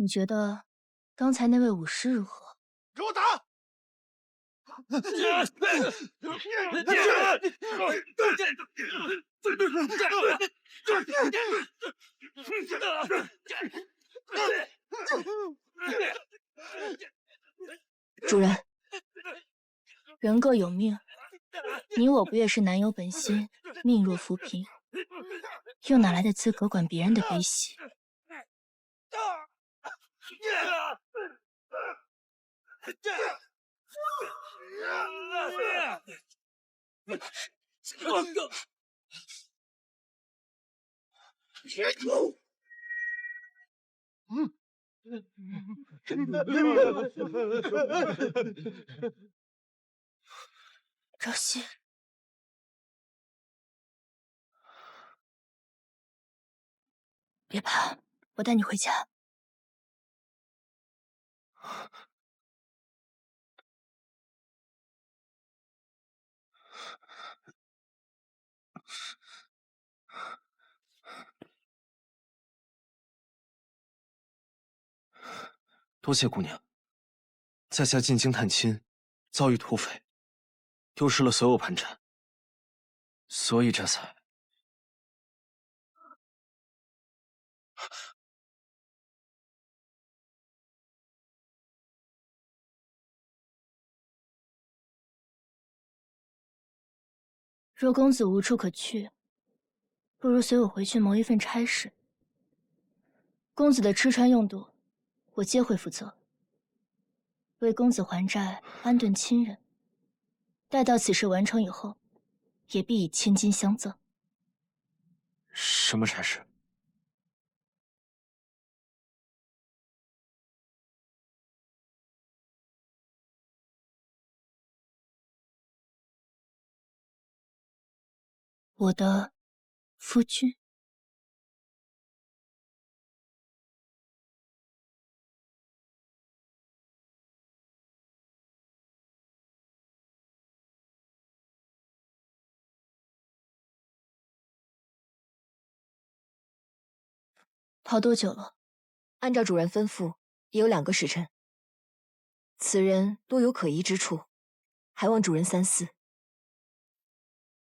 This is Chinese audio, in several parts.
你觉得刚才那位武师如何？给我打！主人，人各有命，你我不也是男有本心，命若浮萍，又哪来的资格管别人的悲喜？朝夕，别怕，我带你回家。多谢姑娘，在下进京探亲，遭遇土匪，丢失了所有盘缠，所以这才……若公子无处可去，不如随我回去谋一份差事。公子的吃穿用度，我皆会负责。为公子还债，安顿亲人。待到此事完成以后，也必以千金相赠。什么差事？我的夫君。跑多久了？按照主人吩咐，也有2个时辰。此人多有可疑之处，还望主人三思。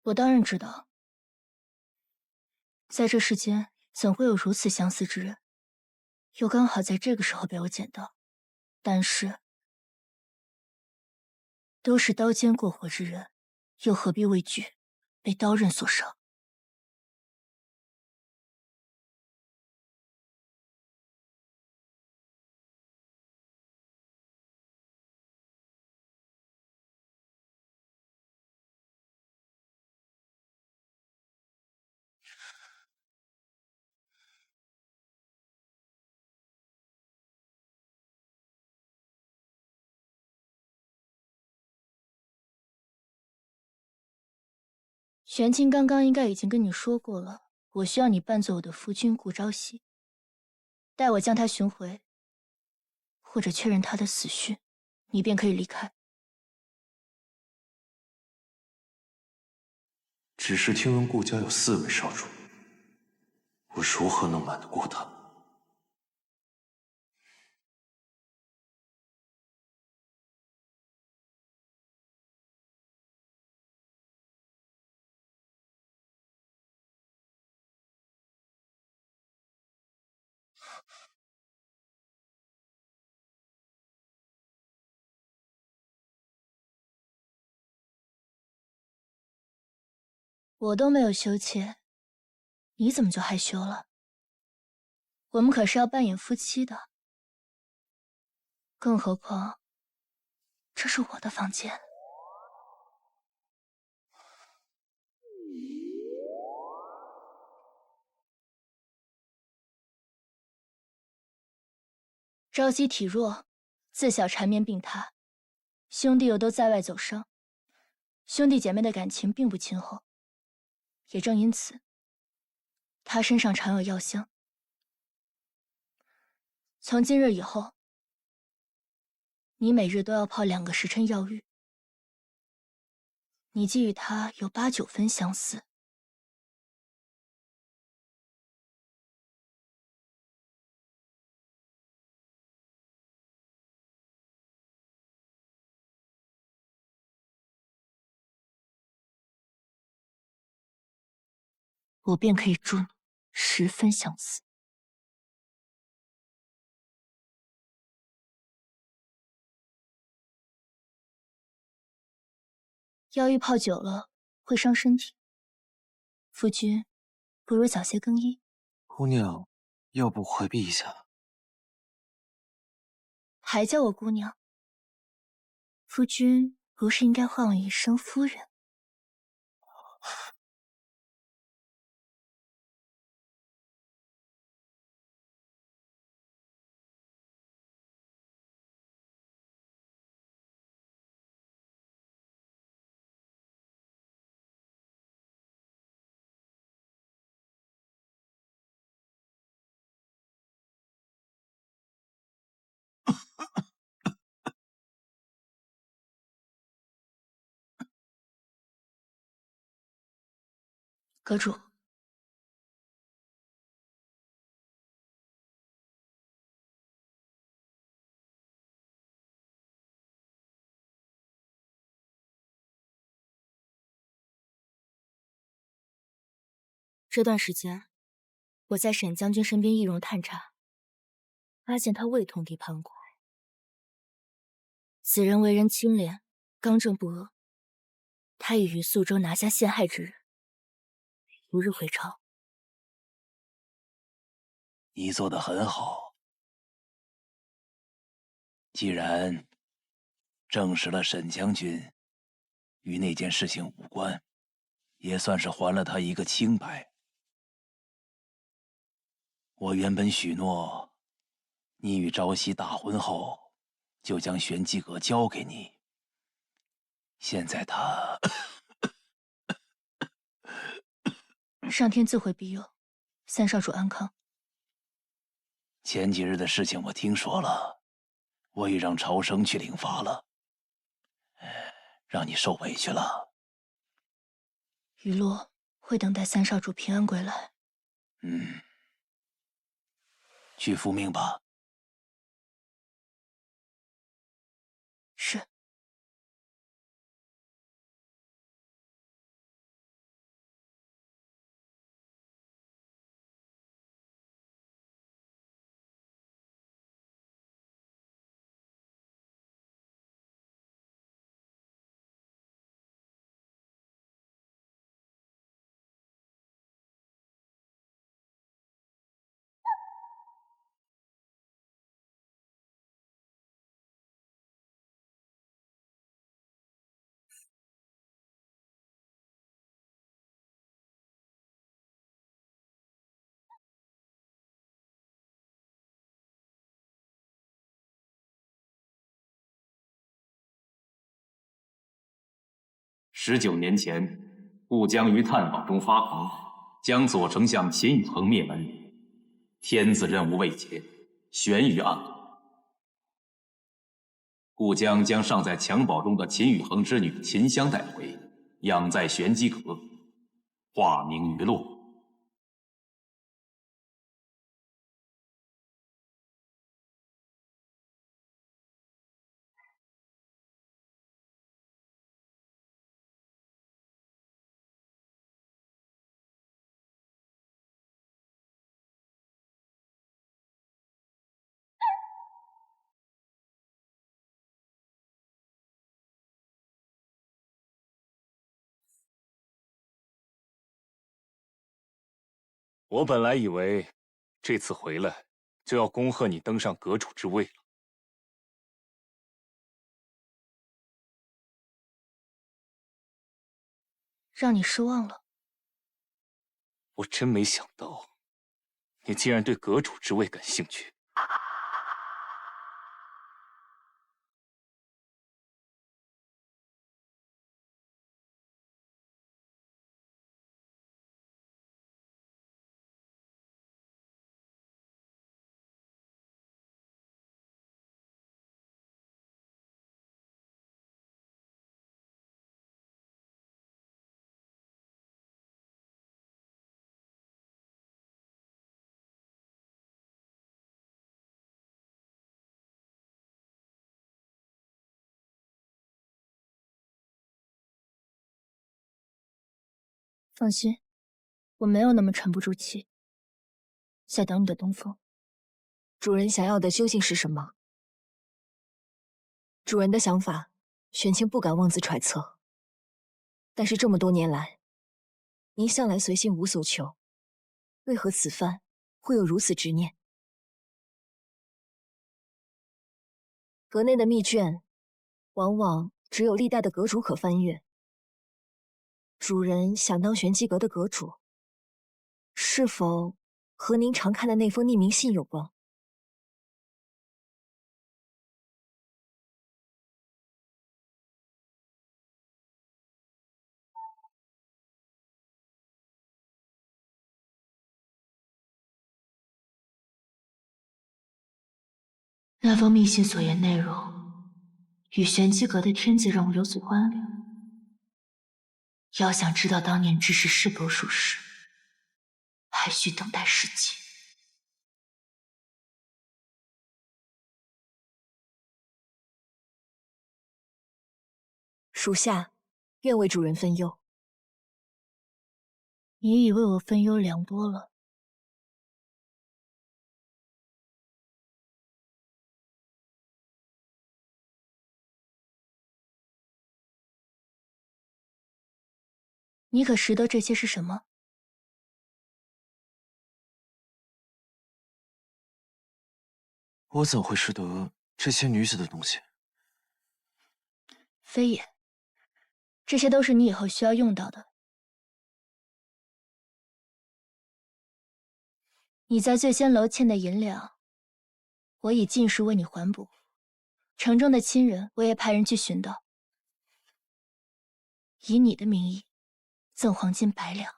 我当然知道，在这世间怎会有如此相似之人？又刚好在这个时候被我捡到。但是，都是刀尖过活之人，又何必畏惧被刀刃所伤？玄清刚刚应该已经跟你说过了，我需要你扮作我的夫君顾朝夕，待我将他寻回，或者确认他的死讯，你便可以离开。只是听闻顾家有4位少主，我如何能瞒得过他？我都没有羞怯，你怎么就害羞了？我们可是要扮演夫妻的，更何况这是我的房间。朝夕体弱，自小缠绵病榻，兄弟又都在外走商，兄弟姐妹的感情并不亲厚。也正因此，他身上常有药香。从今日以后，你每日都要泡2个时辰药浴。你既与他有8、9分相似，我便可以助你十分相似。药浴泡久了会伤身体，夫君不如早些更衣。姑娘，要不回避一下？还叫我姑娘？夫君不是应该唤我一声夫人？阁主，这段时间我在沈将军身边易容探查，发现他味同地潘快。此人为人清廉，刚正不阿。他已于宿州拿下陷害之人，逐日回朝。你做得很好。既然证实了沈将军与那件事情无关，也算是还了他一个清白。我原本许诺，你与朝夕大婚后，就将玄机阁交给你。现在他上天自会庇佑，三少主安康。前几日的事情我听说了，我已让朝生去领罚了，让你受委屈了。雨落会等待三少主平安归来。去复命吧。是。19年前，顾江于探宝中发狂，将左丞相秦宇恒灭门。天子任务未解，悬于案头。顾江将尚在襁褓中的秦宇恒之女秦香带回，养在玄机阁，化名于洛。我本来以为，这次回来就要恭贺你登上阁主之位了。让你失望了。我真没想到，你竟然对阁主之位感兴趣。放心，我没有那么沉不住气，在等你的东风。主人想要的究竟是什么？主人的想法，玄清不敢妄自揣测。但是这么多年来，您向来随心无所求，为何此番会有如此执念？阁内的密卷，往往只有历代的阁主可翻阅。主人想当玄机阁的阁主，是否和您常看的那封匿名信有关？那封密信所言内容，与玄机阁的天字任务有所关联。要想知道当年之事是否属实，还需等待时机。属下愿为主人分忧。你已为我分忧良多了。你可识得这些是什么？我怎会识得这些女子的东西？非也，这些都是你以后需要用到的。你在醉仙楼欠的银两，我已尽数为你还补。城中的亲人，我也派人去寻到，以你的名义赠黄金100两，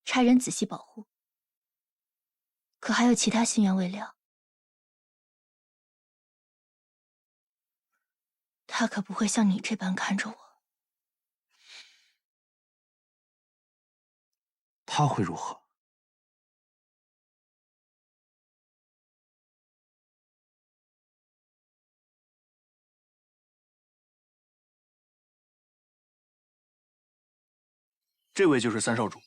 差人仔细保护。可还有其他心愿未了，他可不会像你这般看着我。他会如何？这位就是三少主。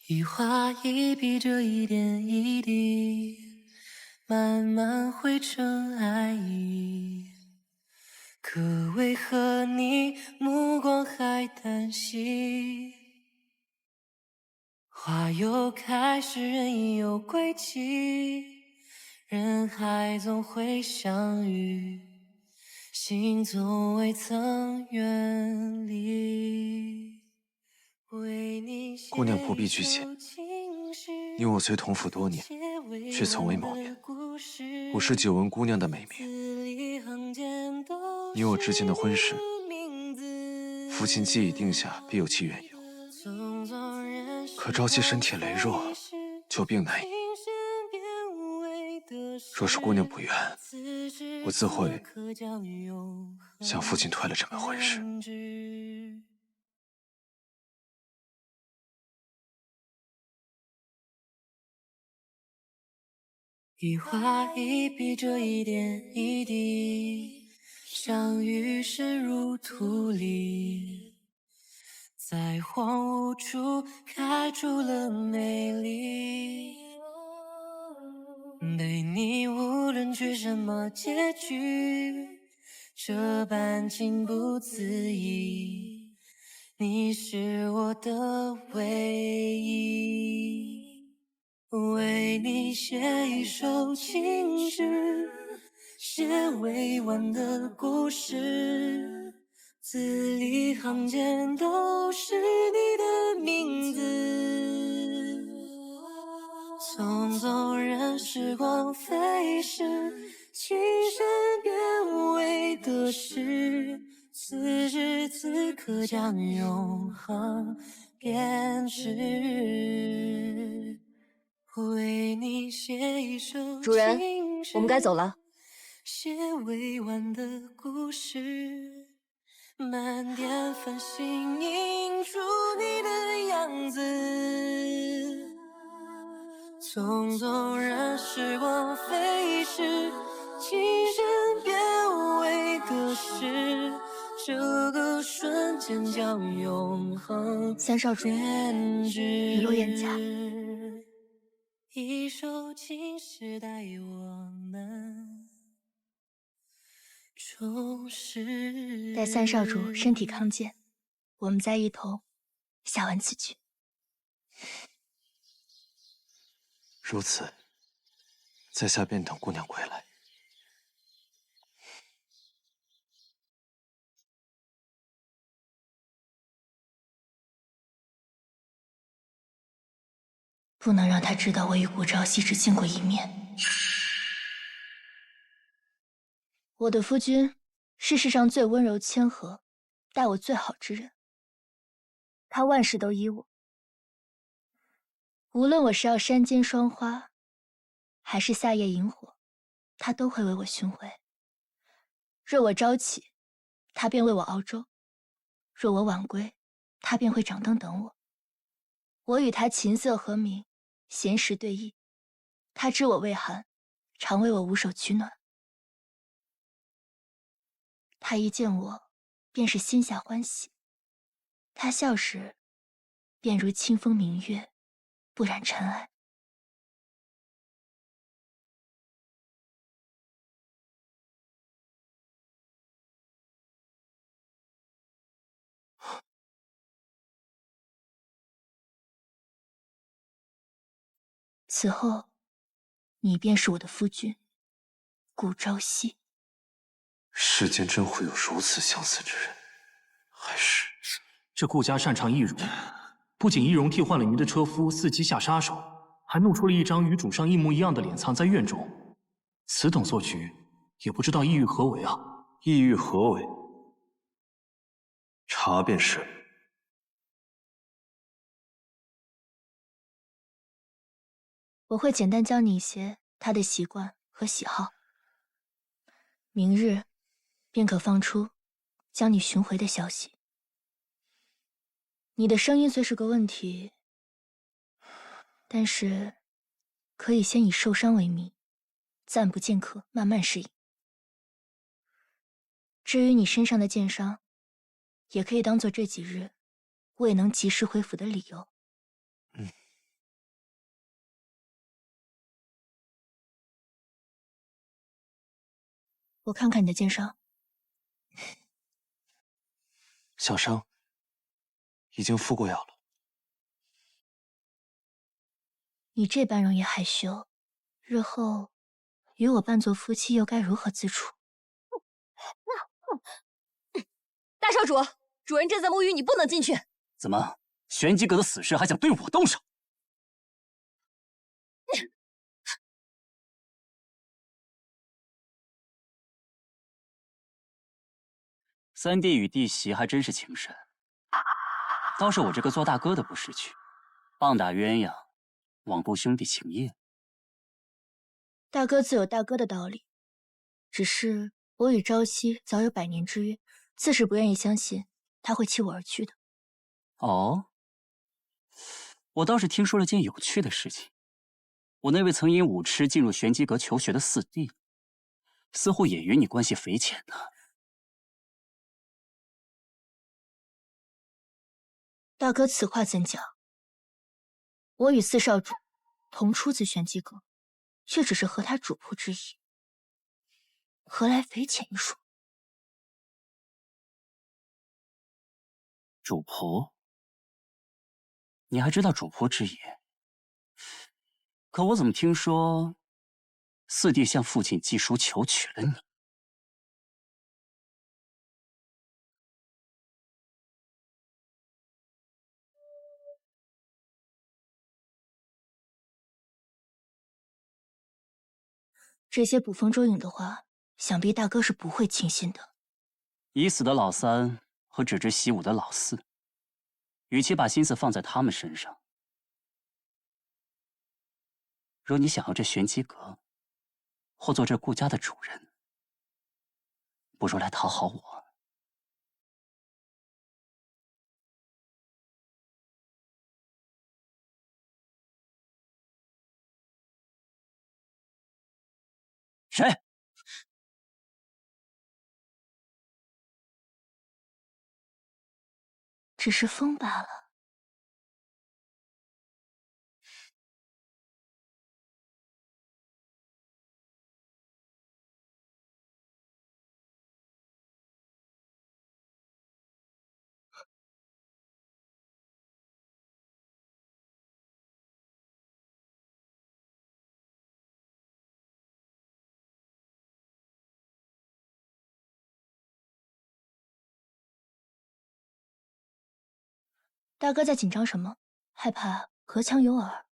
一画一笔，这一点一滴，慢慢汇成爱意。可为何你目光还单细？花又开时，人有归期，人海总会相遇，心总未曾远离。姑娘不必拘谨，因我虽同府多年，却从未谋面。我是久闻姑娘的美名，你我之间的婚事，父亲既已定下，必有其缘由。可朝夕身体羸弱，久病难医。若是姑娘不愿，我自会向父亲退了这门婚事。一画一笔，这一点一滴，相遇深入土里，在荒芜处开出了美丽。对你无论去什么结局，这般情不自已，你是我的唯一。为你写一首情诗，写未完的故事，字里行间都是你的名字。匆匆任时光飞逝，情深变为得失，此时此刻将永恒编织。为你写一首主人，情诗，我们该走了。写未完的故事，漫天繁星映出你的样子。匆匆任时光飞逝，情深变为得失，三少主，雨落燕家。一首情诗带我们重拾。待三少主身体康健，我们再一同下完此曲。如此，在下便等姑娘归来。不能让他知道我与顾朝夕只见过一面。我的夫君是世上最温柔谦和、待我最好之人，他万事都依我。无论我是要山间霜花，还是夏夜萤火，他都会为我寻回。若我朝起，他便为我熬粥；若我晚归，他便会掌灯等我。我与他琴瑟和鸣，闲时对弈，他知我未寒，常为我捂手取暖。他一见我，便是心下欢喜；他笑时，便如清风明月，不染尘埃。此后，你便是我的夫君，顾朝夕。世间真会有如此相似之人，还是这顾家擅长易容，不仅易容替换了鱼的车夫伺机下杀手，还弄出了一张与主上一模一样的脸藏在院中。此等做局，也不知道意欲何为啊！意欲何为？查便是。我会简单教你一些他的习惯和喜好，明日便可放出将你寻回的消息。你的声音虽是个问题，但是可以先以受伤为名，暂不见客，慢慢适应。至于你身上的剑伤，也可以当做这几日未能及时回府的理由。我看看你的剑伤。小伤已经敷过药了。你这般容易害羞，日后与我扮作夫妻又该如何自处？大少主，主人正在沐浴，你不能进去。怎么，玄机阁的死士还想对我动手？三弟与弟媳还真是情深，倒是我这个做大哥的不识趣，棒打鸳鸯，罔顾兄弟情谊。大哥自有大哥的道理，只是我与朝夕早有100年之约，自是不愿意相信他会弃我而去的。哦，我倒是听说了件有趣的事情。我那位曾因武痴进入玄机阁求学的四弟，似乎也与你关系匪浅呢。大哥此话怎讲？我与四少主同出自玄机阁，却只是和他主仆之谊，何来匪浅一说？主仆？你还知道主仆之谊？可我怎么听说四弟向父亲寄书求娶了你？这些捕风捉影的话，想必大哥是不会轻信的。已死的老三和只知习武的老四，与其把心思放在他们身上，若你想要这玄机阁，或做这顾家的主人，不如来讨好我。谁？只是风罢了。大哥在紧张什么？害怕隔墙有耳？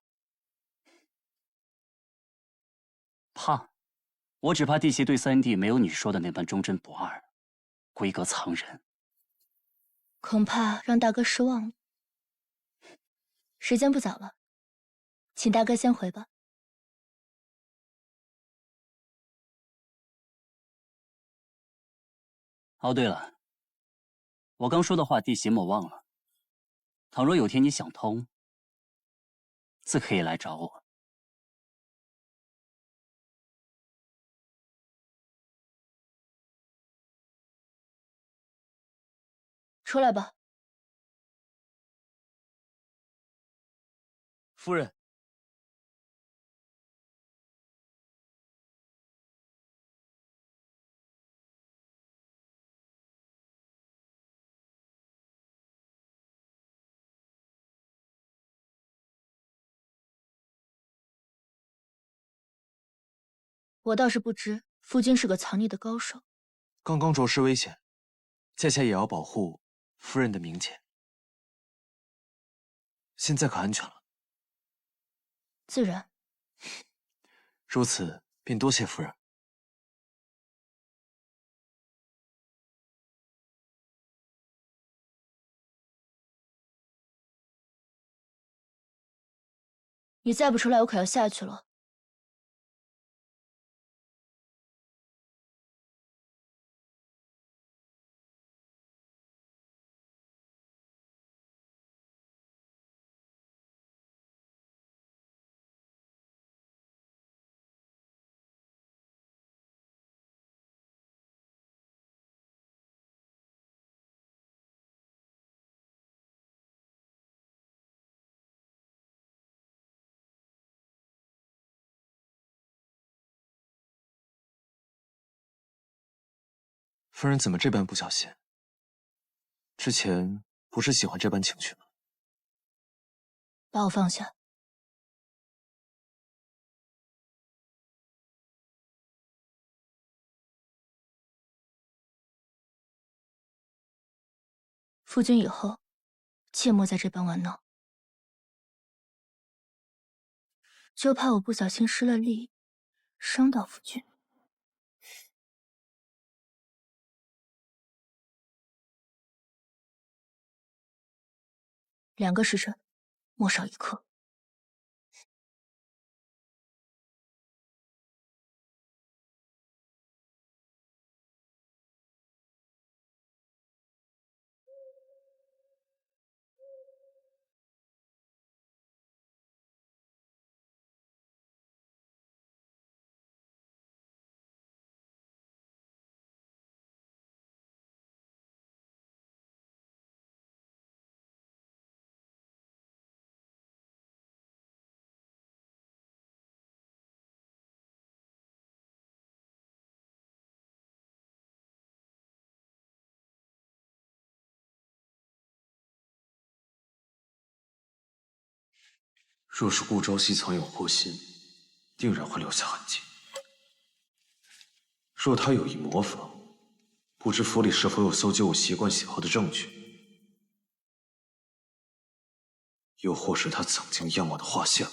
怕？我只怕弟媳对三弟没有你说的那般忠贞不二，闺阁藏人。恐怕让大哥失望了。时间不早了，请大哥先回吧。哦，对了，我刚说的话，弟媳莫忘了。倘若有天你想通，自可以来找我。出来吧。夫人。我倒是不知夫君是个藏匿的高手。刚刚着实危险，在下也要保护夫人的名节。现在可安全了？自然。如此便多谢夫人。你再不出来，我可要下去了。夫人怎么这般不小心？之前不是喜欢这般情绪吗？把我放下。夫君以后切莫再这般玩闹，就怕我不小心失了力，伤到夫君。2个时辰，莫少一刻。若是顾朝夕藏有祸心，定然会留下痕迹。若他有意模仿，不知府里是否有搜集我习惯喜好的证据？又或是他曾经样貌的画像？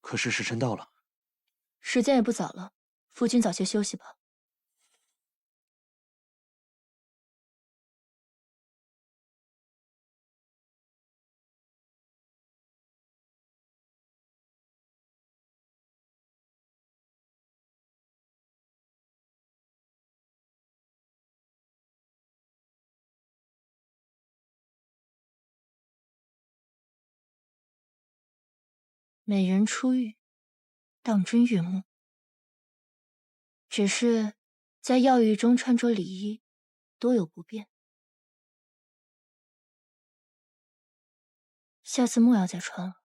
可是时辰到了，时间也不早了，夫君早些休息吧。美人出浴，当真悦目。只是在药浴中穿着礼衣，多有不便。下次莫要再穿了。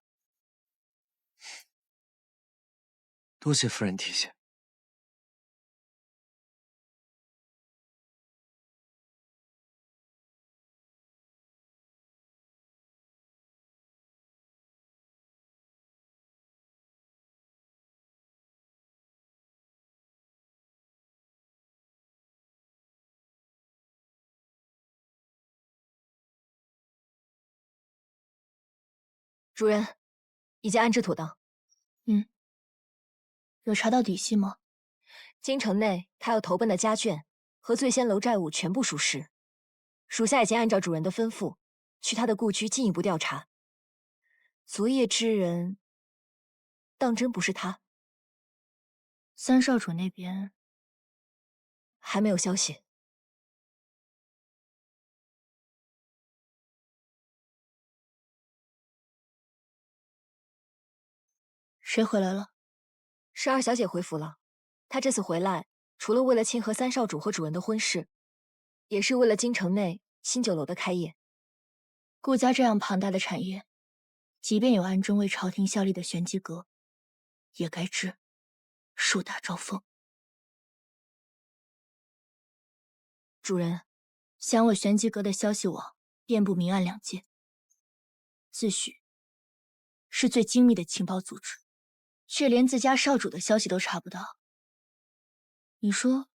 多谢夫人提醒。主人，已经安置妥当。有查到底细吗？京城内他要投奔的家眷和醉仙楼债务全部属实，属下已经按照主人的吩咐，去他的故居进一步调查。昨夜之人，当真不是他？三少主那边还没有消息。谁回来了？是二小姐回府了。她这次回来，除了为了庆贺三少主和主人的婚事，也是为了京城内新酒楼的开业。顾家这样庞大的产业，即便有暗中为朝廷效力的玄机阁，也该知树大招风。主人，想我玄机阁的消息网遍布明暗两界，自诩是最精密的情报组织，却连自家少主的消息都查不到。你说，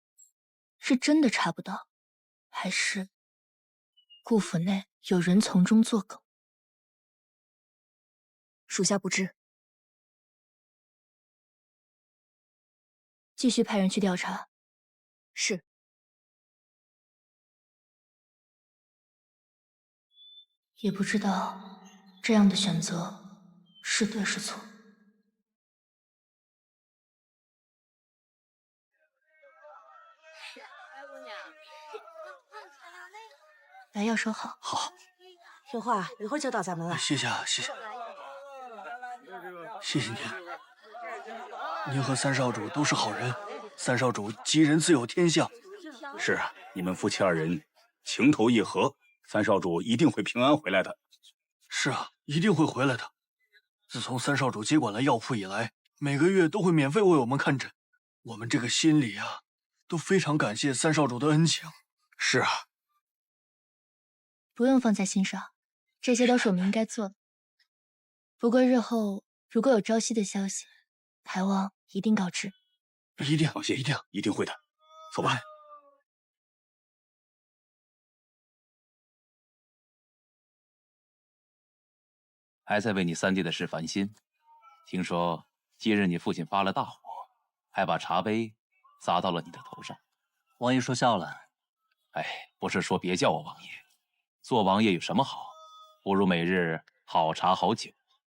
是真的查不到，还是顾府内有人从中作梗？属下不知。继续派人去调查。是。也不知道这样的选择是对是错。把药收好。好。听话，一会儿就到咱们了。谢谢啊，谢谢。谢谢您。您和三少主都是好人，三少主吉人自有天相。是啊，你们夫妻二人情投意合，三少主一定会平安回来的。是啊，一定会回来的。自从三少主接管了药铺以来，每个月都会免费为我们看诊，我们这个心里啊，都非常感谢三少主的恩情。是啊，不用放在心上，这些都是我们应该做的。不过日后如果有朝夕的消息，还望一定告知。一定，放心，一定，一定会的。走吧。还在为你三弟的事烦心。听说今日你父亲发了大火，还把茶杯砸到了你的头上。王爷说笑了。哎，不是说别叫我王爷，做王爷有什么好？不如每日好茶好酒，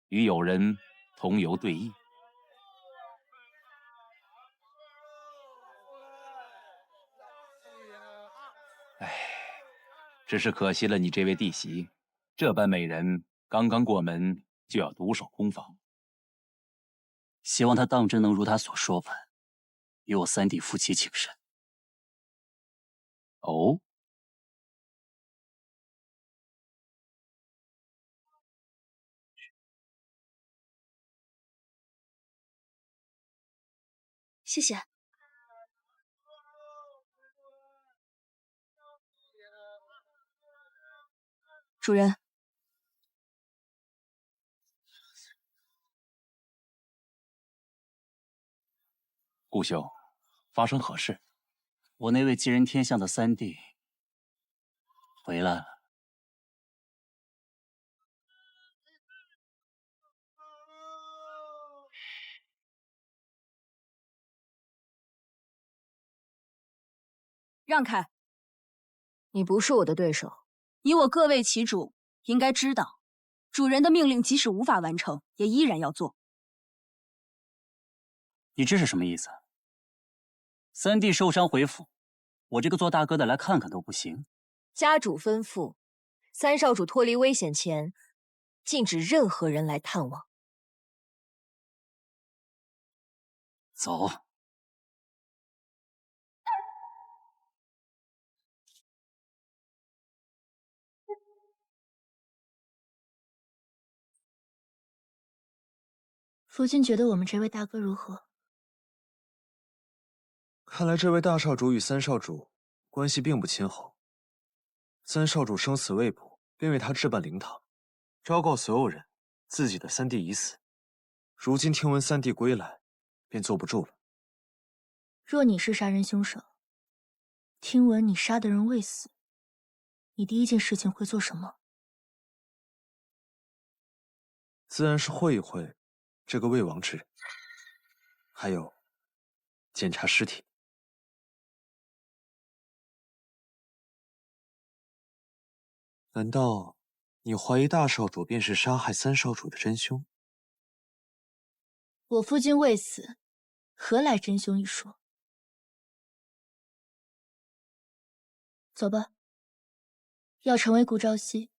与友人同游对弈。哎，只是可惜了你这位弟媳，这般美人刚刚过门就要独守空房。希望她当真能如她所说般，与我三弟夫妻情深。哦，谢谢。主人，顾兄，发生何事？我那位吉人天相的三弟回来了。让开！你不是我的对手。以我各为其主，应该知道，主人的命令即使无法完成，也依然要做。你这是什么意思？三弟受伤回府，我这个做大哥的来看看都不行。家主吩咐，三少主脱离危险前，禁止任何人来探望。走。夫君觉得我们这位大哥如何？看来这位大少主与三少主关系并不亲厚。三少主生死未卜，便为他置办灵堂，昭告所有人自己的三弟已死。如今听闻三弟归来，便坐不住了。若你是杀人凶手，听闻你杀的人未死，你第一件事情会做什么？自然是会一会这个未亡之人，还有检查尸体。难道你怀疑大少主便是杀害三少主的真凶？我夫君未死，何来真凶一说？走吧。要成为顾朝夕，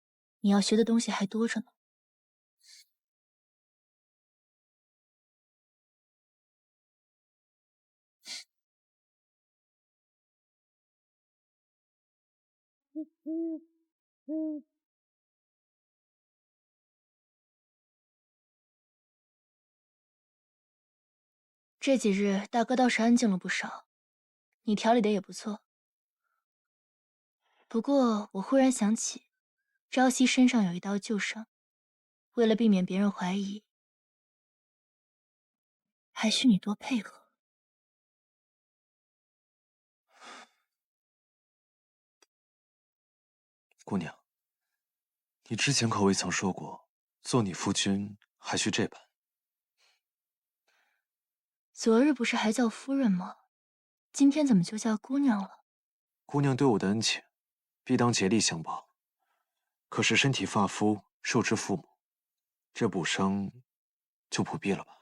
你要学的东西还多着呢。这几日大哥倒是安静了不少，你调理的也不错。不过我忽然想起，朝夕身上有一道旧伤，为了避免别人怀疑，还需你多配合。姑娘，你之前可未曾说过，做你夫君还需这般。昨日不是还叫夫人吗？今天怎么就叫姑娘了？姑娘对我的恩情，必当竭力相报。可是身体发肤，受之父母，这补伤就不必了吧？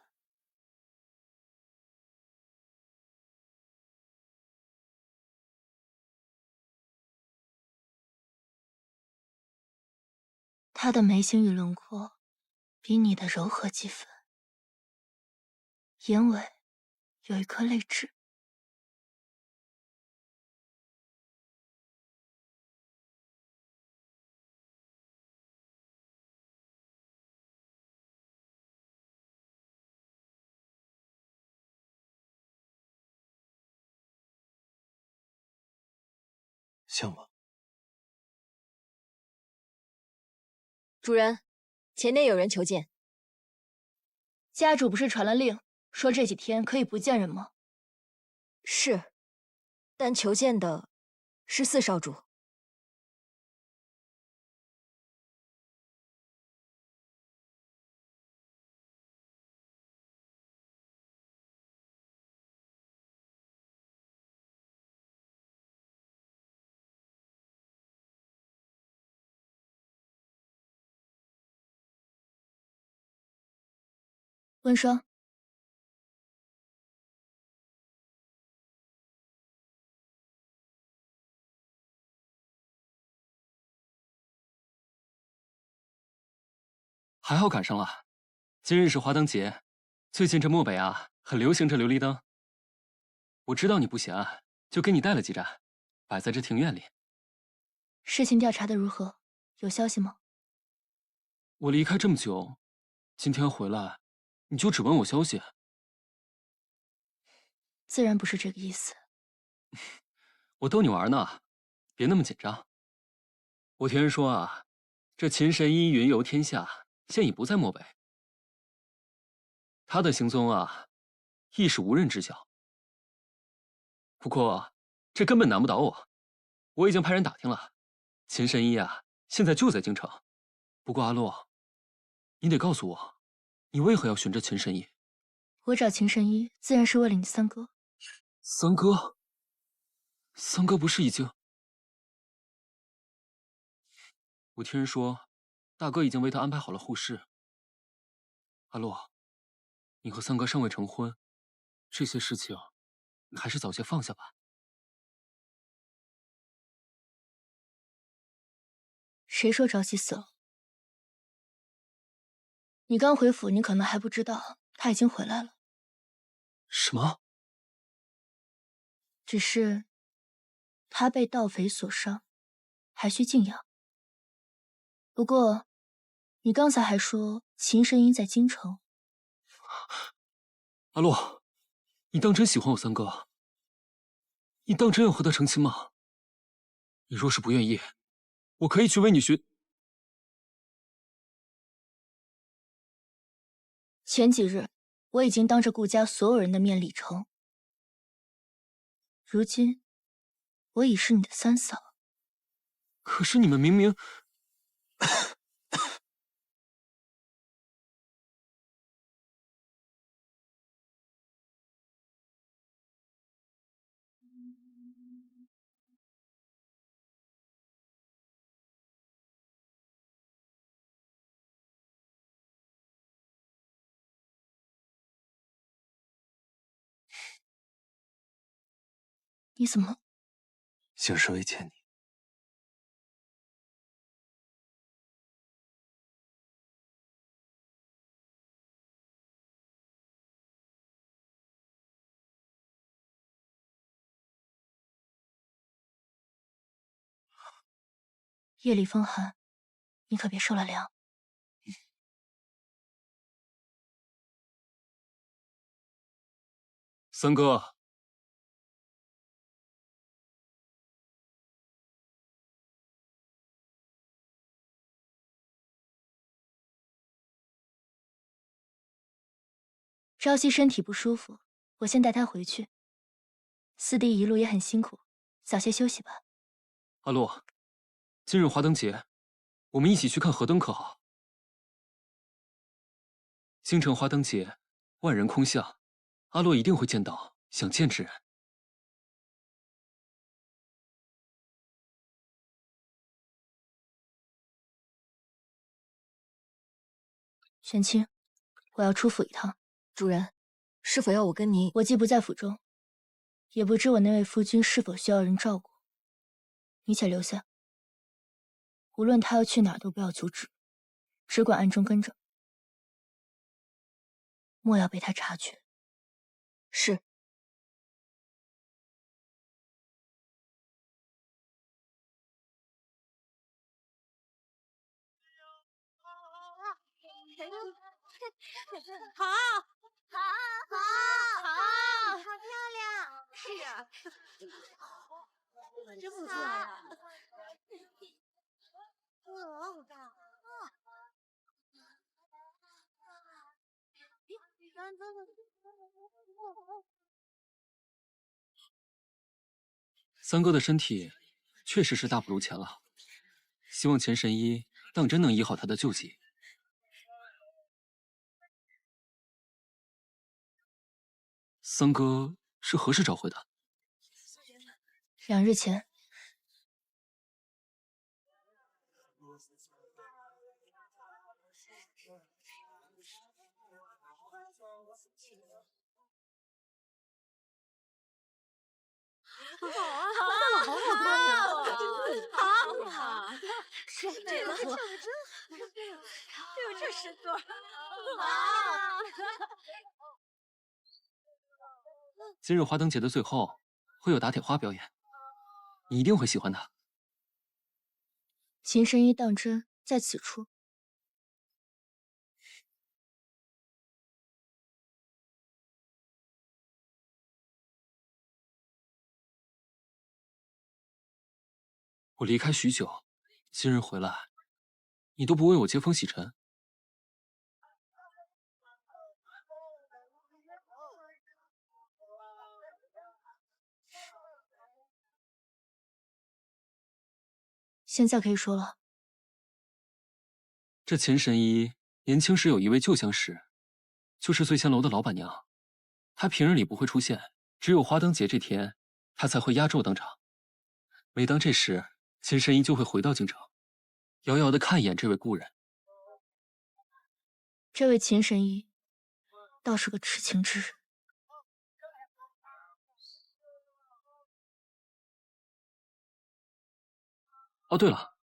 她的眉形与轮廓比你的柔和几分，眼尾有一颗泪痣。像吗？主人，前内有人求见。家主不是传了令，说这几天可以不见人吗？是，但求见的是四少主。温霜，还好赶上了。今日是华灯节，最近这漠北啊，很流行这琉璃灯。我知道你不喜爱，就给你带了几盏，摆在这庭院里。事情调查的如何？有消息吗？我离开这么久，今天回来，你就只问我消息？自然不是这个意思。我逗你玩呢，别那么紧张。我听人说啊，这秦神医云游天下，现已不在漠北。他的行踪啊，亦是无人知晓。不过这根本难不倒我，我已经派人打听了，秦神医啊，现在就在京城。不过阿洛，你得告诉我，你为何要寻着秦神医？我找秦神医，自然是为了你三哥。三哥？三哥不是已经……我听人说，大哥已经为他安排好了护士。阿洛，你和三哥尚未成婚，这些事情还是早些放下吧。谁说朝夕死了？你刚回府，你可能还不知道，他已经回来了。什么？只是他被盗匪所伤，还需静养。不过，你刚才还说秦神医在京城。阿洛，你当真喜欢我三哥？你当真要和他成亲吗？你若是不愿意，我可以去为你寻。前几日，我已经当着顾家所有人的面礼成。如今，我已是你的三嫂。可是你们明明……你怎么？姓氏未见你。夜里风寒，你可别受了凉。三哥，朝夕身体不舒服，我先带他回去。四弟一路也很辛苦，早些休息吧。阿洛，今日华灯节，我们一起去看河灯可好？京城华灯节，万人空巷，阿洛一定会见到想见之人。玄清，我要出府一趟。主人，是否要我跟您？我既不在府中，也不知我那位夫君是否需要人照顾。你且留下，无论他要去哪儿都不要阻止，只管暗中跟着，莫要被他察觉。是。好，好，好，好，好漂亮！是啊，真不错呀。好大。三哥的身体确实是大不如前了，希望钱神医当真能医好他的旧疾。三哥是何时找回的？2日前。好啊，好好好，这个跳的真好，这身段好。今日华灯节的最后会有打铁花表演，你一定会喜欢的。秦神医当真在此处？我离开许久，今日回来，你都不为我接风洗尘。现在可以说了。这秦神医年轻时有一位旧相识，就是醉仙楼的老板娘。她平日里不会出现，只有华灯节这天，她才会压轴登场。每当这时，秦神医就会回到京城，遥遥地看一眼这位故人。这位秦神医倒是个痴情之人。哦，对了，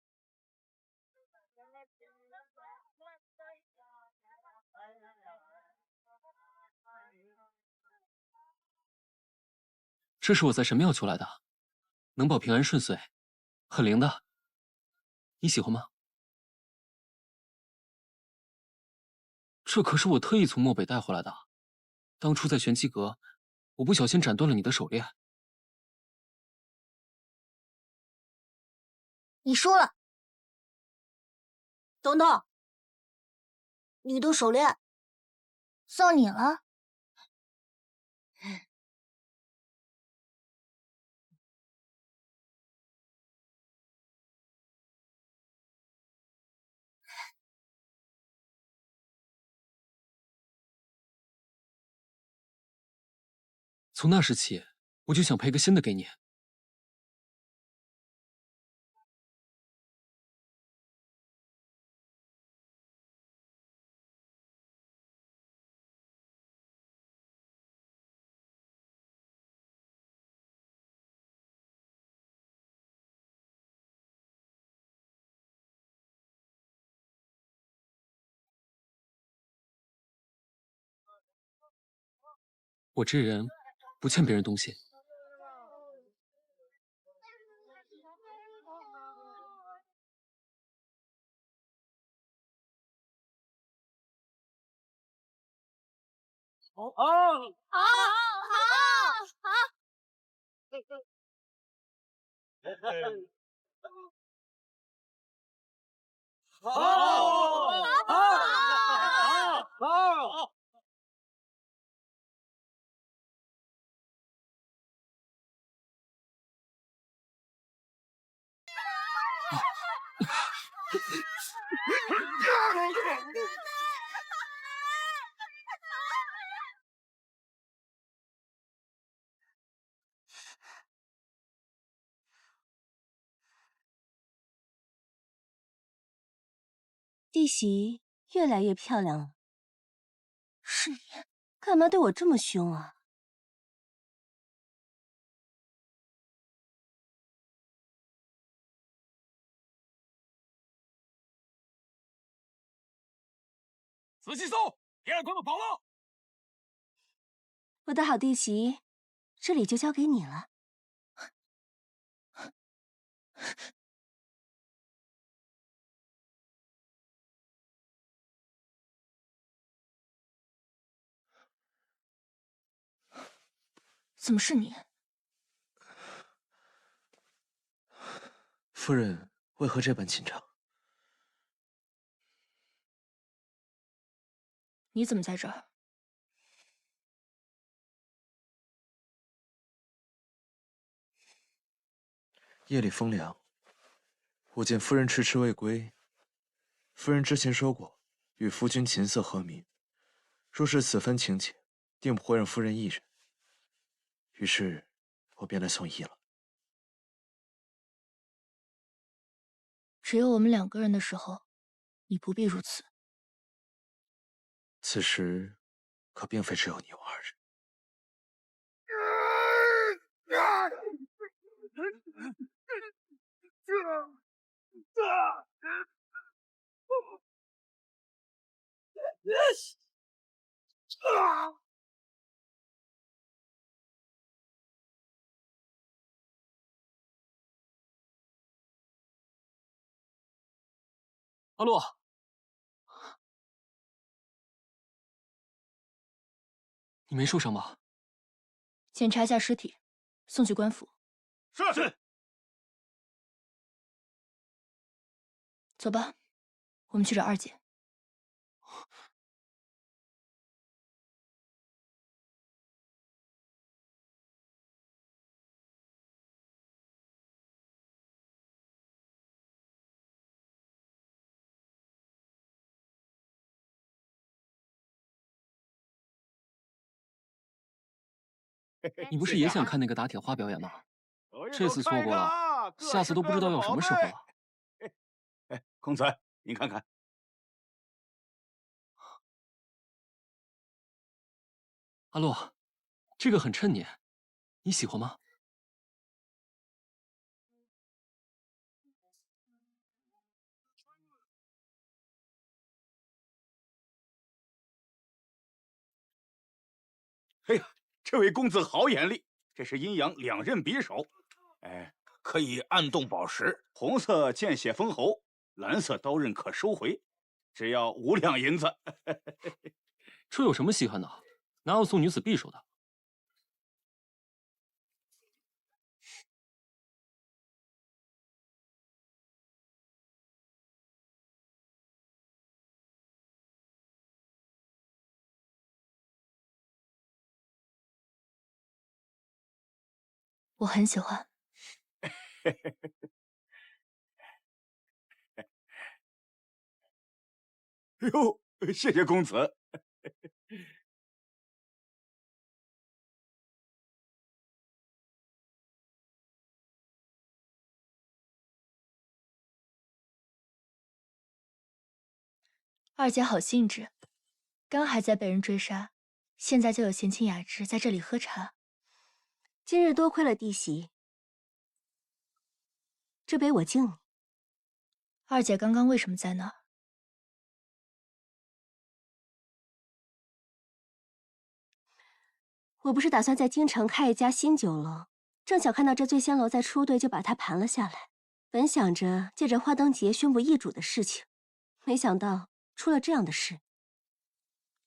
这是我在神庙求来的，能保平安顺遂，很灵的。你喜欢吗？这可是我特意从漠北带回来的。当初在玄机阁，我不小心斩断了你的手链。你输了。等等，你的手链送你了。从那时起，我就想配个新的给你。我这人不欠别人东西。好，好，好，好，好。弟媳越来越漂亮了。是你，干嘛对我这么凶啊？仔细搜，别让他们跑了。我的好弟媳，这里就交给你了。怎么是你？夫人为何这般紧张？你怎么在这儿？夜里风凉，我见夫人迟迟未归。夫人之前说过，与夫君琴瑟和鸣，若是此番情景，定不会让夫人一人。于是，我便来送医了。只有我们2个人的时候，你不必如此。此时，可并非只有你我2人。阿洛，你没受伤吧？检查一下尸体，送去官府。是。走吧，我们去找2姐。你不是也想看那个打铁花表演吗？这次错过了，下次都不知道要什么时候了。哎，公子，您看看。阿洛，这个很衬你，你喜欢吗？哎呀，这位公子好眼力，这是阴阳两刃匕首，哎，可以暗动宝石，红色见血封喉，蓝色刀刃可收回，只要5两银子。这有什么稀罕的？哪有送女子匕首的？我很喜欢。哟，谢谢公子。二姐好兴致，刚还在被人追杀，现在就有闲情雅致在这里喝茶。今日多亏了弟媳，这杯我敬你。二姐刚刚为什么在那儿？我不是打算在京城开一家新酒楼，正巧看到这醉仙楼在出队，就把它盘了下来。本想着借着花灯节宣布易主的事情，没想到出了这样的事。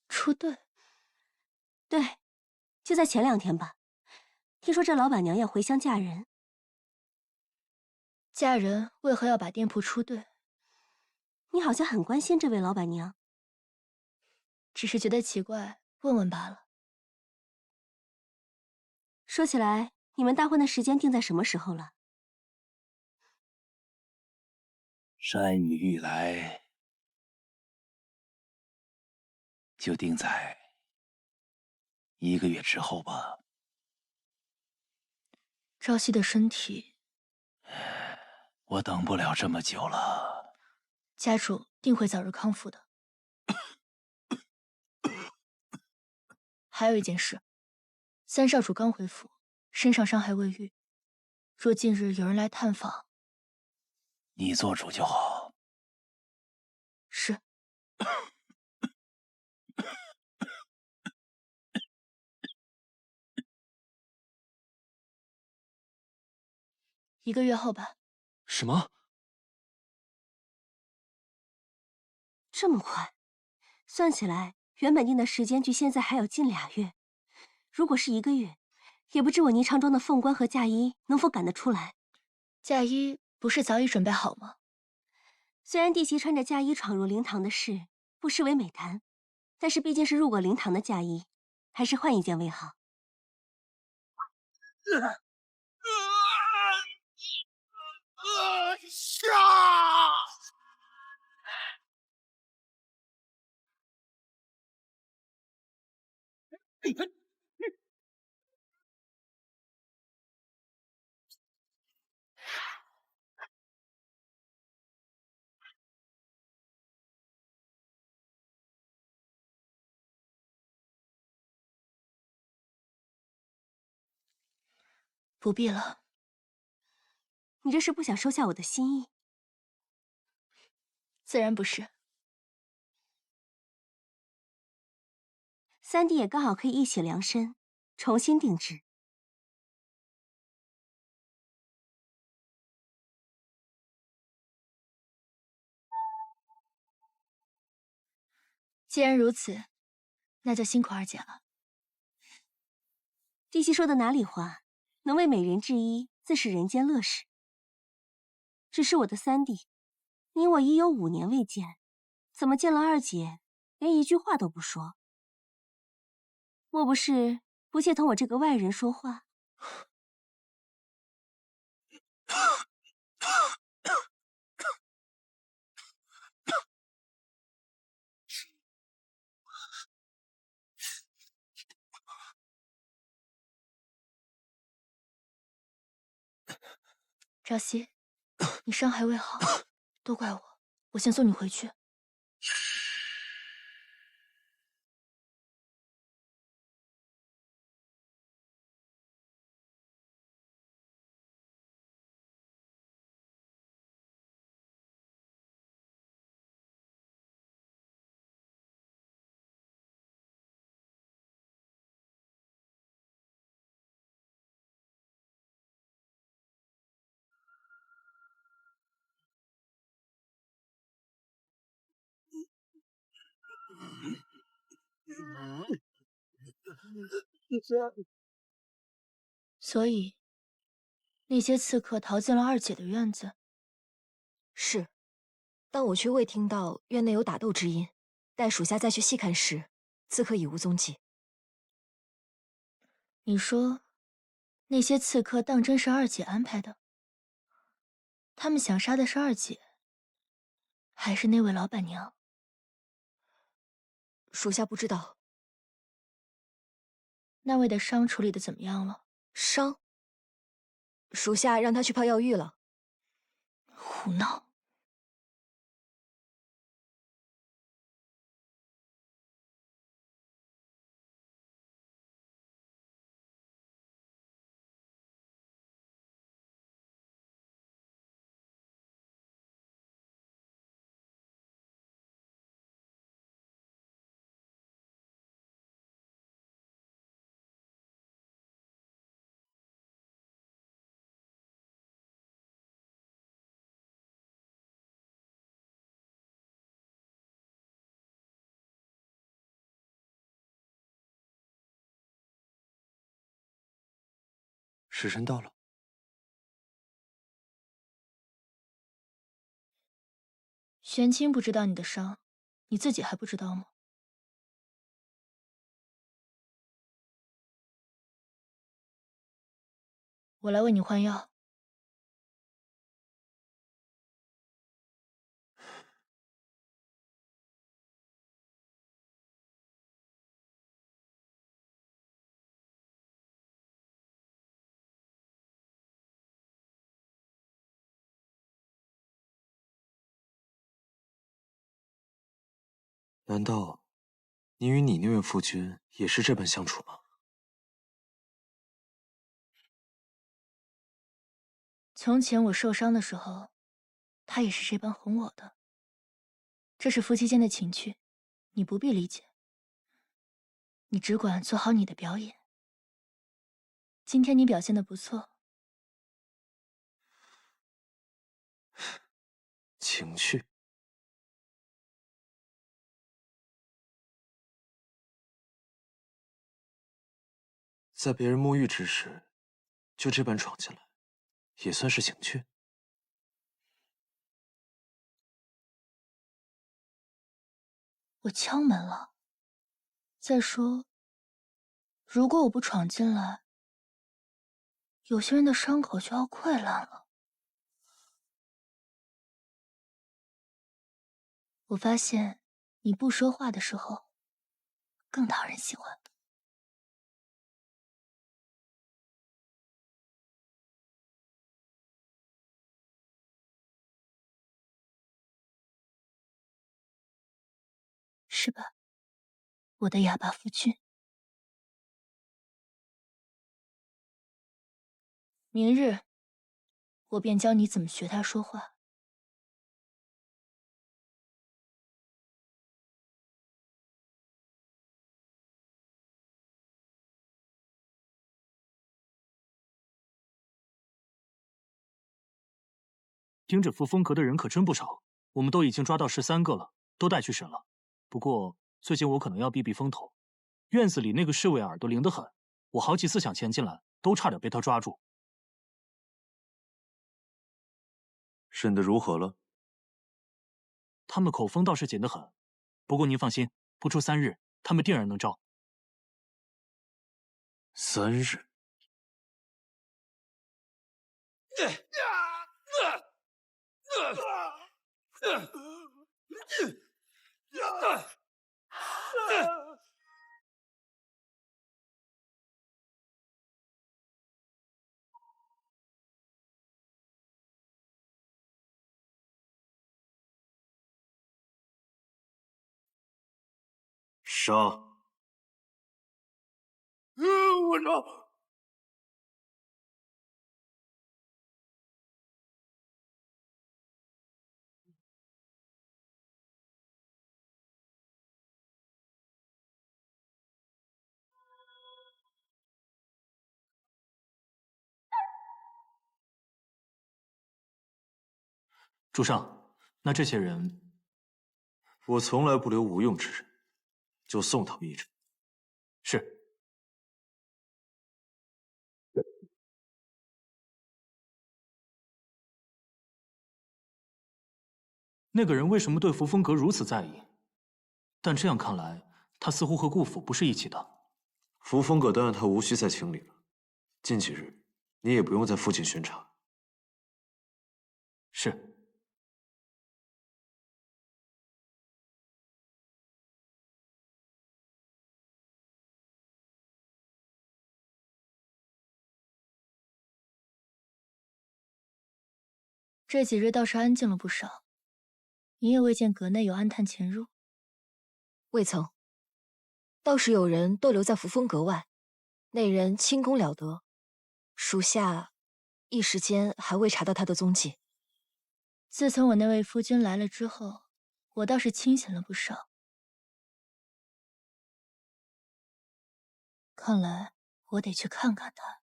出队？对，就在前2天吧。听说这老板娘要回乡嫁人。嫁人为何要把店铺出队？你好像很关心这位老板娘。只是觉得奇怪，问问罢了。说起来，你们大婚的时间定在什么时候了？山雨欲来，就定在1个月之后吧。朝夕的身体，我等不了这么久了。家主定会早日康复的。还有一件事，三少主刚回府，身上伤还未愈。若近日有人来探访，你做主就好。是。1个月后吧。什么？这么快？算起来，原本定的时间距现在还有近2月。如果是1个月，也不知我霓裳庄的凤冠和嫁衣能否赶得出来。嫁衣不是早已准备好吗？虽然弟媳穿着嫁衣闯入灵堂的事不失为美谈，但是毕竟是入过灵堂的嫁衣，还是换一件为好。不必了。你这是不想收下我的心意？自然不是。三弟也刚好可以一起量身，重新定制。既然如此，那就辛苦二姐了。弟媳说的哪里话，能为美人制衣，自是人间乐事。只是我的三弟，你我已有5年未见，怎么见了二姐，连一句话都不说？莫不是不屑同我这个外人说话？朝夕，你伤还未好，都怪我，我先送你回去。所以，那些刺客逃进了二姐的院子。是，但我却未听到院内有打斗之音。待属下再去细看时，刺客已无踪迹。你说，那些刺客当真是二姐安排的？他们想杀的是二姐，还是那位老板娘？属下不知道。那位的伤处理的怎么样了？伤？属下让他去泡药浴了。胡闹！时辰到了。玄清不知道你的伤，你自己还不知道吗？我来为你换药。难道你与你那位夫君也是这般相处吗？从前我受伤的时候，他也是这般哄我的。这是夫妻间的情趣，你不必理解。你只管做好你的表演。今天你表现得不错。情趣。在别人沐浴之时，就这般闯进来，也算是情趣。我敲门了。再说，如果我不闯进来，有些人的伤口就要溃烂了。我发现你不说话的时候，更讨人喜欢。是吧，我的哑巴夫君？明日，我便教你怎么学他说话。盯着扶风阁的人可真不少，我们都已经抓到13个了，都带去审了。不过最近我可能要避避风头，院子里那个侍卫耳朵灵得很，我好几次想前进来，都差点被他抓住。审得如何了？他们口风倒是紧得很，不过您放心，不出3日，他们定然能招。3日。杀！我操！主上，那这些人，我从来不留无用之人，就送他们一程。是。那个人为什么对扶风阁如此在意？但这样看来，他似乎和顾府不是一起的。扶风阁的案他无需再清理了，近几日你也不用在附近巡查。是。这几日倒是安静了不少，你也未见阁内有暗探潜入。未曾，倒是有人逗留在扶风阁外，那人轻功了得，属下一时间还未查到他的踪迹。自从我那位夫君来了之后，我倒是清醒了不少。看来我得去看看他。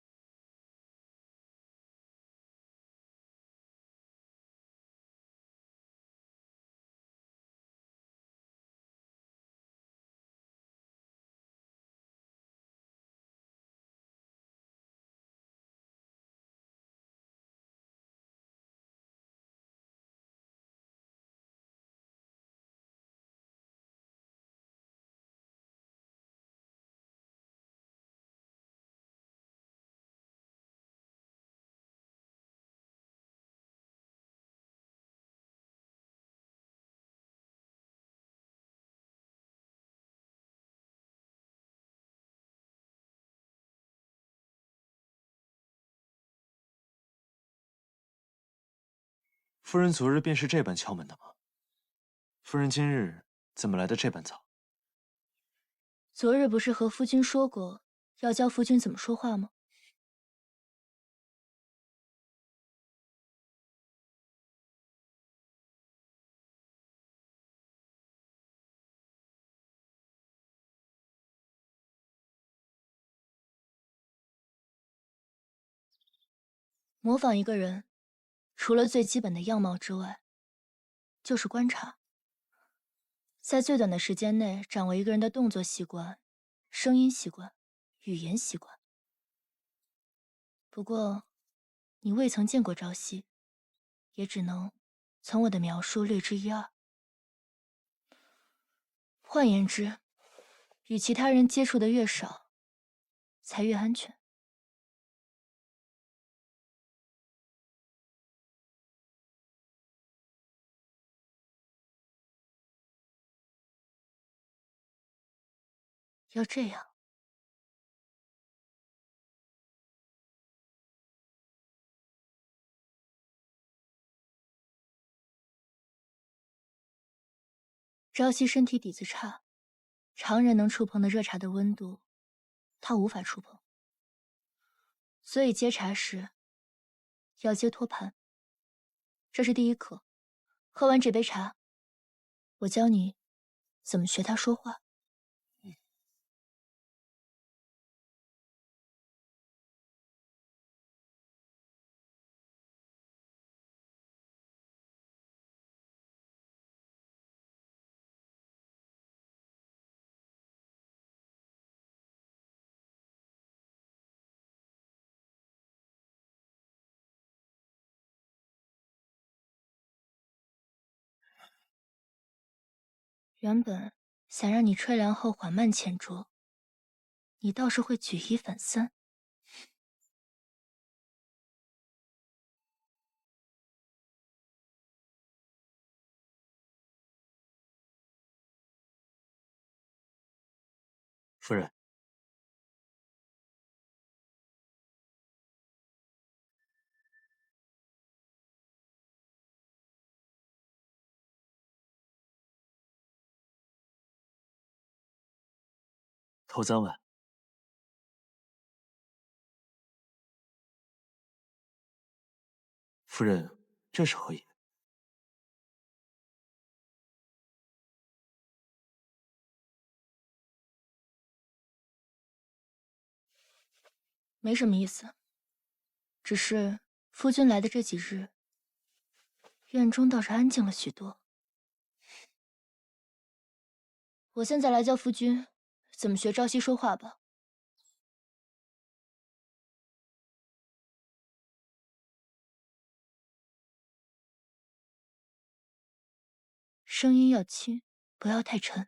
夫人昨日便是这般敲门的吗？夫人今日怎么来的这般早？昨日不是和夫君说过要教夫君怎么说话吗？模仿一个人，除了最基本的样貌之外，就是观察，在最短的时间内掌握一个人的动作习惯、声音习惯、语言习惯。不过，你未曾见过朝夕，也只能从我的描述略知一二。换言之，与其他人接触的越少，才越安全。要这样。朝夕身体底子差，常人能触碰的热茶的温度，他无法触碰，所以接茶时要接托盘。这是第一课，喝完这杯茶，我教你怎么学他说话。原本想让你吹凉后缓慢浅酌，你倒是会举一反三。夫人。头3晚。夫人，这是何意？没什么意思，只是夫君来的这几日，院中倒是安静了许多。我现在来教夫君怎么学朝夕说话吧。声音要轻，不要太沉。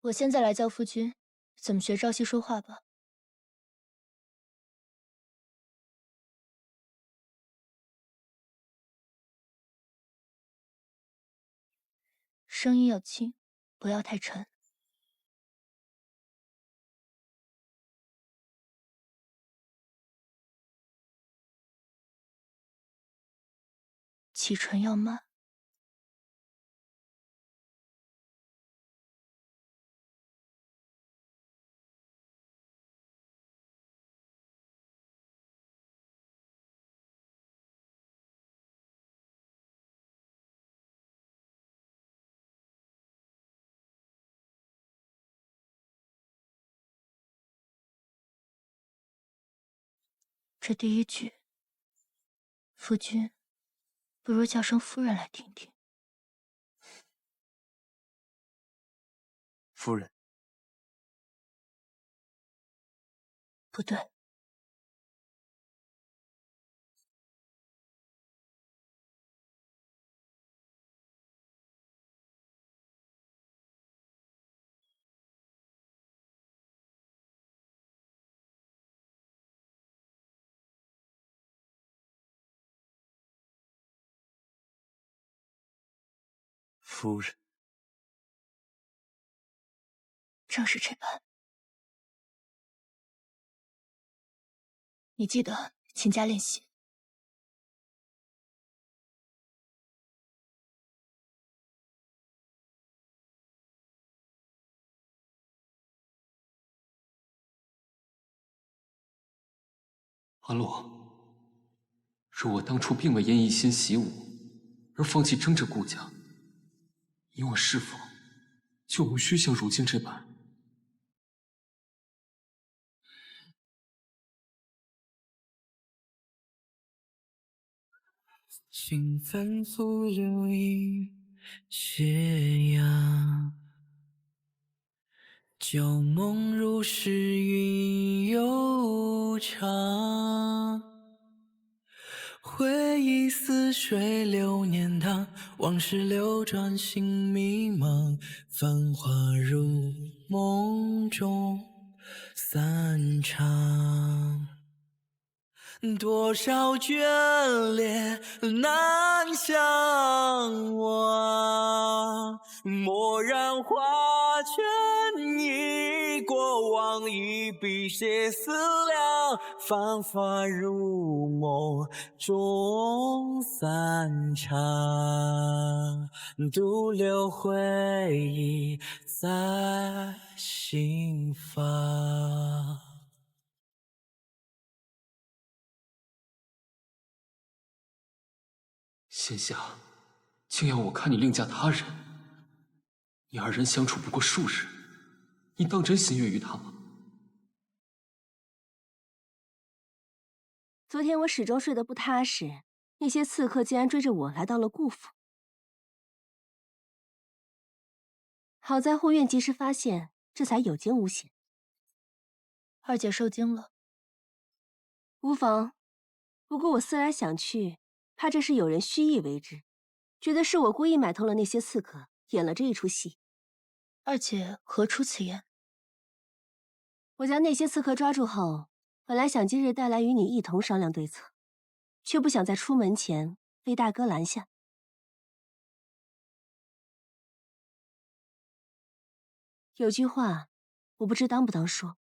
我现在来教夫君怎么学朝夕说话吧。声音要轻，不要太沉。起唇要慢。这第一句，夫君不如叫声夫人来听听。夫人，不对，夫人，正是这般。你记得勤加练习。阿洛，若我当初并未因一心习武而放弃争这顾家，以我是否就无需像如今这般？心反复留意斜阳，旧梦如诗云悠长。回忆似水流年堂，往事流转心迷茫。繁华如梦中散场。多少眷恋难相忘，蓦然画卷一过往，一笔写思量，繁华如梦中散场，独留回忆在心房。现下竟要我看你另嫁他人，你二人相处不过数日，你当真心悦于他吗？昨天我始终睡得不踏实，那些刺客竟然追着我来到了顾府。好在护院及时发现，这才有惊无险。二姐受惊了，无妨。不过我思来想去，怕这是有人蓄意为之，觉得是我故意买通了那些刺客，演了这一出戏。二姐何出此言？我将那些刺客抓住后，本来想今日带来与你一同商量对策，却不想在出门前被大哥拦下。有句话，我不知当不当说。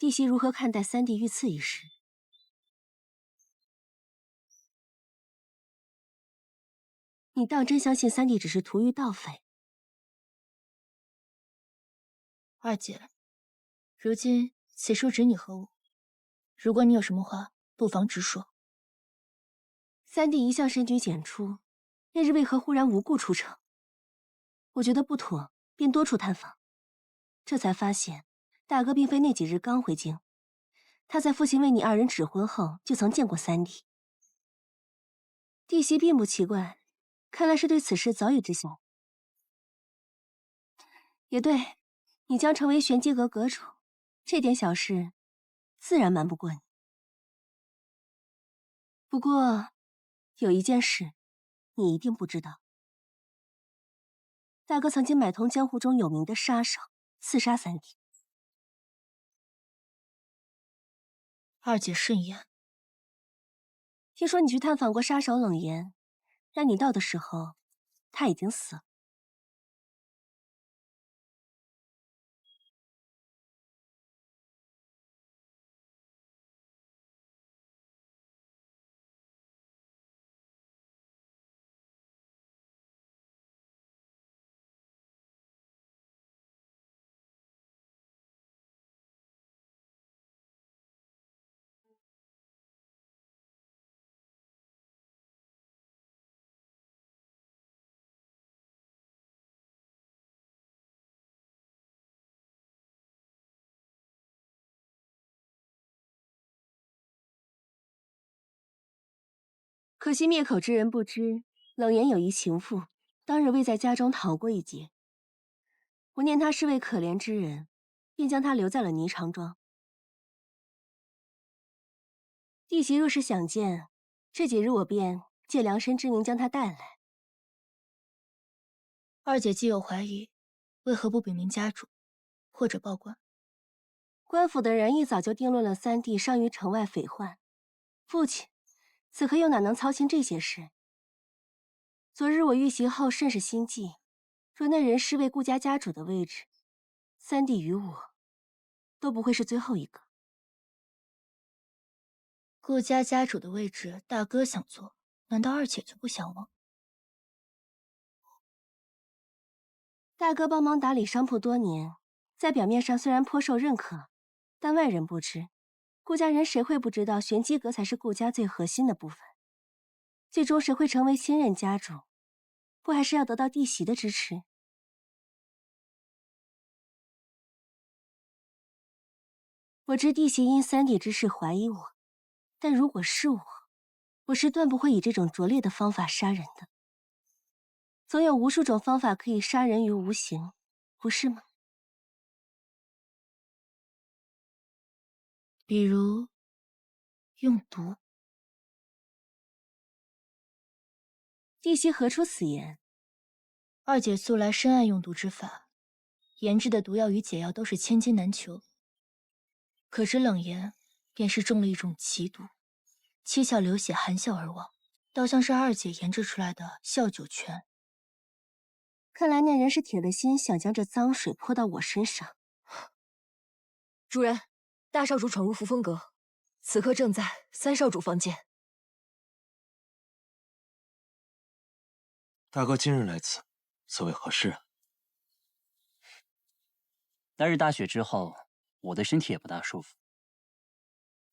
弟媳如何看待三弟遇刺一事。你当真相信三弟只是图于盗匪？二姐，如今此书只你和我，如果你有什么话，不妨直说。三弟一向深居简出，那日为何忽然无故出城？我觉得不妥，便多处探访，这才发现大哥并非那几日刚回京，他在父亲为你二人指婚后就曾见过三弟。弟媳并不奇怪，看来是对此事早已知晓。也对，你将成为玄机阁阁主，这点小事自然瞒不过你。不过，有一件事你一定不知道。大哥曾经买通江湖中有名的杀手，刺杀三弟。二姐慎言。听说你去探访过杀手冷言，让你到的时候，他已经死了。可惜灭口之人不知，冷言有一情妇，当日未在家中逃过一劫。我念他是位可怜之人，便将他留在了霓裳庄。弟媳若是想见，这几日我便借量身之名将他带来。二姐既有怀疑，为何不禀明家主，或者报官？官府的人一早就定论了三弟伤于城外匪患，父亲此刻又哪能操心这些事？昨日我遇袭后甚是心悸，若那人是位顾家家主的位置，三弟与我都不会是最后一个。顾家家主的位置，大哥想坐，难道二姐就不想吗？大哥帮忙打理商铺多年，在表面上虽然颇受认可，但外人不知，顾家人谁会不知道玄机阁才是顾家最核心的部分？最终谁会成为新任家主，不还是要得到弟媳的支持？我知弟媳因三弟之事怀疑我，但如果是我，我是断不会以这种拙劣的方法杀人的。总有无数种方法可以杀人于无形，不是吗？比如用毒。弟媳何出此言？二姐素来深谙用毒之法，研制的毒药与解药都是千金难求。可是冷言便是中了一种奇毒，七窍流血，含笑而亡，倒像是二姐研制出来的笑九泉。看来那人是铁了心想将这脏水泼到我身上。主人，大少主闯入扶风阁，此刻正在三少主房间。大哥今日来此，所谓何事啊？那日大雪之后，我的身体也不大舒服。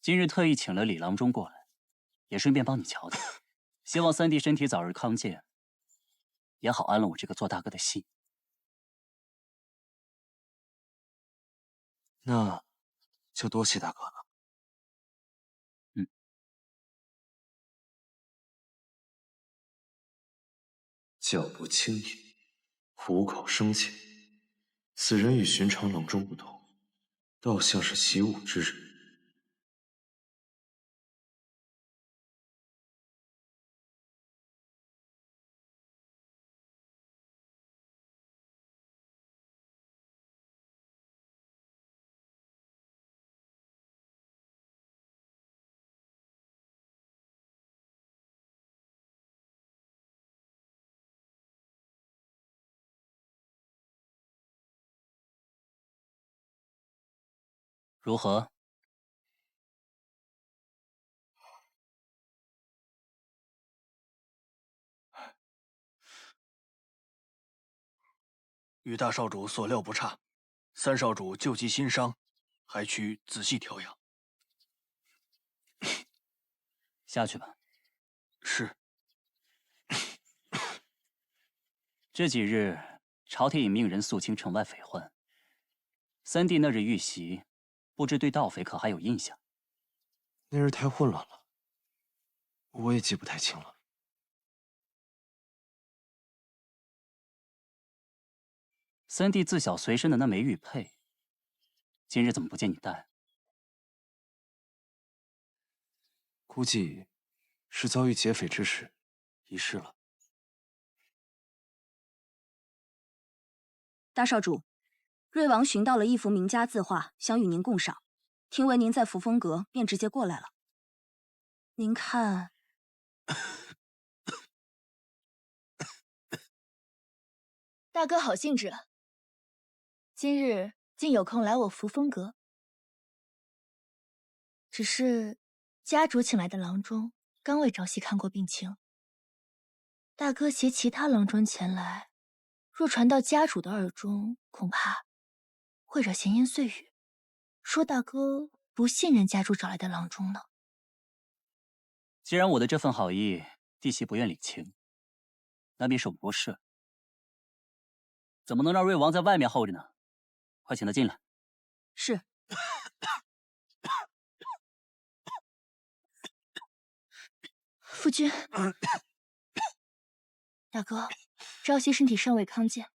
今日特意请了李郎中过来，也顺便帮你瞧瞧，希望三弟身体早日康健，也好安了我这个做大哥的心。那就多谢大哥了。脚步轻盈，虎口生气，此人与寻常郎中不同，倒像是习武之人。如何？与大少主所料不差。三少主救急心伤，还需仔细调养。下去吧。是。这几日，朝廷已命人肃清城外匪患。三弟那日遇袭，不知对盗匪可还有印象？那日太混乱了，我也记不太清了。三弟自小随身的那枚玉佩，今日怎么不见你戴？估计是遭遇劫匪之时，遗失了。大少主，瑞王寻到了一幅名家字画，想与您共赏。听闻您在扶风阁，便直接过来了。您看，大哥好兴致啊！今日竟有空来我扶风阁。只是家主请来的郎中刚为朝夕看过病情，大哥携其他郎中前来，若传到家主的耳中，恐怕会惹闲言碎语，说大哥不信任家主找来的郎中呢。既然我的这份好意弟媳不愿领情，那便是我多事。怎么能让瑞王在外面候着呢？快请他进来。是。夫君，大哥，朝夕身体尚未康健，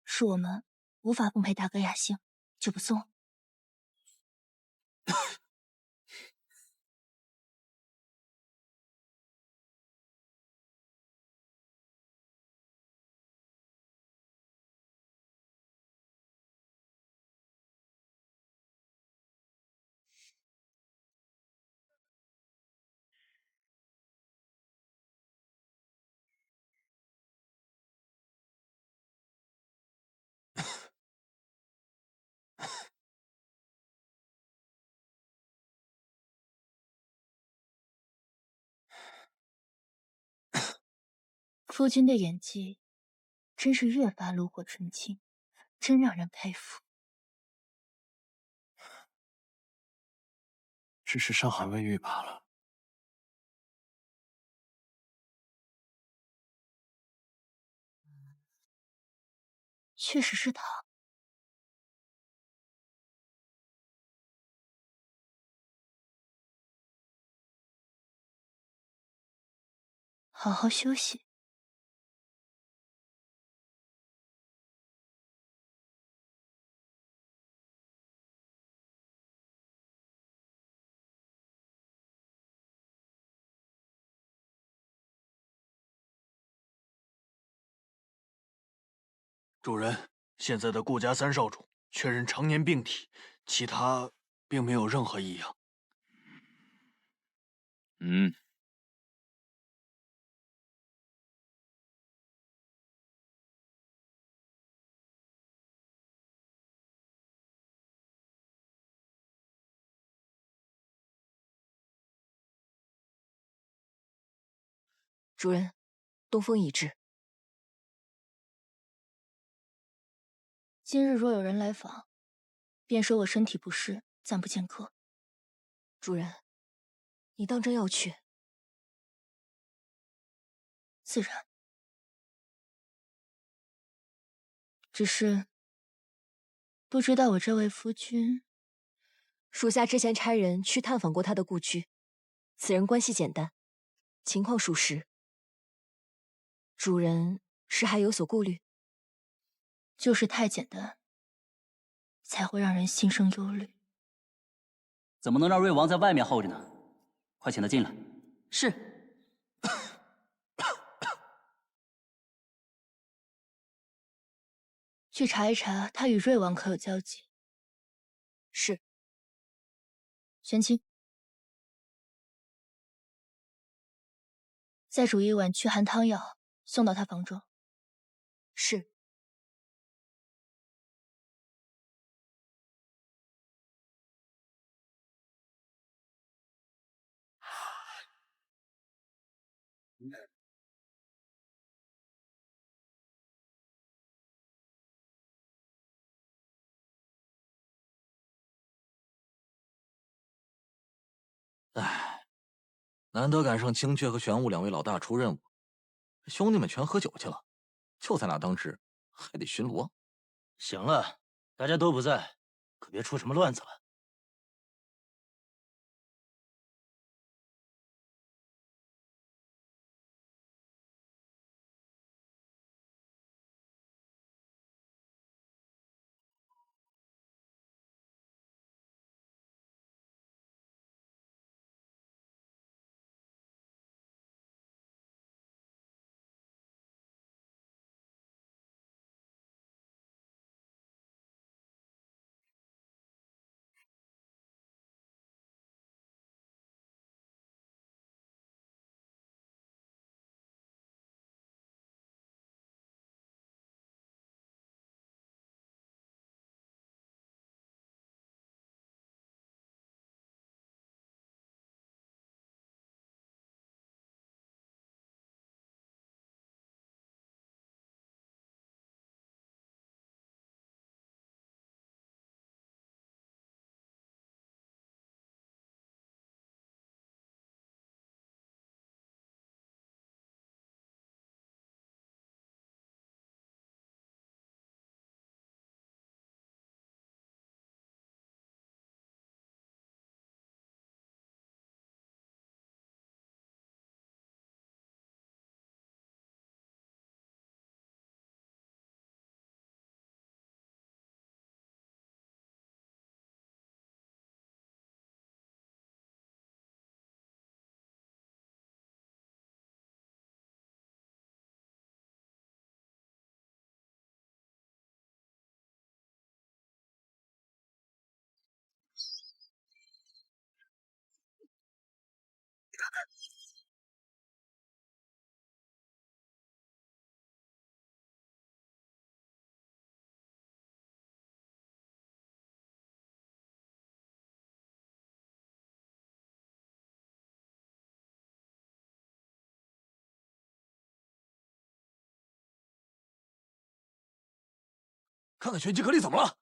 恕我们无法奉陪大哥雅兴，就不送。夫君的演技真是越发炉火纯青，真让人佩服。只是伤寒未愈罢了。确实是他。好好休息。主人，现在的顾家三少主确认常年病体，其他并没有任何异样。嗯。主人，东风已至。今日若有人来访，便说我身体不适，暂不见客。主人，你当真要去？自然。只是不知道我这位夫君，属下之前差人去探访过他的故居，此人关系简单，情况属实。主人是还有所顾虑？就是太简单，才会让人心生忧虑。怎么能让瑞王在外面候着呢？快请他进来。是。去查一查他与瑞王可有交集。是。玄清，再煮一碗驱寒汤药，送到他房中。是。难得赶上青雀和玄武两位老大出任务，兄弟们全喝酒去了，就在那当值，还得巡逻。行了，大家都不在，可别出什么乱子了。看看玄机阁里怎么了？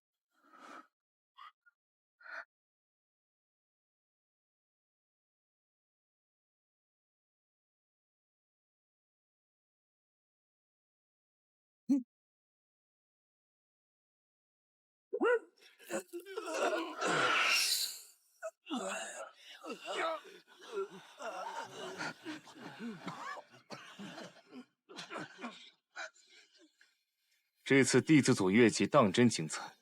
这次弟子组越级当真精彩，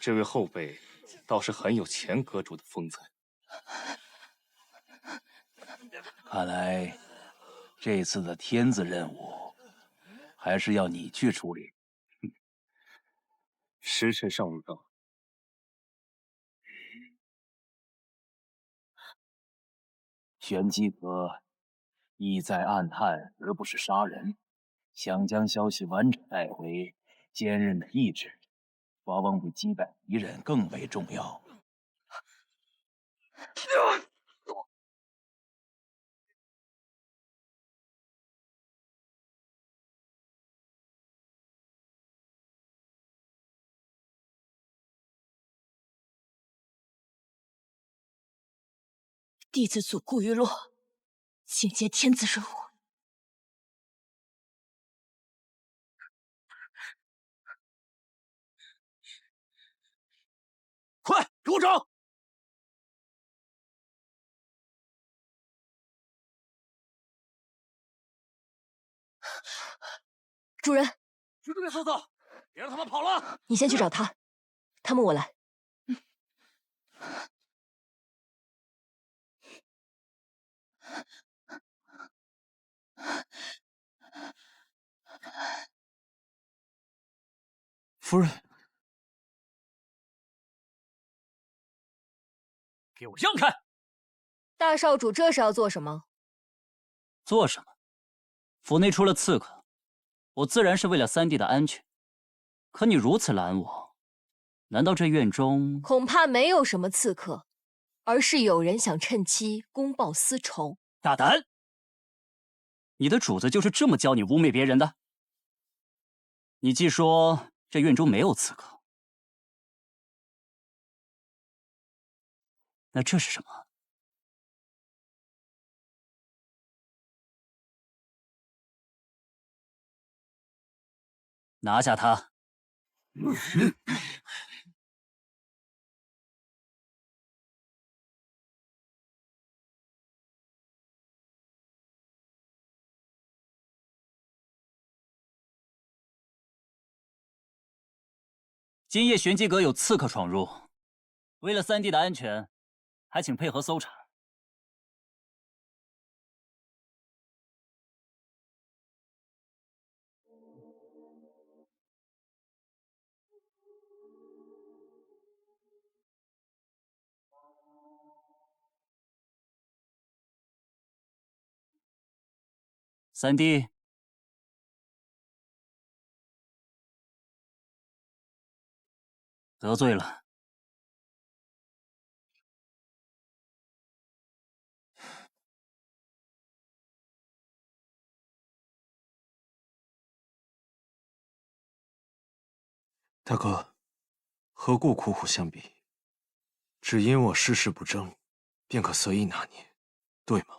这位后辈倒是很有前阁主的风采。看来这次的天子任务还是要你去处理。时辰尚未到。玄机阁意在暗探，而不是杀人。想将消息完整带回，坚韧的意志，往往比击败敌人更为重要。弟子组顾玉洛，请接天子任务。快，给我找！主人，就这个瑟瑟，别让他们跑了。你先去找他，他们我来。夫人，给我让开！大少主这是要做什么？做什么？府内出了刺客，我自然是为了三弟的安全。可你如此拦我，难道这院中……恐怕没有什么刺客，而是有人想趁机公报私仇。大胆！你的主子就是这么教你污蔑别人的？你既说这院中没有刺客，那这是什么？拿下他。今夜玄机阁有刺客闯入，为了三弟的安全，还请配合搜查。三弟，得罪了。大哥，何故苦苦相比？只因我事事不争，便可随意拿捏，对吗？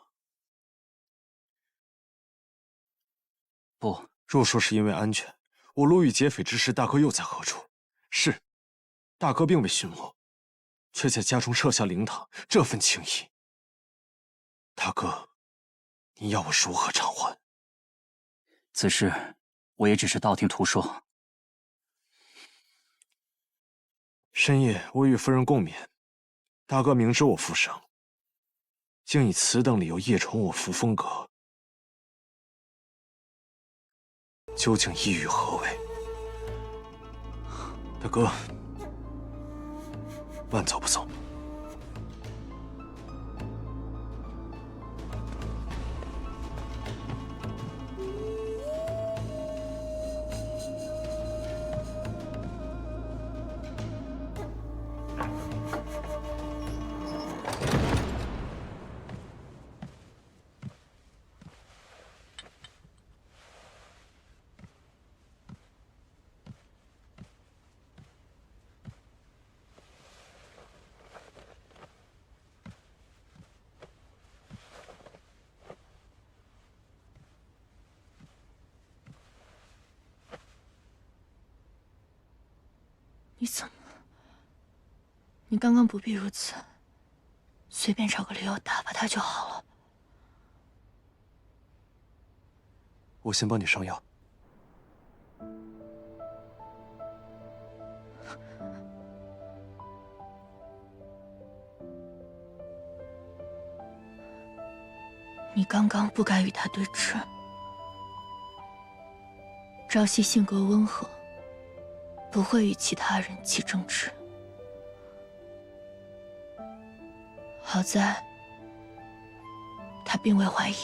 不，若说是因为安全，我路遇劫匪之时，大哥又在何处？是，大哥并未寻我，却在家中设下灵堂，这份情谊，大哥，你要我如何偿还？此事我也只是道听途说。深夜我与夫人共眠，大哥明知我负伤，竟以此等理由夜闯我扶风阁，究竟意欲何为？大哥，慢走不走？你怎么？你刚刚不必如此，随便找个理由打发他就好了。我先帮你上药。你刚刚不该与他对峙。朝夕性格温和，不会与其他人起争执。好在，他并未怀疑。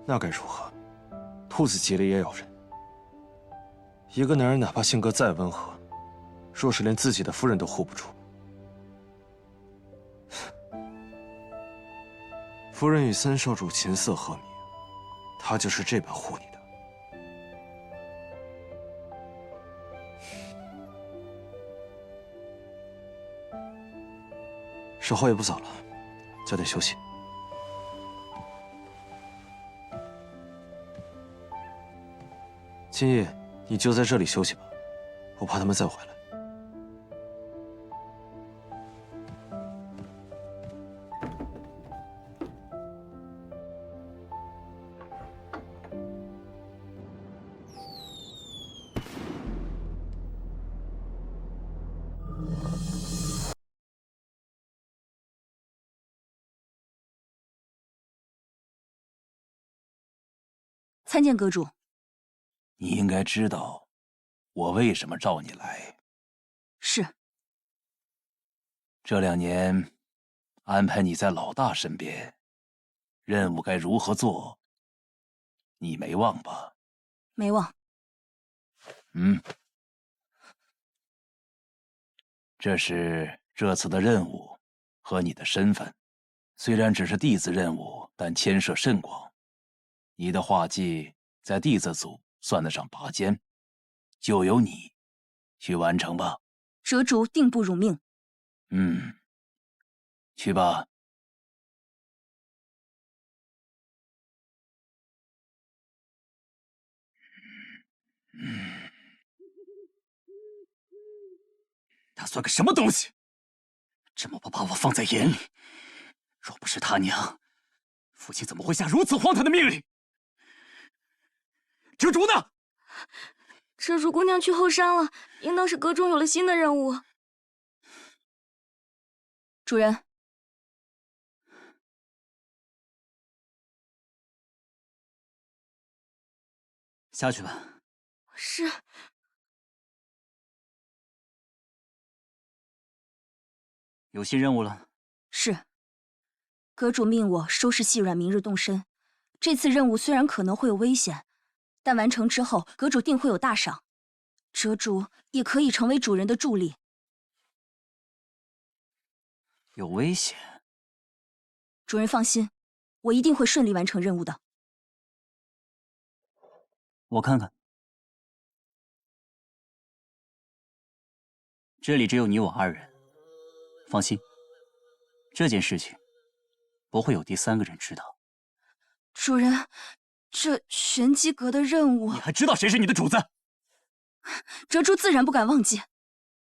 那该如何？兔子急了也咬人。一个男人哪怕性格再温和，若是连自己的夫人都护不住，夫人与三少主琴瑟和鸣，他就是这般护你的。时候也不早了，早点休息。今夜你就在这里休息吧，我怕他们再回来。参见阁主。你应该知道，我为什么召你来。是。这2年，安排你在老大身边，任务该如何做，你没忘吧？没忘。这是这次的任务和你的身份，虽然只是弟子任务，但牵涉甚广。你的画技在弟子组算得上拔尖，就由你去完成吧。折主定不辱命。去吧。他算个什么东西？这么不把我放在眼里。若不是他娘，父亲怎么会下如此荒唐的命令？遮竹呢？遮竹姑娘去后山了，应当是阁中有了新的任务。主人，下去吧。是。有新任务了。是。阁主命我收拾细软，明日动身。这次任务虽然可能会有危险，但完成之后，阁主定会有大赏。遮竹也可以成为主人的助力。有危险？主人放心，我一定会顺利完成任务的。我看看，这里只有你我二人。放心，这件事情不会有第三个人知道。主人，这玄机阁的任务，你还知道谁是你的主子？遮竹自然不敢忘记。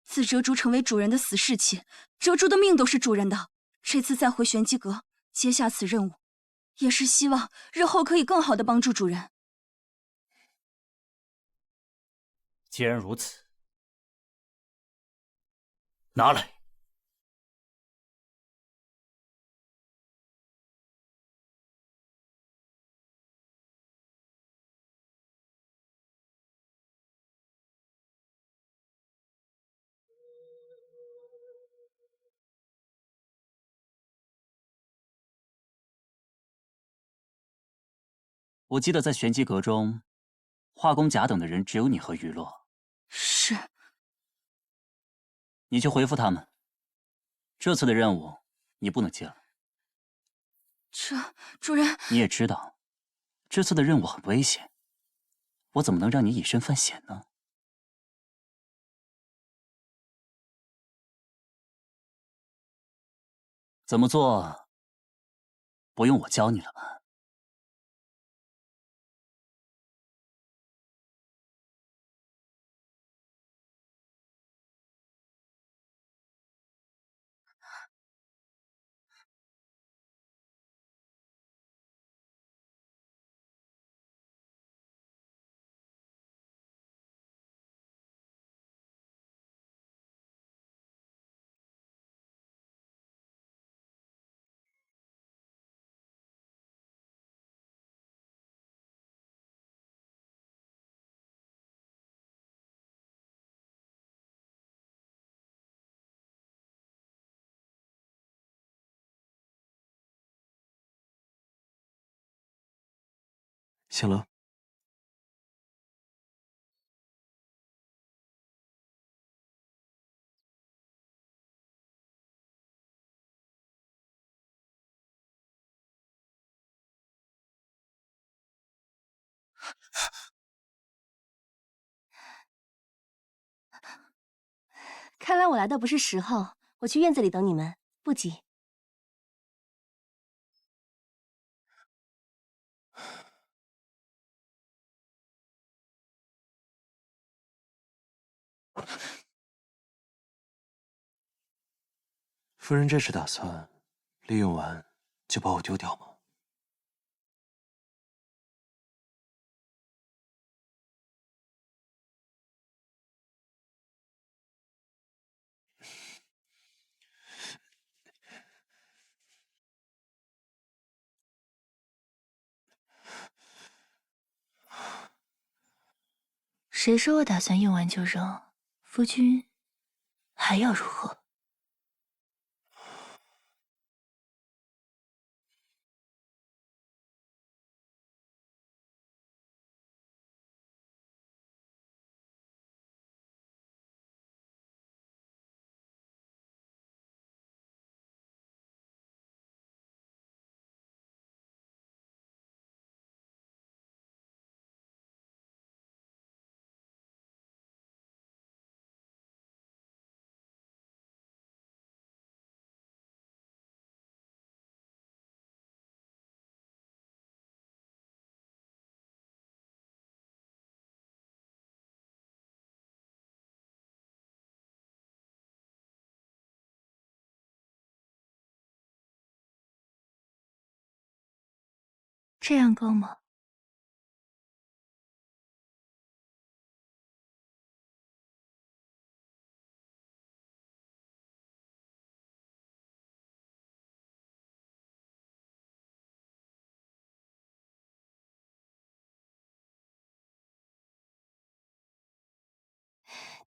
自遮竹成为主人的死士起，遮竹的命都是主人的。这次再回玄机阁接下此任务，也是希望日后可以更好的帮助主人。既然如此，拿来。我记得在玄机阁中，画工甲等的人只有你和雨落。是。你去回复他们，这次的任务你不能接了。主人，你也知道，这次的任务很危险，我怎么能让你以身犯险呢？怎么做，不用我教你了吧？醒了。看来我来的不是时候，我去院子里等你们，不急。夫人这是打算利用完就把我丢掉吗？谁说我打算用完就扔？夫君还要如何？这样够吗？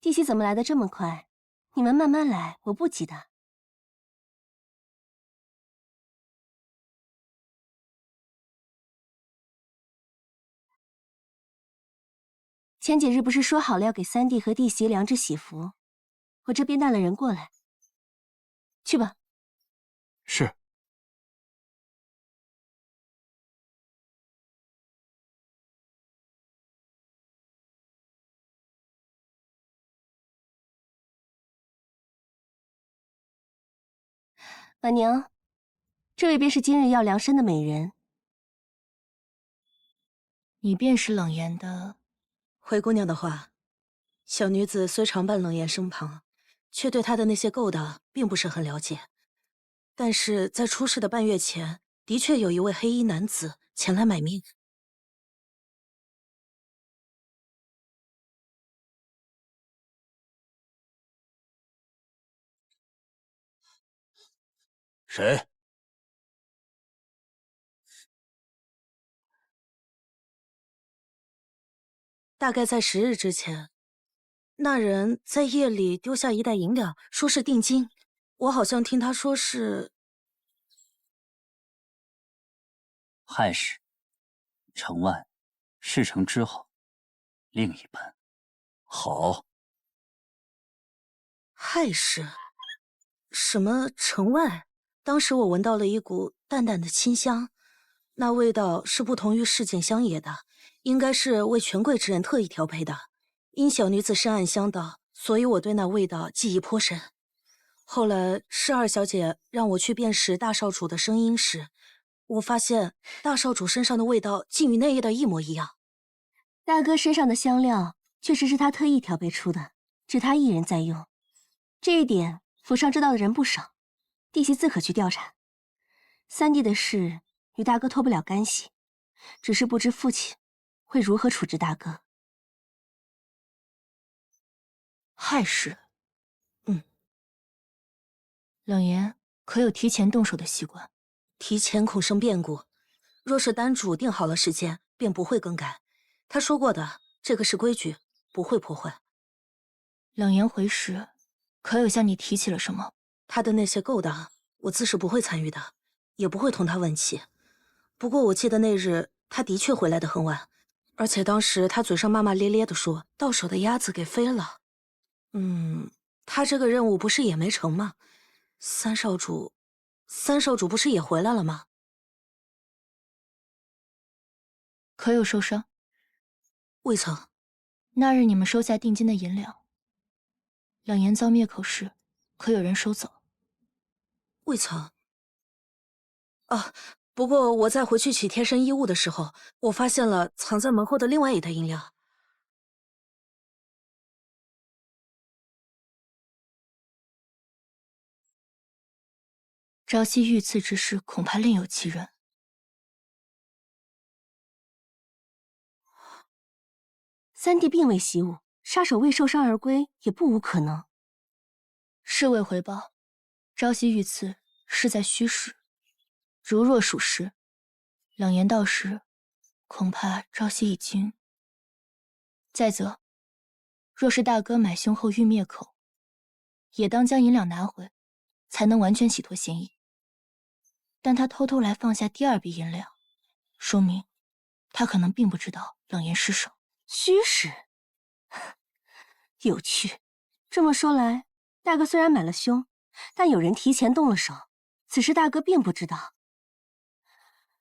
弟媳怎么来的这么快？你们慢慢来，我不急的。前几日不是说好了要给三弟和弟媳量制喜服，我这边带了人过来。去吧。是。婉娘，这位便是今日要量身的美人。你便是冷言的。回姑娘的话，小女子虽常伴冷言身旁，却对他的那些勾当并不是很了解。但是在出事的半月前，的确有一位黑衣男子前来买命。谁？大概在10日之前，那人在夜里丢下一袋银两，说是定金。我好像听他说是亥时，程万，事成之后，另一半。好。亥时，什么城外？当时我闻到了一股淡淡的清香，那味道是不同于市井乡野的，应该是为权贵之人特意调配的。因小女子深谙香道，所以我对那味道记忆颇深。后来是二小姐让我去辨识大少主的声音时，我发现大少主身上的味道竟与那夜的一模一样。大哥身上的香料确实是他特意调配出的，只他一人在用。这一点府上知道的人不少，弟媳自可去调查。三弟的事与大哥脱不了干系，只是不知父亲会如何处置大哥。亥时，冷言可有提前动手的习惯？提前恐生变故，若是丹主定好了时间，便不会更改。他说过的，这个是规矩，不会破坏。冷言回时，可有向你提起了什么？他的那些勾当，我自是不会参与的，也不会同他问起。不过我记得那日他的确回来的很晚，而且当时他嘴上骂骂咧咧的说到手的鸭子给飞了。他这个任务不是也没成吗？三少主不是也回来了吗？可有受伤？未曾。那日你们收下定金的银两，冷言遭灭口时，可有人收走？未曾。啊，不过我在回去取贴身衣物的时候，我发现了藏在门后的另外一袋银两。朝夕遇刺之事，恐怕另有其人。三弟并未习武，杀手未受伤而归，也不无可能。侍卫回报，朝夕遇刺是在虚实，如若属实，冷言到时，恐怕朝夕已经。再则，若是大哥买凶后欲灭口，也当将银两拿回，才能完全洗脱嫌疑。但他偷偷来放下第二笔银两，说明他可能并不知道冷言失手。虚实，有趣。这么说来，大哥虽然买了凶，但有人提前动了手，此事大哥并不知道。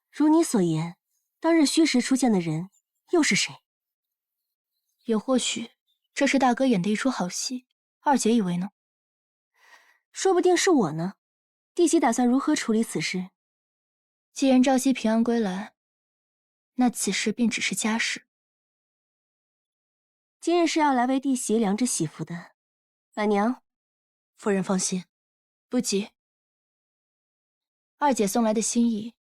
如你所言，当日虚实出现的人又是谁？也或许这是大哥演的一出好戏，二姐以为呢？说不定是我呢。弟媳打算如何处理此事？既然朝夕平安归来，那此事便只是家事。今日是要来为弟媳量制喜服的，婉娘，夫人放心，不急。二姐送来的心意，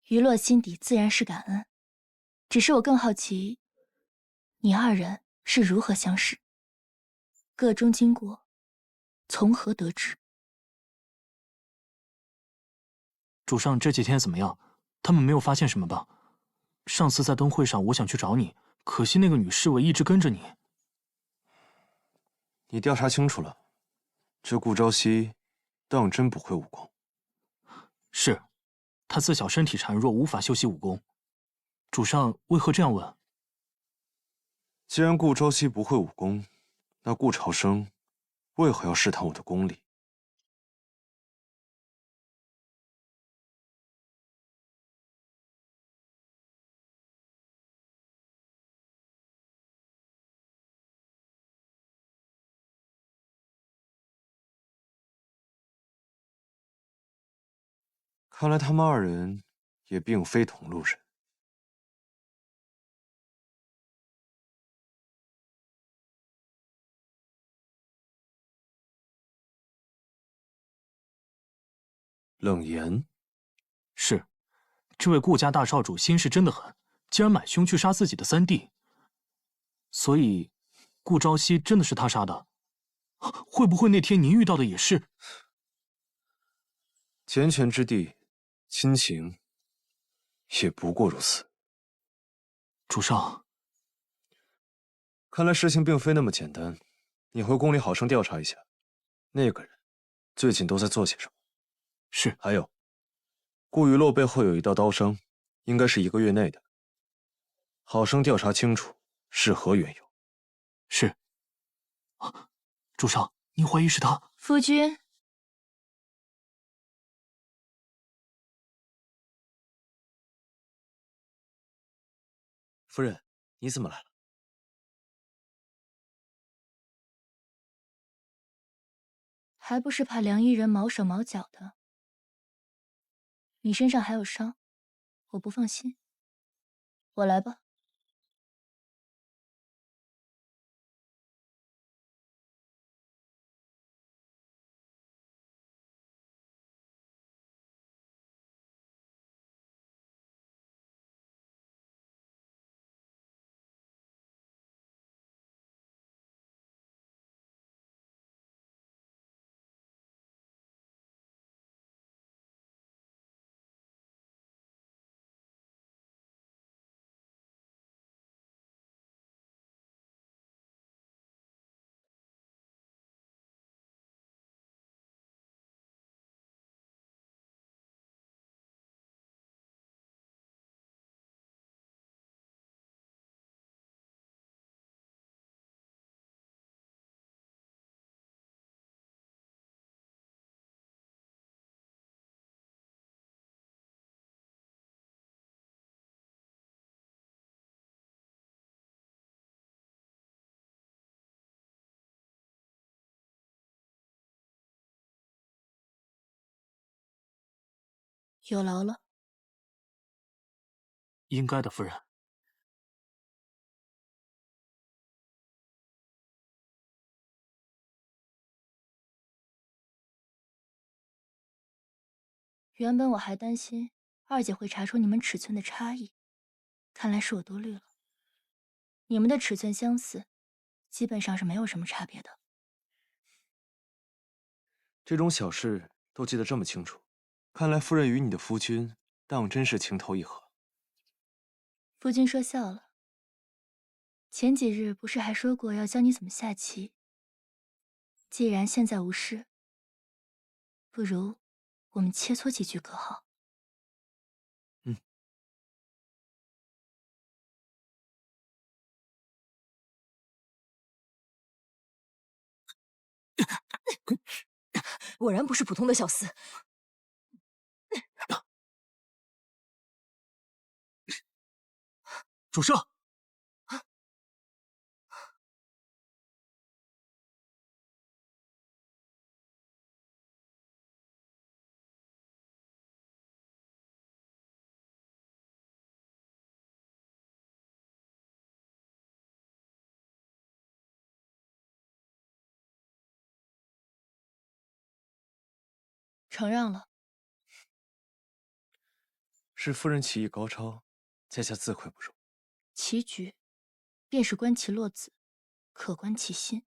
余洛心底自然是感恩，只是我更好奇，你二人是如何相识，个中经过，从何得知？主上这几天怎么样？他们没有发现什么吧？上次在灯会上，我想去找你，可惜那个女侍卫一直跟着你。你调查清楚了，这顾朝夕当真不会武功。是，他自小身体孱弱，无法修习武功。主上为何这样问？既然顾朝夕不会武功，那顾朝生为何要试探我的功力？看来他们二人也并非同路人。冷言，是，这位顾家大少主心事真的很，竟然买凶去杀自己的三弟。所以，顾朝夕真的是他杀的？会不会那天您遇到的也是？缱绻之地，亲情也不过如此。主上，看来事情并非那么简单。你回宫里好生调查一下，那个人最近都在做些什么。是。还有，顾雨洛背后有一道刀伤，应该是1个月内的。好生调查清楚是何缘由。是。主上，您怀疑是他？夫君。夫人，你怎么来了？还不是怕梁一人毛手毛脚的。你身上还有伤，我不放心。我来吧。有劳了。应该的，夫人。原本我还担心二姐会查出你们尺寸的差异，看来是我多虑了。你们的尺寸相似，基本上是没有什么差别的。这种小事都记得这么清楚，看来夫人与你的夫君当真是情投意合。夫君说笑了。前几日不是还说过要教你怎么下棋？既然现在无事，不如我们切磋几局可好？果然不是普通的小厮。主上，承让了。是夫人棋艺高超，在下自愧不如。棋局，便是观其落子，可观其心。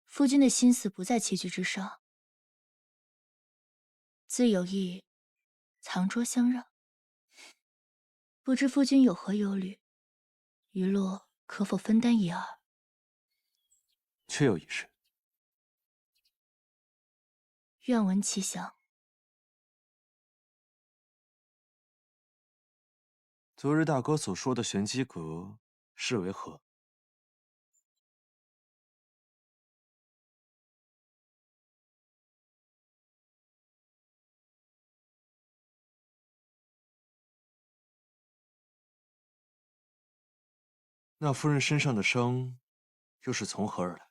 夫君的心思不在棋局之上，自有意藏拙相让。不知夫君有何忧虑，余落可否分担一二？确有一事。愿闻其详。昨日大哥所说的玄机阁是为何？那夫人身上的伤，又是从何而来？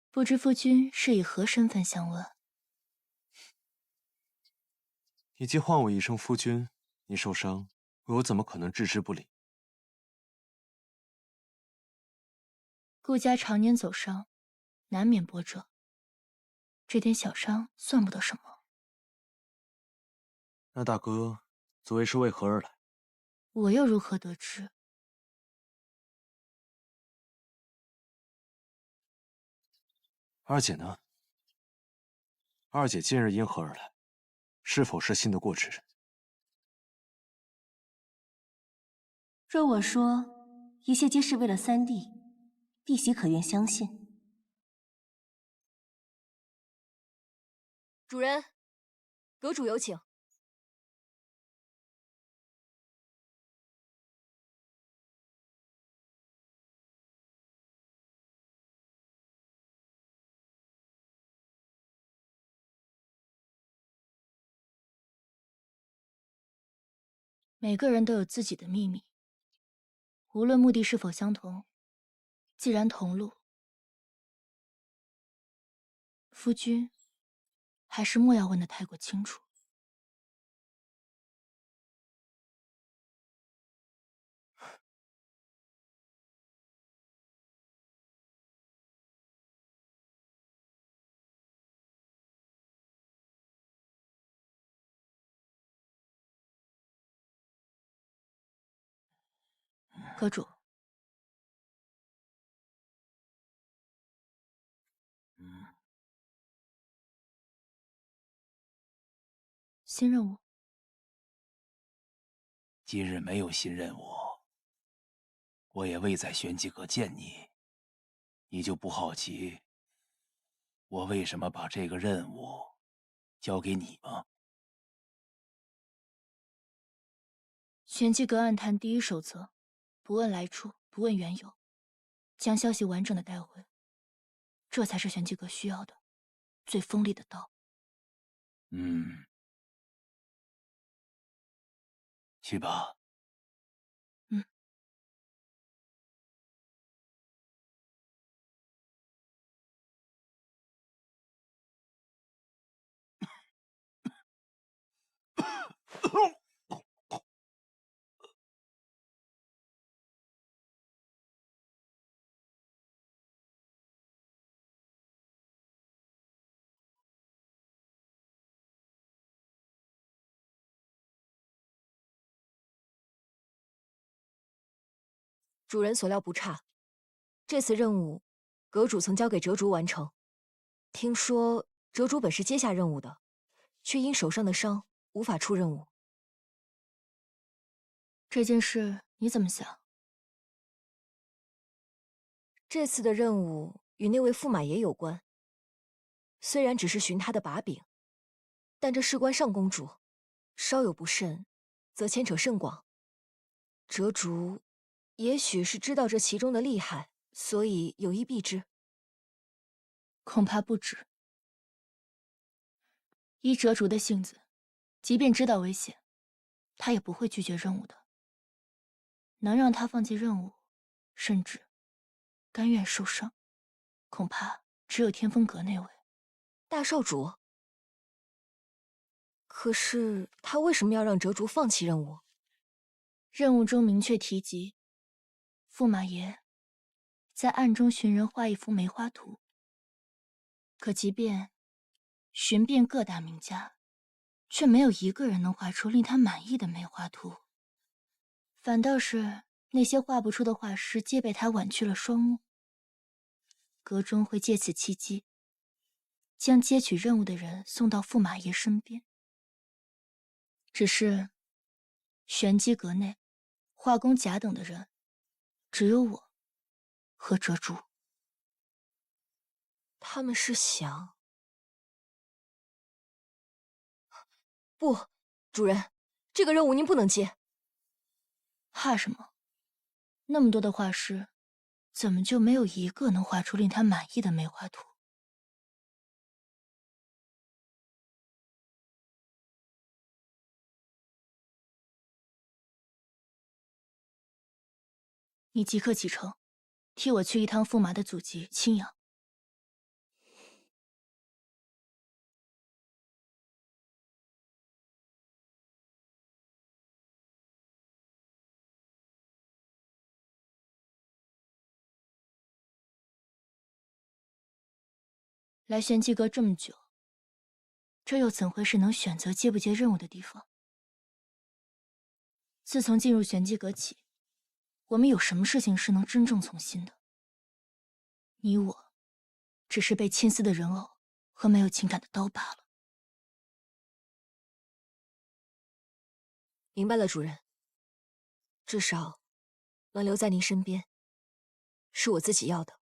不知夫君是以何身份相问？你既唤我一声夫君，你受伤，我又怎么可能置之不理？顾家常年走伤，难免波折。这点小伤算不得什么。那大哥昨夜是为何而来？我又如何得知？二姐呢？二姐今日因何而来？是否是信得过之人？若我说一切皆是为了三弟，弟媳可愿相信？主人，阁主有请。每个人都有自己的秘密，无论目的是否相同，既然同路，夫君还是莫要问得太过清楚。阁主，新任务。今日没有新任务，我也未在玄机阁见你，你就不好奇我为什么把这个任务交给你吗？玄机阁暗探第一守则：不问来处，不问缘由，将消息完整的带回。这才是玄机阁需要的，最锋利的刀。去吧。主人所料不差，这次任务，阁主曾交给折竹完成。听说折竹本是接下任务的，却因手上的伤无法出任务。这件事你怎么想？这次的任务与那位驸马爷有关，虽然只是寻他的把柄，但这事关上公主，稍有不慎，则牵扯甚广。折竹也许是知道这其中的厉害，所以有意避之。恐怕不止。依折竹的性子，即便知道危险，他也不会拒绝任务的。能让他放弃任务，甚至甘愿受伤，恐怕只有天风阁那位大少主。可是他为什么要让折竹放弃任务？任务中明确提及，驸马爷在暗中寻人画一幅梅花图，可即便寻遍各大名家，却没有一个人能画出令他满意的梅花图。反倒是那些画不出的画师，皆被他婉去了双目。阁中会借此契机，将接取任务的人送到驸马爷身边。只是玄机阁内画工甲等的人，只有我和哲竹。他们是想……不，主人，这个任务您不能接。怕什么？那么多的画师，怎么就没有一个能画出令他满意的梅花图？你即刻启程，替我去一趟驸马的祖籍青阳。来玄机阁这么久，这又怎会是能选择接不接任务的地方？自从进入玄机阁起，我们有什么事情是能真正从心的？你我，只是被牵丝的人偶和没有情感的刀罢了。明白了，主人。至少，能留在您身边，是我自己要的。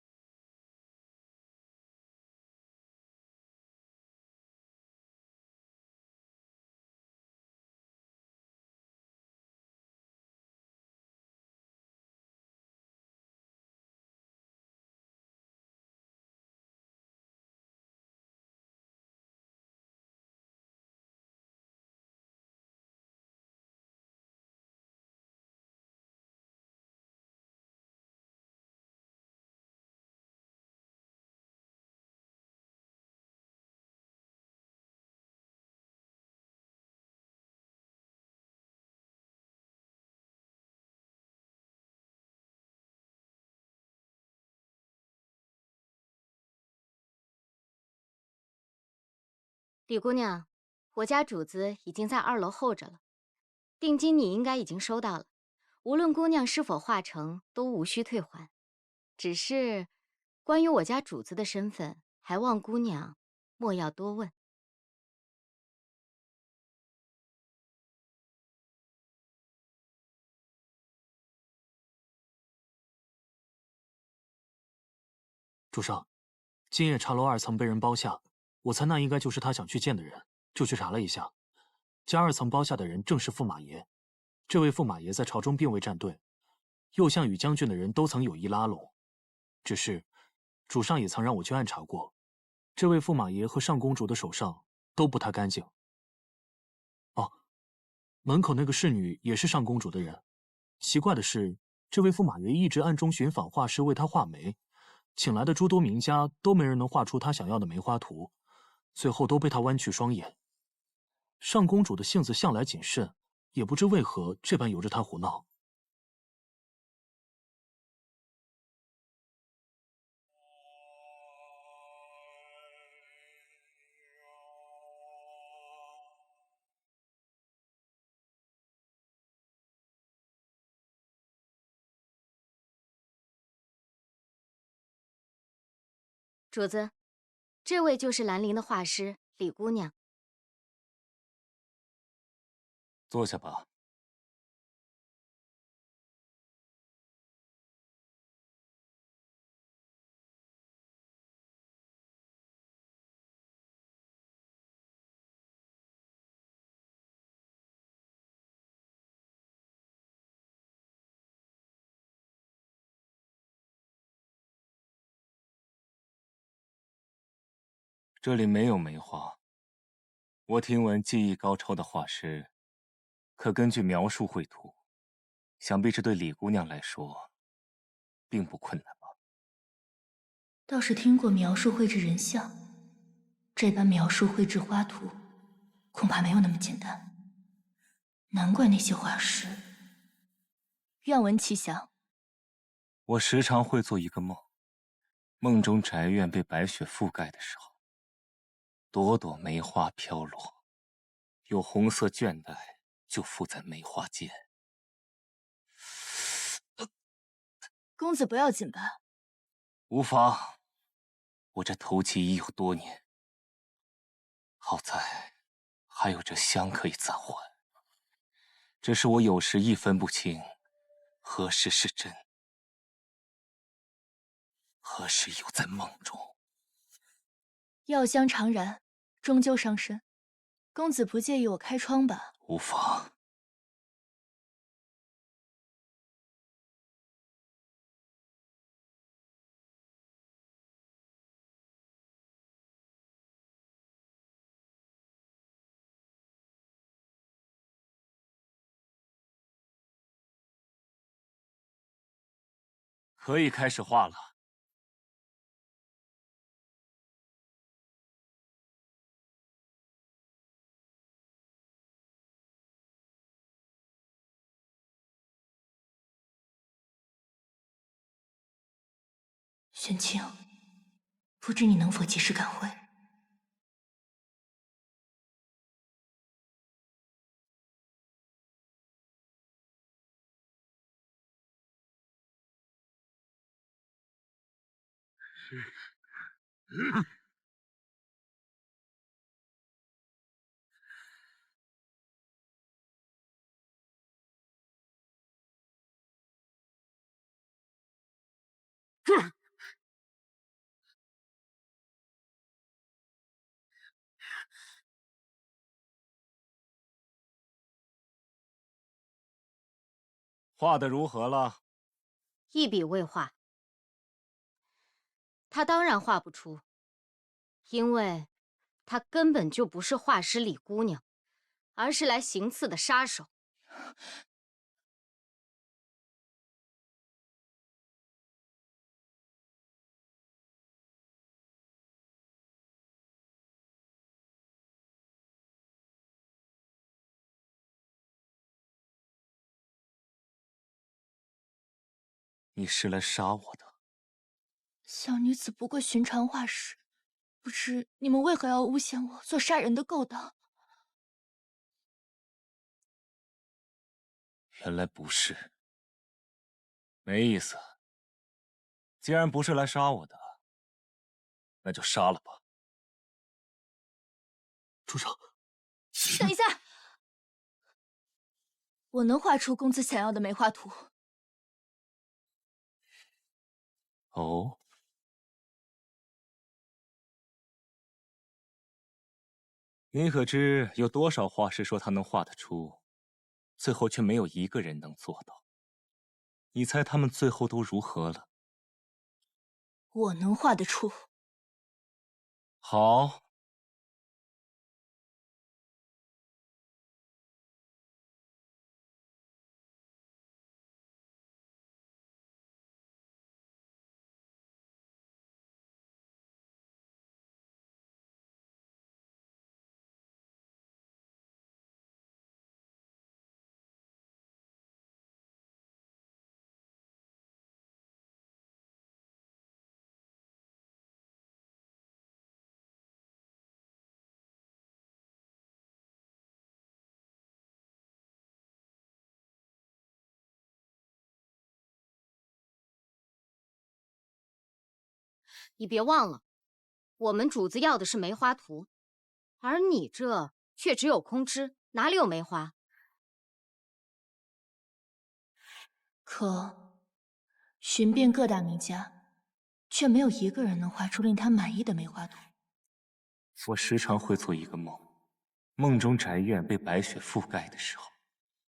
李姑娘，我家主子已经在2楼候着了，定金你应该已经收到了。无论姑娘是否画成，都无需退还。只是关于我家主子的身份，还望姑娘莫要多问。主上，今夜茶楼2层被人包下，我猜那应该就是他想去见的人，就去查了一下，将2层包下的人正是驸马爷。这位驸马爷在朝中并未站队，右相与将军的人都曾有意拉拢，只是主上也曾让我去暗查过，这位驸马爷和上公主的手上都不太干净。哦，门口那个侍女也是上公主的人。奇怪的是，这位驸马爷一直暗中寻访画师为他画眉，请来的诸多名家都没人能画出他想要的梅花图，最后都被他弯曲双眼。上公主的性子向来谨慎，也不知为何这般由着他胡闹。主子，这位就是兰陵的画师李姑娘。坐下吧。这里没有梅花。我听闻技艺高超的画师，可根据描述绘图，想必这对李姑娘来说，并不困难吧？倒是听过描述绘制人像，这般描述绘制花图，恐怕没有那么简单。难怪那些画师。愿闻其详。我时常会做一个梦，梦中宅院被白雪覆盖的时候，朵朵梅花飘落，有红色绢带就附在梅花间。公子不要紧吧？无妨，我这头七已有多年，好在还有这香可以暂缓。只是我有时一分不清，何时是真，何时又在梦中。药香常燃，终究伤身。公子不介意我开窗吧？无妨。可以开始画了。玄清，不知你能否及时赶回？画的如何了？一笔未画。他当然画不出，因为他根本就不是画师李姑娘，而是来行刺的杀手。你是来杀我的？小女子不过寻常画师，不知你们为何要诬陷我做杀人的勾当？原来不是，没意思。既然不是来杀我的，那就杀了吧。主上，等一下，我能画出公子想要的梅花图。哦，你可知有多少画师说他能画得出，最后却没有一个人能做到？你猜他们最后都如何了？我能画得出。好。你别忘了，我们主子要的是梅花图，而你这却只有空枝，哪里有梅花？可寻遍各大名家，却没有一个人能画出令他满意的梅花图。我时常会做一个梦，梦中宅院被白雪覆盖的时候，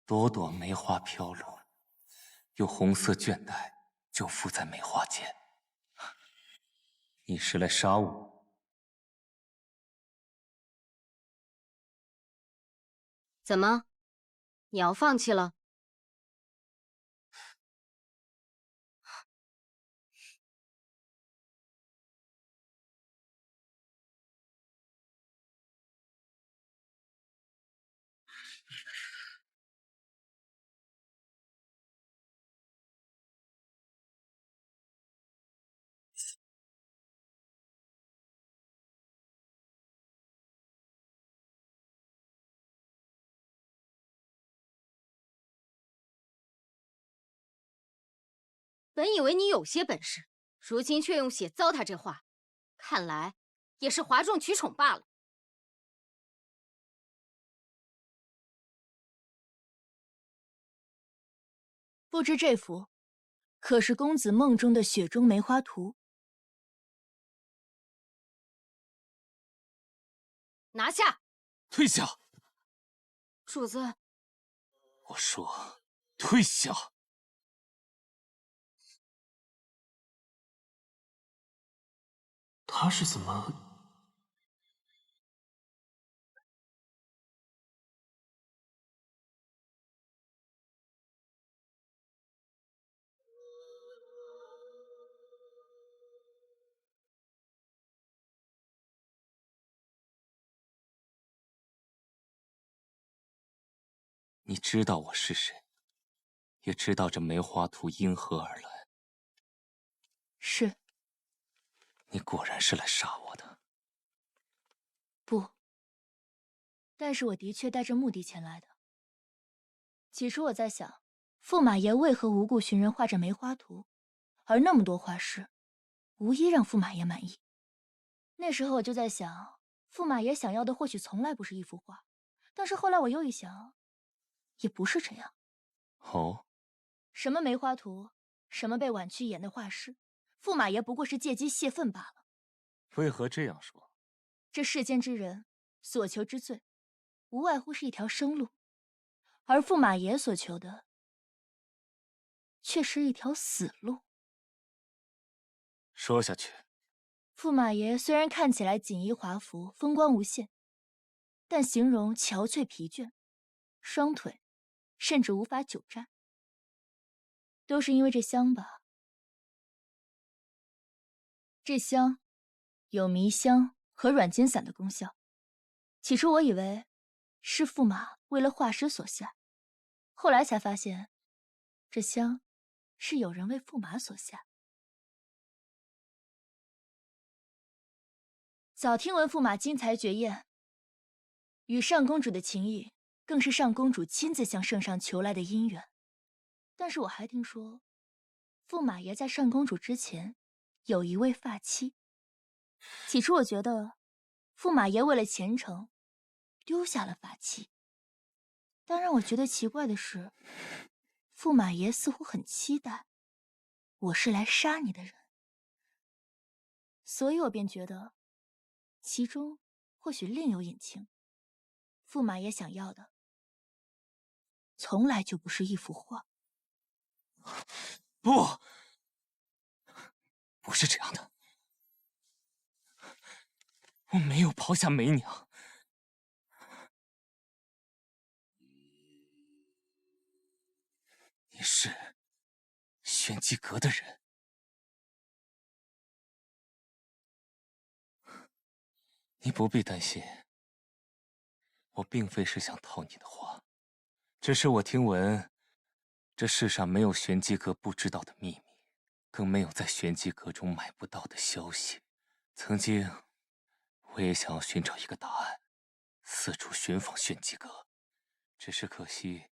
朵朵梅花飘落，有红色绢带就附在梅花间。你是来杀我？怎么，你要放弃了？本以为你有些本事，如今却用血糟蹋这画，看来也是哗众取宠罢了。不知这幅可是公子梦中的雪中梅花图？拿下！退下！主子，我说退下！他是怎么？你知道我是谁，也知道这梅花图因何而来。是。你果然是来杀我的。不，但是我的确带着目的前来的。起初我在想，驸马爷为何无故寻人画这梅花图，而那么多画师，无一让驸马爷满意。那时候我就在想，驸马爷想要的或许从来不是一幅画，但是后来我又一想，也不是这样。哦，什么梅花图，什么被婉去演的画师，驸马爷不过是借机泄愤罢了。为何这样说？这世间之人所求之最，无外乎是一条生路，而驸马爷所求的，却是一条死路。说下去。驸马爷虽然看起来锦衣华服，风光无限，但形容憔悴疲倦，双腿甚至无法久站，都是因为这香吧？这香有迷香和软筋散的功效。起初我以为是驸马为了画师所下，后来才发现，这香是有人为驸马所下。早听闻驸马惊才绝艳，与上公主的情谊更是上公主亲自向圣上求来的姻缘。但是我还听说，驸马爷在上公主之前有一位发妻。起初我觉得，驸马爷为了前程，丢下了发妻。但让我觉得奇怪的是，驸马爷似乎很期待我是来杀你的人，所以我便觉得，其中或许另有隐情。驸马爷想要的，从来就不是一幅画。不，不是这样的。我没有抛下梅娘。你是玄机阁的人。你不必担心，我并非是想套你的话，只是我听闻，这世上没有玄机阁不知道的秘密，更没有在玄机阁中买不到的消息。曾经，我也想要寻找一个答案，四处寻访玄机阁，只是可惜，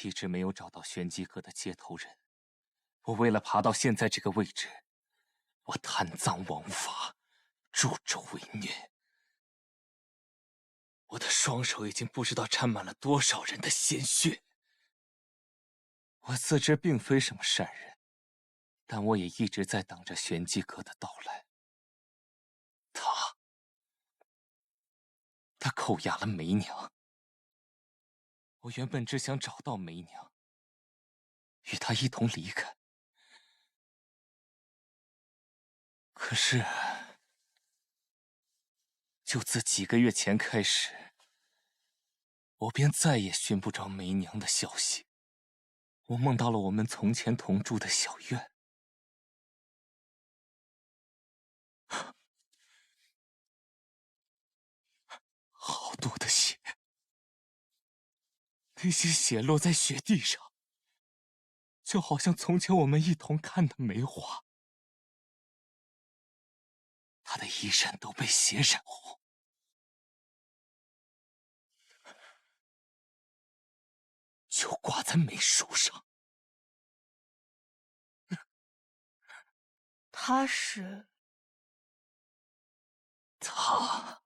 一直没有找到玄机阁的接头人。我为了爬到现在这个位置，我贪赃枉法，助纣为虐。我的双手已经不知道沾满了多少人的鲜血。我自知并非什么善人，但我也一直在等着玄机阁的到来。他扣押了梅娘。我原本只想找到梅娘，与她一同离开。可是，就自几个月前开始，我便再也寻不着梅娘的消息。我梦到了我们从前同住的小院。好多的血，那些血落在雪地上，就好像从前我们一同看的梅花。她的衣衫都被血染红，就挂在梅树上。他是他。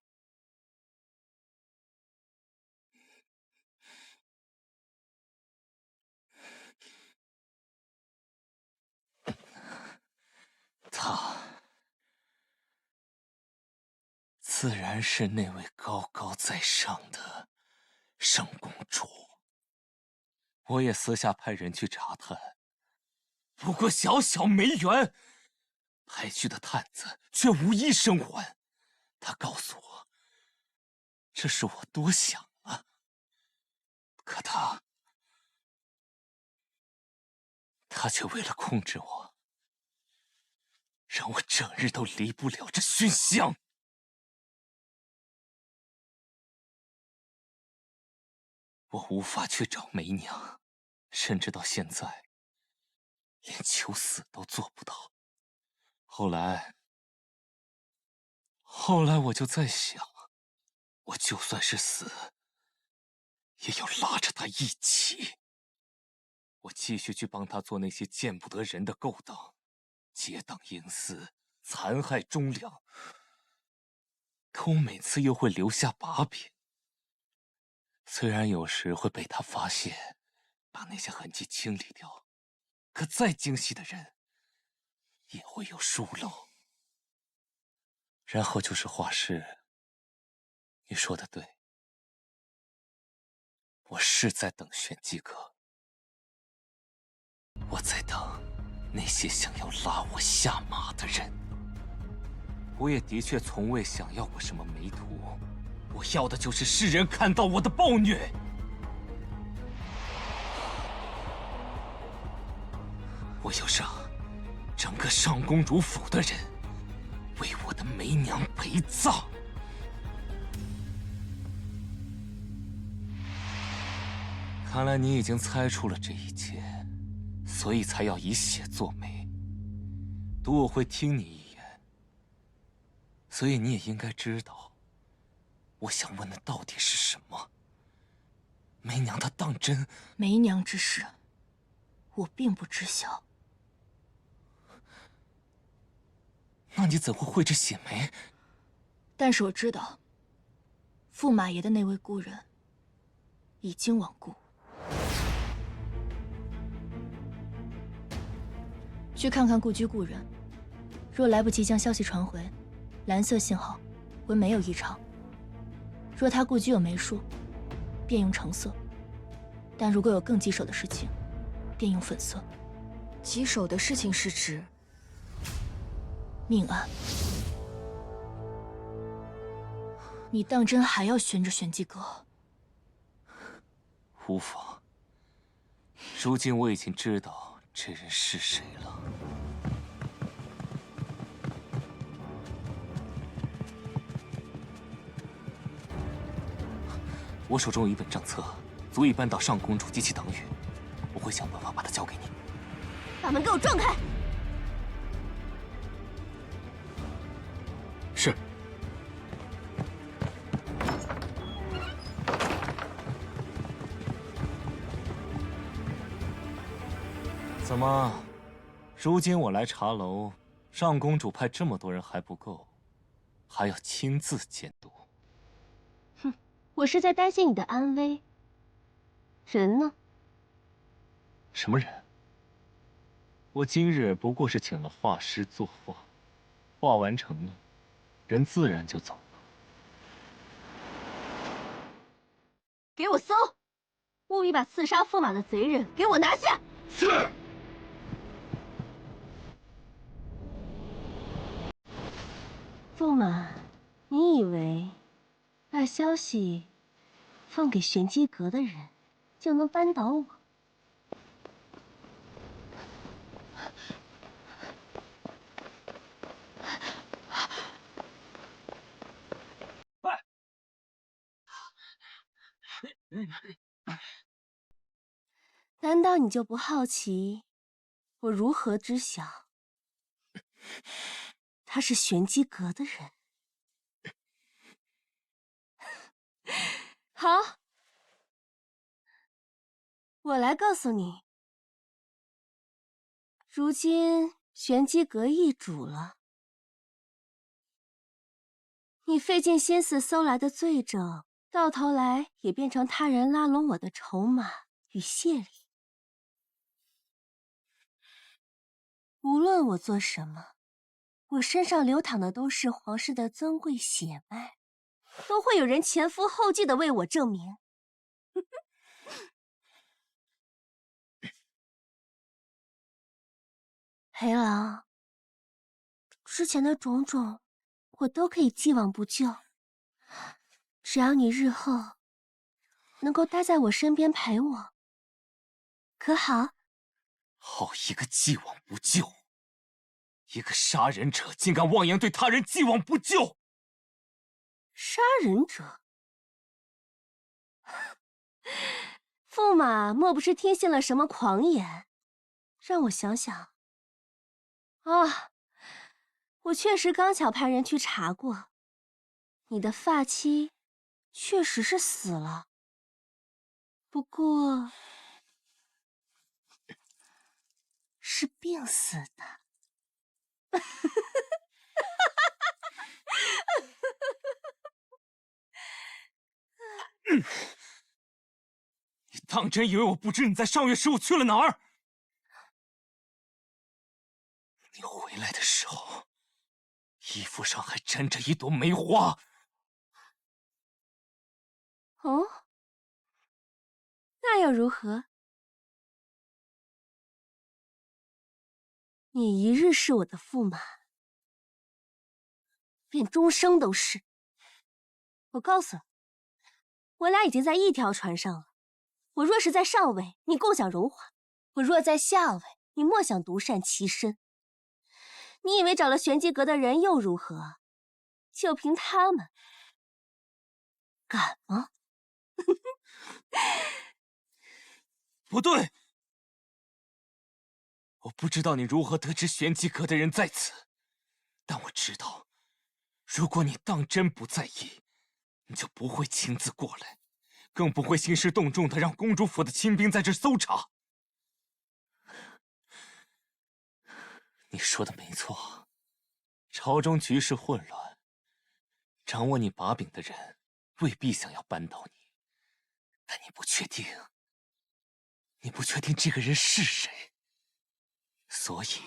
她自然是那位高高在上的圣公主。我也私下派人去查探，不过小小梅园，派去的探子却无一生还。他告诉我，这是我多想了。可他却为了控制我，让我整日都离不了这熏香。我无法去找梅娘，甚至到现在连求死都做不到。后来我就在想，我就算是死，也要拉着他一起。我继续去帮他做那些见不得人的勾当，结党营私，残害忠良。可我每次又会留下把柄，虽然有时会被他发现，把那些痕迹清理掉，可再精细的人也会有疏漏。然后就是画师，你说的对，我是在等玄机阁，我在等那些想要拉我下马的人。我也的确从未想要过什么美图，我要的就是世人看到我的暴虐。我要让整个上公主府的人为我的梅娘陪葬。看来你已经猜出了这一切，所以才要以血作媒，赌我会听你一言。所以你也应该知道，我想问的到底是什么？梅娘她当真？梅娘之事，我并不知晓。那你怎会绘制血媒？但是我知道，驸马爷的那位故人已经亡故。去看看故居故人，若来不及将消息传回，蓝色信号为没有异常；若他故居有媒术，便用橙色；但如果有更棘手的事情，便用粉色。棘手的事情是指命案。你当真还要寻着玄机阁？无妨。如今我已经知道这人是谁了。我手中有一本账册，足以扳倒上公主及其党羽。我会想办法把它交给你。把门给我撞开！是。怎么，如今我来茶楼，上公主派这么多人还不够，还要亲自监督？哼，我是在担心你的安危。人呢？什么人？我今日不过是请了画师作画，画完成了，人自然就走了。给我搜！务必把刺杀驸马的贼人给我拿下！是。驸马，你以为把消息放给玄机阁的人就能扳倒我？难道你就不好奇我如何知晓他是玄机阁的人？好，我来告诉你。如今玄机阁易主了。你费尽心思搜来的罪证，到头来也变成他人拉拢我的筹码与谢礼。无论我做什么，我身上流淌的都是皇室的尊贵血脉，都会有人前赴后继的为我证明。裴郎，之前的种种，我都可以既往不咎。只要你日后能够待在我身边陪我，可好？好一个既往不咎！一个杀人者竟敢妄言对他人既往不咎！杀人者？驸马莫不是听信了什么狂言？让我想想。啊，我确实刚巧派人去查过，你的发妻确实是死了，不过是病死的。你当真以为我不知你在上月15去了哪儿？你回来的时候，衣服上还沾着一朵梅花。哦，那又如何？你一日是我的驸马，便终生都是。我告诉你，我俩已经在一条船上了。我若是在上位，你共享荣华；我若在下位，你莫想独善其身。你以为找了玄机阁的人又如何？就凭他们，敢吗？不对，我不知道你如何得知玄机阁的人在此，但我知道，如果你当真不在意，你就不会亲自过来，更不会兴师动众的让公主府的亲兵在这搜查。你说的没错，朝中局势混乱，掌握你把柄的人未必想要扳倒你，但你不确定这个人是谁，所以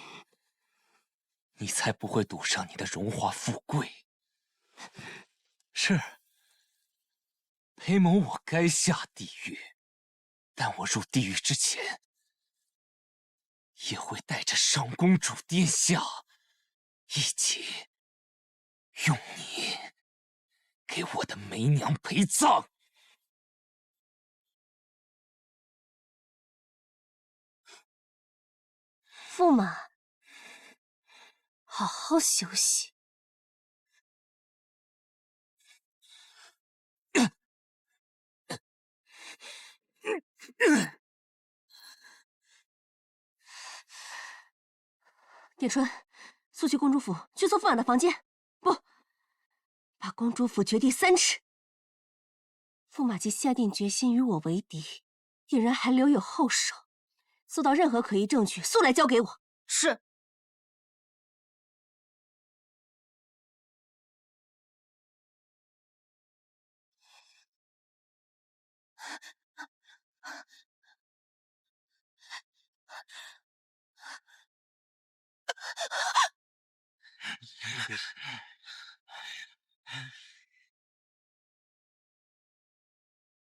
你才不会赌上你的荣华富贵。是，裴某我该下地狱，但我入地狱之前，也会带着上公主殿下一起用你给我的梅娘陪葬。驸马，好好休息。点春，速去公主府，去搜驸马的房间。不，把公主府掘地3尺。驸马既下定决心与我为敌，定然还留有后手。搜到任何可疑证据，速来交给我。是。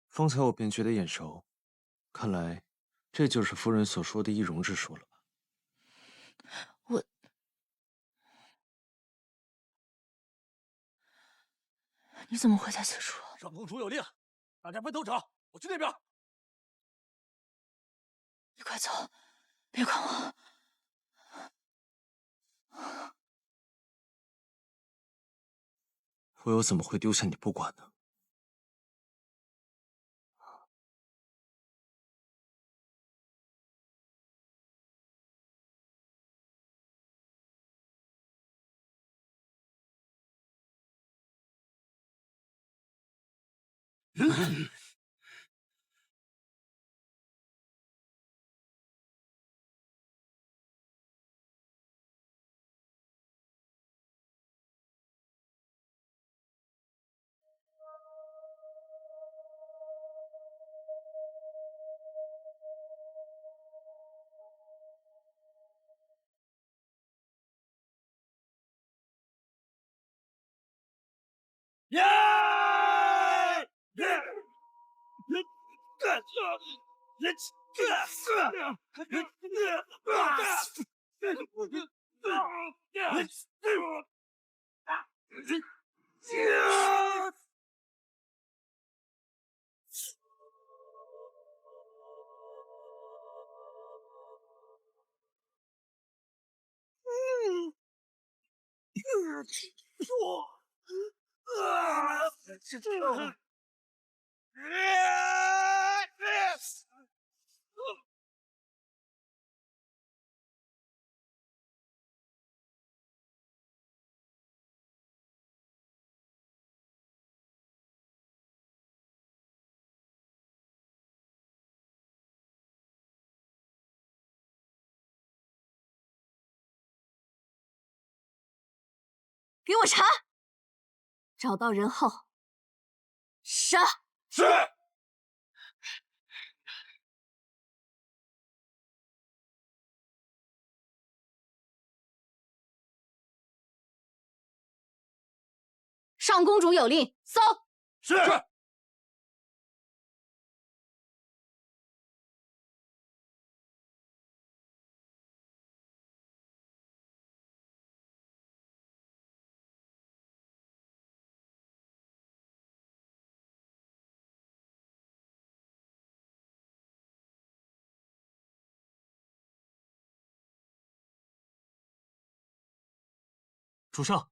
方才我便觉得眼熟，看来这就是夫人所说的易容之术了吧？你怎么会在此处？上公主有令，大家分头找，我去那边。你快走，别管我。我又怎么会丢下你不管呢？给我查，找到人后杀。是。上公主有令，搜。是。主上，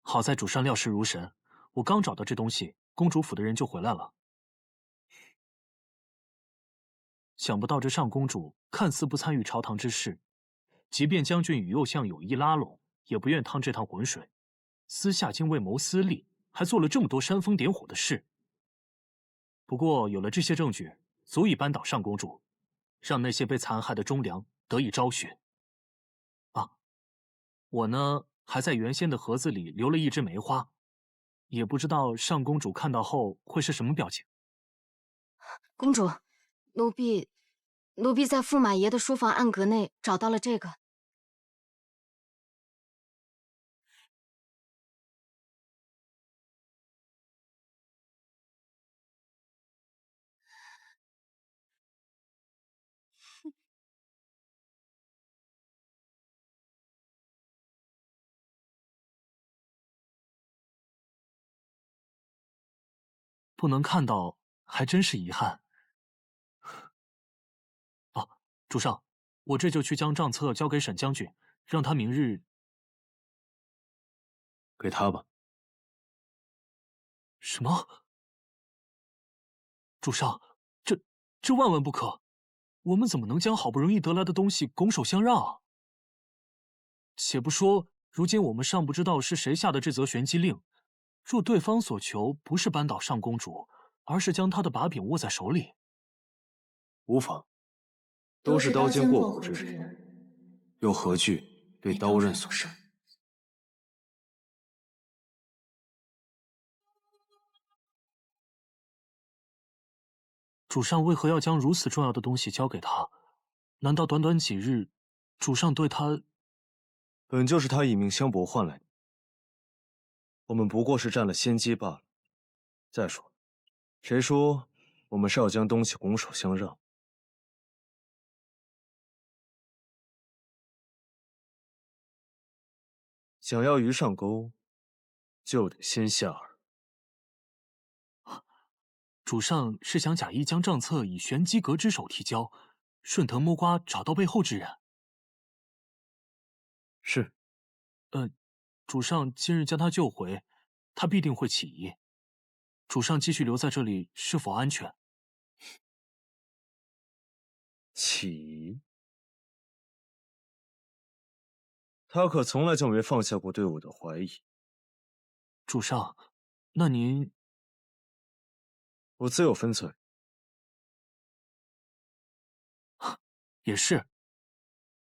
好在主上料事如神，我刚找到这东西，公主府的人就回来了。想不到这上公主看似不参与朝堂之事，即便将军与右相有意拉拢，也不愿趟这趟浑水，私下竟为谋私利，还做了这么多煽风点火的事。不过有了这些证据，足以扳倒上公主，让那些被残害的忠良得以昭雪。啊，我呢还在原先的盒子里留了一枝梅花，也不知道上公主看到后会是什么表情。公主，奴婢在驸马爷的书房暗格内找到了这个。不能看到，还真是遗憾。啊，主上，我这就去将账册交给沈将军，让他明日。给他吧。什么？主上，这万万不可！我们怎么能将好不容易得来的东西拱手相让啊？且不说，如今我们尚不知道是谁下的这则玄机令。若对方所求不是扳倒上公主，而是将她的把柄握在手里，无妨，都是刀尖过骨之人，又何惧被刀刃所伤？主上为何要将如此重要的东西交给他？难道短短几日，主上对他……本就是他以命相搏换来的。我们不过是占了先机罢了。再说，谁说我们是要将东西拱手相让？想要鱼上钩，就得先下饵。主上是想假意将账册以玄机阁之手提交，顺藤摸瓜找到背后之人。是。主上今日将他救回，他必定会起疑。主上继续留在这里是否安全？起疑？他可从来就没放下过对我的怀疑。主上，那您……我自有分寸。也是，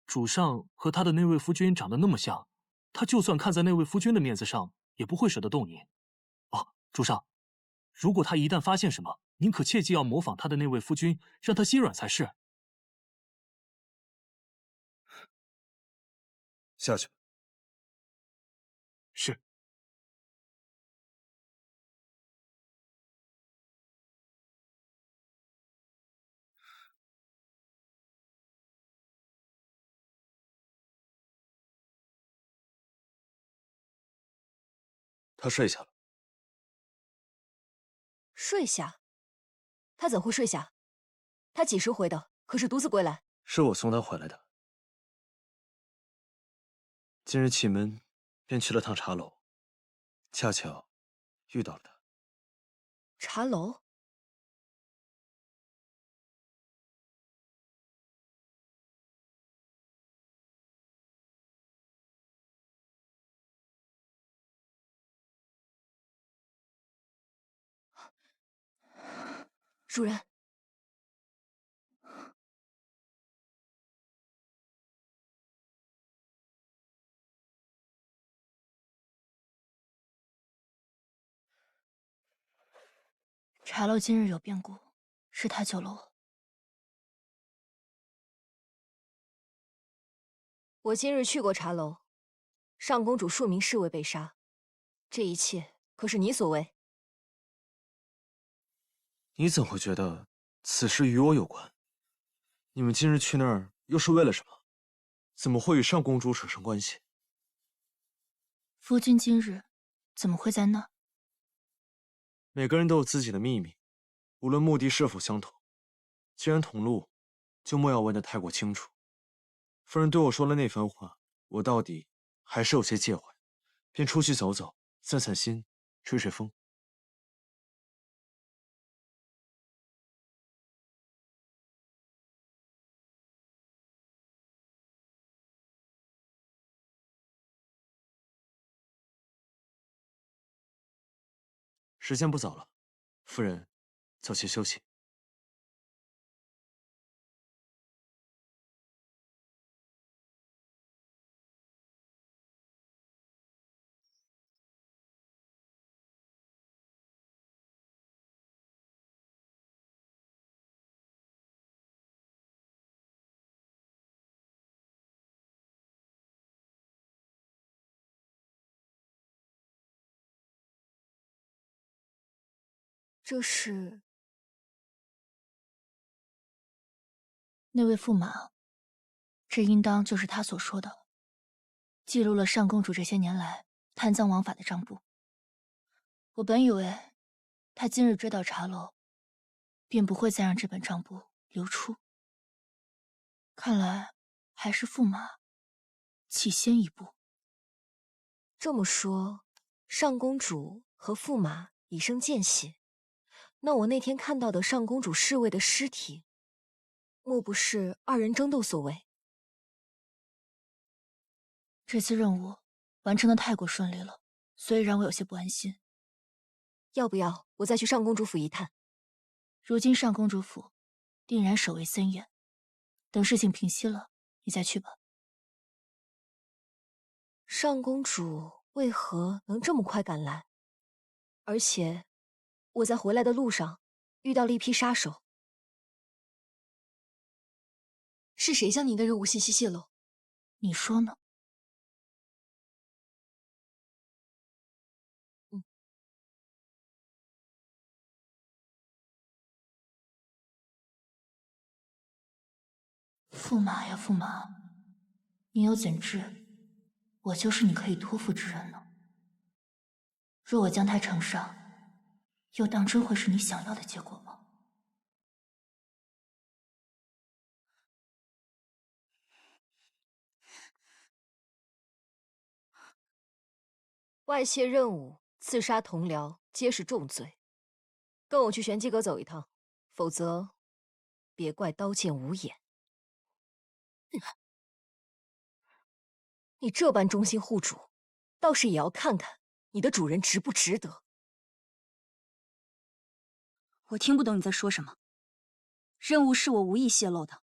主上和他的那位夫君长得那么像，他就算看在那位夫君的面子上，也不会舍得动您。哦，主上，如果他一旦发现什么，您可切记要模仿他的那位夫君，让他心软才是。下去吧。是。他睡下了。睡下？他怎会睡下？他几时回的？可是独自归来？是我送他回来的。今日启门，便去了趟茶楼，恰巧遇到了他。茶楼？主人，茶楼今日有变故，是他救了我。我今日去过茶楼，上公主数名侍卫被杀，这一切可是你所为？你怎会觉得此事与我有关？你们今日去那儿又是为了什么？怎么会与上公主扯上关系？夫君今日怎么会在那儿？每个人都有自己的秘密，无论目的是否相同。既然同路，就莫要问得太过清楚。夫人对我说了那番话，我到底还是有些介怀，便出去走走，散散心，吹吹风。时间不早了，夫人，早些休息。这是那位驸马，这应当就是他所说的，记录了上公主这些年来贪赃枉法的账簿。我本以为他今日追到茶楼，便不会再让这本账簿流出。看来还是驸马起先一步。这么说，上公主和驸马已生间隙。那我那天看到的上公主侍卫的尸体，莫不是二人争斗所为？这次任务完成的太过顺利了，所以让我有些不安心。要不要我再去上公主府一探？如今上公主府定然守卫森严，等事情平息了，你再去吧。上公主为何能这么快赶来？而且我在回来的路上遇到了一批杀手。是谁将你的任务信息泄露？你说呢？驸马呀，驸马，你又怎知我就是你可以托付之人呢？若我将他呈上，又当真会是你想要的结果吗？外泄任务、刺杀同僚皆是重罪，跟我去玄机阁走一趟，否则别怪刀剑无眼。你这般忠心护主，倒是也要看看你的主人值不值得。我听不懂你在说什么。任务是我无意泄露的，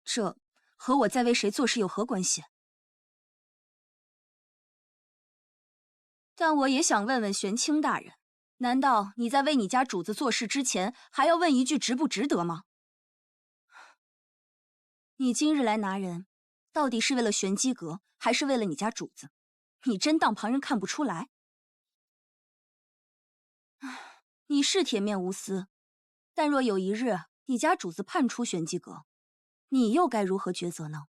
这和我在为谁做事有何关系？但我也想问问玄清大人，难道你在为你家主子做事之前，还要问一句值不值得吗？你今日来拿人，到底是为了玄机阁，还是为了你家主子？你真当旁人看不出来？你是铁面无私，但若有一日你家主子叛出玄机阁，你又该如何抉择呢？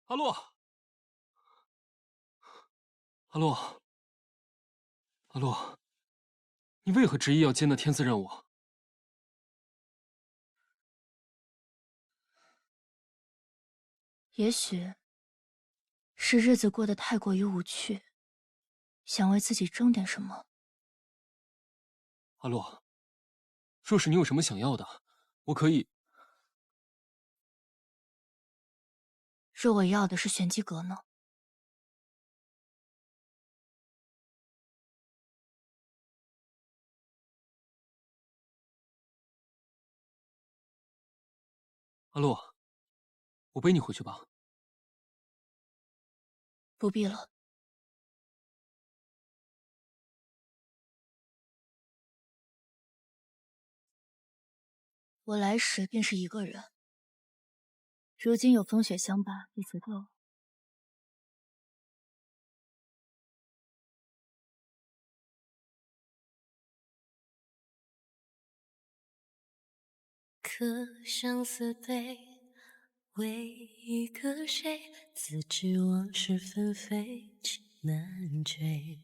阿洛，阿洛，阿洛，你为何执意要接那天赐任务？也许是日子过得太过于无趣，想为自己争点什么。阿洛，若是你有什么想要的，我可以。若我要的是玄机阁呢？阿洛，我背你回去吧。不必了。我来时便是一个人，如今有风雪相伴，也足够了。可相思对，为一个谁？自知往事纷飞，情难追。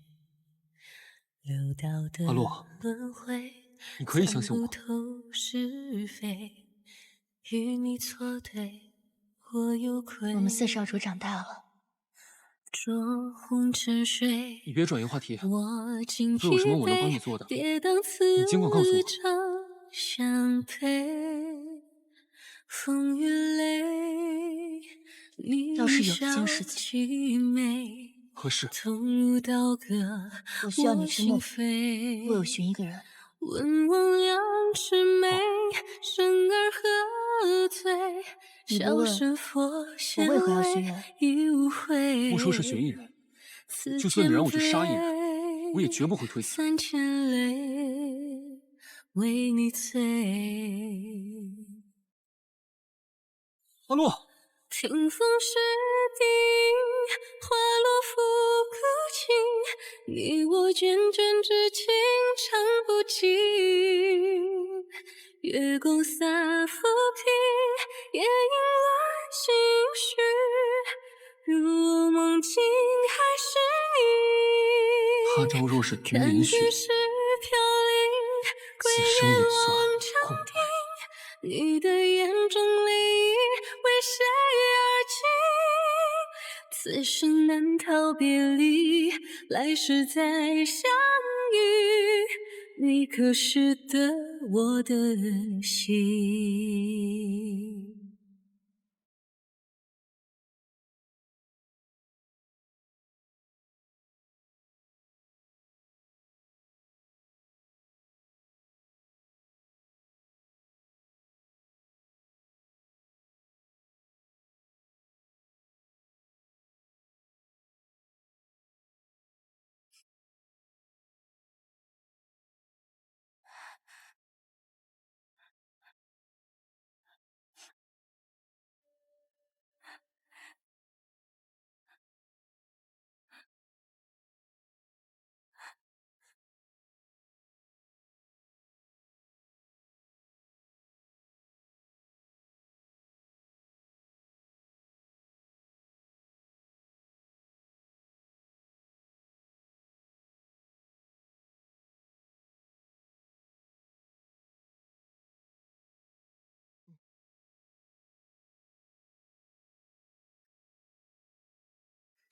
流到的阿洛，轮回，你可以相信我。参不透是非，与你错对，我有愧。我们四少主长大了，浊红沉睡，你别转移话题。我今若有什么我能帮你做的，你尽管告诉我。相陪，风雨泪，要是有一件事情，何事？我需要你去弄，为我寻一个人。问望两枝梅，生而何罪？你不问，我为何要寻人？不说是寻一人，就算你让我去杀一人，我也绝不会推辞。三千泪，为你醉。阿洛，听风是笛，花落拂骨倾，你我缱绻之情长不尽。月光洒浮萍，夜莺乱心绪，如我梦境还是你。他朝若是停连续，此生也算空白。你的眼中泪意为谁而尽？此生难逃别离，来世再相遇，你可识得我的心？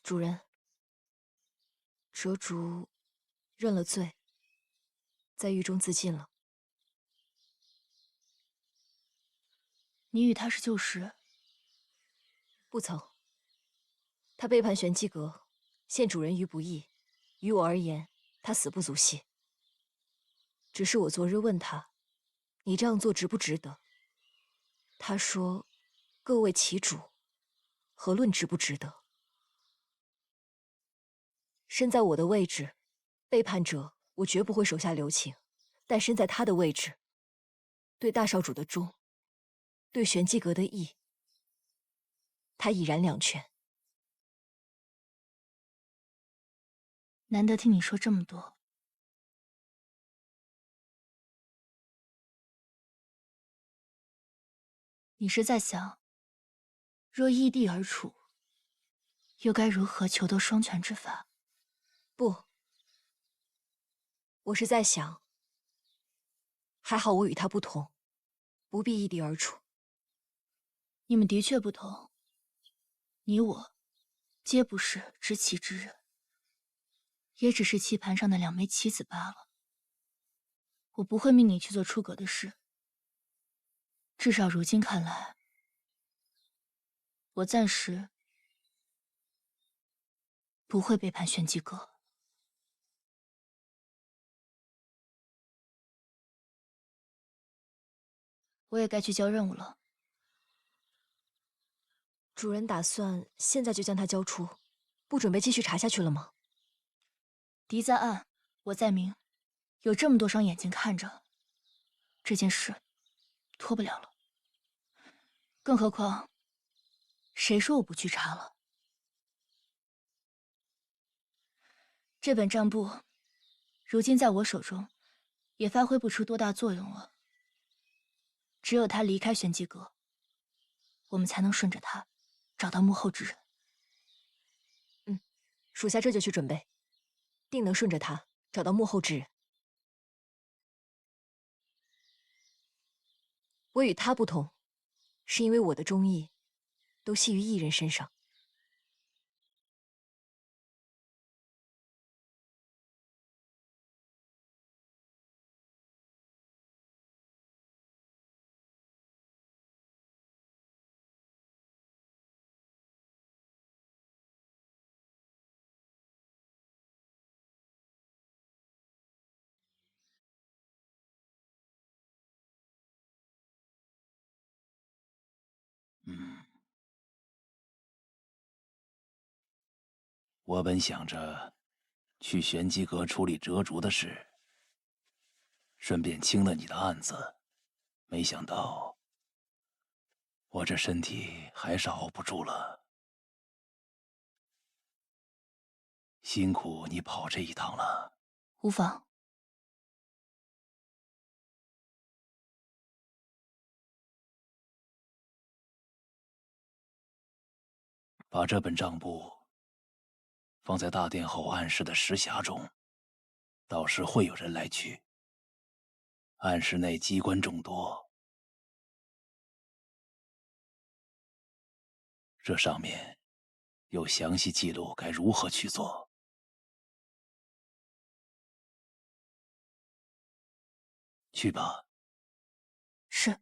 主人，折竹认了罪，在狱中自尽了。你与他是旧识？不曾。他背叛玄机阁，陷主人于不义，于我而言他死不足惜。只是我昨日问他，你这样做值不值得？他说，各为其主，何论值不值得？身在我的位置，背叛者我绝不会手下留情，但身在他的位置，对大少主的忠，对玄机阁的义，他已然两全。难得听你说这么多。你是在想，若异地而处，又该如何求得双全之法？不，我是在想，还好我与他不同，不必异地而处。你们的确不同，你我皆不是知棋之人，也只是棋盘上的两枚棋子罢了。我不会命你去做出格的事，至少如今看来，我暂时不会背叛玄机阁。我也该去交任务了。主人打算现在就将他交出，不准备继续查下去了吗？敌在暗，我在明，有这么多双眼睛看着，这件事拖不了了。更何况，谁说我不去查了？这本账簿，如今在我手中，也发挥不出多大作用了。只有他离开玄机阁，我们才能顺着他，找到幕后之人。属下这就去准备，定能顺着他找到幕后之人。我与他不同，是因为我的忠义都系于一人身上。我本想着去玄机阁处理折竹的事，顺便清了你的案子，没想到我这身体还是熬不住了。辛苦你跑这一趟了。无妨。把这本账簿放在大殿后暗室的石匣中，到时会有人来取。暗室内机关众多，这上面有详细记录该如何去做。去吧。是。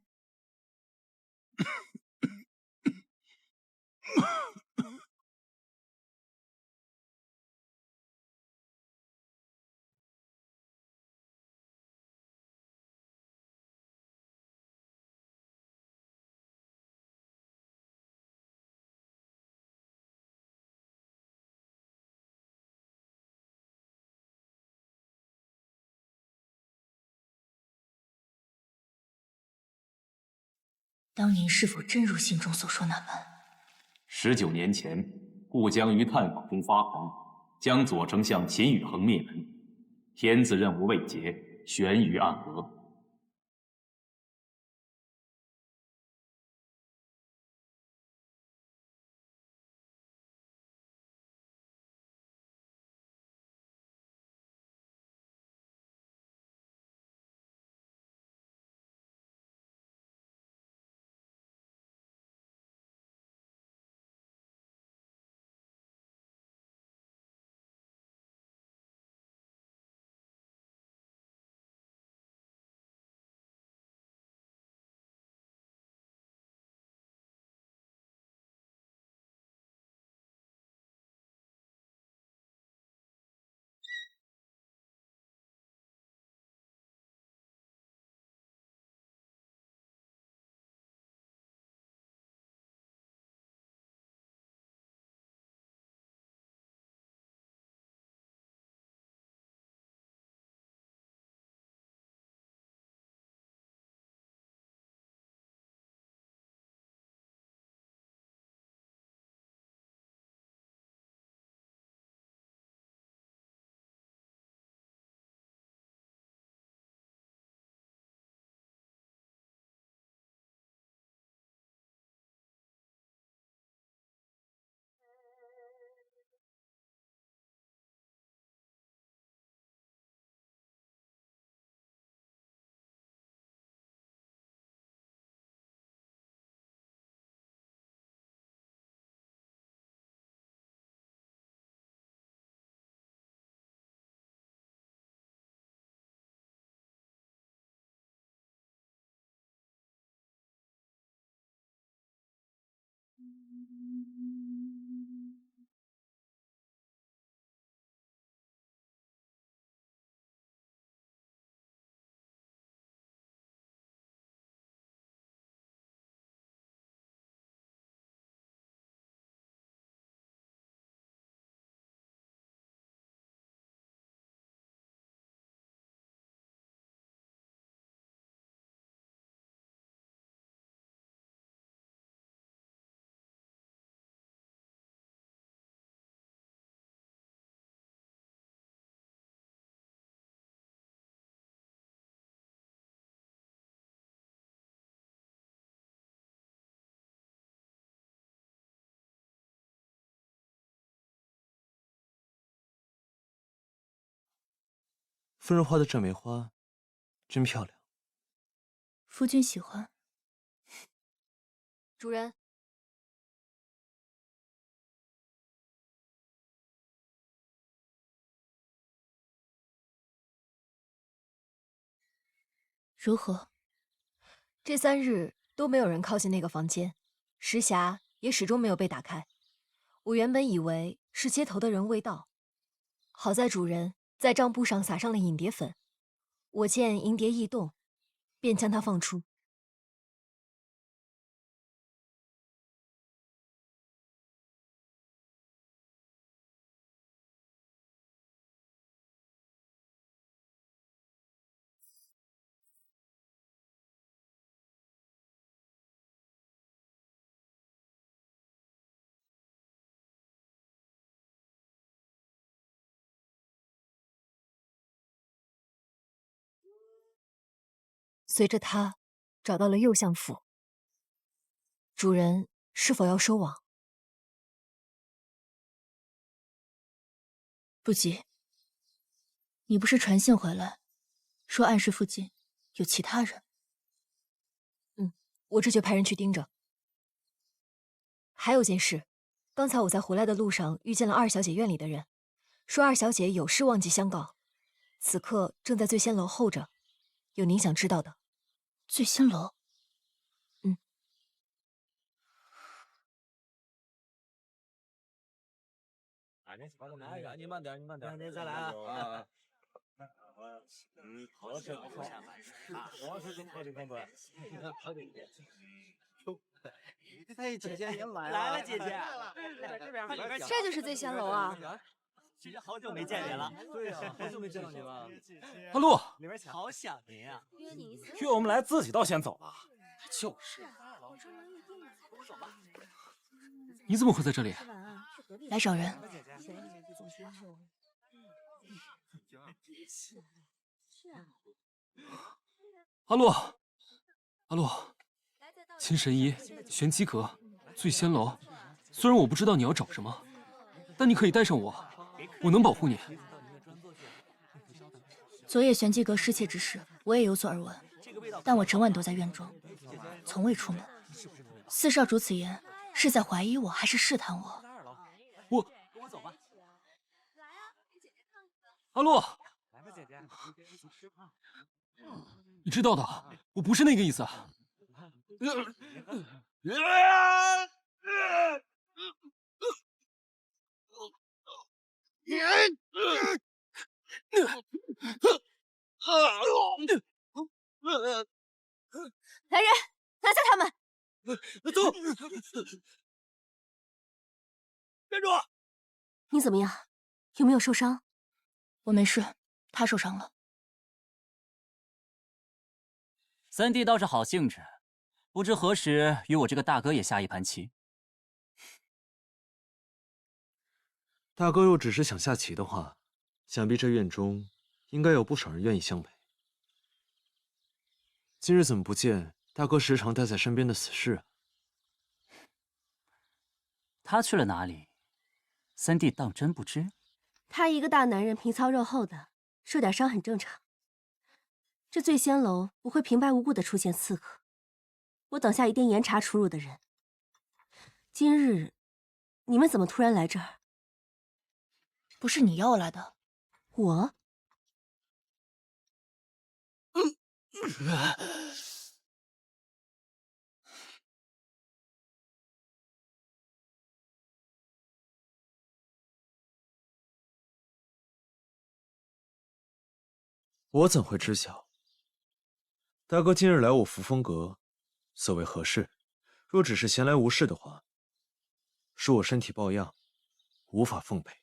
当年是否真如信中所说那般？19年前，顾江于探访中发狂，将左丞相秦宇恒灭门。天子任务未结，悬于暗河。夫人画的这梅花真漂亮。夫君喜欢。主人，如何？这3日都没有人靠近那个房间，石匣也始终没有被打开。我原本以为是接头的人未到，好在主人在帐布上撒上了影蝶粉，我见影蝶异动，便将它放出。随着他找到了右相府，主人是否要收网？不急。你不是传信回来，说暗室附近有其他人？我这就派人去盯着。还有件事，刚才我在回来的路上遇见了2小姐院里的人，说2小姐有事忘记相告，此刻正在醉仙楼候着，有您想知道的。醉仙楼？你慢点，你慢点，您再来啊！好吃，好吃，好吃，好吃。哎，姐姐您来了，姐姐，这就是醉仙楼啊！姐姐好久没见您了。对呀，好久没见到您了。阿路，好想您啊！约我们来，自己倒先走了。就是，你怎么会在这里？来找人。阿路，阿路，秦神医、玄机阁、醉仙楼，虽然我不知道你要找什么，但你可以带上我，我能保护你。昨夜玄机阁失窃之事，我也有所耳闻，但我整晚都在院中，从未出门。四少主此言，是在怀疑我，还是试探我？跟我走吧。阿路，来吧，姐姐。你知道的，我不是那个意思。来人，拿下他们！走！站住！你怎么样？有没有受伤？我没事，他受伤了。三弟倒是好兴致，不知何时与我这个大哥也下一盘棋。大哥若只是想下棋的话，想必这院中应该有不少人愿意相陪。今日怎么不见大哥时常带在身边的死士啊？他去了哪里？三弟当真不知。他一个大男人，皮糙肉厚的，受点伤很正常。这醉仙楼不会平白无故的出现刺客，我等下一定严查出入的人。今日你们怎么突然来这儿？不是你邀我来的。我？我怎会知晓？大哥今日来我扶风阁，所谓何事？若只是闲来无事的话，恕我身体抱恙，无法奉陪。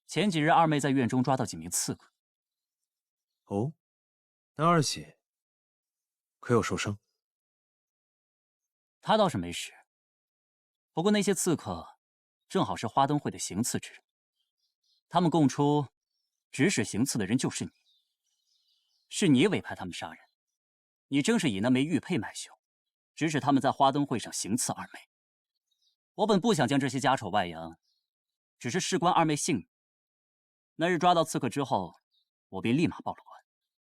前几日二妹在院中抓到几名刺客。哦，那二姐可有受伤？她倒是没事，不过那些刺客正好是花灯会的行刺之人，他们供出指使行刺的人就是你，是你委派他们杀人，你正是以那枚玉佩买凶，指使他们在花灯会上行刺二妹。我本不想将这些家丑外扬，只是事关二妹性命。那日抓到刺客之后，我便立马报了官。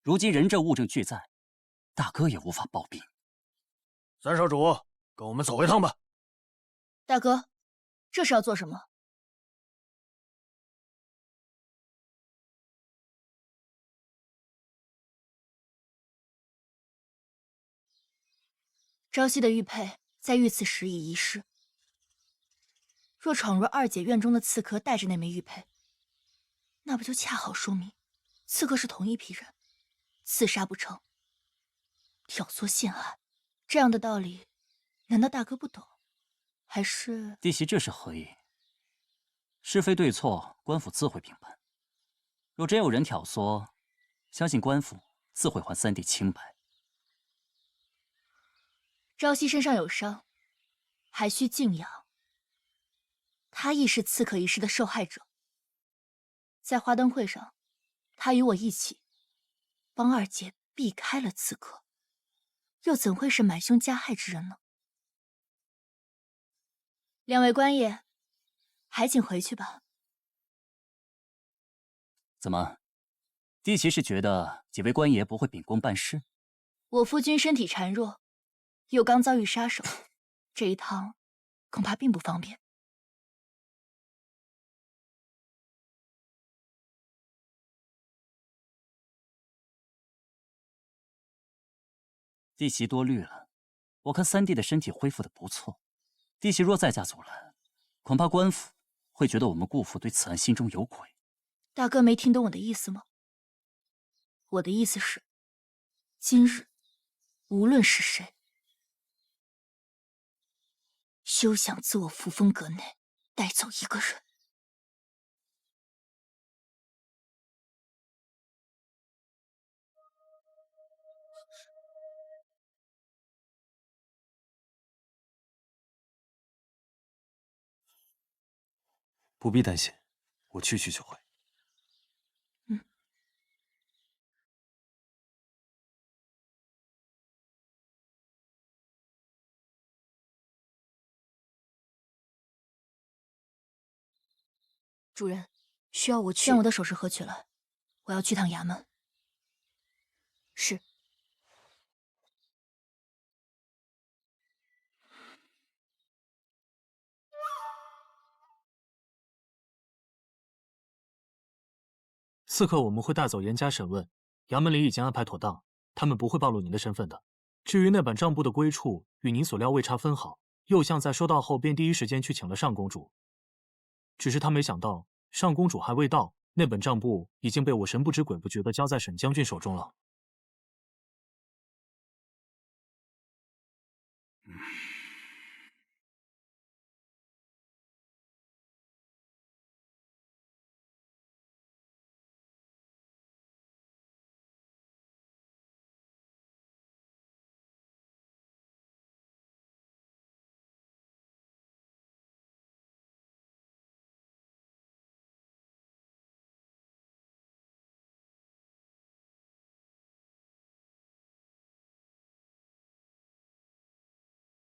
如今人证物证俱在，大哥也无法抱兵。三少主，跟我们走一趟吧。大哥，这是要做什么？朝夕的玉佩在遇刺时已遗失，若闯入二姐院中的刺客带着那枚玉佩，那不就恰好说明刺客是同一批人，刺杀不成，挑唆陷害，这样的道理，难道大哥不懂？还是弟媳这是何意？是非对错，官府自会评判。若真有人挑唆，相信官府自会还三弟清白。朝夕身上有伤，还需静养。他亦是刺客一事的受害者，在花灯会上，他与我一起帮二姐避开了刺客，又怎会是买凶加害之人呢？两位官爷，还请回去吧。怎么，弟媳是觉得几位官爷不会秉公办事？我夫君身体孱弱，又刚遭遇杀手，这一趟恐怕并不方便。弟媳多虑了，我看三弟的身体恢复的不错，弟媳若再加阻拦，恐怕官府会觉得我们顾府对此案心中有愧。大哥没听懂我的意思吗？我的意思是，今日无论是谁，休想自我扶风阁内带走一个人。不必担心，我去就回。主人，需要我去？将我的首饰盒取来，我要去趟衙门。是。刺客我们会带走严加审问，衙门里已经安排妥当，他们不会暴露您的身份的。至于那本账簿的归处，与您所料未差分毫。右相在收到后便第一时间去请了上公主，只是他没想到上公主还未到，那本账簿已经被我神不知鬼不觉地交在沈将军手中了。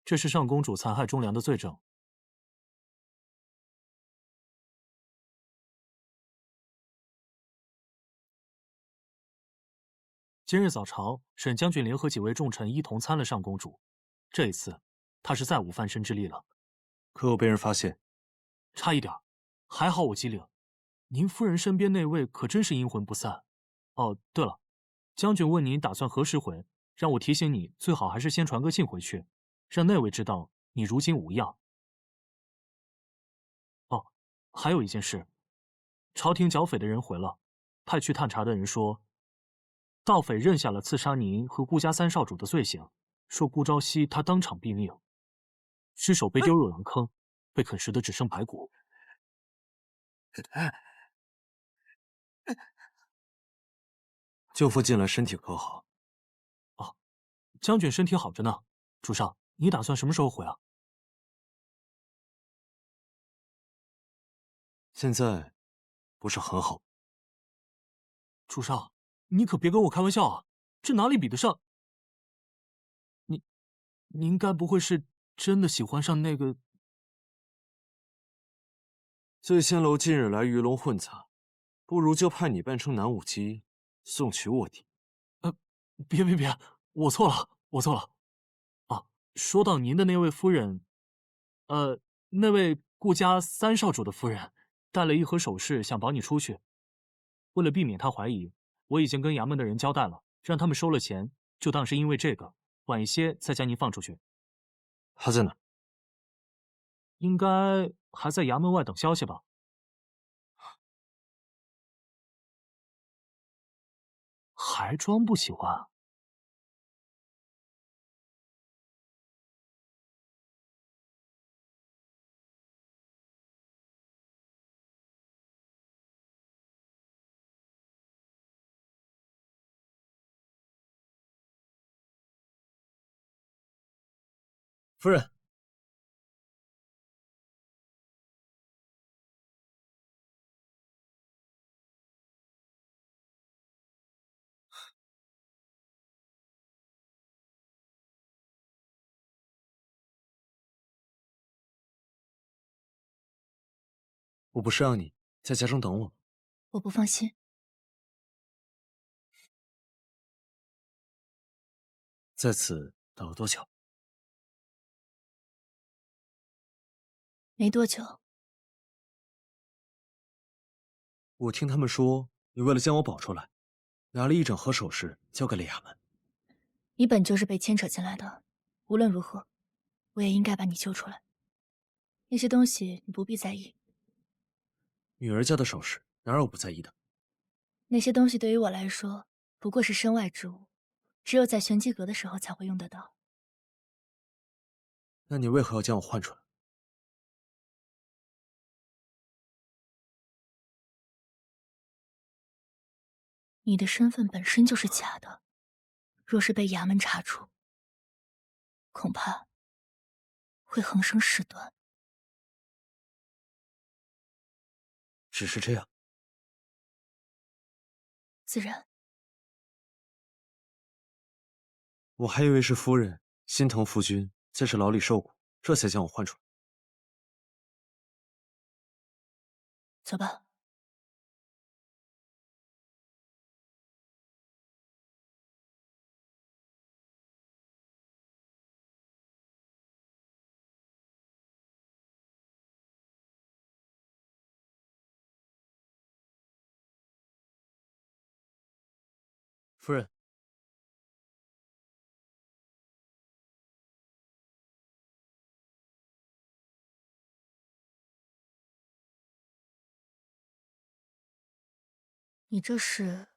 这是上公主残害忠良的罪证。今日早朝，沈将军联合几位重臣一同参了上公主。这一次，他是再无翻身之力了。可有被人发现？差一点，还好我机灵。您夫人身边那位可真是阴魂不散。哦，对了，将军问您打算何时回，让我提醒你，最好还是先传个信回去，让那位知道你如今无恙。哦，还有一件事，朝廷剿匪的人回了，派去探查的人说，盗匪认下了刺杀您和顾家三少主的罪行，说顾朝夕他当场毙命，尸首被丢入狼坑，被啃食的只剩白骨。舅父近来身体可好？哦，将军身体好着呢。主上，你打算什么时候回啊？现在不是很好。主上，你可别跟我开玩笑啊！这哪里比得上？您该不会是真的喜欢上那个？醉仙楼近日来鱼龙混杂，不如就派你扮成南舞姬，送去卧底。别，我错了。啊，说到您的那位夫人，那位顾家三少主的夫人，带了一盒首饰想保你出去。为了避免她怀疑，我已经跟衙门的人交代了，让他们收了钱，就当是因为这个，晚一些再将您放出去。他在哪？应该还在衙门外等消息吧。还装不喜欢？夫人。我不是让你在家中等我。我不放心。在此等了多久？没多久。我听他们说，你为了将我保出来，拿了一整盒首饰交给了衙门。你本就是被牵扯进来的，无论如何，我也应该把你救出来。那些东西你不必在意。女儿家的首饰哪有不在意的？那些东西对于我来说不过是身外之物，只有在玄机阁的时候才会用得到。那你为何要将我换出来？你的身份本身就是假的，若是被衙门查出，恐怕会横生事端。只是这样？自然。我还以为是夫人心疼夫君在这牢里受苦，这才将我换出来。走吧。夫人。你这是？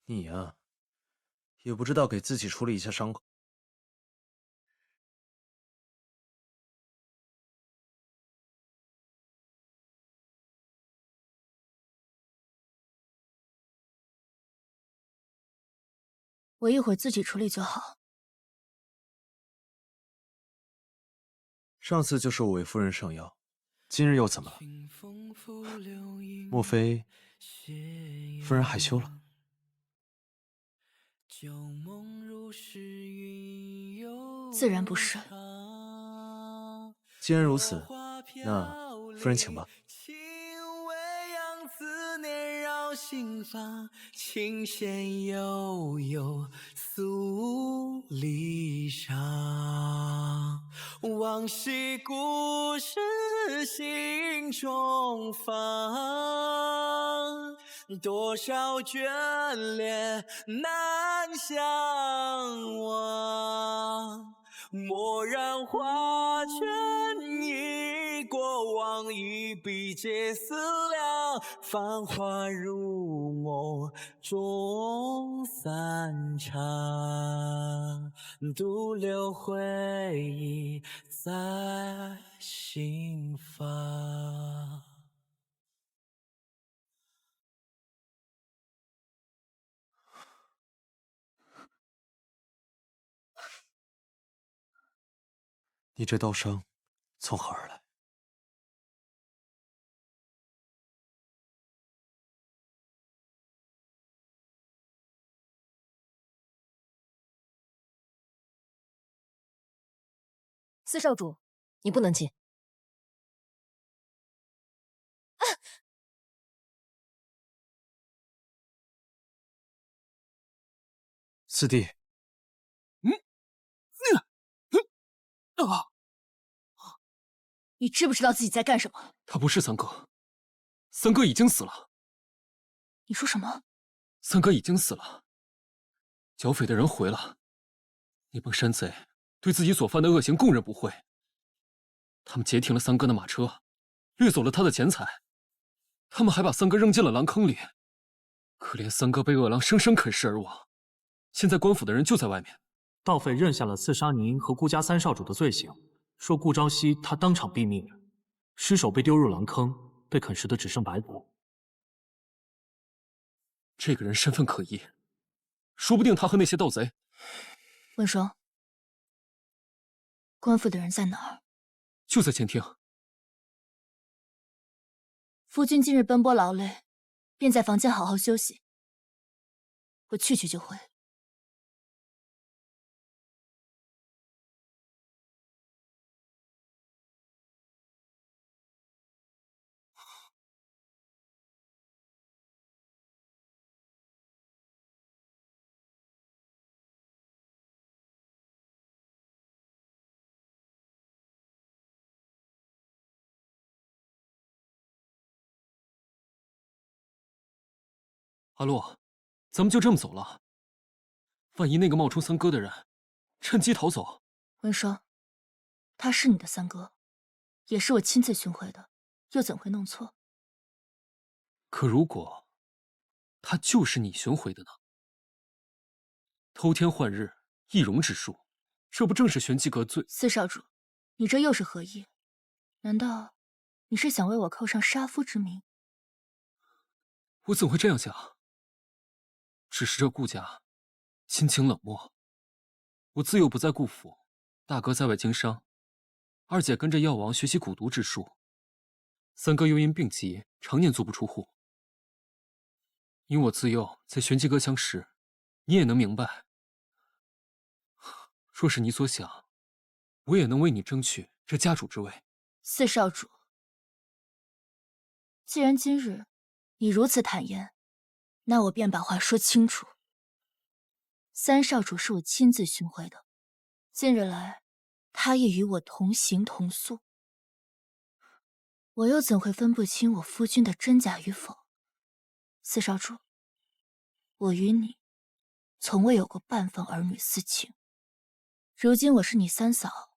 你呀，也不知道给自己处理一下伤口。我一会儿自己处理就好。上次就是我为夫人上药，今日又怎么了？莫非夫人害羞了？自然不是。既然如此，那夫人请吧。心发琴弦悠悠诉离殇，往昔故事心中放，多少眷恋难相忘，蓦然画卷一忆过往，一笔皆思量。繁华如梦中散场，独留回忆在心房。你这刀伤从何而来？四少主，你不能进。四弟，你知不知道自己在干什么？他不是三哥，三哥已经死了。你说什么？三哥已经死了，剿匪的人回了。那帮山贼对自己所犯的恶行供认不讳。他们截停了三哥的马车，掠走了他的钱财。他们还把三哥扔进了狼坑里。可怜三哥被恶狼生生啃噬而亡。现在官府的人就在外面。盗匪认下了刺杀宁和顾家三少主的罪行，说顾朝夕他当场毙命了，尸首被丢入狼坑，被啃食的只剩白骨。这个人身份可疑，说不定他和那些盗贼……文双，官府的人在哪儿？就在前厅。夫君今日奔波劳累，便在房间好好休息。我去就回。阿洛，咱们就这么走了？万一那个冒充三哥的人趁机逃走？文双，他是你的三哥，也是我亲自寻回的，又怎会弄错？可如果他就是你寻回的呢？偷天换日，易容之术，这不正是玄机阁最……四少主，你这又是何意？难道你是想为我扣上杀夫之名？我怎会这样想？只是这顾家心情冷漠，我自幼不在顾府，大哥在外经商，二姐跟着药王学习蛊毒之术，三哥又因病疾常年足不出户。因我自幼在玄机阁相识，你也能明白。若是你所想，我也能为你争取这家主之位。四少主，既然今日你如此坦言，那我便把话说清楚。三少主是我亲自寻回的，近日来，他也与我同行同宿，我又怎会分不清我夫君的真假与否？四少主，我与你从未有过半分儿女私情，如今我是你三嫂，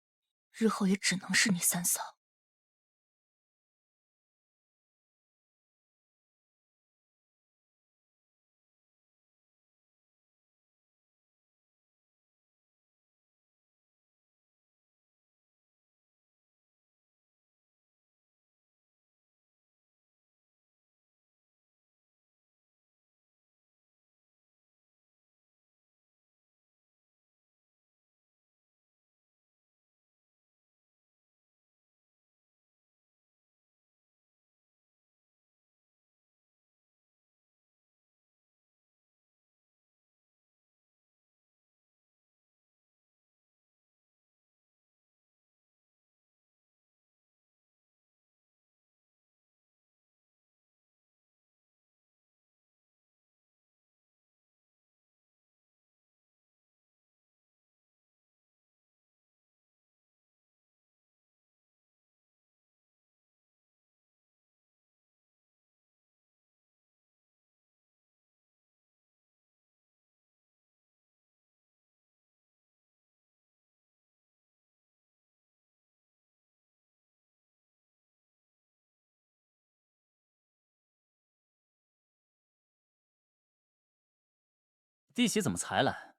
日后也只能是你三嫂。弟媳怎么才来？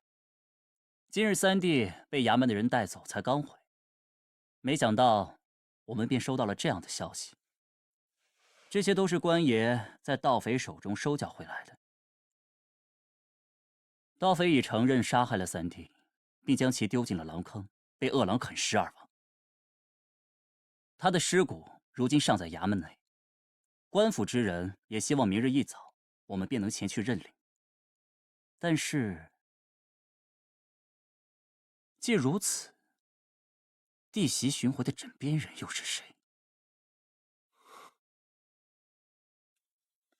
今日三弟被衙门的人带走，才刚回，没想到我们便收到了这样的消息。这些都是官爷在盗匪手中收缴回来的。盗匪已承认杀害了三弟，并将其丢进了狼坑，被恶狼啃食而亡。他的尸骨如今尚在衙门内，官府之人也希望明日一早我们便能前去认领。但是，既如此，弟媳寻回的枕边人又是谁？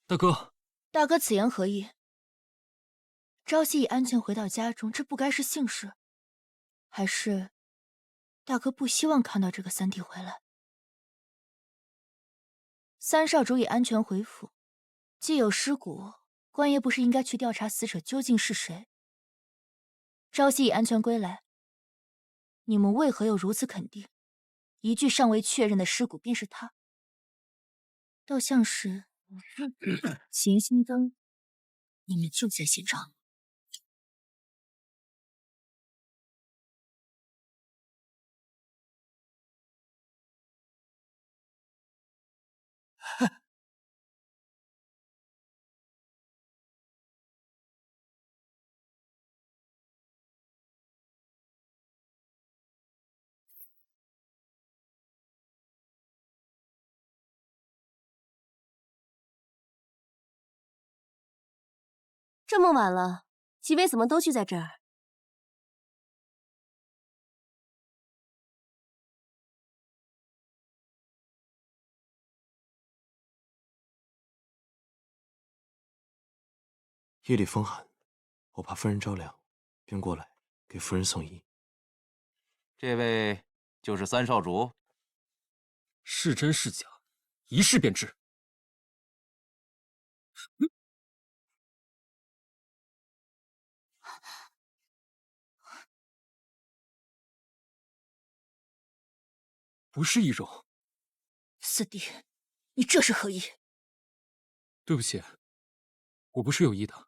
大哥，大哥此言何意？朝夕已安全回到家中，这不该是幸事，还是大哥不希望看到这个三弟回来？三少主已安全回府，既有尸骨，官爷不是应该去调查死者究竟是谁？朝夕已安全归来，你们为何又如此肯定，一具尚未确认的尸骨便是他？倒像是秦心灯，你们就在现场。这么晚了，几位怎么都聚在这儿？夜里风寒，我怕夫人着凉，便过来给夫人送医。这位就是三少主。是真是假，一试便知。不是易容。四弟，你这是何意？对不起，我不是有意的。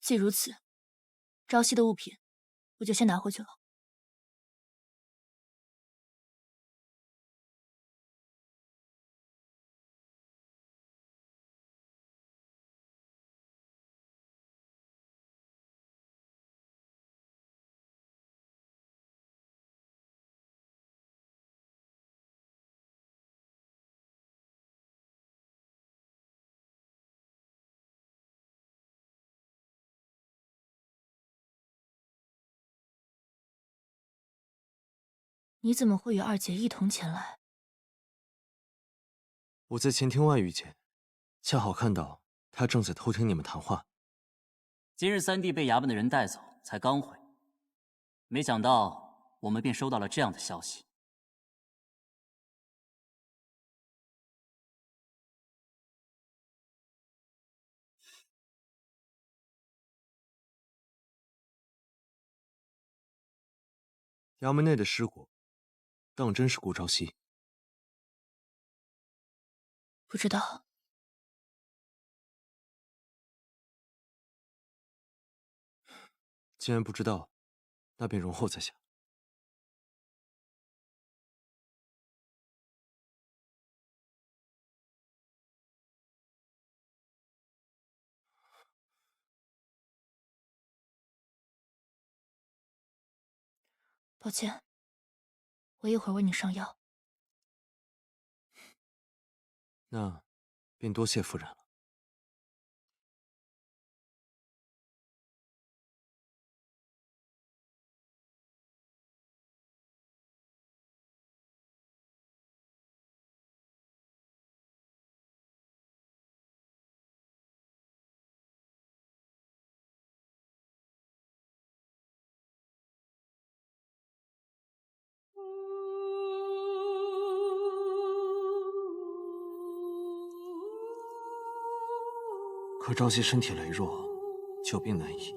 既如此，朝夕的物品我就先拿回去了。你怎么会与二姐一同前来？我在前厅外遇见，恰好看到他正在偷听你们谈话。今日三弟被衙门的人带走，才刚回，没想到我们便收到了这样的消息。衙门内的尸骨，当真是顾朝夕？不知道。既然不知道，那便容后再想。抱歉，我一会儿为你上药。那便多谢夫人了。可朝夕身体羸弱，久病难医。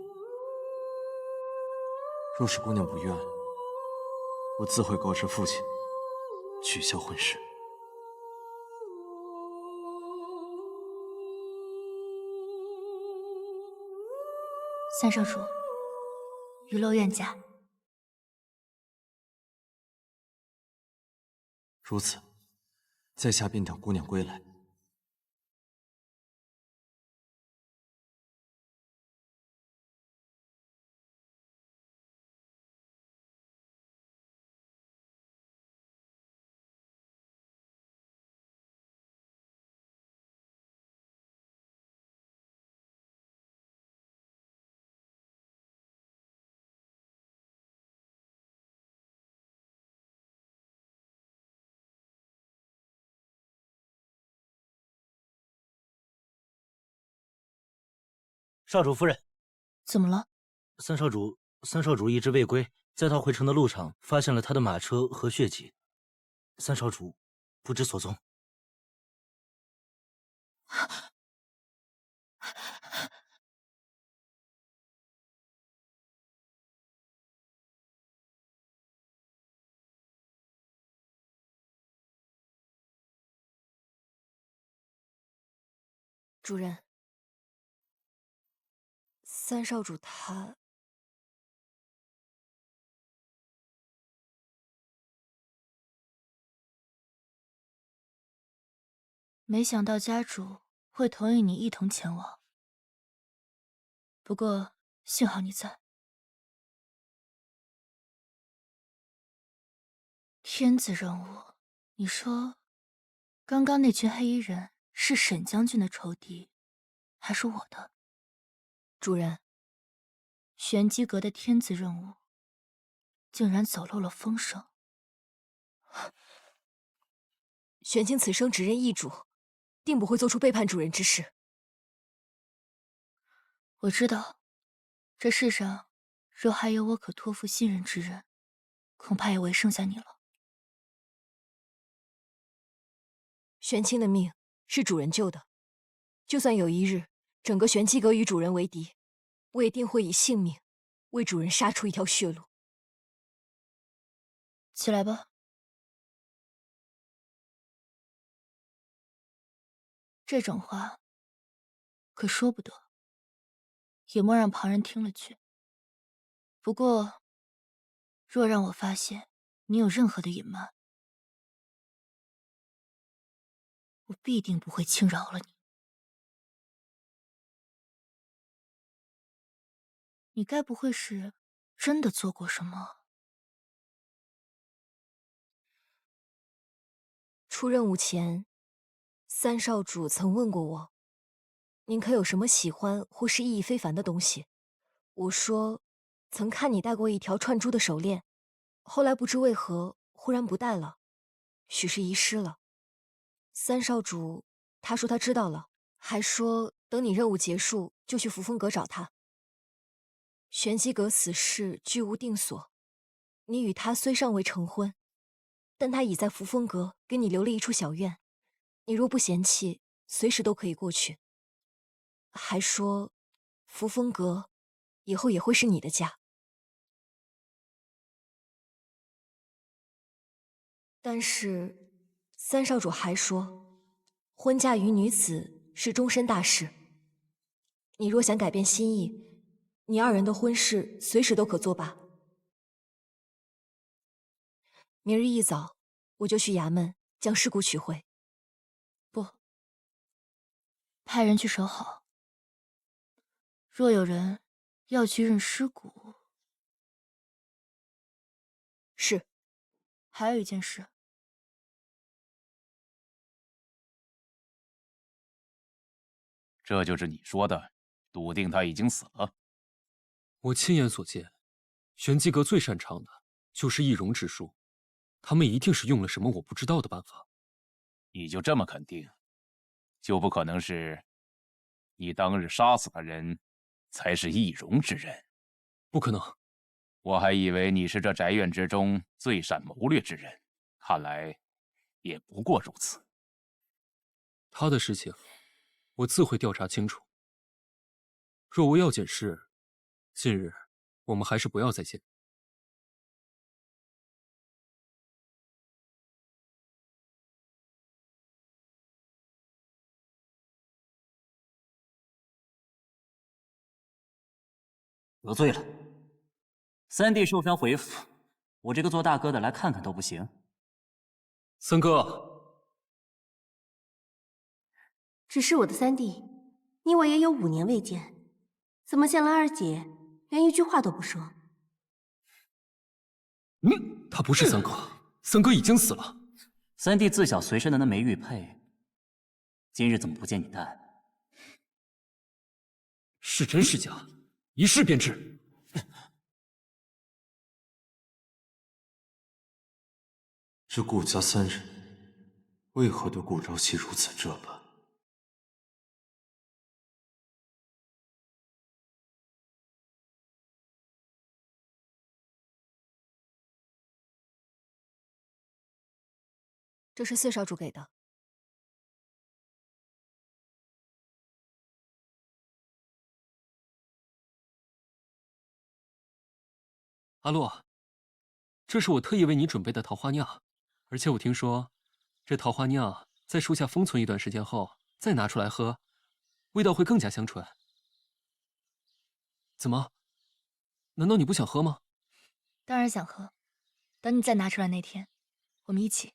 若是姑娘不愿，我自会告知父亲，取消婚事。三少主，鱼漏愿驾。如此，在下便等姑娘归来。少主夫人，怎么了？三少主一直未归，在他回城的路上发现了他的马车和血迹，三少主不知所踪。主人，三少主他……没想到家主会同意你一同前往，不过幸好你在。天子任务，你说，刚刚那群黑衣人是沈将军的仇敌，还是我的？主人，玄机阁的天子任务，竟然走漏了风声。玄清此生只认一主，定不会做出背叛主人之事。我知道，这世上若还有我可托付信任之人，恐怕也唯剩下你了。玄清的命是主人救的，就算有一日整个玄机阁与主人为敌，我也定会以性命为主人杀出一条血路。起来吧。这种话可说不得，也莫让旁人听了去。不过，若让我发现你有任何的隐瞒，我必定不会轻饶了你。你该不会是真的做过什么？出任务前，三少主曾问过我，您可有什么喜欢或是意义非凡的东西？我说，曾看你戴过一条串珠的手链，后来不知为何忽然不戴了，许是遗失了。三少主他说他知道了，还说等你任务结束就去扶风阁找他。玄机阁死事居无定所，你与他虽尚未成婚，但他已在扶风阁给你留了一处小院，你若不嫌弃，随时都可以过去。还说，扶风阁以后也会是你的家。但是，三少主还说，婚嫁于女子是终身大事。你若想改变心意，你二人的婚事随时都可作罢。明日一早，我就去衙门将尸骨取回。不，派人去守好。若有人要去认尸骨，是。还有一件事，这就是你说的，笃定他已经死了。我亲眼所见，玄机阁最擅长的就是易容之术，他们一定是用了什么我不知道的办法。你就这么肯定，就不可能是你当日杀死的人才是易容之人？不可能。我还以为你是这宅院之中最善谋略之人，看来也不过如此。他的事情，我自会调查清楚。若无要紧事，近日我们还是不要再见。得罪了。三弟受伤回府，我这个做大哥的来看看都不行。三哥，只是我的三弟，你我也有5年未见，怎么见了二姐，连一句话都不说？他不是三哥，三哥已经死了。三弟自小随身的那枚玉佩，今日怎么不见你戴？是真是假，一试便知。这顾家3人，为何对顾朝夕如此这般？这是4少主给的。阿洛，这是我特意为你准备的桃花酿，而且我听说，这桃花酿在树下封存一段时间后，再拿出来喝，味道会更加香醇。怎么？难道你不想喝吗？当然想喝，等你再拿出来那天，我们一起。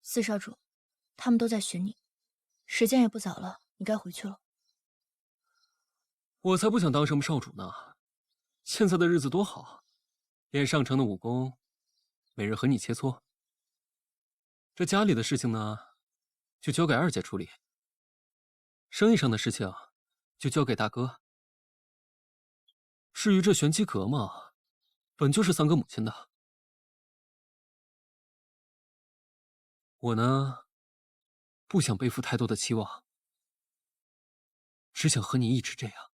4少主，他们都在寻你，时间也不早了，你该回去了。我才不想当什么少主呢！现在的日子多好，练上乘的武功，每日和你切磋。这家里的事情呢，就交给二姐处理；生意上的事情，就交给大哥。至于这玄机阁嘛，本就是三哥母亲的。我呢，不想背负太多的期望，只想和你一直这样。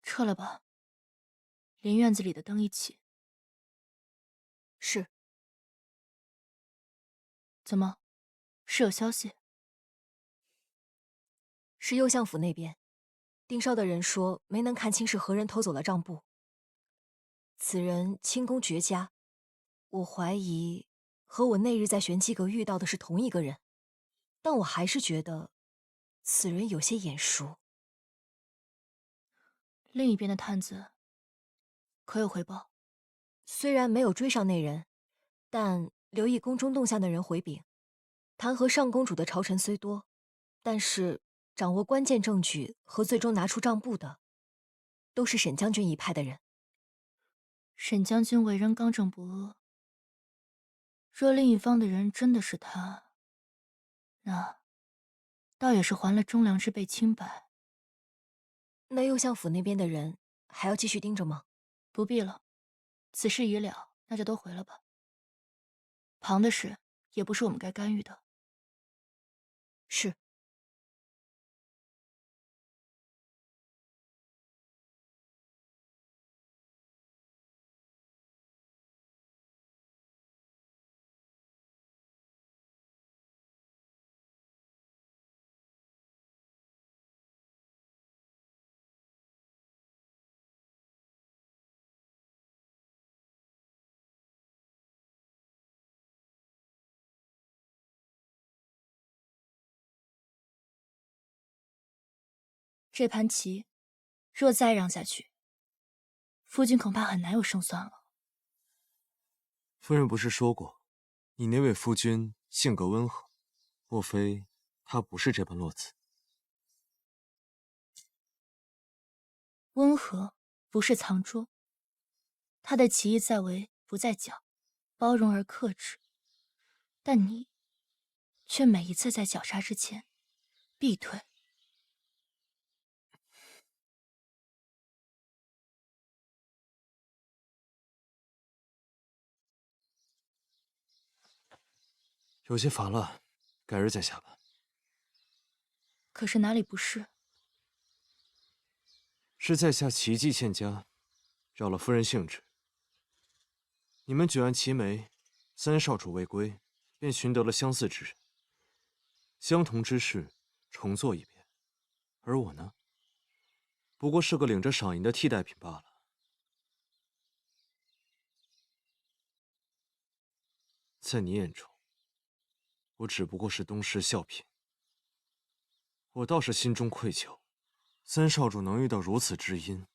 撤了吧，连院子里的灯一起。是。怎么？是有消息？是右相府那边，盯梢的人说没能看清是何人偷走了账簿。此人轻功绝佳，我怀疑和我那日在玄机阁遇到的是同一个人，但我还是觉得此人有些眼熟。另一边的探子可有回报？虽然没有追上那人，但留意宫中动向的人回禀，弹劾上公主的朝臣虽多，但是掌握关键证据和最终拿出账簿的，都是沈将军一派的人。沈将军为人刚正不阿，若另一方的人真的是他，那倒也是还了忠良之辈清白。那右相府那边的人还要继续盯着吗？不必了，此事已了，那就都回了吧。旁的事也不是我们该干预的。是。这盘棋若再让下去，夫君恐怕很难有胜算了。夫人不是说过，你那位夫君性格温和，莫非他不是这般落子。温和不是藏拙，他的棋艺在为不在狡，包容而克制。但你却每一次在绞杀之前必退。有些乏了，改日再下吧。可是哪里不是？是在下奇迹欠佳，扰了夫人兴致。你们举案齐眉，三少主未归，便寻得了相似之人，相同之事重做一遍。而我呢，不过是个领着赏银的替代品罢了。在你眼中，我只不过是东施效颦。我倒是心中愧疚，三少主能遇到如此知音，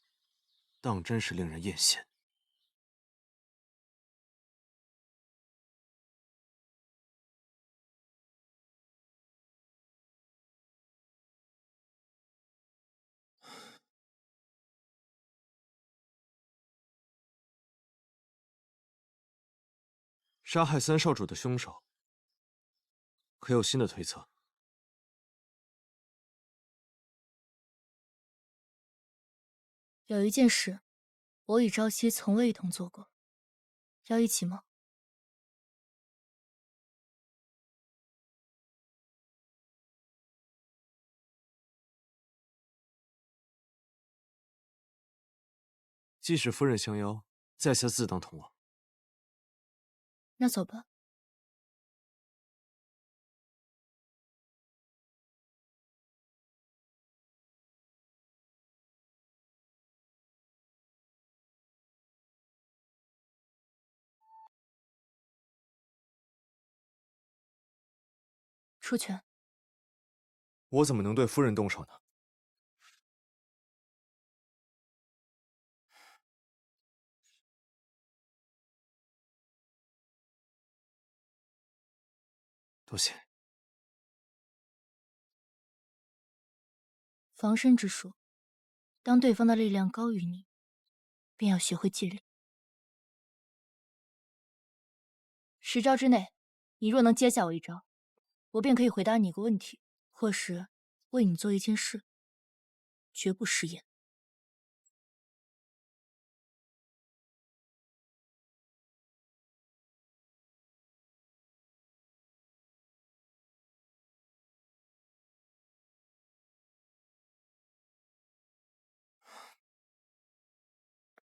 当真是令人艳羡。杀害三少主的凶手，可有新的推测？有一件事，我与朝夕从未一同做过，要一起吗？既是夫人相邀，在下自当同往。那走吧。出拳。我怎么能对夫人动手呢？多谢。防身之术，当对方的力量高于你，便要学会借力。10招之内，你若能接下我一招，我便可以回答你一个问题，或是为你做一件事，绝不食言。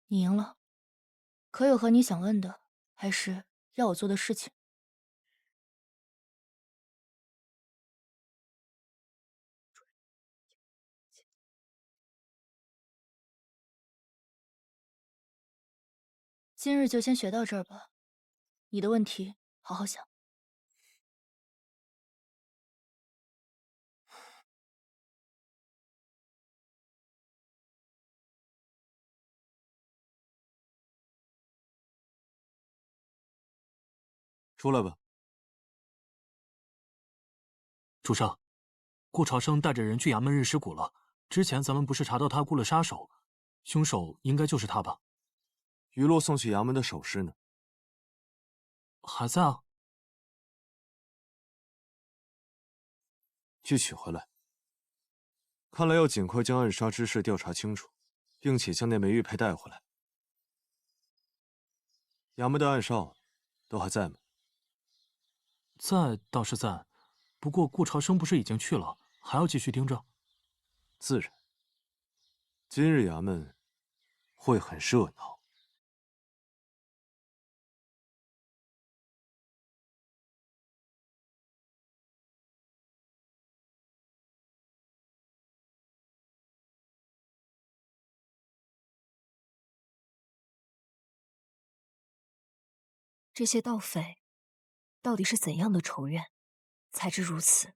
你赢了，可有和你想问的，还是要我做的事情？今日就先学到这儿吧，你的问题好好想。出来吧。主上，顾朝生带着人去衙门认尸骨了。之前咱们不是查到他雇了杀手，凶手应该就是他吧？余洛送去衙门的首饰呢？还在啊。去取回来。看来要尽快将暗杀之事调查清楚，并且将那枚玉佩带回来。衙门的暗哨都还在吗？在倒是在，不过顾朝生不是已经去了，还要继续盯着。自然。今日衙门会很热闹。这些盗匪到底是怎样的仇怨，才至如此？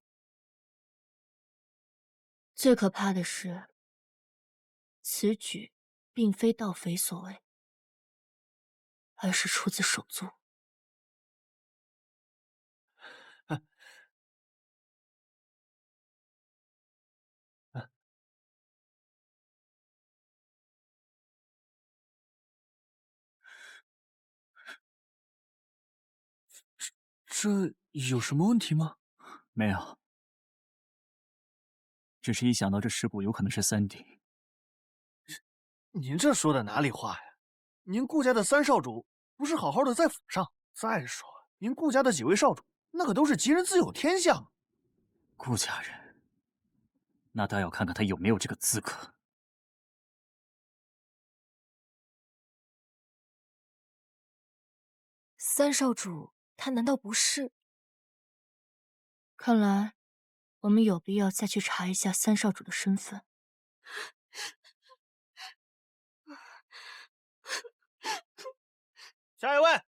最可怕的是，此举并非盗匪所为，而是出自手足。这有什么问题吗？没有，只是一想到这尸骨有可能是三弟。您这说的哪里话呀？您顾家的三少主不是好好的在府上？再说，您顾家的几位少主，那可都是吉人自有天相。顾家人，那倒要看看他有没有这个资格。三少主，他难道不是？看来，我们有必要再去查一下三少主的身份。下一位，儿啊，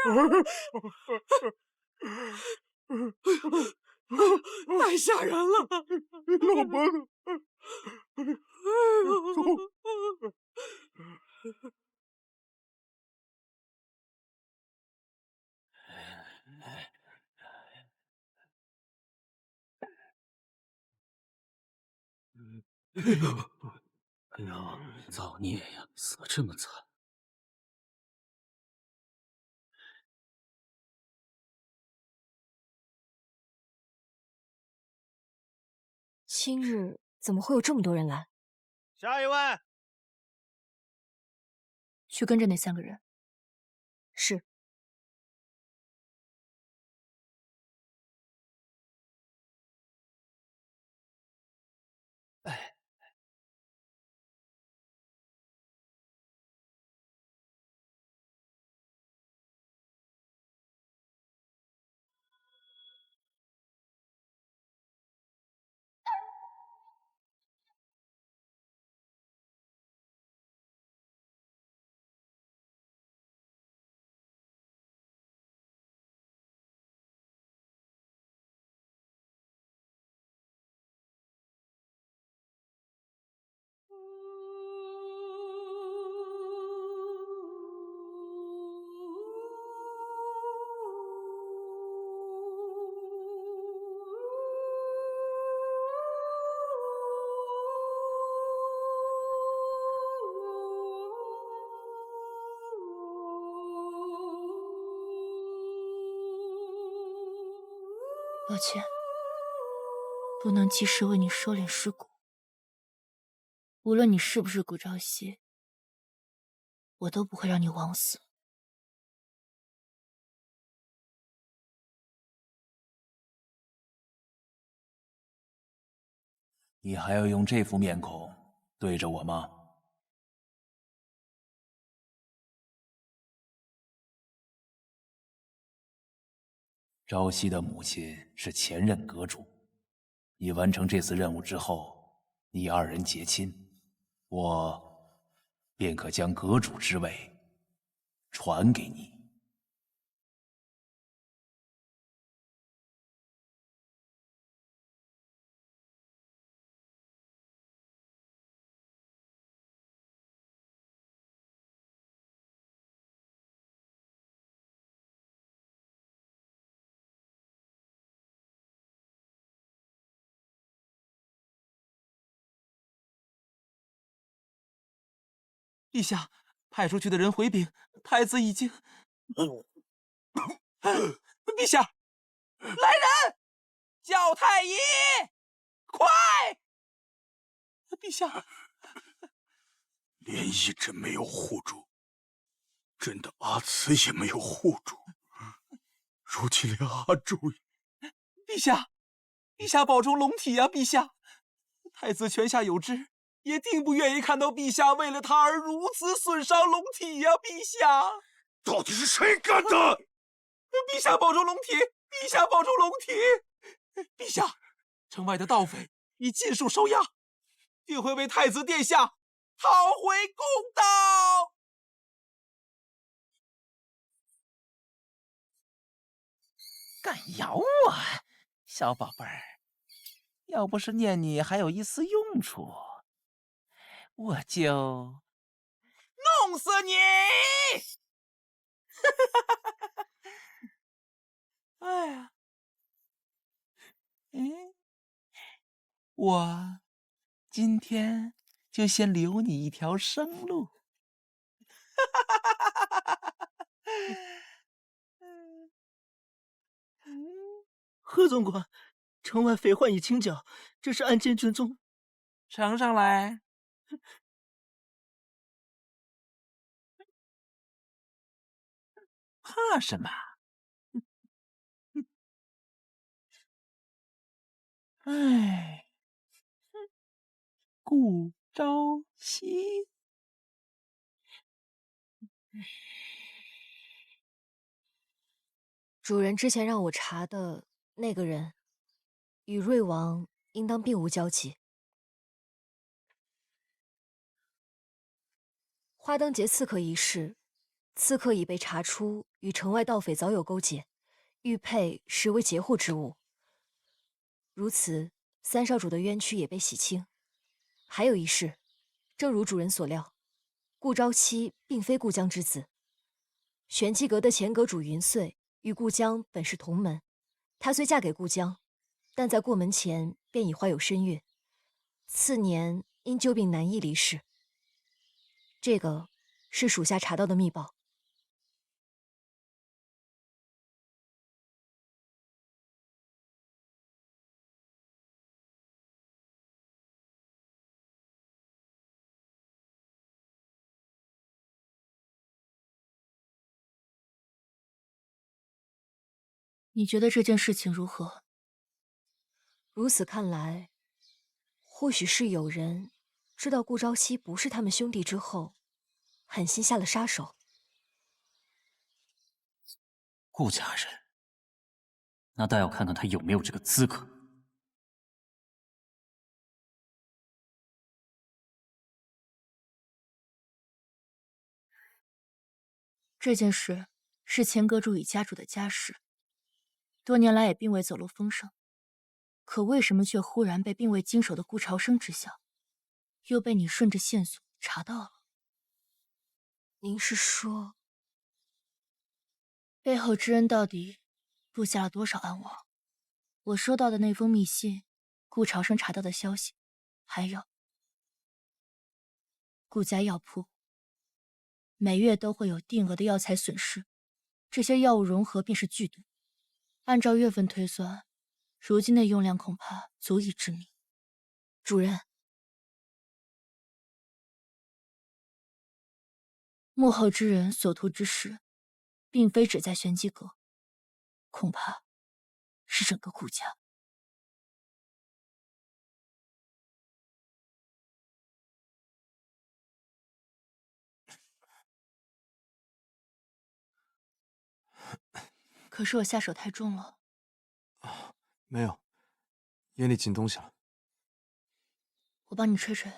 儿啊！太吓人了，老婆子。哎呀，造孽呀，死得这么惨！今日怎么会有这么多人来？下一位，去跟着那3个人。是。哎。抱歉，不能及时为你收敛尸骨。无论你是不是古朝夕，我都不会让你枉死。你还要用这副面孔对着我吗？朝夕的母亲是前任阁主，你完成这次任务之后，你2人结亲，我便可将阁主之位传给你。陛下，派出去的人回禀，太子已经……陛下，来人，叫太医，快！陛下，连一真没有护住，朕的阿慈也没有护住，如今连阿柱也……陛下，陛下保重龙体呀！陛下，太子泉下有知。也定不愿意看到陛下为了他而如此损伤龙体呀！陛下，到底是谁干的？陛下保重龙体！陛下保重龙体！陛下，城外的盗匪已尽数收押，定会为太子殿下讨回公道。敢咬我，小宝贝儿！要不是念你还有一丝用处，我就弄死你！哎呀，我今天就先留你一条生路。贺总管，城外匪患已清剿，这是案件卷宗，呈上来。怕什么？哎，顾朝夕。主人之前让我查的那个人，与瑞王应当并无交集。花灯节刺客一事，刺客已被查出与城外盗匪早有勾结，玉佩实为劫护之物。如此，三少主的冤屈也被洗清。还有一事，正如主人所料，顾朝夕并非顾江之子。玄机阁的前阁主云穗与顾江本是同门，她虽嫁给顾江，但在过门前便已怀有身孕，次年因旧病难医离世。这个是属下查到的密报。你觉得这件事情如何？如此看来，或许是有人知道顾朝夕不是他们兄弟之后，狠心下了杀手。顾家人，那倒要看看他有没有这个资格。这件事是前阁主与家主的家事，多年来也并未走漏风声，可为什么却忽然被并未经手的顾朝生知晓，又被你顺着线索查到了？您是说，背后知恩到底布下了多少暗网？我收到的那封密信，顾朝生查到的消息，还有顾家药铺每月都会有定额的药材损失，这些药物融合便是剧毒。按照月份推算，如今的用量恐怕足以致命。主人，幕后之人所图之事，并非只在玄机阁，恐怕是整个顾家。可是我下手太重了。没有，眼里进东西了。我帮你吹吹。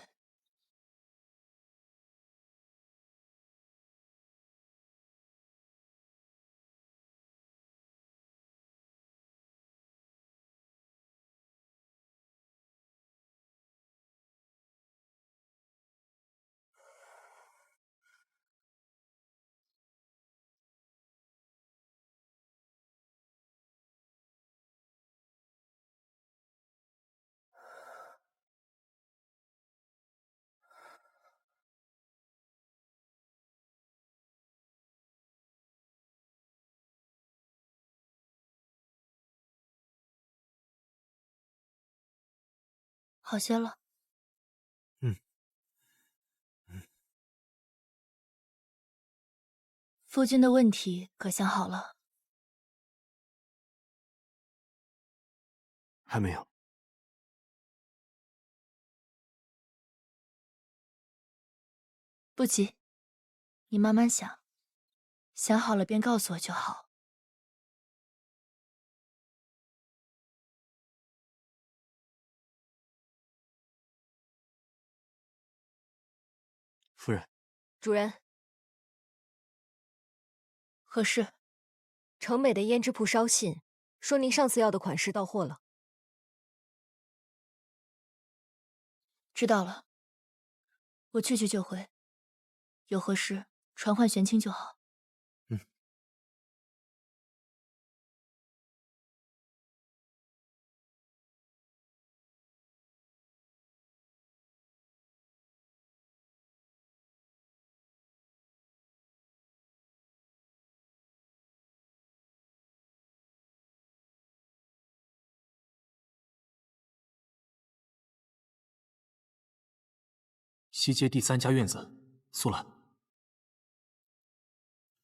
好些了。附近的问题可想好了？还没有。不急，你慢慢想，想好了便告诉我就好。夫人，主人，何事？城北的胭脂铺捎信说您上次要的款式到货了。知道了，我去就回，有何事传唤玄清就好。西街第3家院子，苏兰。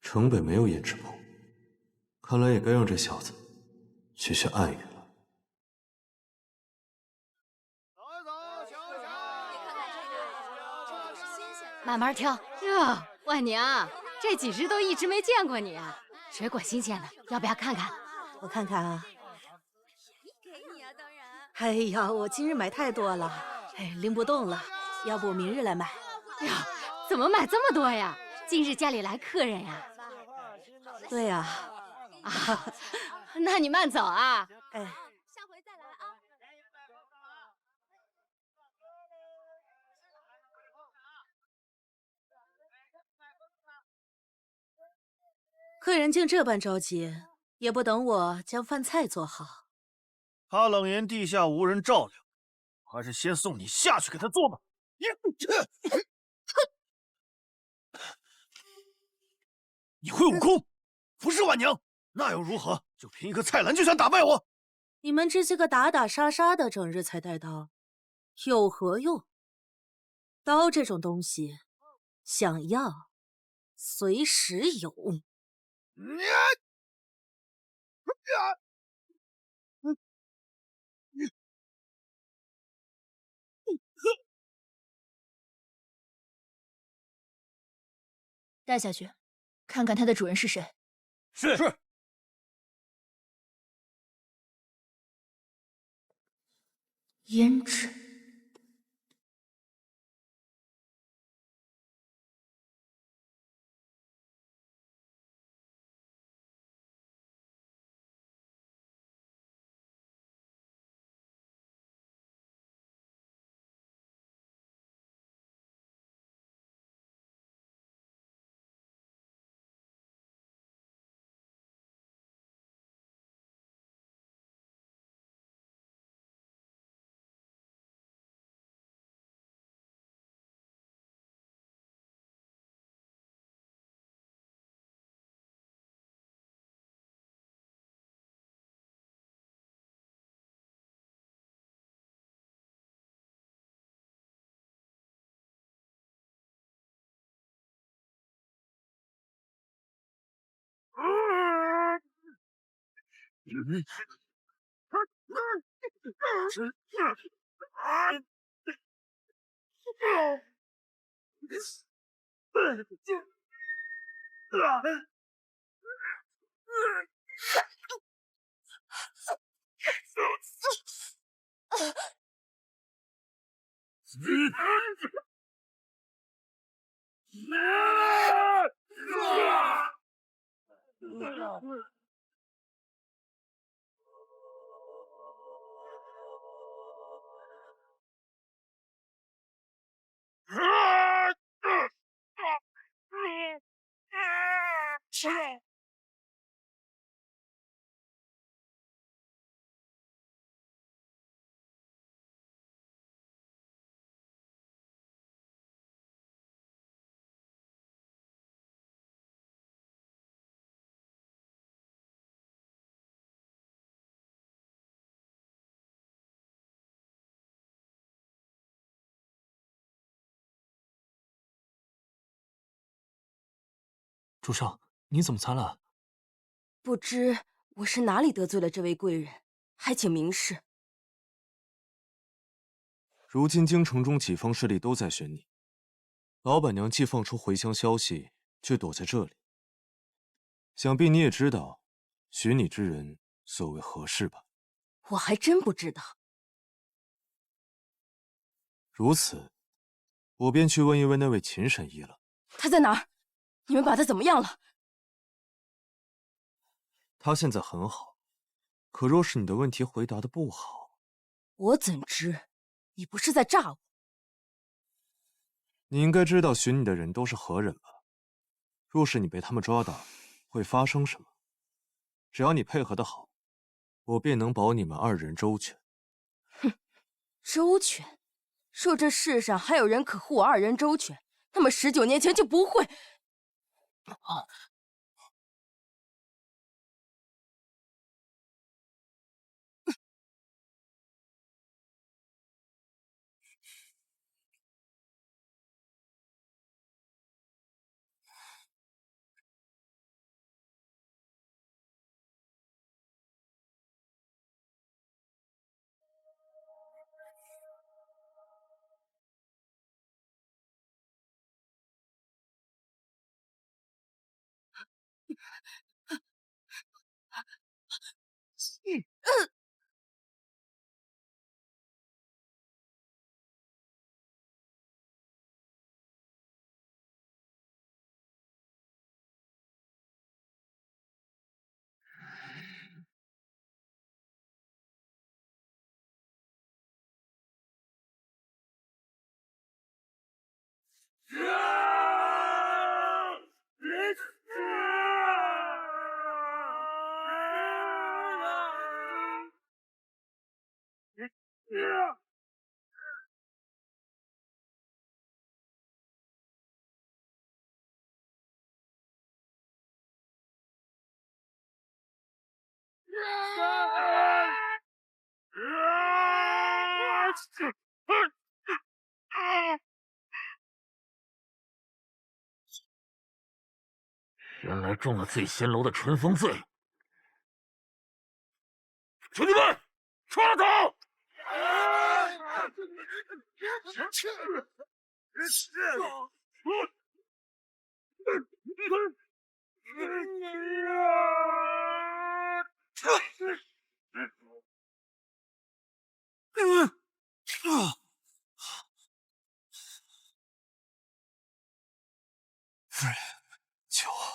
城北没有胭脂铺，看来也该让这小子去学暗语了。慢慢挑哟，万娘，这几只都一直没见过你啊，水果新鲜的，要不要看看？我看看啊。哎呀，我今日买太多了，哎，拎不动了，要不明日来买？哎呀，怎么买这么多呀？今日家里来客人呀？对呀。啊，那你慢走啊。哎。下回再来啊。客人竟这般着急，也不等我将饭菜做好。他冷言地下无人照料，还是先送你下去给他做吧。你会武功，服侍婉娘，那又如何？就凭一个菜篮就想打败我？你们这些个打打杀杀的，整日才带刀，有何用？刀这种东西，想要随时有。带下去，看看它的主人是谁。是。胭脂。主上，你怎么参了？不知我是哪里得罪了这位贵人，还请明示。如今京城中几方势力都在寻你，老板娘既放出回乡消息，却躲在这里。想必你也知道，寻你之人所为何事吧？我还真不知道。如此，我便去问一问那位秦神医了。他在哪儿？你们把他怎么样了？他现在很好，可若是你的问题回答的不好，我怎知？你不是在诈我？你应该知道寻你的人都是何人吧？若是你被他们抓到，会发生什么？只要你配合的好，我便能保你们2人周全。哼，周全？若这世上还有人可护我2人周全，那么19年前就不会。原来中了醉仙楼的春风罪。兄弟们，抓了他！夫人，求我。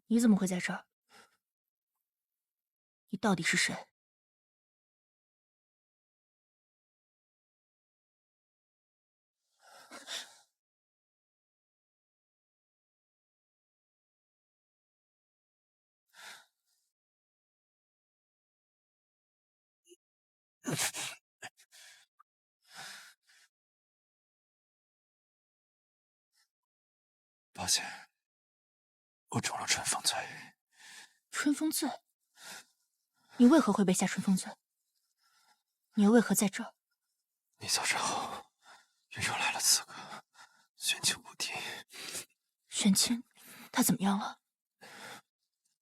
你怎么会在这儿？你到底是谁？抱歉，我中了春风罪。春风罪？你为何会被下春风罪？你又为何在这儿？你走之后，又来了4个，玄清无敌。玄清，他怎么样了？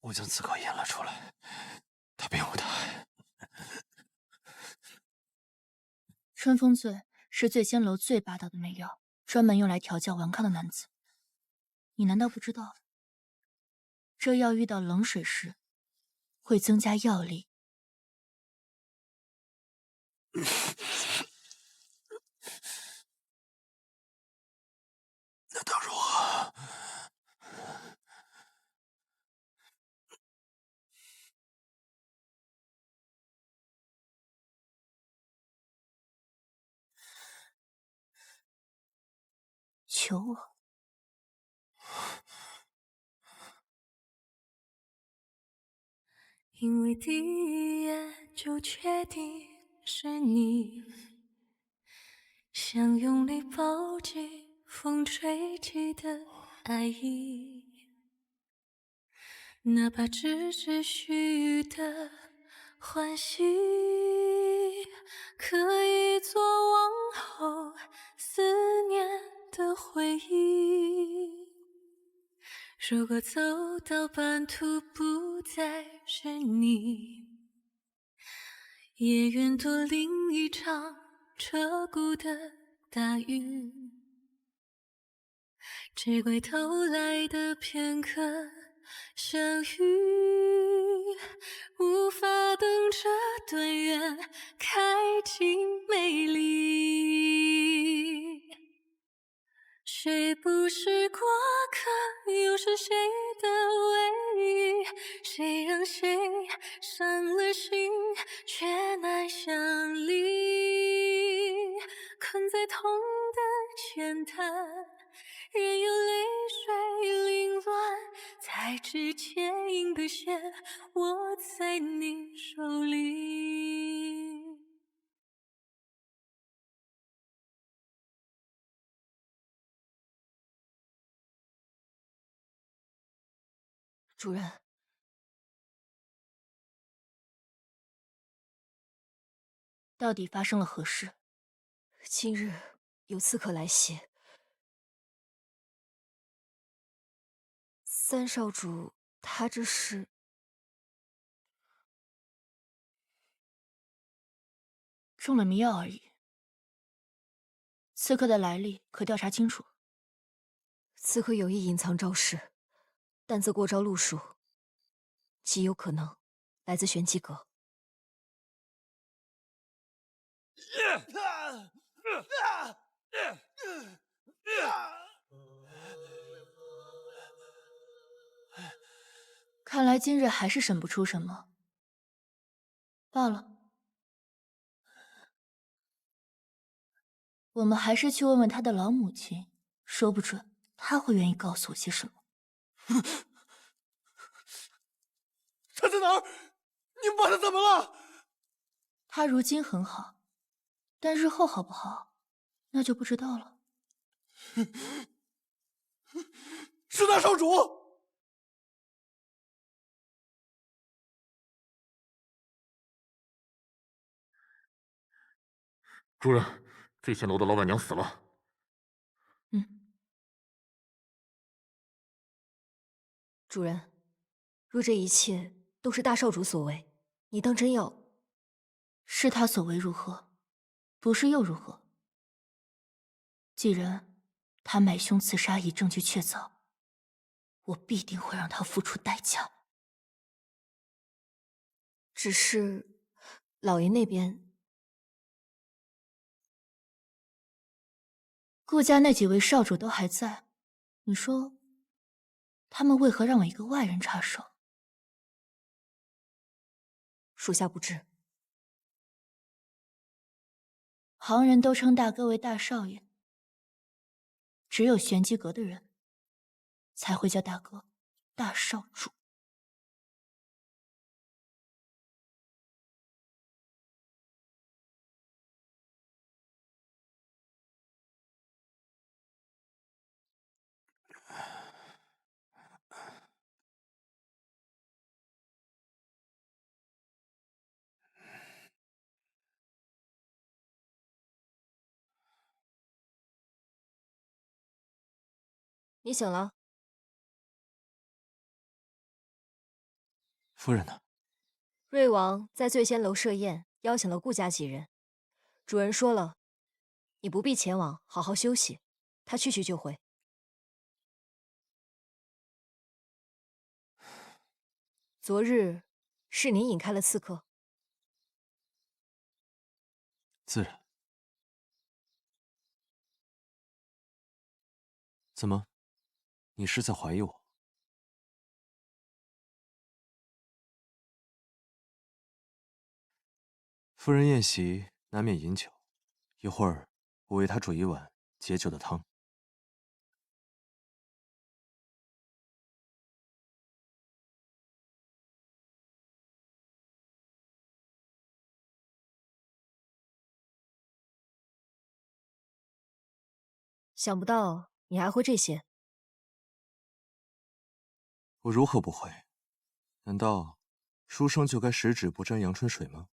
我将自稿验了出来，他并无大碍。春风醉是醉仙楼最霸道的媚药，专门用来调教顽抗的男子。你难道不知道，这药遇到冷水时会增加药力？那当如何？求我？因为第一眼就确定是你，想用力抱紧风吹起的爱意，哪怕只是虚臾的欢喜，可以做往后思念的回忆。如果走到半途不再是你，也愿多淋一场彻骨的大雨，只怪偷来的片刻相遇，无法等这段缘开尽美丽。谁不是过客，又是谁的唯一？谁让谁伤了心，却难相离？困在痛的浅滩，任由泪水凌乱，在爱之坚硬的线握在你手里。主人，到底发生了何事？今日有刺客来袭，三少主他这是……中了迷药而已。刺客的来历可调查清楚。刺客有意隐藏招式，但则过招路数，极有可能来自玄机阁。看来今日还是审不出什么。罢了，我们还是去问问他的老母亲，说不准他会愿意告诉我些什么。他在哪儿？你们把他怎么了？他如今很好，但日后好不好，那就不知道了。是大少主！主人，醉仙楼的老板娘死了。主人，若这一切都是大少主所为，你当真要……是他所为如何？不是又如何？既然他买凶刺杀已证据确凿，我必定会让他付出代价。只是，老爷那边……顾家那几位少主都还在，你说，他们为何让我一个外人插手？属下不知。旁人都称大哥为大少爷，只有玄机阁的人才会叫大哥大少主。你醒了。夫人呢？瑞王在醉仙楼设宴，邀请了顾家几人。主人说了，你不必前往，好好休息。他去就回。昨日是你引开了刺客。自然。怎么，你是在怀疑我？夫人宴席难免饮酒，一会儿我为她煮一碗解酒的汤。想不到你还会这些。我如何不会？难道书生就该十指不沾阳春水吗？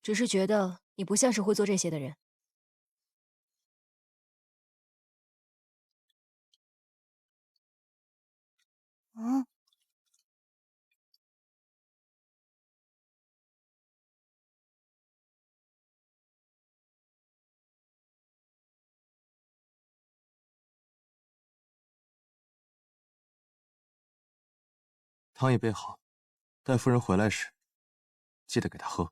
只是觉得你不像是会做这些的人。嗯。汤也备好，待夫人回来时，记得给她喝。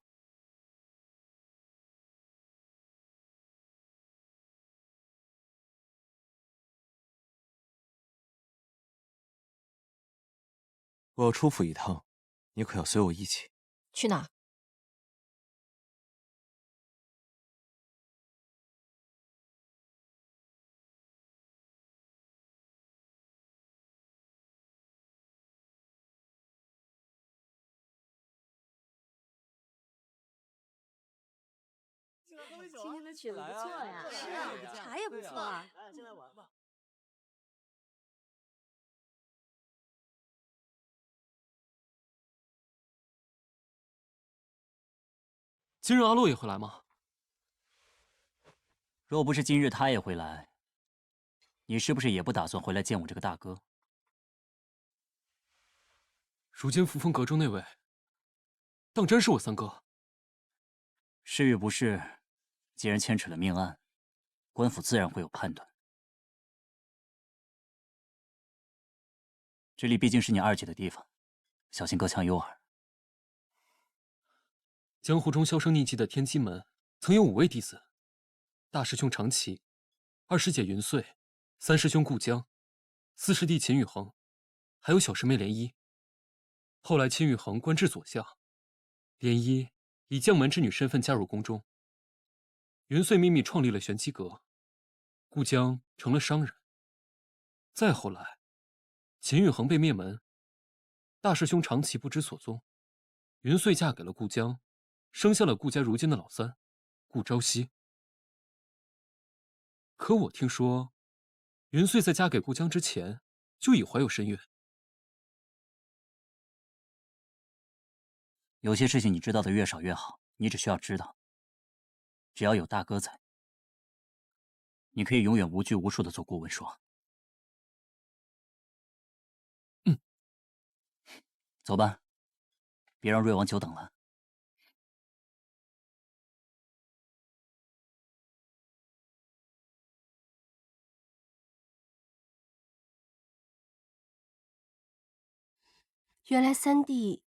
我要出府一趟，你可要随我一起。去哪儿？今天的曲子不错呀，是啊，茶也不错啊。来，进来玩吧。今日阿洛也会来吗？若不是今日他也会来，你是不是也不打算回来见我这个大哥？如今扶风阁中那位，当真是我三哥？是与不是，既然牵扯了命案，官府自然会有判断。这里毕竟是你二姐的地方，小心隔墙有耳。江湖中销声匿迹的天机门，曾有5位弟子：大师兄长崎、二师姐云穗、三师兄顾江、四师弟秦宇恒，还有小师妹涟漪。后来秦宇恒官至左相，涟漪以将门之女身份加入宫中。云穗秘密创立了玄机阁，顾江成了商人。再后来，秦宇恒被灭门，大师兄长崎不知所踪，云穗嫁给了顾江。生下了顾家如今的老三，顾朝夕。可我听说，云穗在嫁给顾江之前就已怀有身孕。有些事情你知道的越少越好，你只需要知道，只要有大哥在，你可以永远无拘无束的做顾文爽。走吧，别让瑞王久等了。原来三弟，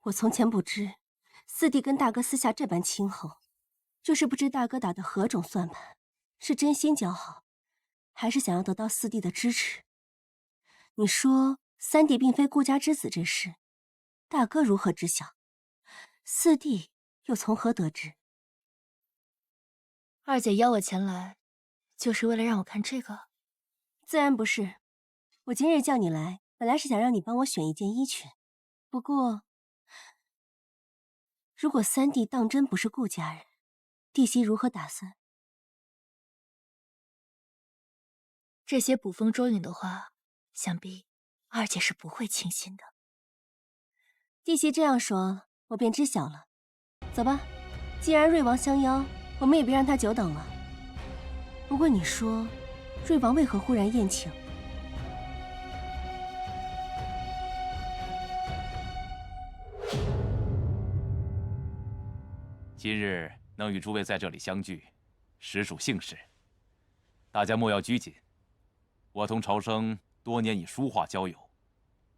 我从前不知，四弟跟大哥私下这般亲厚，就是不知大哥打的何种算盘，是真心交好，还是想要得到四弟的支持？你说三弟并非顾家之子这事，大哥如何知晓？四弟又从何得知？二姐邀我前来，就是为了让我看这个？自然不是，我今日叫你来，本来是想让你帮我选一件衣裙，不过，如果三弟当真不是顾家人，弟媳如何打算？这些捕风捉影的话，想必二姐是不会轻信的。弟媳这样说，我便知晓了。走吧，既然瑞王相邀，我们也别让他久等了。不过你说，瑞王为何忽然宴请？今日能与诸位在这里相聚，实属幸事。大家莫要拘谨。我同朝生多年以书画交友，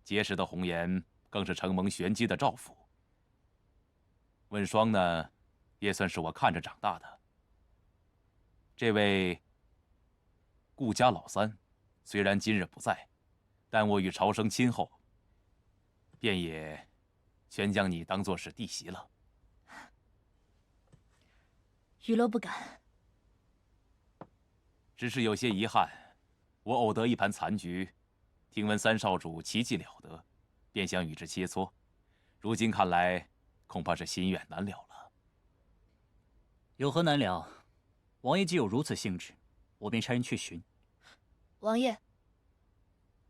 结识的红颜更是承蒙玄机的照拂。文霜呢，也算是我看着长大的。这位顾家老三，虽然今日不在，但我与朝生亲厚，便也全将你当作是弟媳了。娱乐不敢，只是有些遗憾，我偶得一盘残局，听闻三少主奇技了得，便想与之切磋。如今看来，恐怕是心愿难了了。有何难了？王爷既有如此兴致，我便差人去寻。王爷，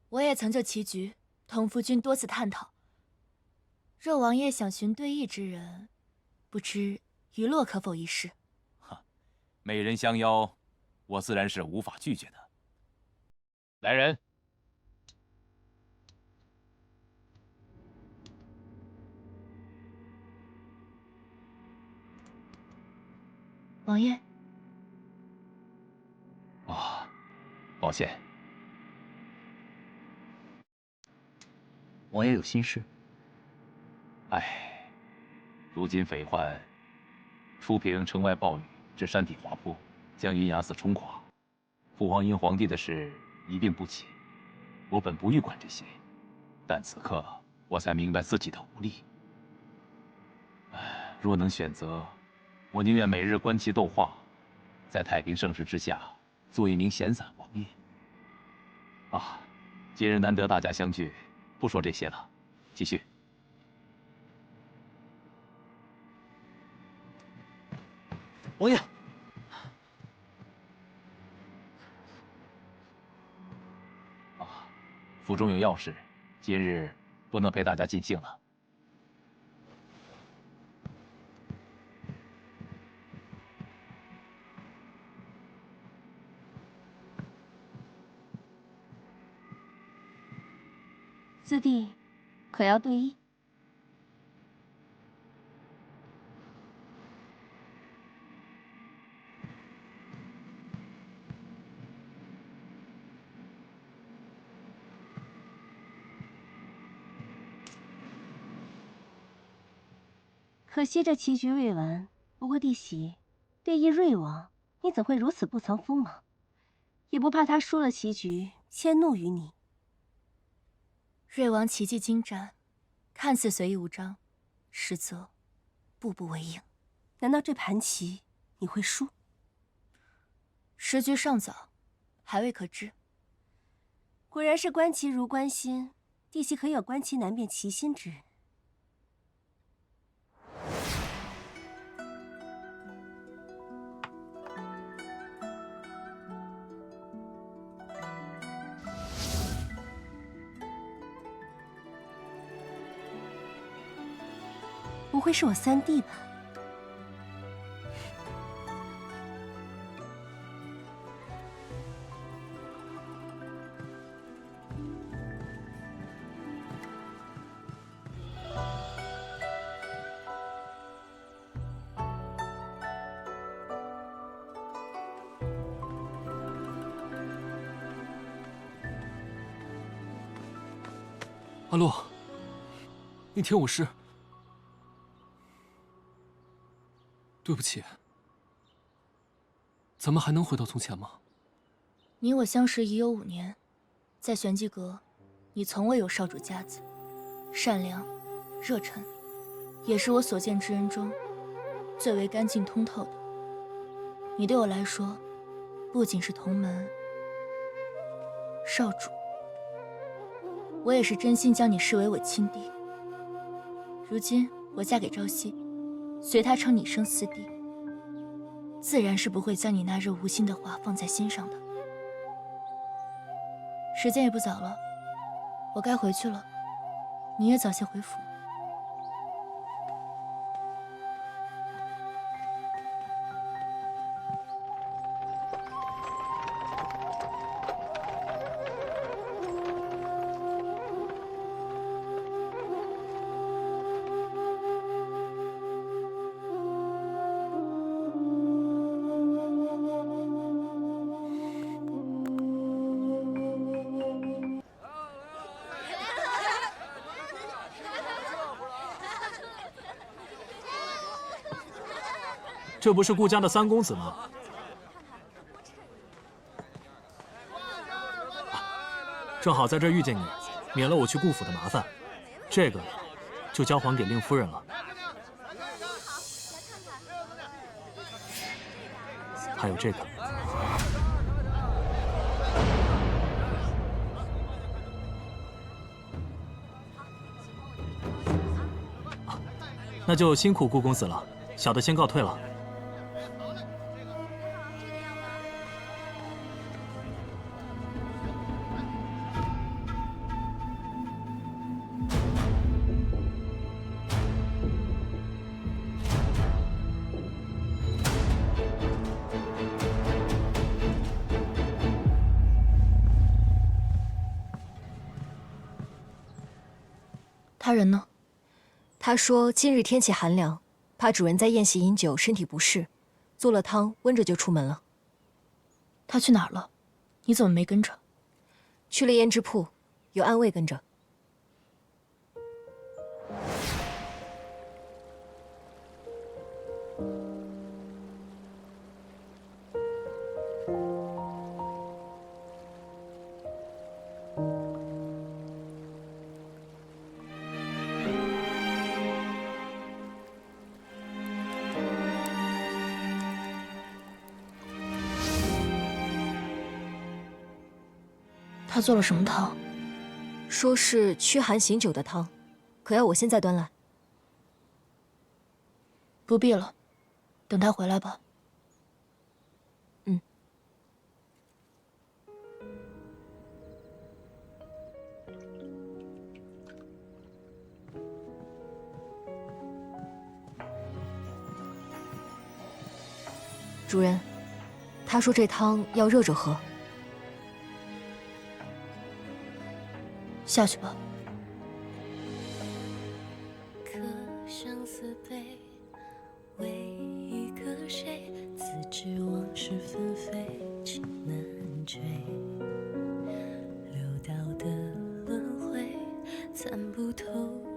我也曾就棋局同夫君多次探讨。若王爷想寻对弈之人，不知娱乐可否一试？美人相邀，我自然是无法拒绝的。来人！王爷。啊，抱歉。王爷有心事。唉，如今匪患初平城外暴雨，致山体滑坡，将云崖寺冲垮。父皇因皇帝的事一病不起，我本不欲管这些，但此刻我才明白自己的无力。若能选择，我宁愿每日观棋斗画，在太平盛世之下做一名闲散王爷。啊，今日难得大家相聚，不说这些了，继续。王爷，府中有要事，今日不能陪大家尽兴了。四弟，可要对弈？可惜这棋局未完。不过弟媳，对弈瑞王，你怎会如此不藏锋芒？也不怕他输了棋局，迁怒于你？瑞王棋技精湛，看似随意无章，实则步步为营。难道这盘棋你会输？时局尚早，还未可知。果然是观棋如观心，弟媳可有观棋难辨其心之人。不会是我三弟吧？阿洛，那天我是……对不起，咱们还能回到从前吗？你我相识已有5年，在玄机阁，你从未有少主架子，善良、热忱，也是我所见之人中最为干净通透的。你对我来说，不仅是同门少主，我也是真心将你视为我亲弟。如今我嫁给朝夕，随他称你生四弟，自然是不会将你那热无心的话放在心上的。时间也不早了，我该回去了，你也早些回府。这不是顾家的三公子吗？正好在这儿遇见你，免了我去顾府的麻烦。这个就交还给令夫人了。还有这个。那就辛苦顾公子了，小的先告退了。他人呢？他说今日天气寒凉，怕主人在宴席饮酒，身体不适，做了汤温着就出门了。他去哪儿了？你怎么没跟着？去了胭脂铺，有暗卫跟着。他做了什么汤？说是驱寒醒酒的汤，可要我现在端来？不必了，等他回来吧。主人，他说这汤要热着喝。下去吧。可相思悲，为一个谁？自知往事纷飞，情难追。流到的轮回，参不透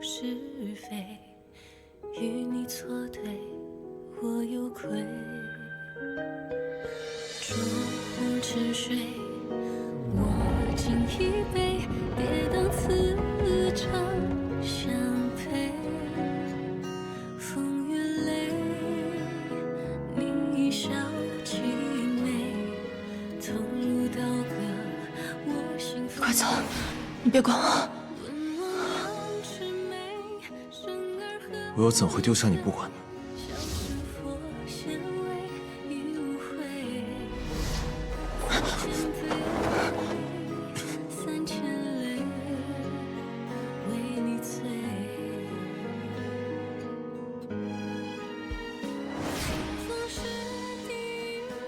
是非。与你错对，我有愧。烛红沉睡，我敬一杯，别当此场相陪。风月泪，你一笑凄美，同入刀割，我心快走，你别管我。我又怎会丢下你不管呢？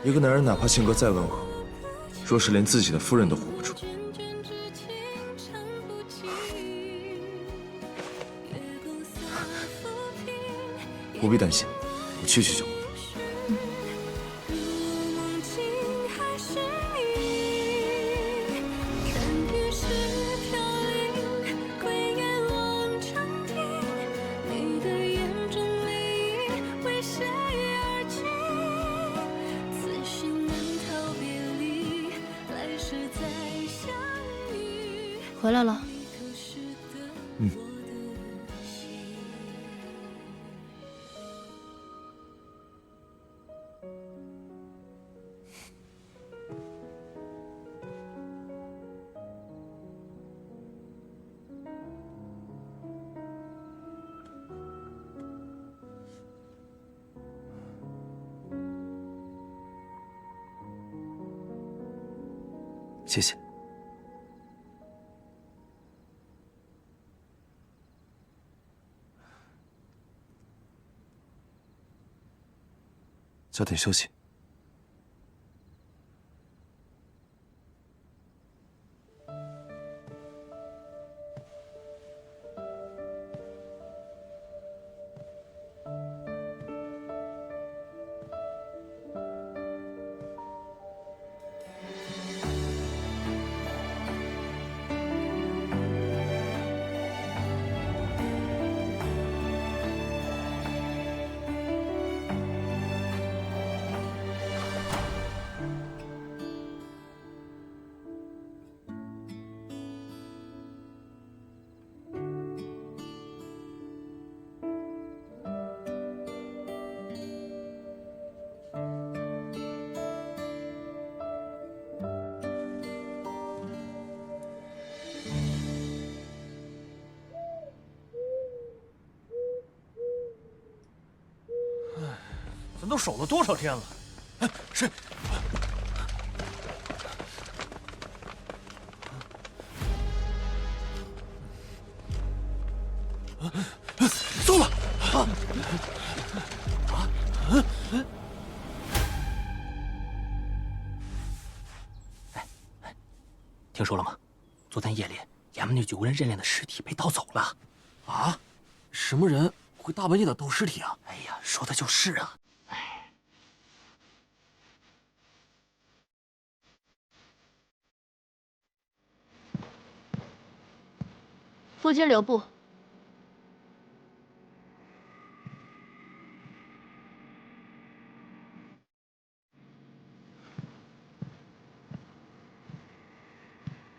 一个男人哪怕性格再温和，若是连自己的夫人都护不住，不必担心，我去就。回来了。嗯。谢谢。早点休息。咱都守了多少天了？哎，谁？糟了！听说了吗？昨天夜里，衙门那9个人认练的尸体被盗走了。啊？什么人会大半夜的盗尸体啊？哎呀，说的就是啊。夫君留步。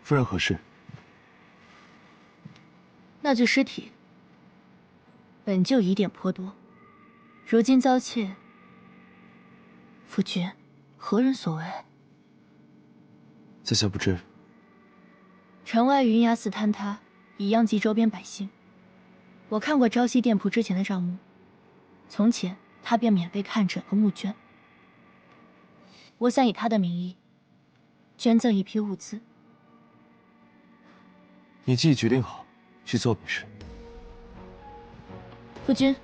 夫人何事？那具尸体本就疑点颇多，如今遭窃，夫君何人所为？在下不知。城外云崖寺坍塌，已殃及周边百姓。我看过朝夕店铺之前的账目，从前他便免费看诊和募捐。我想以他的名义捐赠一批物资。你既已决定好去做便是。夫君，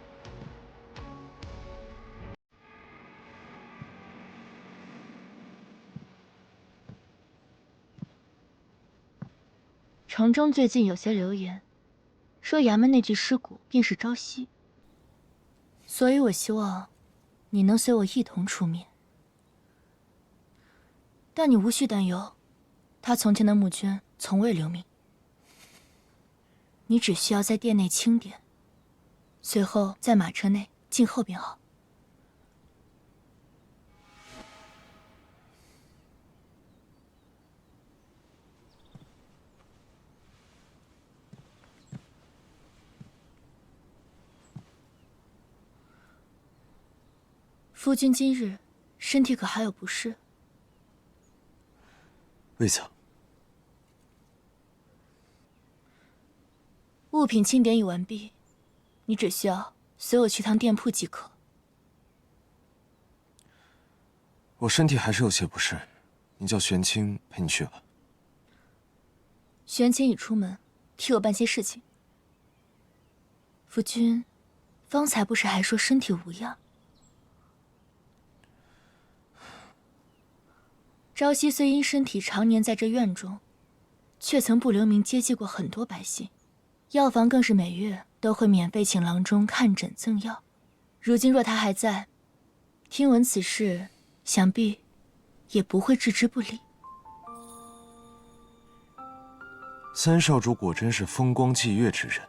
城中最近有些流言，说衙门那具尸骨便是朝夕，所以我希望你能随我一同出面。但你无需担忧，他从前的募捐从未留名。你只需要在殿内清点，随后在马车内静候便好。夫君今日身体可还有不适？未曾。物品清点已完毕，你只需要随我去趟店铺即可。我身体还是有些不适，你叫玄清陪你去吧。玄清已出门，替我办些事情。夫君，方才不是还说身体无恙？朝夕虽因身体常年在这院中，却曾不留名接济过很多百姓，药房更是每月都会免费请郎中看诊赠药。如今若他还在，听闻此事，想必也不会置之不理。三少主果真是风光霁月之人，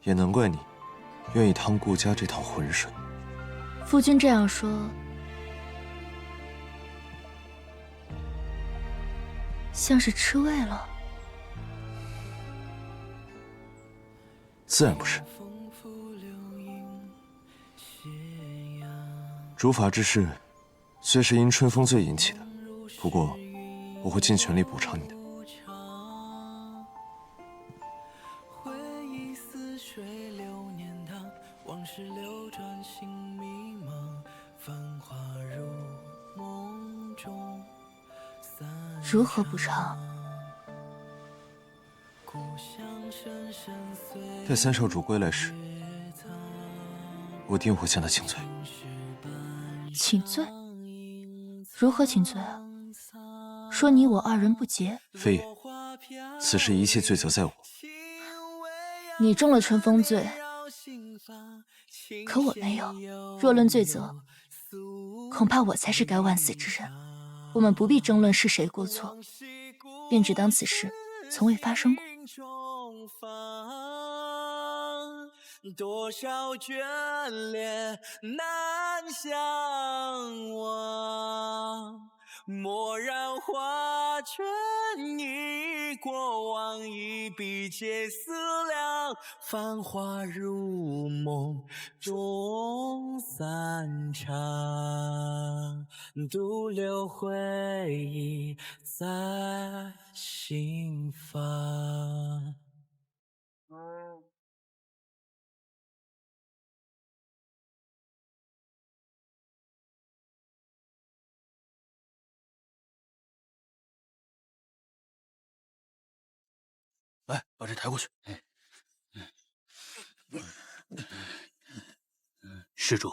也难怪你愿意趟顾家这趟浑水。夫君这样说，像是吃味了。自然不是。诛伐之事虽是因春风醉引起的，不过我会尽全力补偿你的。如何补偿？待三少主归来时，我定会向他请罪。请罪？如何请罪啊？说你我二人不洁？非也，此事一切罪责在我。你中了春风罪，可我没有。若论罪责，恐怕我才是该万死之人。我们不必争论是谁过错，便只当此事从未发生过。多少眷恋难相忘，蓦然化成一过往，一笔皆思量，繁华如梦中散场，独留回忆在心房。来，把这抬过去。施主，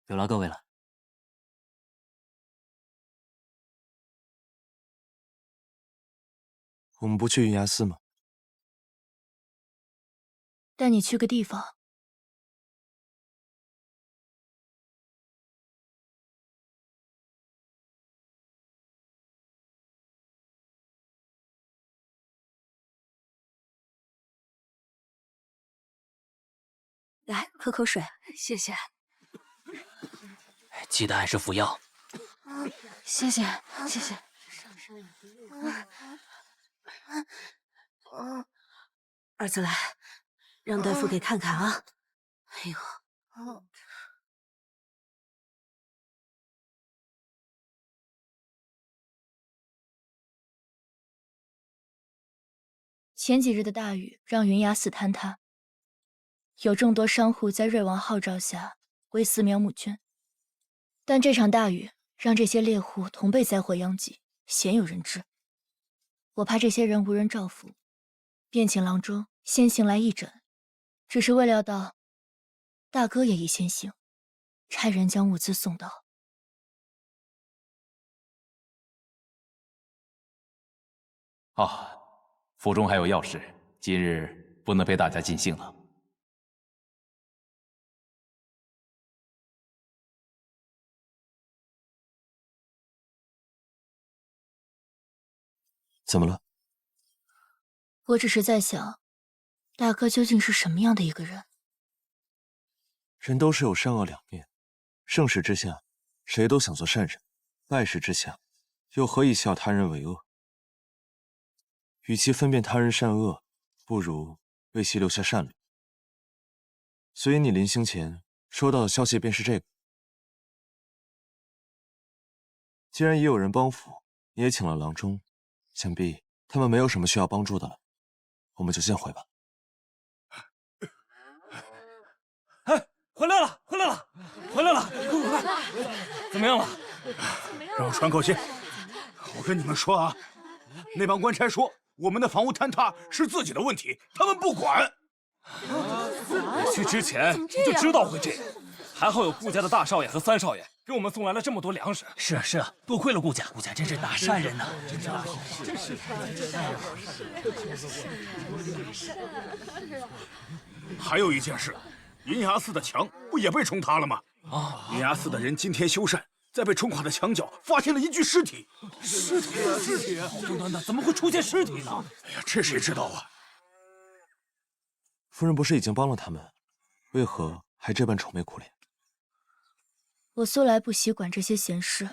有劳各位了。我们不去云崖寺吗？带你去个地方。来，喝口水。谢谢。记得按时服药。谢谢，谢谢。儿子来，让大夫给看看啊。哎呦，前几日的大雨让云崖寺坍塌，有众多商户在瑞王号召下为寺庙募捐，但这场大雨让这些猎户同被灾祸殃及，鲜有人知。我怕这些人无人照拂，便请郎中先行来义诊，只是未料到大哥也已先行，差人将物资送到。啊，府中还有要事，今日不能陪大家尽兴了。怎么了？我只是在想，大哥究竟是什么样的一个人？人都是有善恶两面，盛世之下，谁都想做善人；败世之下，又何以笑他人为恶？与其分辨他人善恶，不如为其留下善良。所以你临行前收到的消息便是这个。既然已有人帮扶，你也请了郎中，想必他们没有什么需要帮助的了，我们就先回吧。哎，回来了，回来了，回来了！快快快！怎么样了？让我喘口气。我跟你们说啊，那帮官差说我们的房屋坍塌是自己的问题，他们不管。我去之前就知道会这样，还好有顾家的大少爷和三少爷给我们送来了这么多粮食。是啊是啊，多亏了顾家，顾家真是大善人呐！还有一件事，银崖寺的墙不也被冲塌了吗？啊！银崖寺的人今天修缮，在被冲垮的墙角发现了一具尸体。尸体？好端端的，怎么会出现尸体呢？哎呀，这谁知道啊？夫人不是已经帮了他们，为何还这般愁眉苦脸？我素来不习管这些闲事，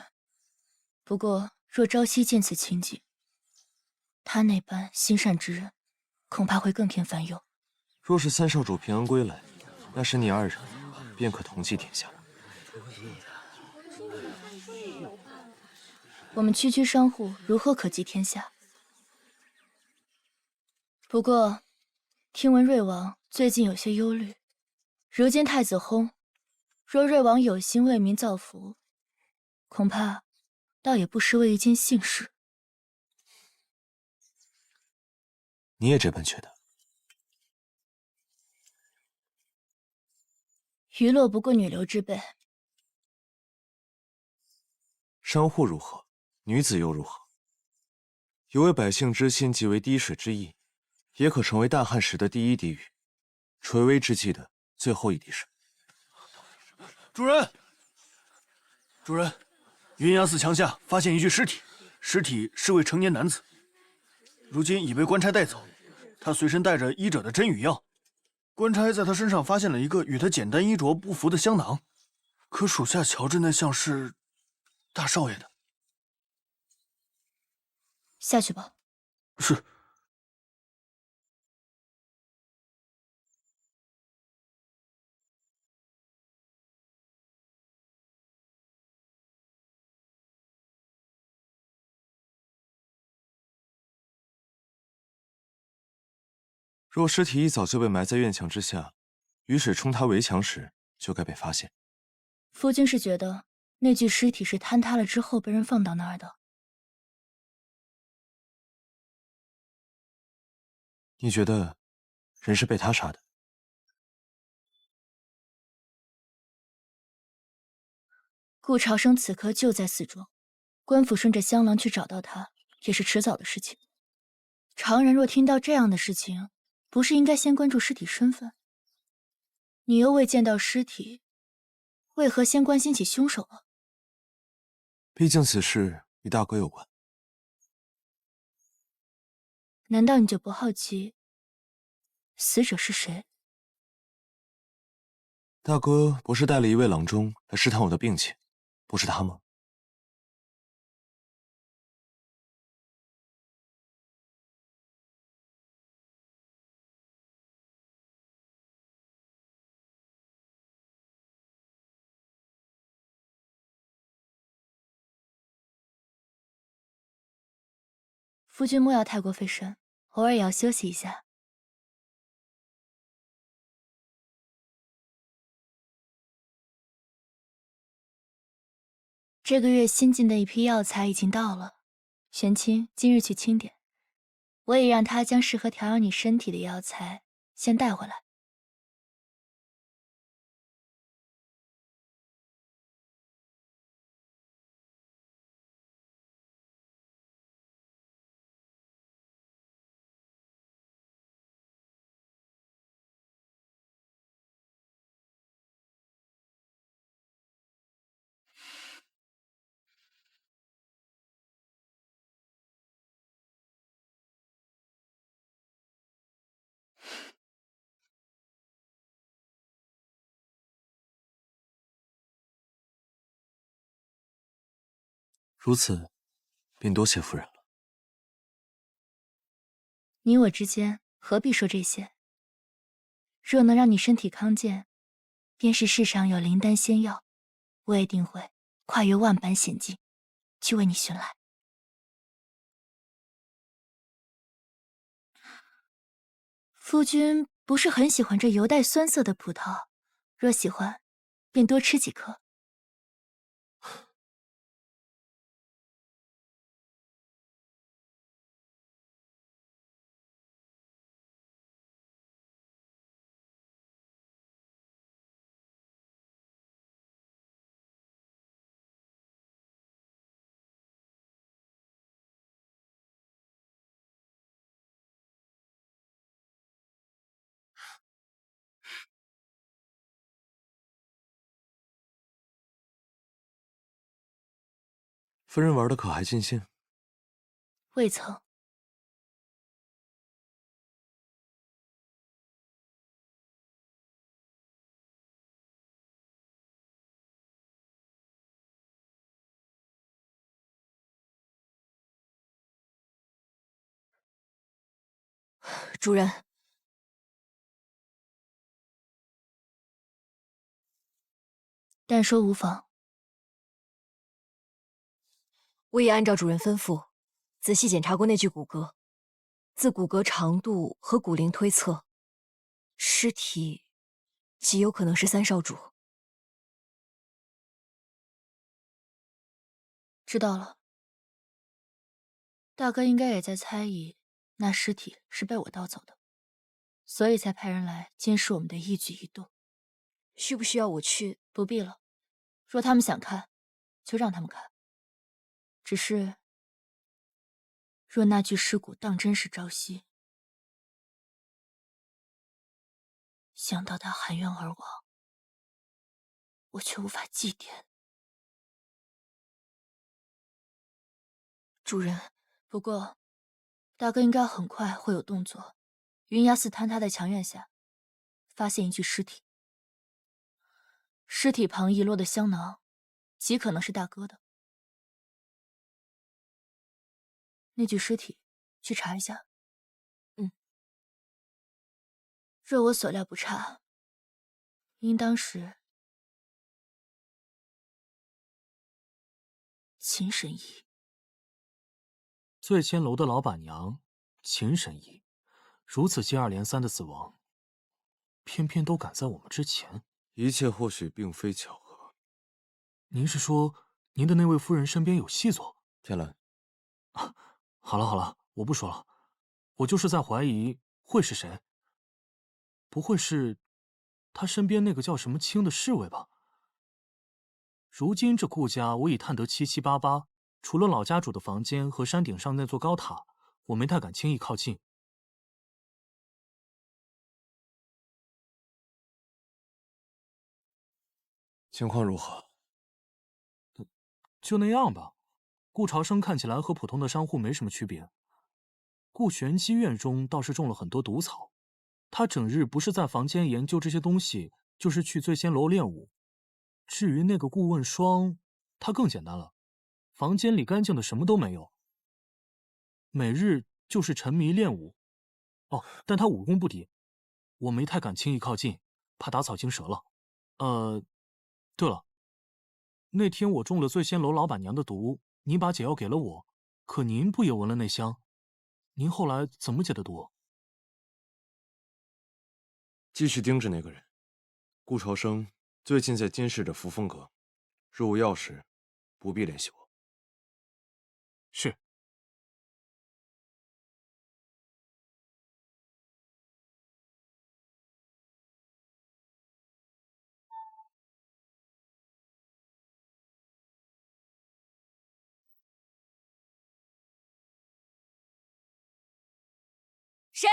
不过若朝夕见此情景，他那般心善之人，恐怕会更添烦忧。若是三少主平安归来，那时你二人便可同济天下。我们区区商户如何可济天下？不过，听闻瑞王最近有些忧虑，如今太子薨，若瑞王有心为民造福，恐怕倒也不失为一件幸事。你也这般觉得？娱乐不过女流之辈。商户如何？女子又如何？有为百姓之心，即为滴水之意，也可成为大旱时的第一滴雨，垂危之际的最后一滴水。主人，主人，云崖寺墙下发现一具尸体，尸体是位成年男子，如今已被官差带走。他随身带着医者的针与药，官差在他身上发现了一个与他简单衣着不符的香囊，可属下瞧着那像是大少爷的。下去吧。是。若尸体一早就被埋在院墙之下，雨水冲塌围墙时就该被发现。夫君是觉得那具尸体是坍塌了之后被人放到那儿的？你觉得人是被他杀的？顾朝生此刻就在寺中，官府顺着香囊去找到他，也是迟早的事情。常人若听到这样的事情，不是应该先关注尸体身份？你又未见到尸体，为何先关心起凶手了？毕竟此事与大哥有关。难道你就不好奇死者是谁？大哥不是带了一位郎中来试探我的病情，不是他吗？夫君莫要太过费神，偶尔也要休息一下。这个月新进的一批药材已经到了，玄清今日去清点，我也让他将适合调养你身体的药材先带回来。如此，便多谢夫人了。你我之间何必说这些？若能让你身体康健，便是世上有灵丹仙药，我也定会跨越万般险境，去为你寻来。夫君不是很喜欢这油带酸涩的葡萄，若喜欢，便多吃几颗。夫人玩的可还尽兴？未曾。主人，但说无妨。我也按照主人吩咐，仔细检查过那具骨骼。自骨骼长度和骨龄推测，尸体极有可能是三少主。知道了。大哥应该也在猜疑，那尸体是被我盗走的，所以才派人来监视我们的一举一动。需不需要我去？不必了。若他们想看，就让他们看。只是，若那具尸骨当真是朝夕，想到他含冤而亡，我却无法祭奠。主人，不过，大哥应该很快会有动作。云崖寺坍塌的墙院下，发现一具尸体，尸体旁遗落的香囊，极可能是大哥的。那具尸体，去查一下。若我所料不差，应当是秦神医。醉仙楼的老板娘秦神医，如此接二连三的死亡，偏偏都赶在我们之前。一切或许并非巧合。您是说，您的那位夫人身边有细作？天蓝，好了好了，我不说了，我就是在怀疑会是谁。不会是他身边那个叫什么青的侍卫吧？如今这顾家我已探得七七八八，除了老家主的房间和山顶上那座高塔，我没太敢轻易靠近。情况如何？就那样吧。顾朝生看起来和普通的商户没什么区别。顾玄机院中倒是种了很多毒草，他整日不是在房间研究这些东西，就是去醉仙楼练武。至于那个顾问霜，他更简单了，房间里干净的什么都没有，每日就是沉迷练武。哦，但他武功不低，我没太敢轻易靠近，怕打草惊蛇了。对了，那天我中了醉仙楼老板娘的毒，您把解药给了我，可您不也闻了那香？您后来怎么解的毒？继续盯着那个人。顾朝生最近在监视着扶风阁，若无要事，不必联系我。是。谁？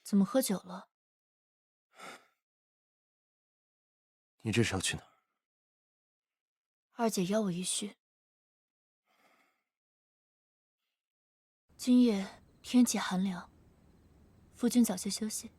怎么喝酒了？你这是要去哪儿？二姐邀我一叙。今夜天气寒凉，夫君早些休息。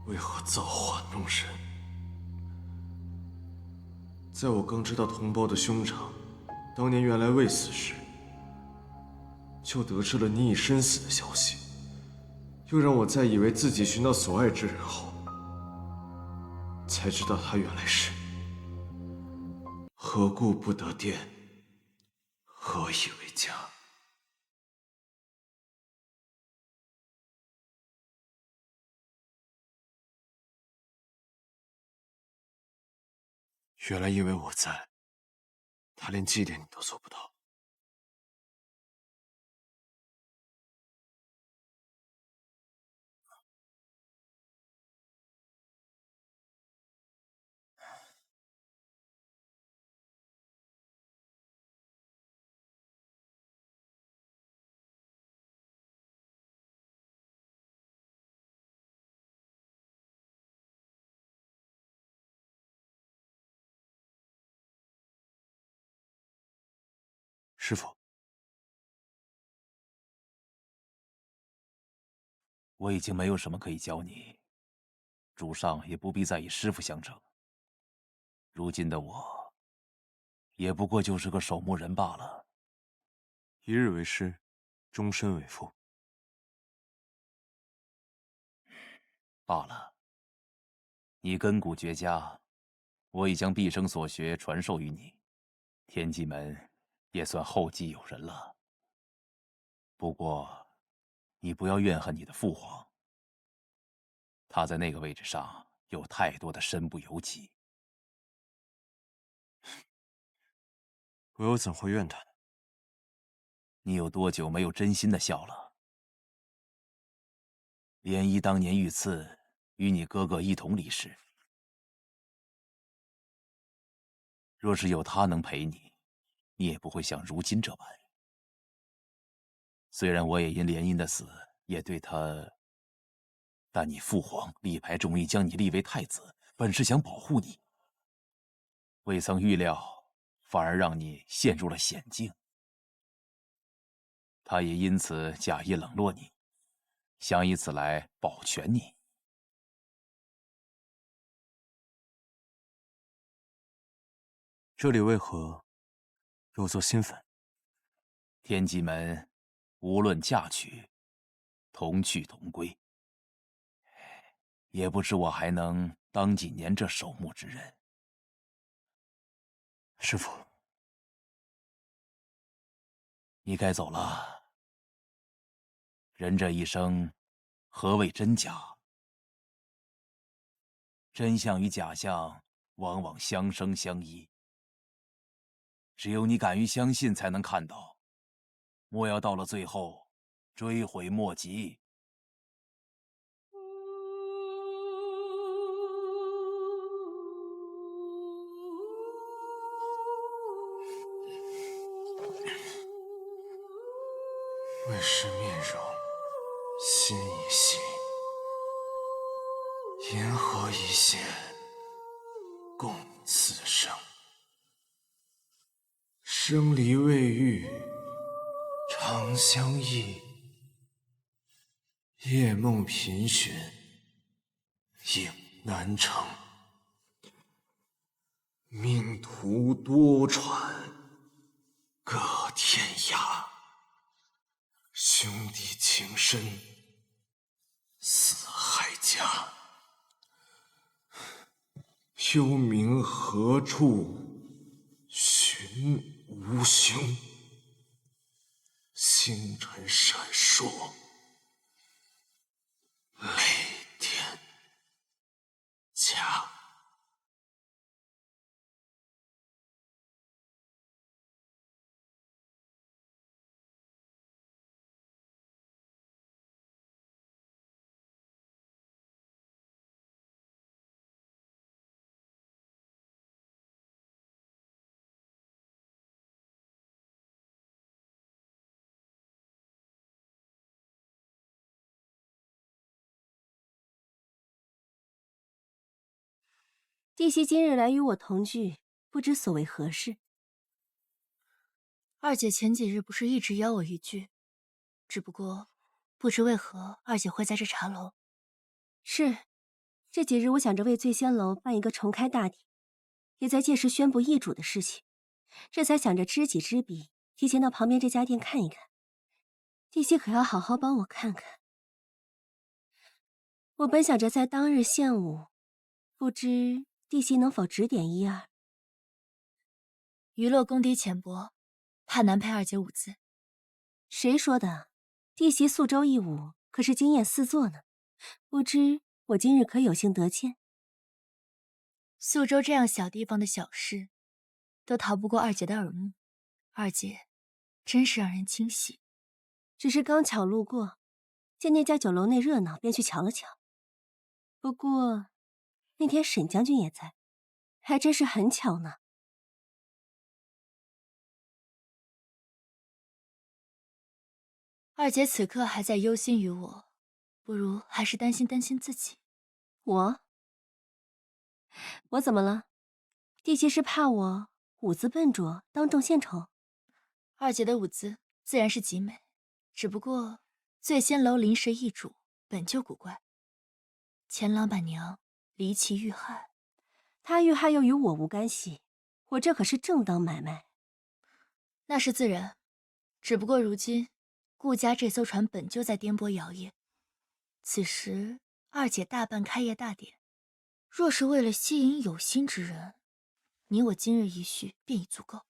为何造化弄人？在我刚知道同胞的兄长当年原来未死时，就得知了你已身死的消息，又让我再以为自己寻到所爱之人后，才知道他原来是何故不得殿，何以为家？原来因为我在，他连祭奠你都做不到。师父，我已经没有什么可以教你，主上也不必再以师父相称。如今的我，也不过就是个守墓人罢了。一日为师，终身为父。罢了，你根骨绝佳，我已将毕生所学传授于你，天机门也算后继有人了。不过，你不要怨恨你的父皇，他在那个位置上有太多的身不由己。我又怎会怨他呢？你有多久没有真心的笑了？涟漪当年遇刺，与你哥哥一同离世。若是有他能陪你，你也不会像如今这般。虽然我也因联姻的死也对他，但你父皇力排众议将你立为太子，本是想保护你，未曾预料，反而让你陷入了险境。他也因此假意冷落你，想以此来保全你。这里为何有座新坟？天机门无论嫁娶，同去同归。也不知我还能当几年这守墓之人。师傅，你该走了。人这一生，何谓真假？真相与假象往往相生相依，只有你敢于相信，才能看到。莫要到了最后，追悔莫及。为师面容，心已细，银河一线，共此生。生离未遇，长相忆。夜梦频寻，影难成。命途多舛，各天涯。兄弟情深，似海家。幽冥何处寻无兄？星辰闪烁，泪点家。弟媳今日来与我同聚，不知所为何事？二姐前几日不是一直邀我一聚，只不过不知为何二姐会在这茶楼。是，这几日我想着为醉仙楼办一个重开大典，也在届时宣布易主的事情，这才想着知己知彼，提前到旁边这家店看一看。弟媳可要好好帮我看看。我本想着在当日献舞，不知弟媳能否指点一二？娱乐功底浅薄，怕难配二姐舞姿。谁说的？弟媳宿州一舞可是惊艳四座呢，不知我今日可有幸得见？宿州这样小地方的小事，都逃不过二姐的耳目。二姐真是让人惊喜。只是刚巧路过，见那家酒楼内热闹，便去瞧了瞧。不过那天沈将军也在，还真是很巧呢。二姐此刻还在忧心于我，不如还是担心担心自己。我怎么了？弟媳是怕我舞姿笨拙，当众献丑？二姐的舞姿自然是极美，只不过醉仙楼临时易主，本就古怪。前老板娘离奇遇害，她遇害又与我无干系，我这可是正当买卖。那是自然，只不过如今顾家这艘船本就在颠簸摇曳，此时二姐大办开业大典，若是为了吸引有心之人，你我今日一叙便已足够。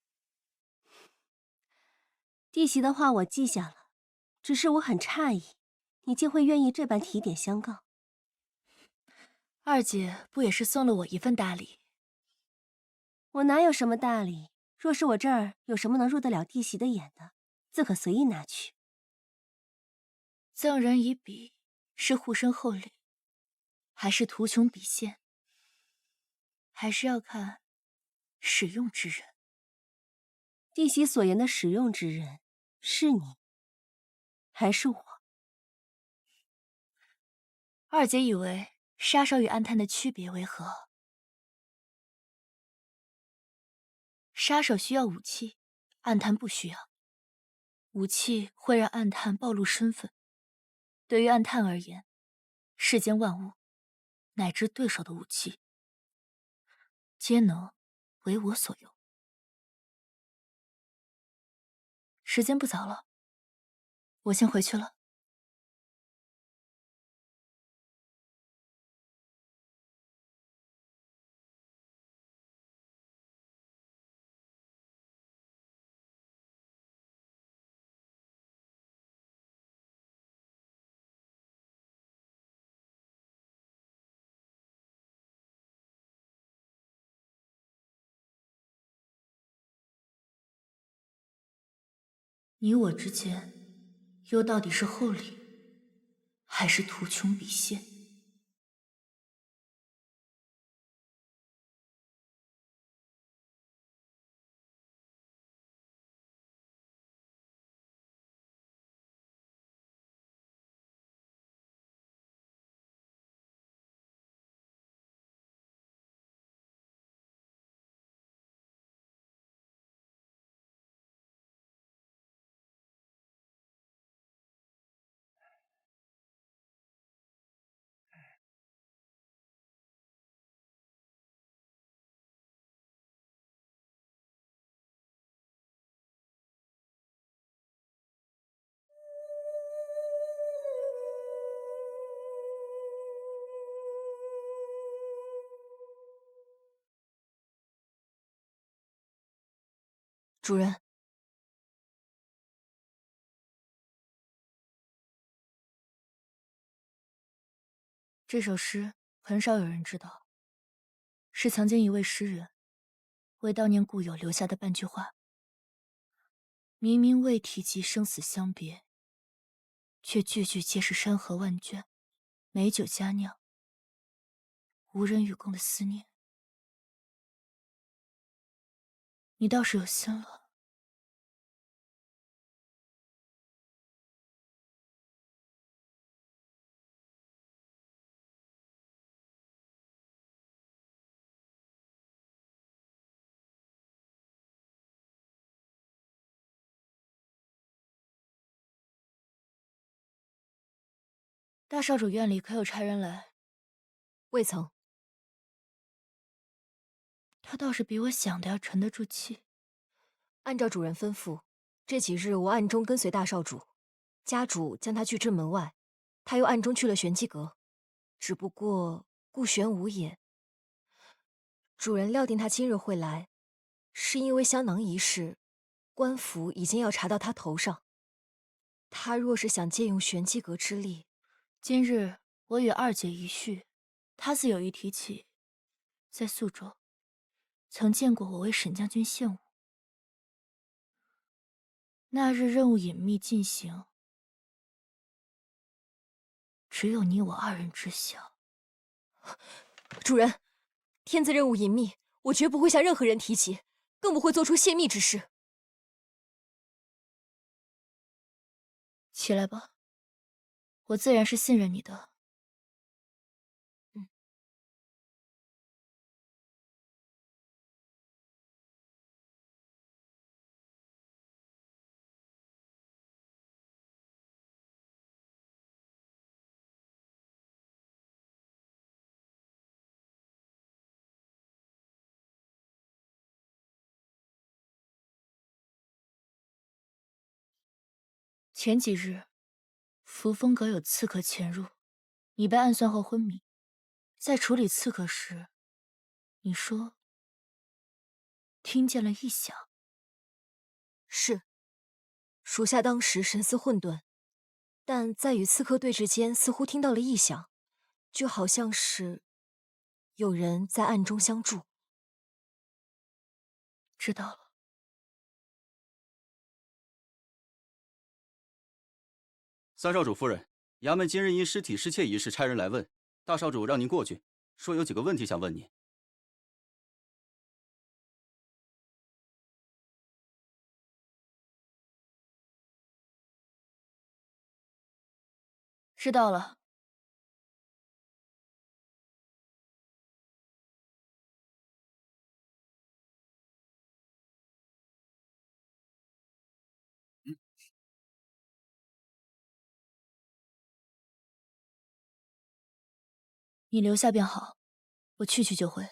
弟媳的话我记下了，只是我很诧异，你竟会愿意这般提点相告。二姐不也是送了我一份大礼？我哪有什么大礼？若是我这儿有什么能入得了弟媳的眼的，自可随意拿去。赠人以彼，是护身厚礼，还是图穷匕现？还是要看使用之人。弟媳所言的使用之人，是你，还是我？二姐以为杀手与暗探的区别为何？杀手需要武器，暗探不需要。武器会让暗探暴露身份。对于暗探而言，世间万物，乃至对手的武器，皆能为我所用。时间不早了，我先回去了。你我之间，又到底是厚礼，还是图穷匕见？主人，这首诗很少有人知道，是曾经一位诗人为悼念故友留下的半句话。明明未提及生死相别，却句句皆是山河万卷，美酒佳酿，无人与共的思念。你倒是有心了。大少主院里可有差人来？未曾。他倒是比我想的要沉得住气。按照主人吩咐，这几日我暗中跟随大少主，家主将他拒至门外，他又暗中去了玄机阁。只不过顾玄武也。主人料定他今日会来，是因为香囊一事，官府已经要查到他头上。他若是想借用玄机阁之力，今日我与二姐一叙，他自有意提起，在宿州曾见过我为沈将军献舞。那日任务隐秘进行，只有你我二人知晓。主人，天子任务隐秘，我绝不会向任何人提起，更不会做出泄密之事。起来吧，我自然是信任你的。前几日，扶风阁有刺客潜入，你被暗算后昏迷。在处理刺客时，你说听见了异响。是，属下当时神思混沌，但在与刺客对峙间，似乎听到了异响，就好像是有人在暗中相助。知道了。三少主夫人，衙门今日因尸体失窃一事差人来问，大少主让您过去，说有几个问题想问你。知道了。你留下便好，我去就回。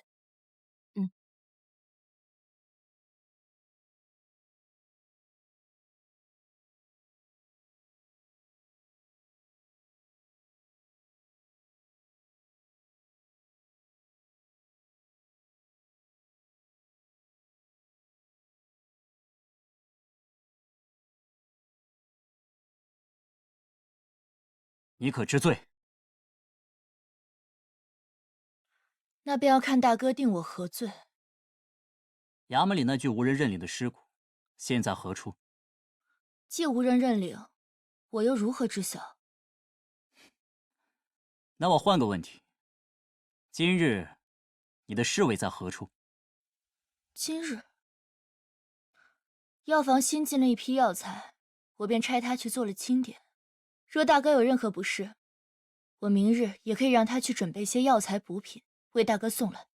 你可知罪？那便要看大哥定我何罪。衙门里那具无人认领的尸骨，现在何处？既无人认领，我又如何知晓？那我换个问题，今日你的侍卫在何处？今日，药房新进了一批药材，我便差他去做了清点。若大哥有任何不适，我明日也可以让他去准备些药材补品，为大哥送来。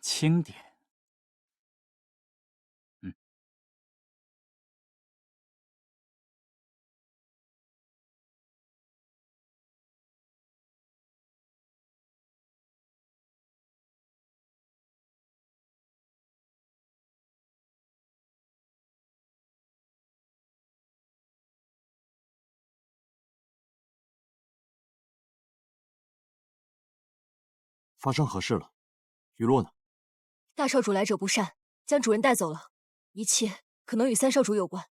清点。发生何事了？雨落呢？大少主来者不善，将主人带走了，一切可能与三少主有关。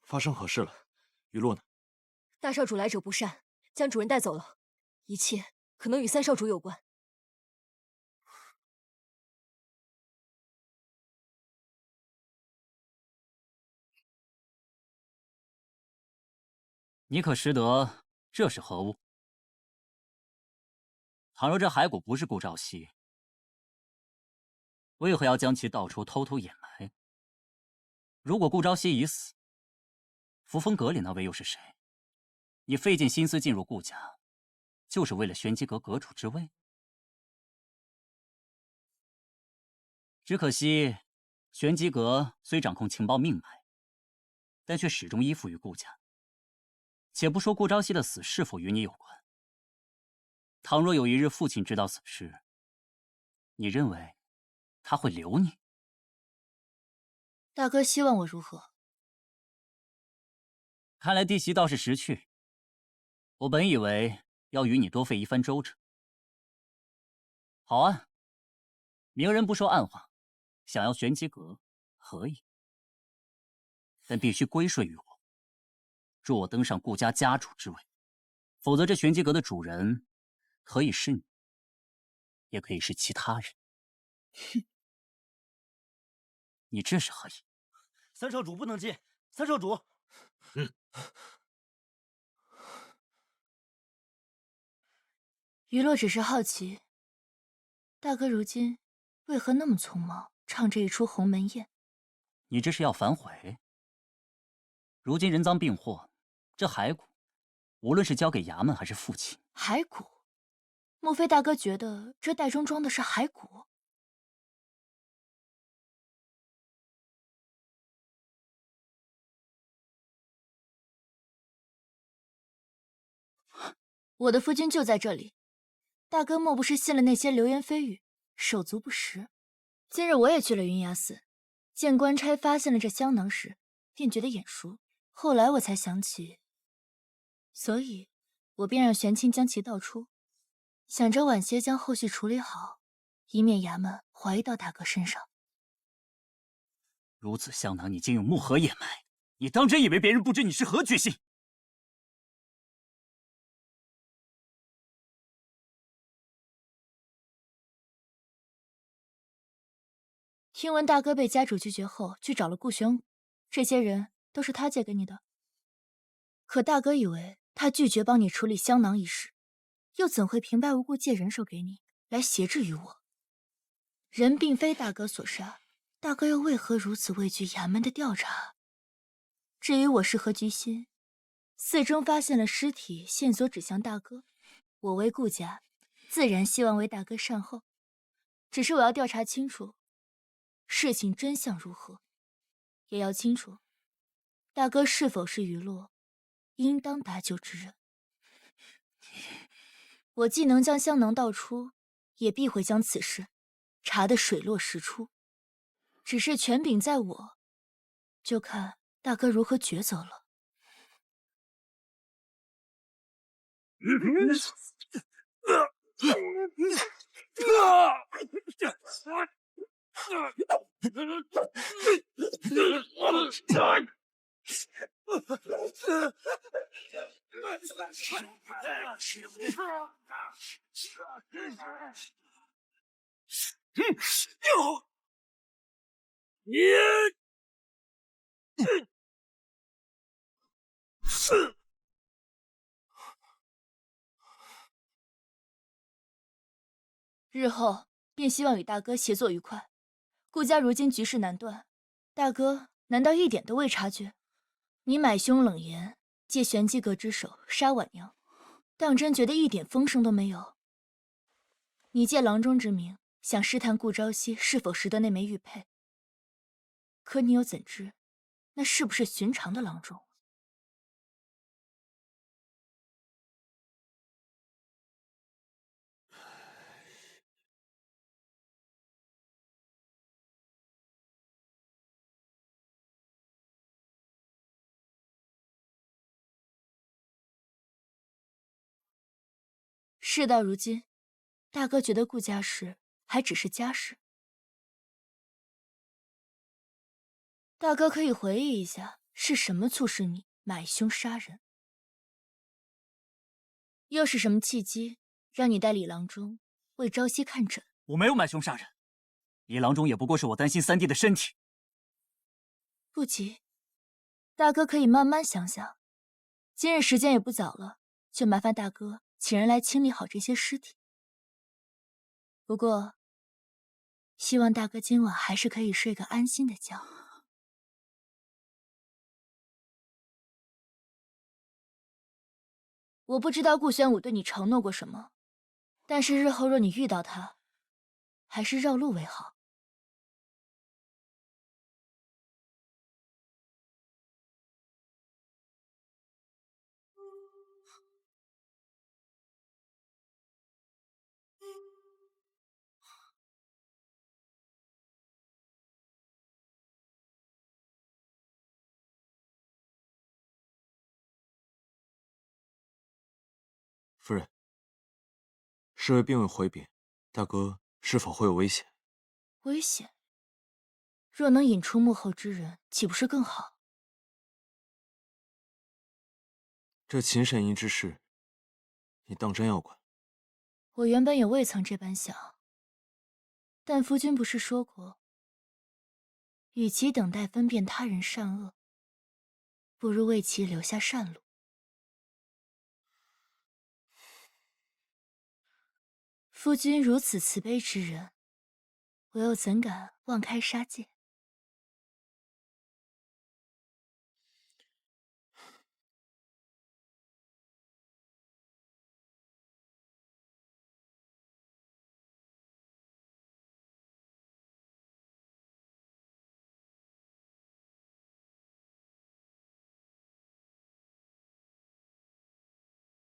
发生何事了？雨落呢？大少主来者不善，将主人带走了，一切可能与三少主有关。你可识得这是何物？倘若这骸骨不是顾朝夕，为何要将其道出偷偷掩埋？如果顾朝夕已死，扶风阁里那位又是谁？你费尽心思进入顾家，就是为了玄机阁阁主之位？只可惜，玄机阁虽掌控情报命脉，但却始终依附于顾家。且不说顾朝夕的死是否与你有关，倘若有一日父亲知道此事，你认为他会留你？大哥希望我如何？看来弟媳倒是识趣。我本以为要与你多费一番周折。好啊，明人不说暗话，想要玄机阁可以，但必须归顺于我。若我登上顾家家主之位，否则这玄机阁的主人可以是你，也可以是其他人。哼！你这是何意？三少主不能进！三少主，余洛只是好奇，大哥如今为何那么匆忙，唱这一出鸿门宴？你这是要反悔？如今人赃并获，这骸骨，无论是交给衙门还是父亲，骸骨？莫非大哥觉得这袋中装的是骸骨？我的夫君就在这里，大哥莫不是信了那些流言蜚语，手足不实？今日我也去了云崖寺，见官差发现了这香囊时，便觉得眼熟。后来我才想起，所以我便让玄清将其倒出，想着晚些将后续处理好，以免衙门怀疑到大哥身上。如此香囊，你竟用木盒掩埋，你当真以为别人不知你是何居心？听闻大哥被家主拒绝后，去找了顾玄武，这些人都是他借给你的。可大哥以为他拒绝帮你处理香囊一事，又怎会平白无故借人手给你，来挟制于我？人并非大哥所杀，大哥又为何如此畏惧衙门的调查？至于我是何居心，寺中发现了尸体，线索指向大哥，我为顾家，自然希望为大哥善后。只是我要调查清楚事情真相如何，也要清楚大哥是否是余洛应当搭救之人。我既能将香囊倒出，也必会将此事查得水落石出。只是权柄在我，就看大哥如何抉择了。日后便希望与大哥协作愉快。顾家如今局势难断，大哥难道一点都未察觉？你买凶冷言，借玄机阁之手杀婉娘，当真觉得一点风声都没有？你借郎中之名，想试探顾朝夕是否识得那枚玉佩，可你又怎知，那是不是寻常的郎中？事到如今，大哥觉得顾家事还只是家事。大哥可以回忆一下，是什么促使你买凶杀人？又是什么契机让你带李郎中为朝夕看诊？我没有买凶杀人，李郎中也不过是我担心三弟的身体。不急，大哥可以慢慢想想。今日时间也不早了，就麻烦大哥请人来清理好这些尸体。不过，希望大哥今晚还是可以睡个安心的觉。我不知道顾玄武对你承诺过什么，但是日后若你遇到他，还是绕路为好。夫人，侍卫并未回禀，大哥是否会有危险？危险？若能引出幕后之人，岂不是更好？这秦善音之事，你当真要管？我原本也未曾这般想，但夫君不是说过，与其等待分辨他人善恶，不如为其留下善路。夫君如此慈悲之人，我又怎敢妄开杀戒？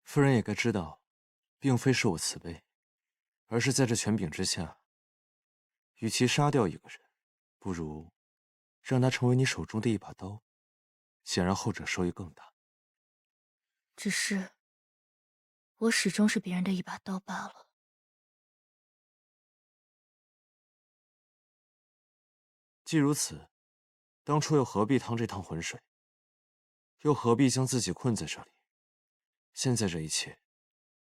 夫人也该知道，并非是我慈悲，而是在这权柄之下，与其杀掉一个人，不如让他成为你手中的一把刀，显然后者收益更大。只是，我始终是别人的一把刀罢了。既如此，当初又何必趟这趟浑水？又何必将自己困在这里？现在这一切，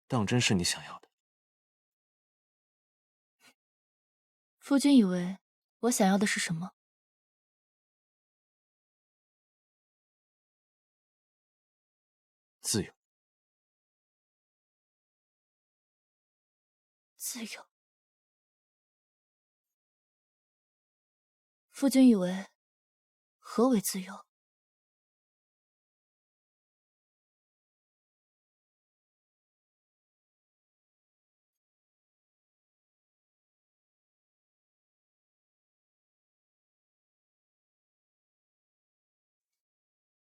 当真是你想要的？夫君以为我想要的是什么？自由。自由。夫君以为何为自由？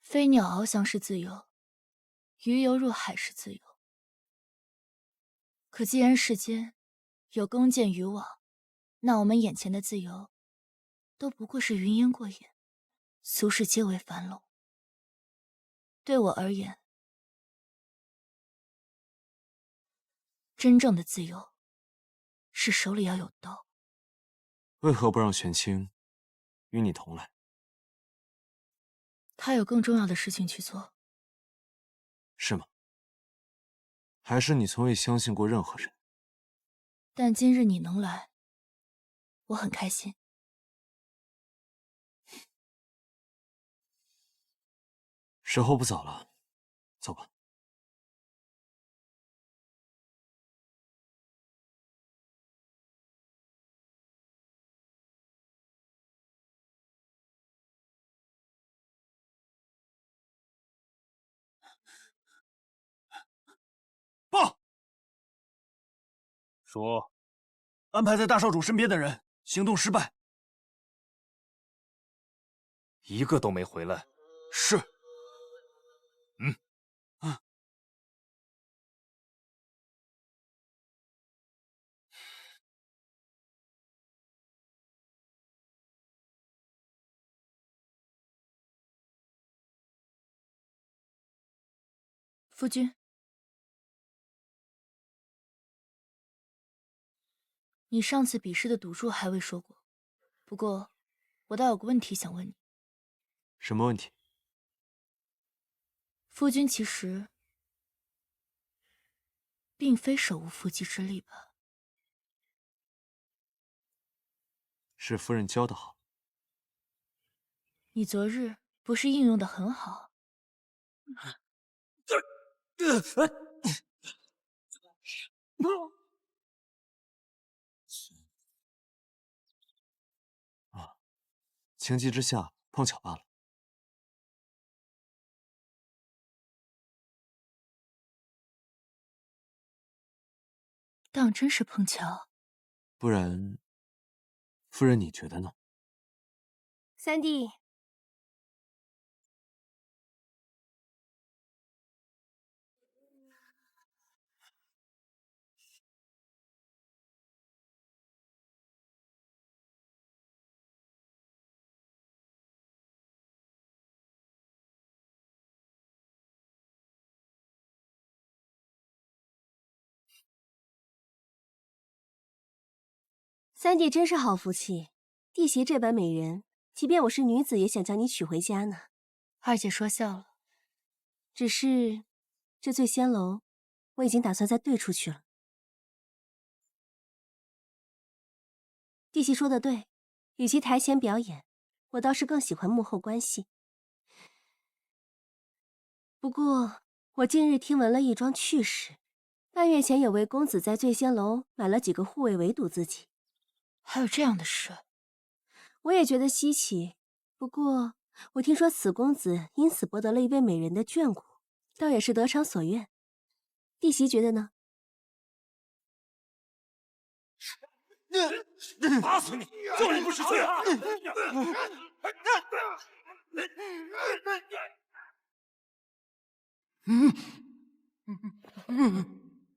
飞鸟翱翔是自由，鱼游入海是自由。可既然世间有弓箭渔网，那我们眼前的自由，都不过是云烟过眼，俗世皆为樊笼。对我而言，真正的自由，是手里要有刀。为何不让玄清与你同来？他有更重要的事情去做。是吗？还是你从未相信过任何人？但今日你能来，我很开心。时候不早了，走吧。报！说，安排在大少主身边的人行动失败，一个都没回来。是。夫君，你上次比试的赌注还未说过，不过我倒有个问题想问你。什么问题？夫君其实并非手无缚鸡之力吧？是夫人教的好。你昨日不是应用的很好？啊，情急之下碰巧罢了。当真是碰巧。不然，夫人你觉得呢？三弟，三弟真是好福气，弟媳这般美人，即便我是女子，也想将你娶回家呢。二姐说笑了，只是这醉仙楼，我已经打算再兑出去了。弟媳说的对，与其台前表演，我倒是更喜欢幕后关系。不过，我近日听闻了一桩趣事，半月前有位公子在醉仙楼买了几个护卫围堵自己。还有这样的事？我也觉得稀奇。不过，我听说此公子因此博得了一位美人的眷顾，倒也是得偿所愿。弟媳觉得呢？打死你！就你不识罪啊！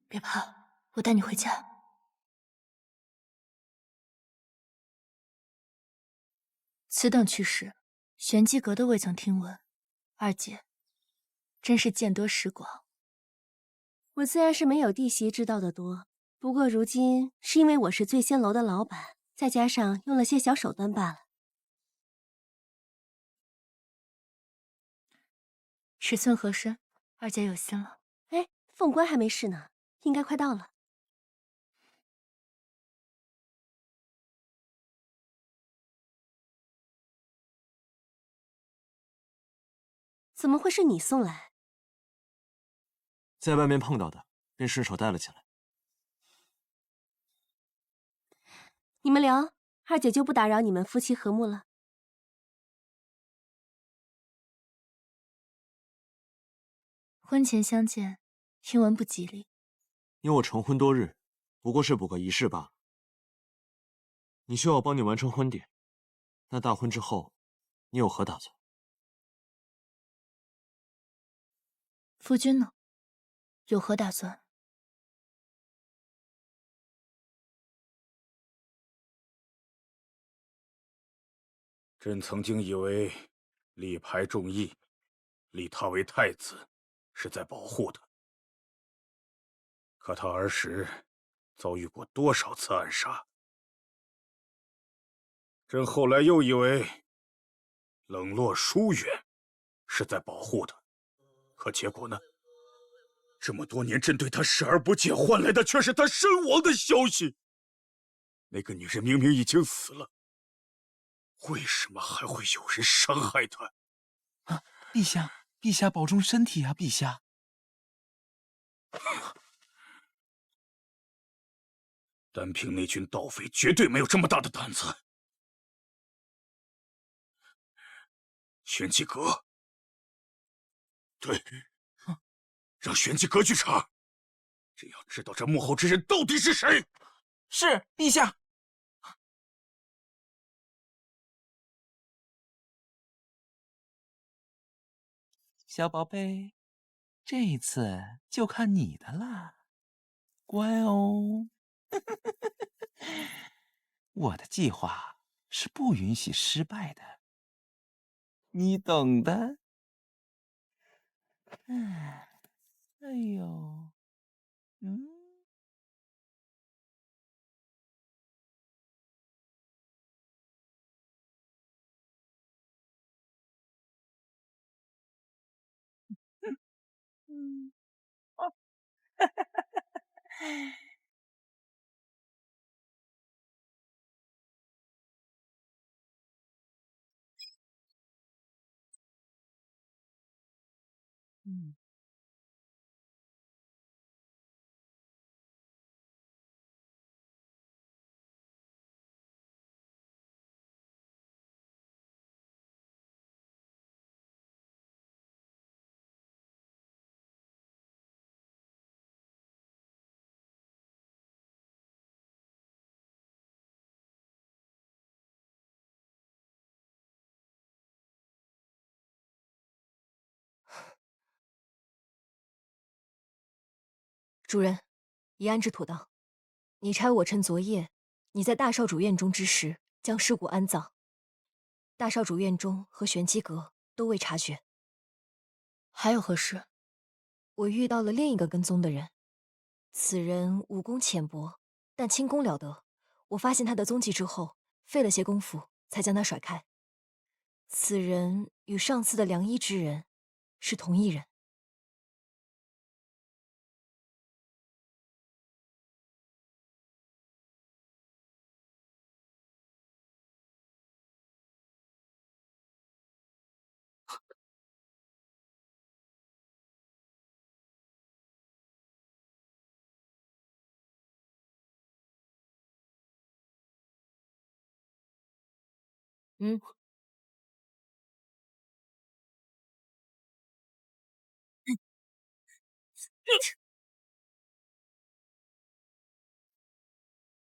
别怕，我带你回家。此等趣事，玄机阁都未曾听闻。二姐，真是见多识广。我自然是没有弟媳知道的多，不过如今是因为我是醉仙楼的老板，再加上用了些小手段罢了。尺寸合身，二姐有心了。哎，凤冠还没试呢，应该快到了。怎么会是你送来？在外面碰到的，便顺手带了进来。你们聊，二姐就不打扰你们夫妻和睦了。婚前相见，听闻不吉利。因我成婚多日，不过是补个仪式罢了。你需要我帮你完成婚典，那大婚之后，你有何打算？夫君呢？有何打算？朕曾经以为力排众议，立他为太子，是在保护他。可他儿时遭遇过多少次暗杀？朕后来又以为冷落疏远是在保护他，可结果呢？这么多年针对他视而不见，换来的却是他身亡的消息。那个女人明明已经死了，为什么还会有人伤害她？啊，陛下，陛下保重身体啊，陛下。单凭那群盗匪，绝对没有这么大的胆子。玄机阁，对，让玄机阁去查，只要知道这幕后之人到底是谁。是，陛下。小宝贝，这一次就看你的啦，乖哦。我的计划是不允许失败的，你懂的。哎呦，主人，已安置妥当。你差我趁昨夜你在大少主院中之时，将尸骨安葬。大少主院中和玄机阁都未查询。还有何事？我遇到了另一个跟踪的人，此人武功浅薄，但轻功了得。我发现他的踪迹之后，费了些功夫才将他甩开。此人与上次的良医之人是同一人。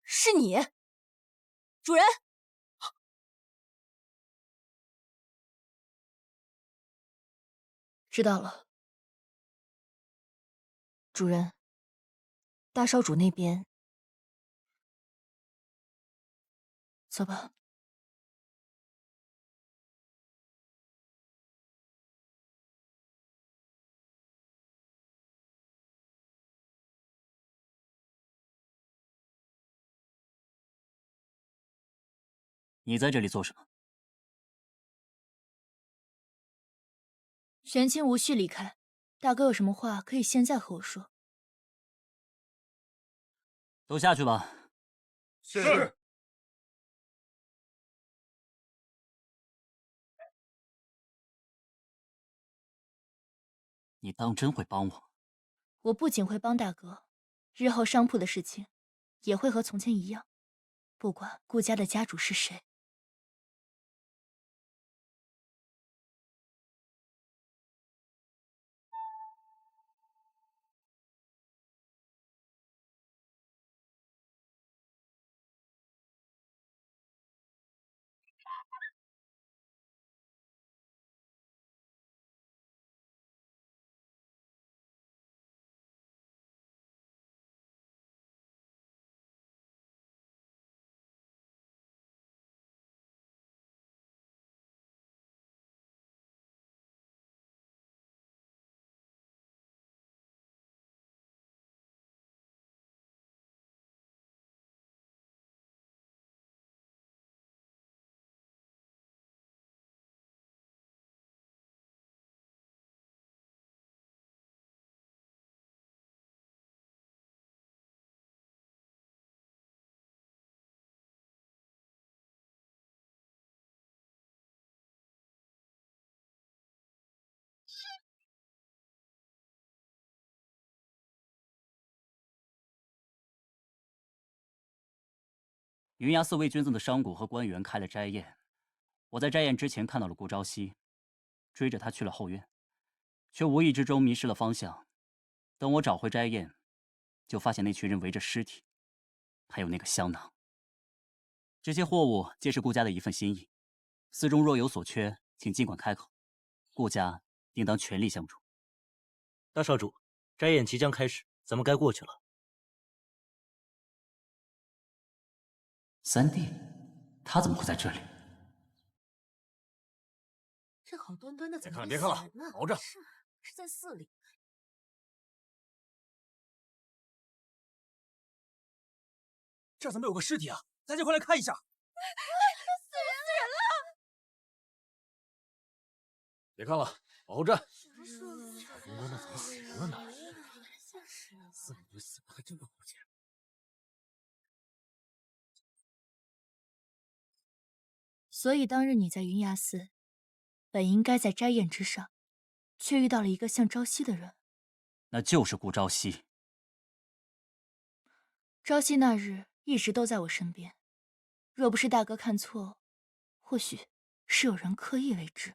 是你，主人。知道了。主人，大少主那边，走吧。你在这里做什么？玄清无需离开，大哥有什么话可以现在和我说。都下去吧。是。你当真会帮我？我不仅会帮大哥，日后商铺的事情也会和从前一样，不管顾家的家主是谁。云崖寺为君子的商贾和官员开了斋宴，我在斋宴之前看到了顾朝夕，追着他去了后院，却无意之中迷失了方向。等我找回斋宴，就发现那群人围着尸体，还有那个香囊。这些货物皆是顾家的一份心意，寺中若有所缺，请尽管开口，顾家定当全力相助。大少主，斋宴即将开始，咱们该过去了。三弟，他怎么会在这里？这好端端的怎么别看了，熬着。是在寺里。这儿怎么有个尸体啊？大家快来看一下！死人了！别看了，熬着。端端的怎么死人了呢？寺里这死的还真够不见。所以当日你在云崖寺，本应该在斋宴之上，却遇到了一个像朝夕的人。那就是顾朝夕。朝夕那日一直都在我身边，若不是大哥看错，或许是有人刻意为之。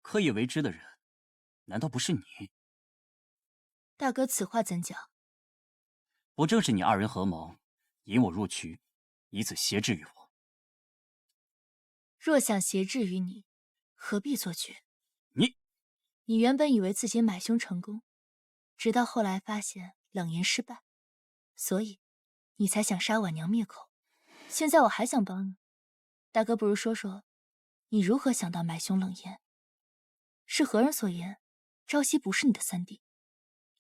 刻意为之的人，难道不是你？大哥，此话怎讲？不正是你二人合谋，引我入局，以此挟制于我？若想挟制于你，何必做绝？你原本以为自己买凶成功，直到后来发现冷言失败，所以你才想杀婉娘灭口。现在我还想帮你，大哥，不如说说，你如何想到买凶冷言？是何人所言？朝夕不是你的三弟，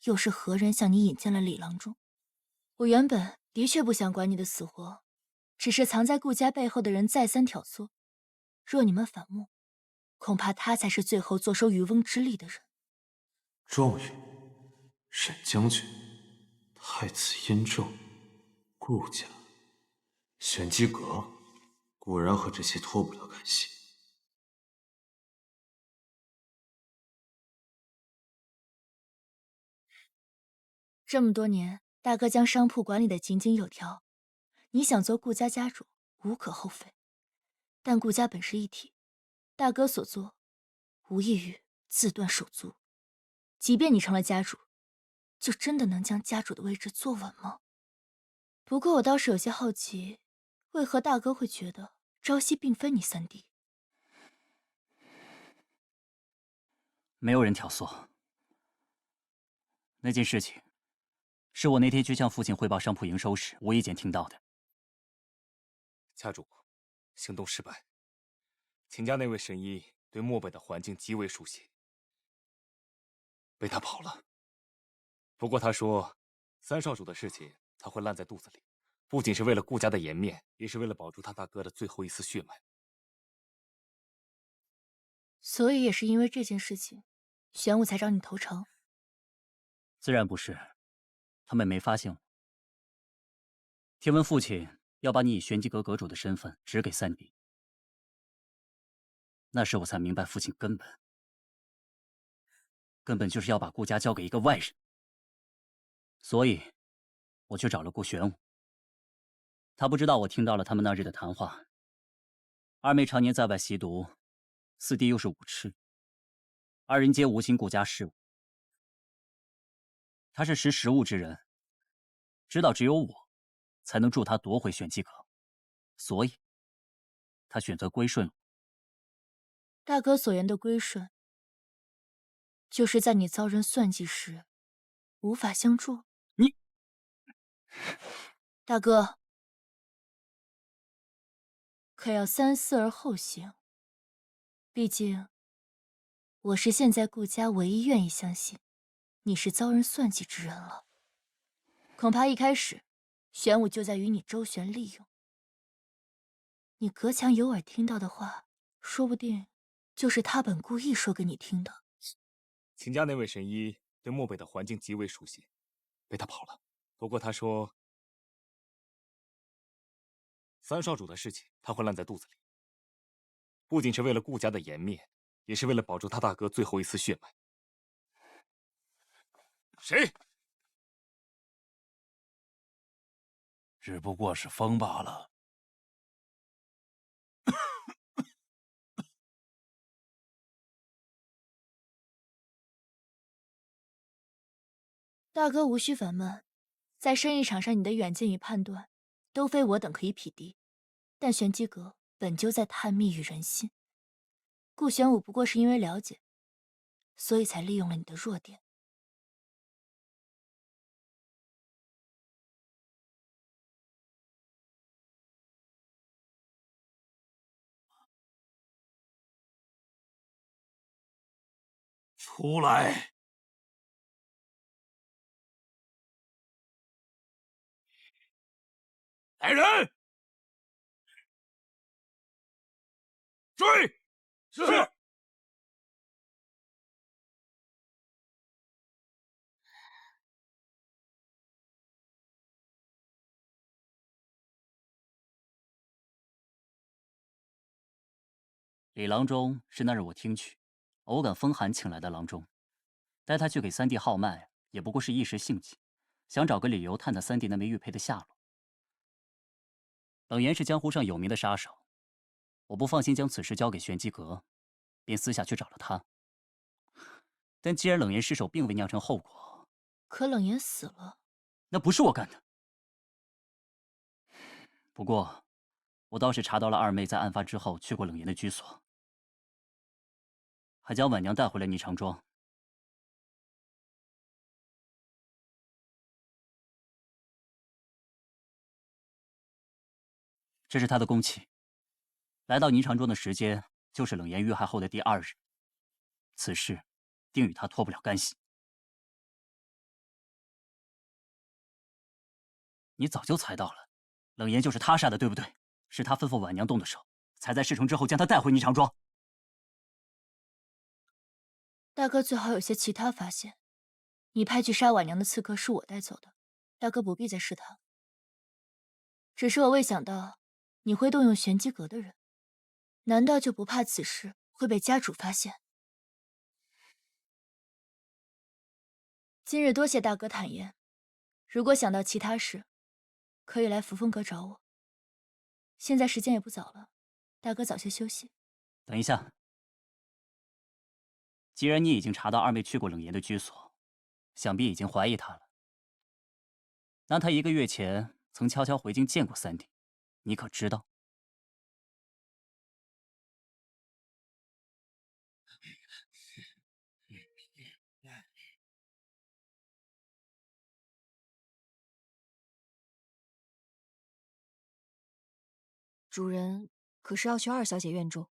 又是何人向你引荐了李郎中？我原本的确不想管你的死活，只是藏在顾家背后的人再三挑唆，若你们反目，恐怕他才是最后坐收渔翁之利的人。状元、沈将军、太子殷正、顾家、玄机阁，果然和这些脱不了干系。这么多年，大哥将商铺管理得井井有条，你想做顾家家主，无可厚非。但顾家本是一体，大哥所做，无异于自断手足。即便你成了家主，就真的能将家主的位置坐稳吗？不过我倒是有些好奇，为何大哥会觉得朝夕并非你三弟？没有人挑唆。那件事情，是我那天去向父亲汇报商铺营收时，无意间听到的。家主，行动失败。秦家那位神医对漠北的环境极为熟悉，被他跑了。不过他说，三少主的事情他会烂在肚子里，不仅是为了顾家的颜面，也是为了保住他大哥的最后一丝血脉。所以也是因为这件事情，玄武才找你投诚。自然不是，他们没发现我。听闻父亲要把你以玄机阁阁主的身份指给三弟，那时我才明白父亲根本就是要把顾家交给一个外人。所以，我去找了顾玄武。他不知道我听到了他们那日的谈话。二妹常年在外习读，四弟又是武痴，二人皆无心顾家事务。他是识时务之人，知道只有我才能助他夺回玄机阁，所以他选择归顺我。大哥所言的归顺，就是在你遭人算计时无法相助。大哥，可要三思而后行。毕竟我是现在顾家唯一愿意相信你是遭人算计之人了。恐怕一开始，玄武就在与你周旋利用。你隔墙有耳听到的话，说不定就是他本故意说给你听的。秦家那位神医对漠北的环境极为熟悉，被他跑了。不过他说，三少主的事情他会烂在肚子里，不仅是为了顾家的颜面，也是为了保住他大哥最后一丝血脉。谁？只不过是风罢了。大哥无需烦闷，在生意场上你的远见与判断，都非我等可以匹敌。但玄机阁本就在探秘与人心，顾玄武不过是因为了解，所以才利用了你的弱点。出来！来人！追！是。李郎中是那日我听取，偶感风寒请来的郎中，带他去给三弟号脉，也不过是一时兴起，想找个理由探探三弟那枚玉佩的下落。冷言是江湖上有名的杀手，我不放心将此事交给玄机阁，便私下去找了他。但既然冷言失手并未酿成后果，可冷言死了，那不是我干的。不过，我倒是查到了二妹在案发之后去过冷言的居所，还将婉娘带回了霓裳庄。这是他的宫契，来到霓裳庄的时间就是冷言遇害后的第2日，此事定与他脱不了干系。你早就猜到了，冷言就是他杀的，对不对？是他吩咐婉娘动的手，才在事成之后将他带回霓裳庄。大哥最好有些其他发现。你派去杀婉娘的刺客是我带走的，大哥不必再试探。只是我未想到你会动用玄机阁的人，难道就不怕此事会被家主发现？今日多谢大哥坦言，如果想到其他事，可以来扶风阁找我。现在时间也不早了，大哥早些休息。等一下，既然你已经查到二妹去过冷言的居所，想必已经怀疑她了。那她1个月前曾悄悄回京见过三弟，你可知道？主人可是要去二小姐院中？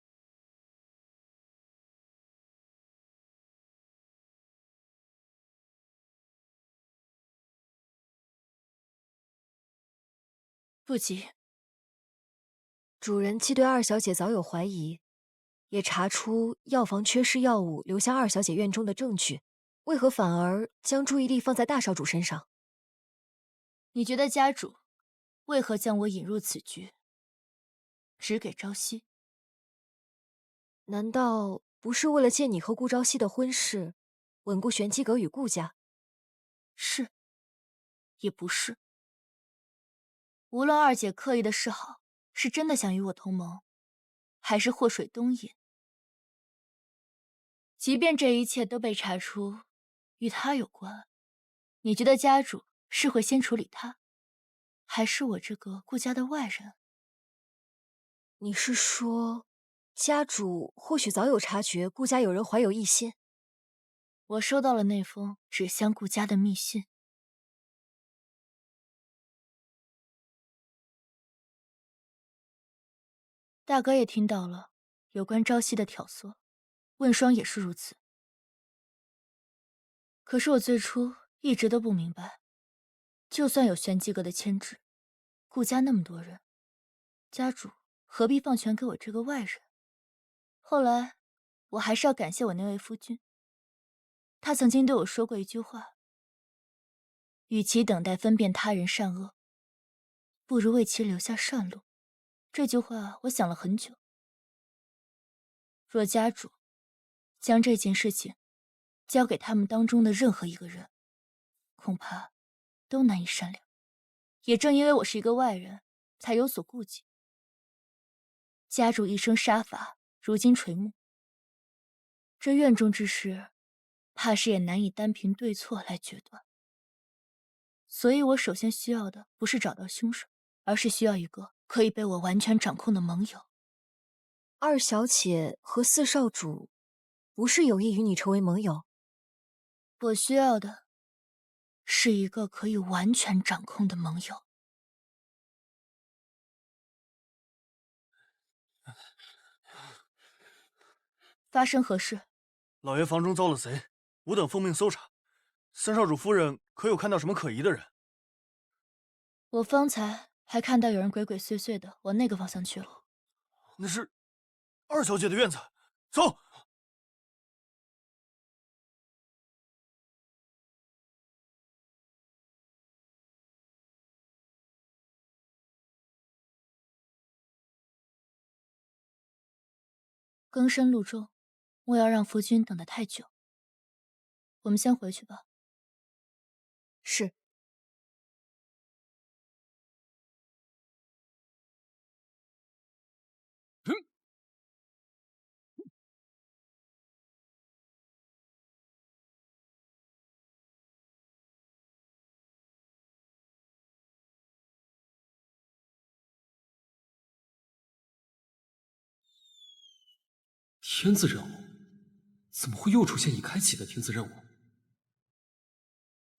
不急。主人既对二小姐早有怀疑，也查出药房缺失药物流向二小姐院中的证据，为何反而将注意力放在大少主身上？你觉得家主为何将我引入此局，只给朝夕？难道不是为了借你和顾朝夕的婚事，稳固玄机阁与顾家？是，也不是。无论二姐刻意的示好，是真的想与我同盟，还是祸水东引，即便这一切都被查出与他有关，你觉得家主是会先处理他，还是我这个顾家的外人？你是说，家主或许早有察觉顾家有人怀有异心？我收到了那封指向顾家的密信。大哥也听到了有关朝夕的挑唆，问霜也是如此。可是我最初一直都不明白，就算有玄机阁的牵制，顾家那么多人，家主何必放权给我这个外人？后来，我还是要感谢我那位夫君。他曾经对我说过一句话：与其等待分辨他人善恶，不如为其留下善路。这句话我想了很久。若家主将这件事情交给他们当中的任何一个人，恐怕都难以善了。也正因为我是一个外人，才有所顾忌。家主一生杀伐，如今垂暮，这院中之事，怕是也难以单凭对错来决断。所以我首先需要的不是找到凶手，而是需要一个可以被我完全掌控的盟友。二小姐和四少主不是有意与你成为盟友？我需要的是一个可以完全掌控的盟友。发生何事？老爷房中遭了贼，吾等奉命搜查。三少主夫人可有看到什么可疑的人？我方才还看到有人鬼鬼祟祟的往那个方向去了。那是二小姐的院子，走。更深路重，莫要让夫君等得太久。我们先回去吧。是。天字任务？怎么会又出现已开启的天字任务？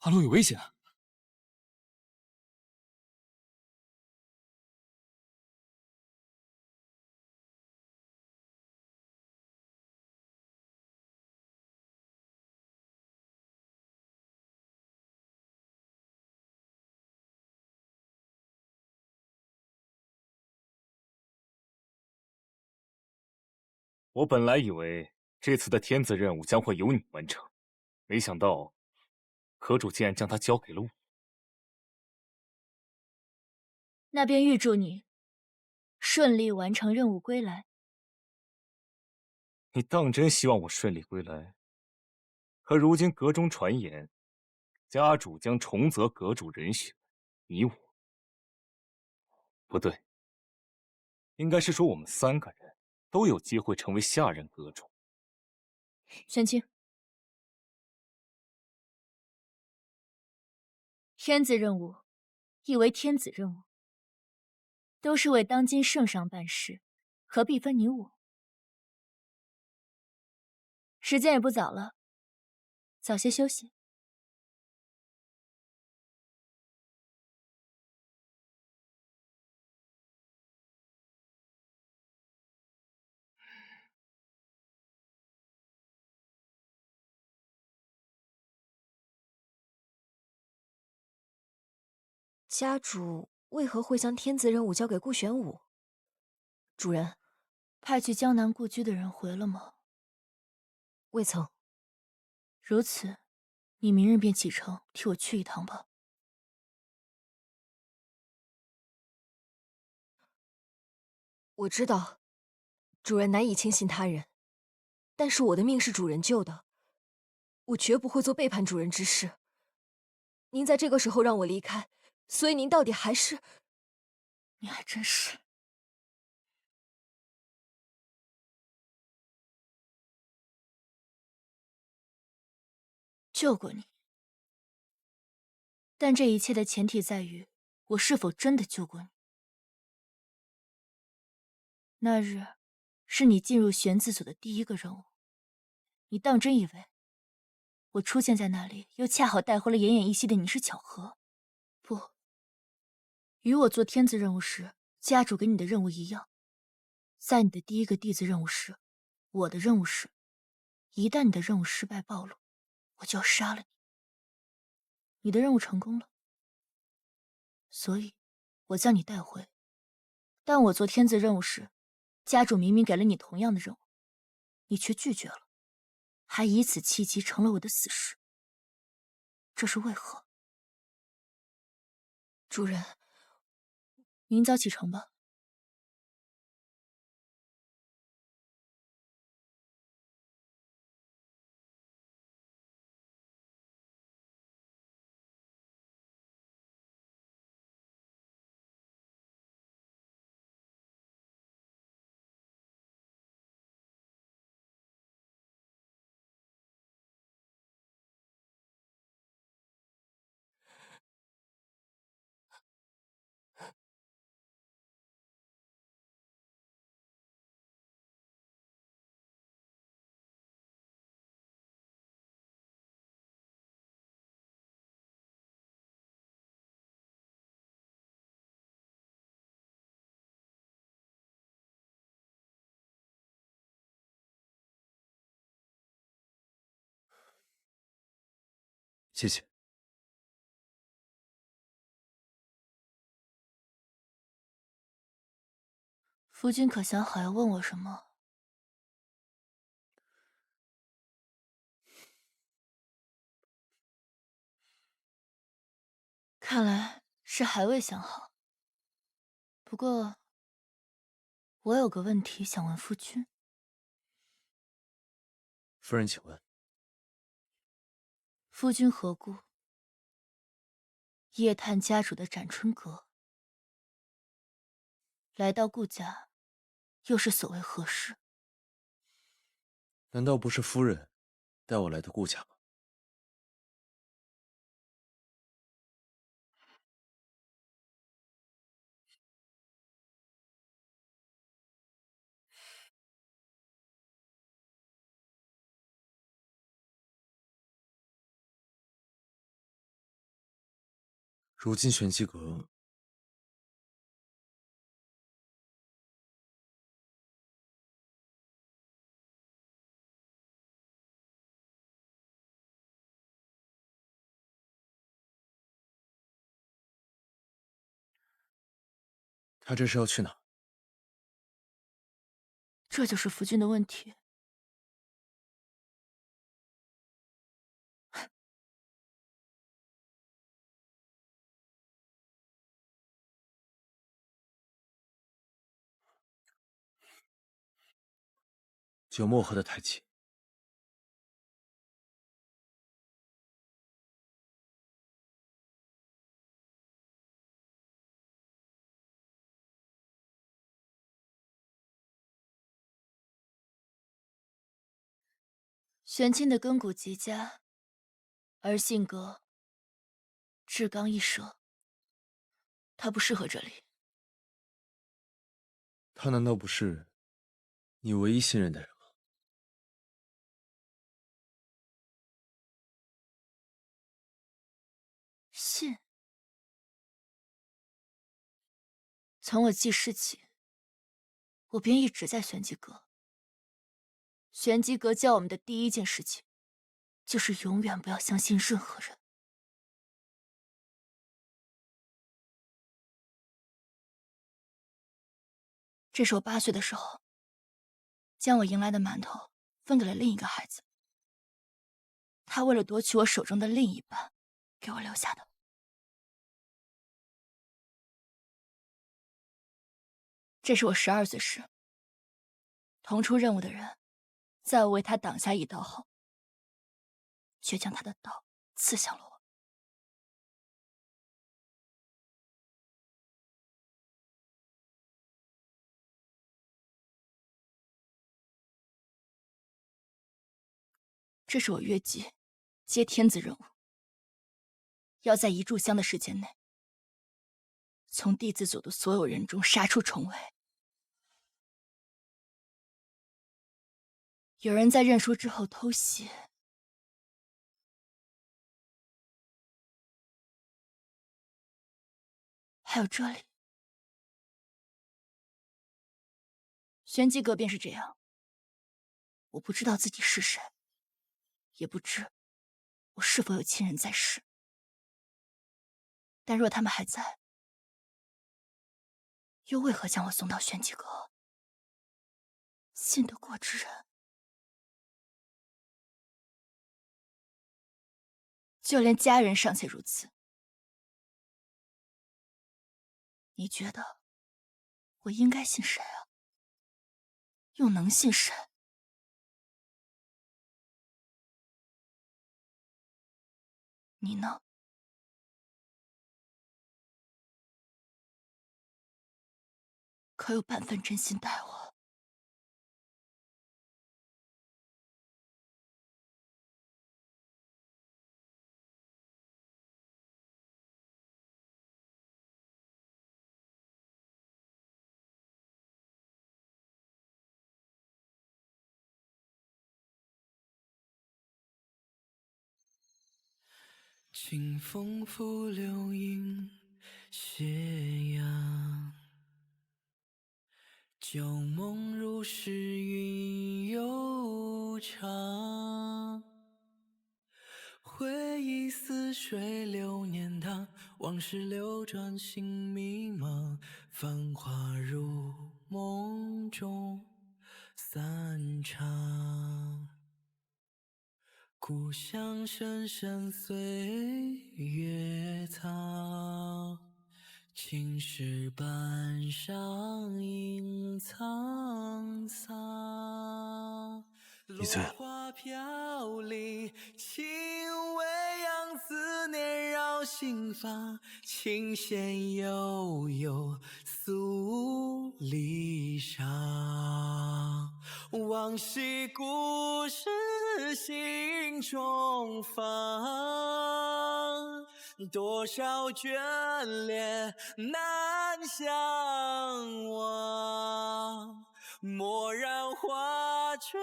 阿龙有危险！我本来以为这次的天子任务将会由你完成，没想到阁主竟然将它交给了我。那便预祝你顺利完成任务归来。你当真希望我顺利归来？可如今阁中传言，家主将重择阁主人选，你我。不对，应该是说我们3个人都有机会成为下任阁主。玄清，天子任务亦为天子任务，都是为当今圣上办事，何必分你我？时间也不早了，早些休息。家主为何会将天子任务交给顾玄武？主人，派去江南故居的人回了吗？未曾。如此，你明日便启程替我去一趟吧。我知道，主人难以轻信他人，但是我的命是主人救的，我绝不会做背叛主人之事。您在这个时候让我离开，所以您到底还是……你还真是……救过你，但这一切的前提在于我是否真的救过你。那日是你进入玄子所的第一个任务，你当真以为我出现在那里，又恰好带回了奄奄一息的你是巧合？不，与我做天子任务时家主给你的任务一样，在你的第一个弟子任务时，我的任务是一旦你的任务失败暴露，我就要杀了你。你的任务成功了，所以我将你带回。但我做天字任务时，家主明明给了你同样的任务，你却拒绝了，还以此契机成了我的死士。这是为何？主人，明早启程吧。谢谢。夫君可想好要问我什么？看来是还未想好。不过，我有个问题想问夫君。夫人，请问。夫君何故夜探家主的斩春阁？来到顾家，又是所谓何事？难道不是夫人带我来的顾家吗？如今玄机阁他这是要去哪？这就是夫君的问题。酒莫喝得太急。玄清的根骨极佳，而性格至刚一舍，他不适合这里。他难道不是你唯一信任的人吗？信。从我记事起，我便一直在玄机阁。玄机阁教我们的第一件事情，就是永远不要相信任何人。这是我8岁的时候，将我迎来的馒头分给了另一个孩子。他为了夺取我手中的另一半，给我留下的。这是我12岁时，同出任务的人，在我为他挡下一刀后，却将他的刀刺向了我。这是我越级接天子任务，要在1炷香的时间内，从弟子组的所有人中杀出重围。有人在认输之后偷袭，还有这里，玄机阁便是这样。我不知道自己是谁，也不知我是否有亲人在世。但若他们还在，又为何将我送到玄机阁？信得过之人，就连家人尚且如此，你觉得我应该信谁啊？又能信谁？你呢？可有半分真心待我？清风拂柳映斜阳，旧梦如诗云悠长。回忆似水流年堂，往事流转心迷茫。繁华如梦中散场。故乡深深岁月藏，青石板上映沧桑。你醉了。落花飘零，轻微扬，思念绕心房，琴弦悠悠诉离殇。往昔故事心中放，多少眷恋难相忘。蓦然花春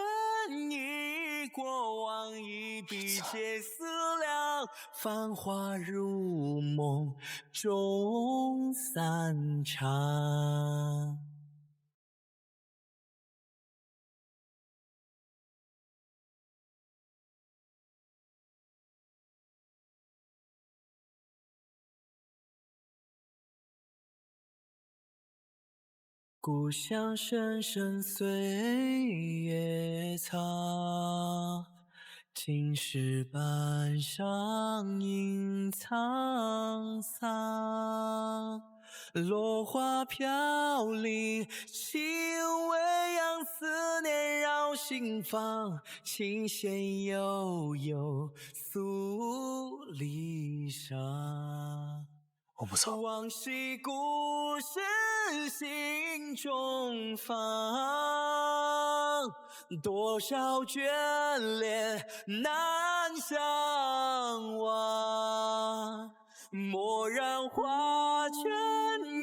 忆过往，一笔皆思量。繁华如梦中散场。故乡深深岁月藏，青石板上映沧桑。落花飘零，轻微扬，思念绕心房，琴弦悠悠诉离殇。我不走。往昔故事心中放，多少眷恋难相忘。蓦然花卷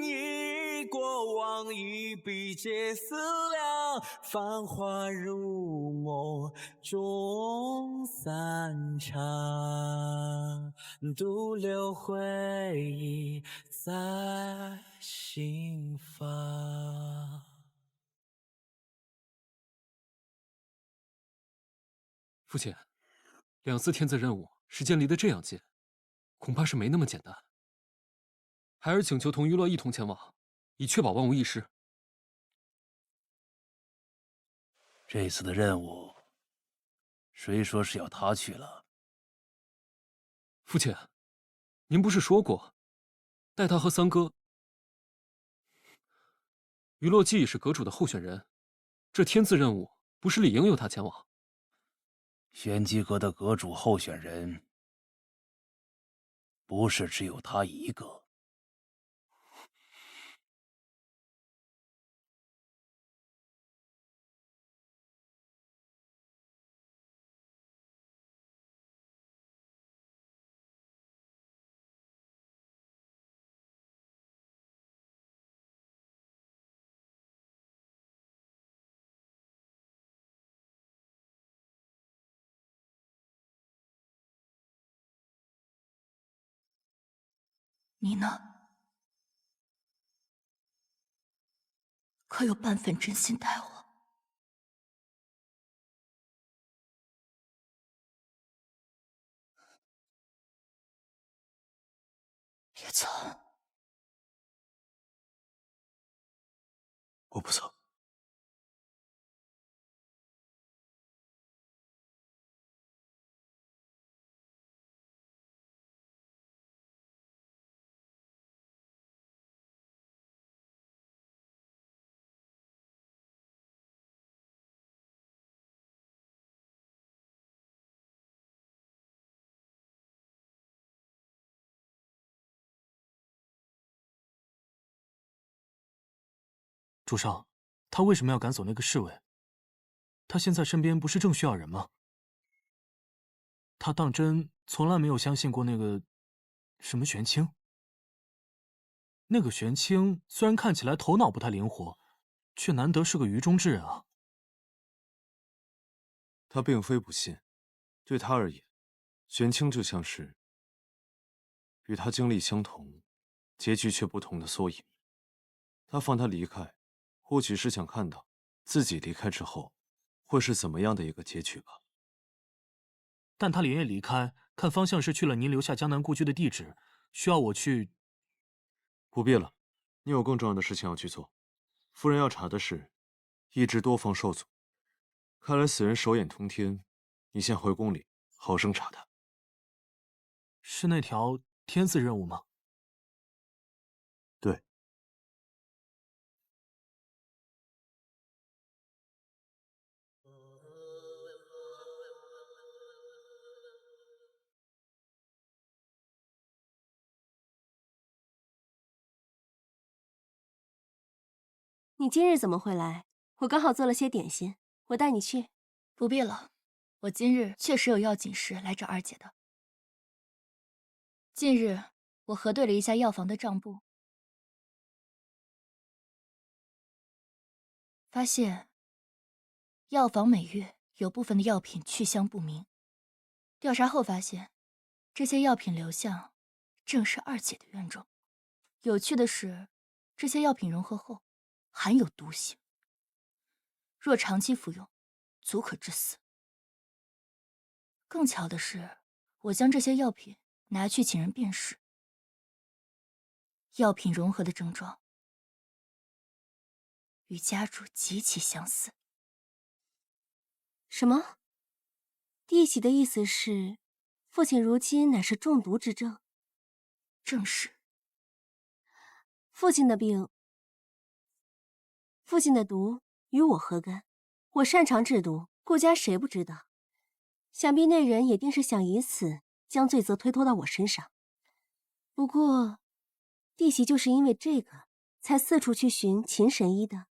忆过往，一笔皆思量。繁华如梦中散场，独留回忆在心房。父亲，2次天字任务时间离得这样近，恐怕是没那么简单。孩儿请求同娱乐一同前往，以确保万无一失。这次的任务，谁说是要他去了？父亲，您不是说过，带他和三哥。娱乐既是阁主的候选人，这天字任务不是理应由他前往？玄机阁的阁主候选人，不是只有他一个。你呢？可有半分真心待我？别走！我不走。主上，他为什么要赶走那个侍卫？他现在身边不是正需要人吗？他当真从来没有相信过那个什么玄清？那个玄清虽然看起来头脑不太灵活，却难得是个愚忠之人啊。他并非不信，对他而言，玄清就像是与他经历相同、结局却不同的缩影。他放他离开，或许是想看到自己离开之后会是怎么样的一个结局吧。但他连夜离开，看方向是去了您留下江南故居的地址，需要我去。不必了，你有更重要的事情要去做。夫人要查的是一只多方兽族，看来死人手眼通天，你先回宫里好生查他。是那条天字任务吗？对。你今日怎么会来？我刚好做了些点心，我带你去。不必了，我今日确实有要紧事来找二姐的。近日我核对了一下药房的账簿，发现药房每月有部分的药品去向不明。调查后发现，这些药品流向正是二姐的院中。有趣的是，这些药品融合后含有毒性，若长期服用，足可致死。更巧的是，我将这些药品拿去请人辨识，药品融合的症状与家主极其相似。什么？弟媳的意思是，父亲如今乃是中毒之症？正是。父亲的病，父亲的毒与我何干？我擅长制毒，顾家谁不知道？想必那人也定是想以此将罪责推脱到我身上。不过，弟媳就是因为这个，才四处去寻秦神医的。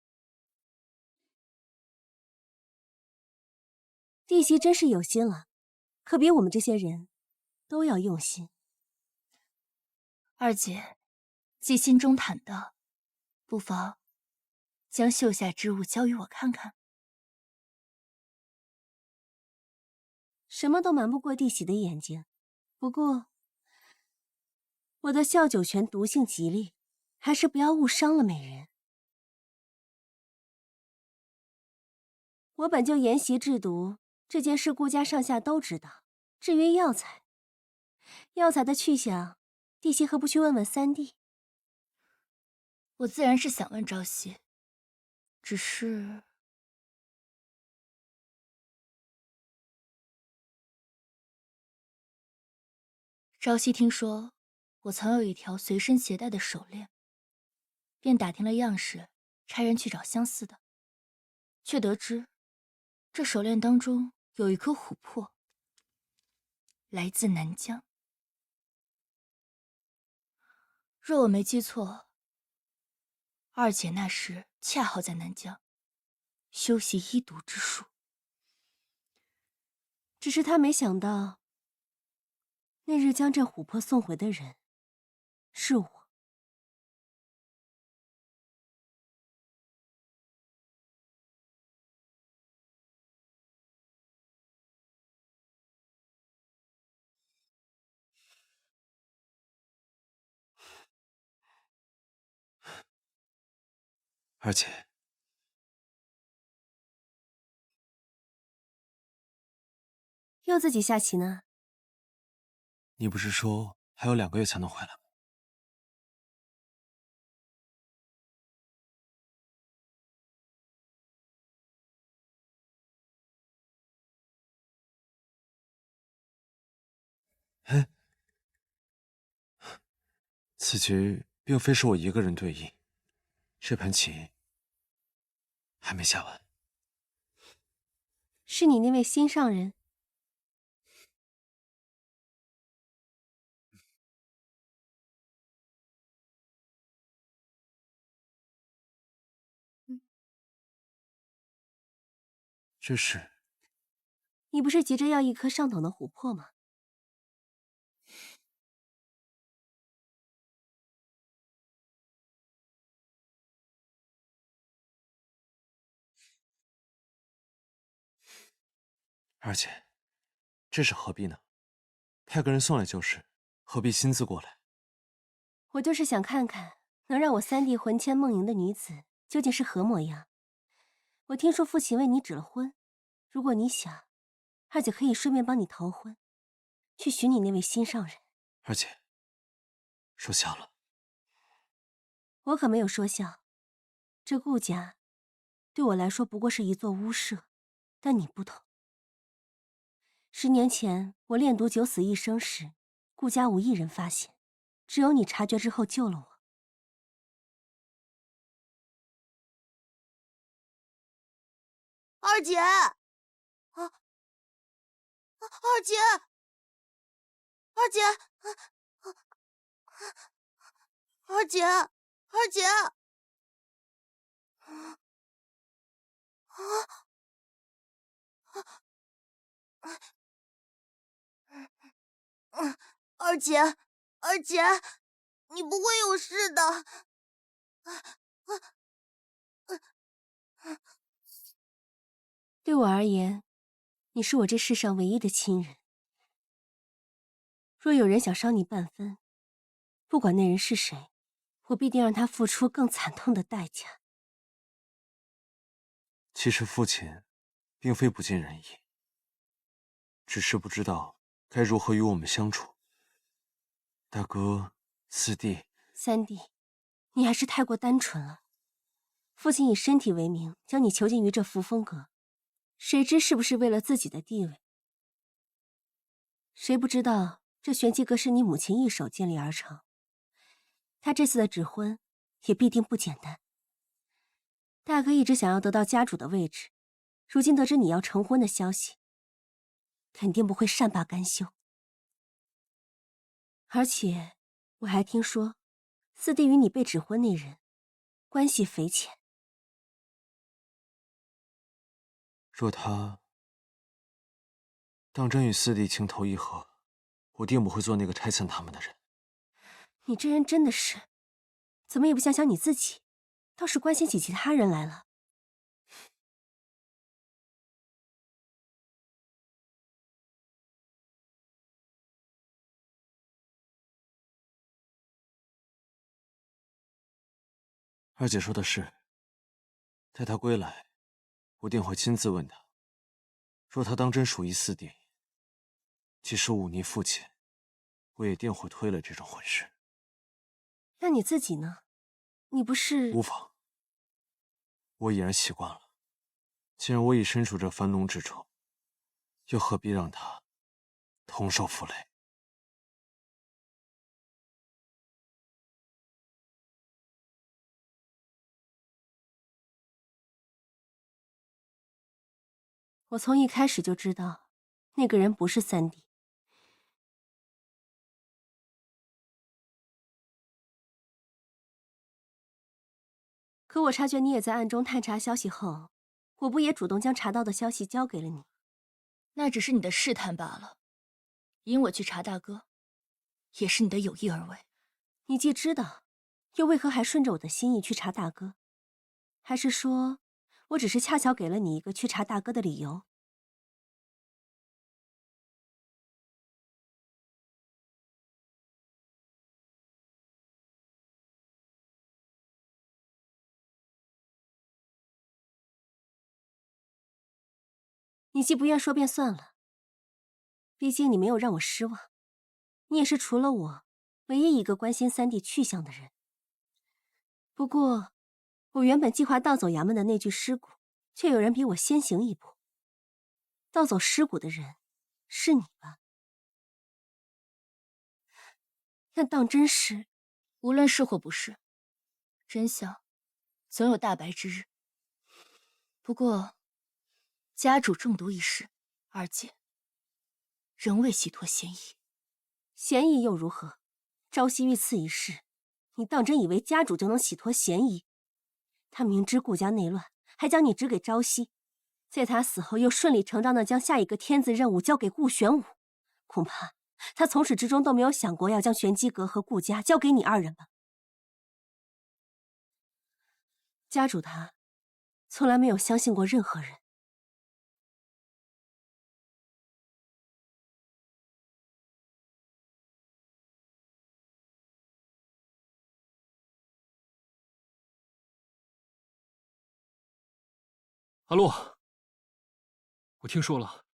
弟媳真是有心了，可比我们这些人都要用心。二姐既心中坦荡，不妨将绣下之物交与我看看。什么都瞒不过弟媳的眼睛，不过我的笑九泉毒性极厉，还是不要误伤了美人。我本就研习制毒，这件事顾家上下都知道。至于药材，药材的去向，弟媳何不去问问三弟？我自然是想问朝夕，只是朝夕听说我曾有一条随身携带的手链，便打听了样式，差人去找相似的，却得知这手链当中有一颗琥珀，来自南疆。若我没记错，二姐那时恰好在南疆修习医毒之术。只是他没想到，那日将这琥珀送回的人是我。二姐，又自己下棋呢？你不是说还有2个月才能回来吗？哎，此局并非是我一个人对弈，这盘棋还没下完。是你那位心上人。这是？你不是急着要一颗上等的琥珀吗？二姐，这是何必呢？派个人送来就是，何必亲自过来？我就是想看看，能让我三弟魂牵梦萦的女子究竟是何模样。我听说父亲为你指了婚，如果你想，二姐可以顺便帮你逃婚，去寻你那位心上人。二姐，说笑了。我可没有说笑，这顾家对我来说不过是一座屋舍，但你不同。10年前我炼毒九死一生时，顾家无一人发现，只有你察觉之后救了我。二姐，二姐，二姐，二姐，二姐，二姐，二姐，你不会有事的。对我而言，你是我这世上唯一的亲人。若有人想伤你半分，不管那人是谁，我必定让他付出更惨痛的代价。其实父亲并非不尽人意，只是不知道该如何与我们相处。大哥，四弟，三弟，你还是太过单纯了。父亲以身体为名将你囚禁于这扶风阁，谁知是不是为了自己的地位？谁不知道这玄机阁是你母亲一手建立而成，他这次的指婚也必定不简单。大哥一直想要得到家主的位置，如今得知你要成婚的消息，肯定不会善罢甘休。而且我还听说，四弟与你被指婚那人关系匪浅。若他当真与四弟情投意合，我定不会做那个拆散他们的人。你这人真的是，怎么也不想想你自己，倒是关心起其他人来了。二姐说的是，待他归来，我定会亲自问他。若他当真属于四弟，即使忤逆父亲，我也定会推了这种婚事。那你自己呢？你不是……无妨，我已然习惯了。既然我已身处这樊笼之中，又何必让他同受负累？我从一开始就知道，那个人不是三弟。可我察觉你也在暗中探查消息后，我不也主动将查到的消息交给了你？那只是你的试探罢了。引我去查大哥，也是你的有意而为。你既知道，又为何还顺着我的心意去查大哥？还是说，我只是恰巧给了你一个去查大哥的理由？你既不愿说便算了，毕竟你没有让我失望，你也是除了我唯一一个关心三弟去向的人。不过，我原本计划盗走衙门的那具尸骨，却有人比我先行一步。盗走尸骨的人是你吧？那当真是……无论是或不是，真相总有大白之日。不过，家主中毒一事，二姐仍未洗脱嫌疑。嫌疑又如何？朝夕遇刺一事，你当真以为家主就能洗脱嫌疑？他明知顾家内乱，还将你指给朝夕，在他死后又顺理成章地将下一个天子任务交给顾玄武。恐怕他从始至终都没有想过要将玄机阁和顾家交给你二人吧？家主他从来没有相信过任何人。阿洛，我听说了，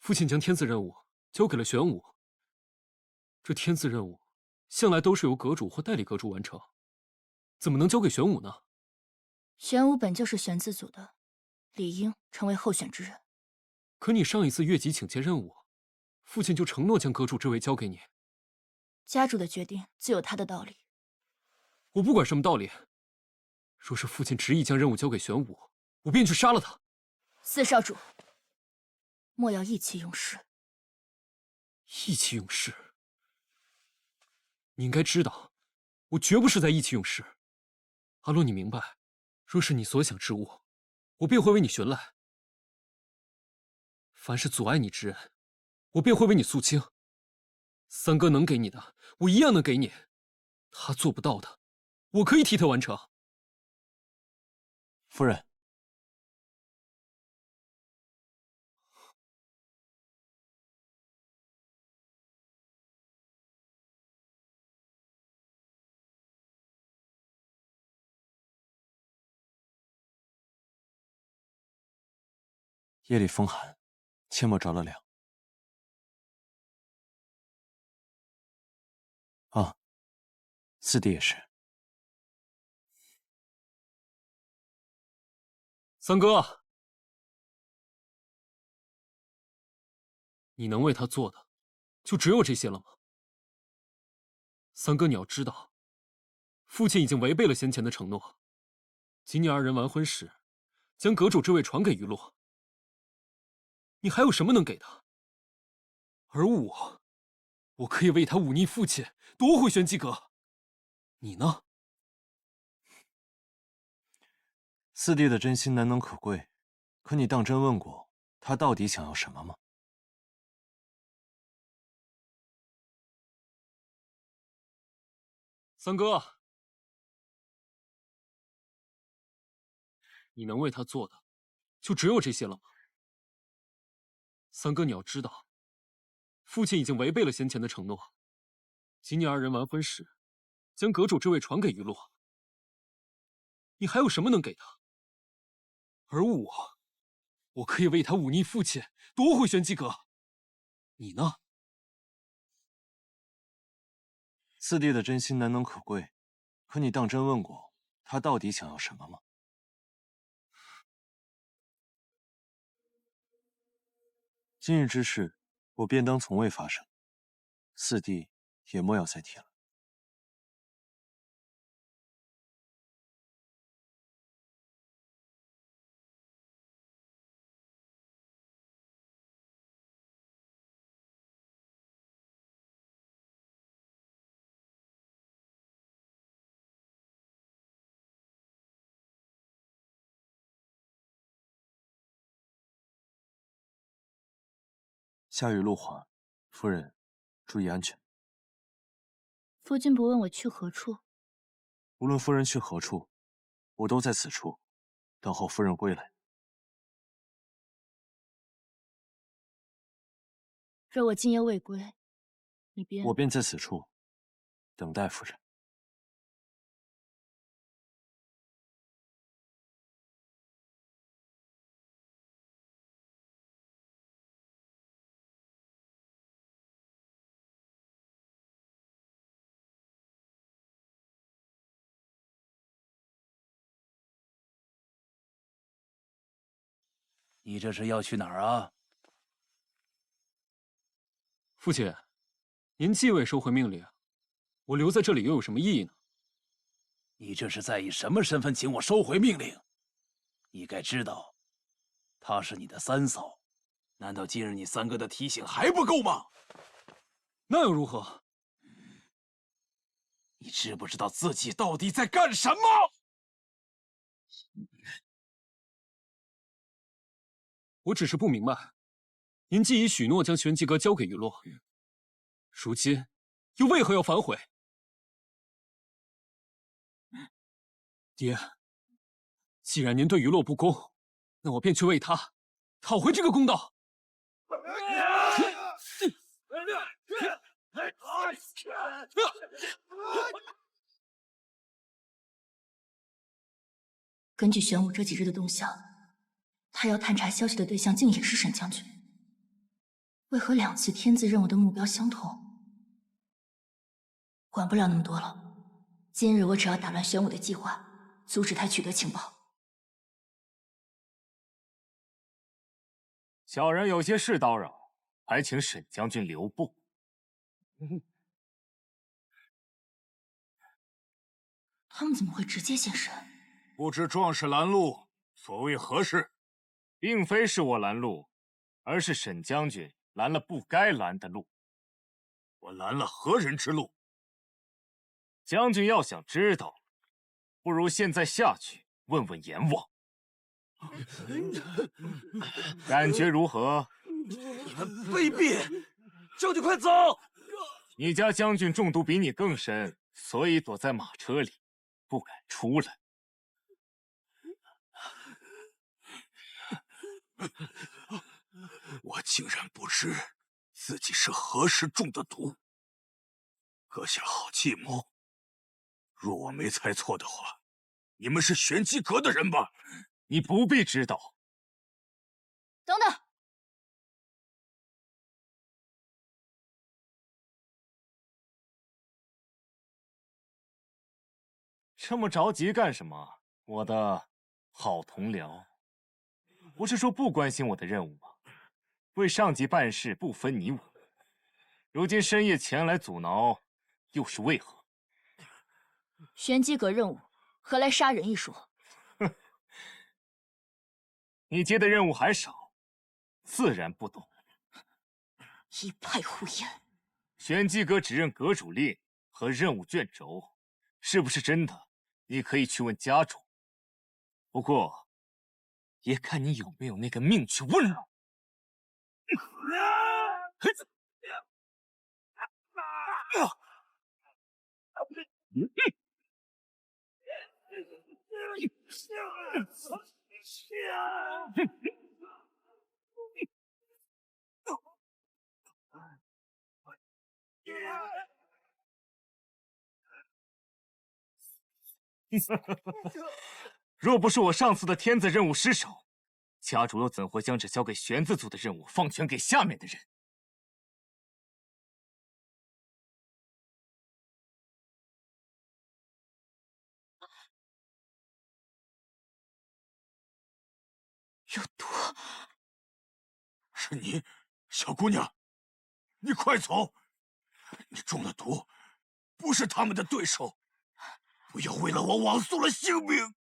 父亲将天子任务交给了玄武。这天子任务向来都是由阁主或代理阁主完成，怎么能交给玄武呢？玄武本就是玄字组的，理应成为候选之人。可你上一次越级请接任务，父亲就承诺将阁主之位交给你。家主的决定自有他的道理。我不管什么道理，若是父亲执意将任务交给玄武，我便去杀了他。四少主，莫要意气用事。意气用事？你应该知道，我绝不是在意气用事。阿洛，你明白，若是你所想之物，我便会为你寻来；凡是阻碍你之人，我便会为你肃清。三哥能给你的，我一样能给你；他做不到的，我可以替他完成。夫人。夜里风寒，切莫着了凉。啊，四弟也是。三哥，你能为他做的，就只有这些了吗？三哥，你要知道，父亲已经违背了先前的承诺。今年二人完婚时，将阁主之位传给于洛。你还有什么能给他？而我可以为他忤逆父亲，夺回玄机阁。你呢？四弟的真心难能可贵，可你当真问过他到底想要什么吗？三哥，你能为他做的，就只有这些了吗？三哥，你要知道，父亲已经违背了先前的承诺。今年二人完婚时，将阁主之位传给于洛。你还有什么能给他？而我可以为他忤逆父亲，夺回玄机阁。你呢？四弟的真心难能可贵，可你当真问过他到底想要什么吗？今日之事，我便当从未发生。四弟也莫要再提了。下雨路滑，夫人注意安全。夫君不问我去何处？无论夫人去何处，我都在此处，等候夫人归来。若我今夜未归，你便……我便在此处等待夫人。你这是要去哪儿啊？父亲，您既未收回命令，我留在这里又有什么意义呢？你这是在以什么身份请我收回命令？你该知道，她是你的三嫂，难道今日你三哥的提醒还不够吗？那又如何？你知不知道自己到底在干什么？我只是不明白，您既已许诺将玄机阁交给雨落，如今又为何要反悔？爹，既然您对雨落不公，那我便去为他讨回这个公道。根据玄武这几日的动向，他要探查消息的对象竟也是沈将军。为何2次天字任务的目标相同？管不了那么多了，今日我只要打乱玄武的计划，阻止他取得情报。小人有些事叨扰，还请沈将军留步。他们怎么会直接现身？不知壮士拦路，所谓何事？并非是我拦路，而是沈将军拦了不该拦的路。我拦了何人之路？将军要想知道，不如现在下去问问阎王，感觉如何？你们卑鄙！将军快走！你家将军中毒比你更深，所以躲在马车里，不敢出来。我竟然不知自己是何时中的毒，阁下好计谋。若我没猜错的话，你们是玄机阁的人吧？你不必知道。等等，这么着急干什么，我的好同僚？不是说不关心我的任务吗？为上级办事不分你我，如今深夜前来阻挠，又是为何？玄机阁任务何来杀人一说？哼，你接的任务还少，自然不懂。一派胡言！玄机阁只认阁主令和任务卷轴，是不是真的？你可以去问家主。不过，也看你有没有那个命去问了。若不是我上次的天子任务失手，家主又怎会将这交给玄字族的任务放权给下面的人？有毒！是你，小姑娘，你快走！你中了毒，不是他们的对手，不要为了我枉送了性命。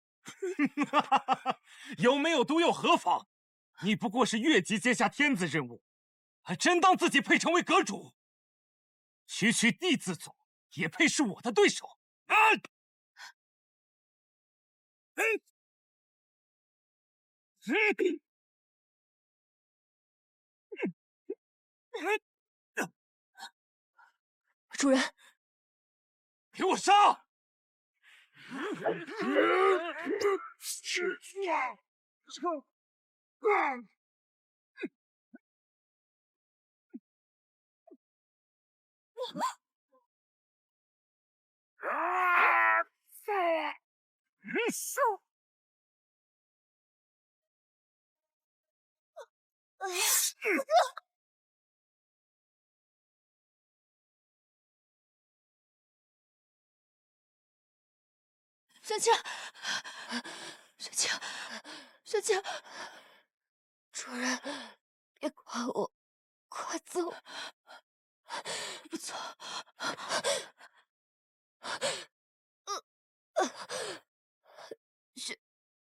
有没有毒又何妨？你不过是越级接下天子任务，还真当自己配成为阁主？区区地字组也配是我的对手？啊！主人，给我杀！玄清，玄清，玄清，主人，别管我，快走！不走！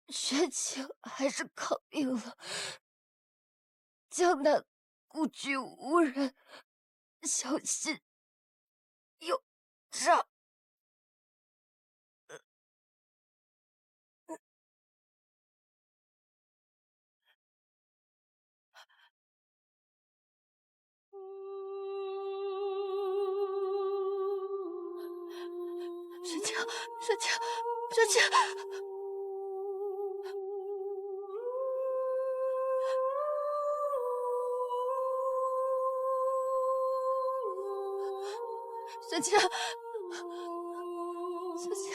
薛青还是抗病了。江南故居无人，小心有诈。雪清，雪清，雪清！雪清，雪清！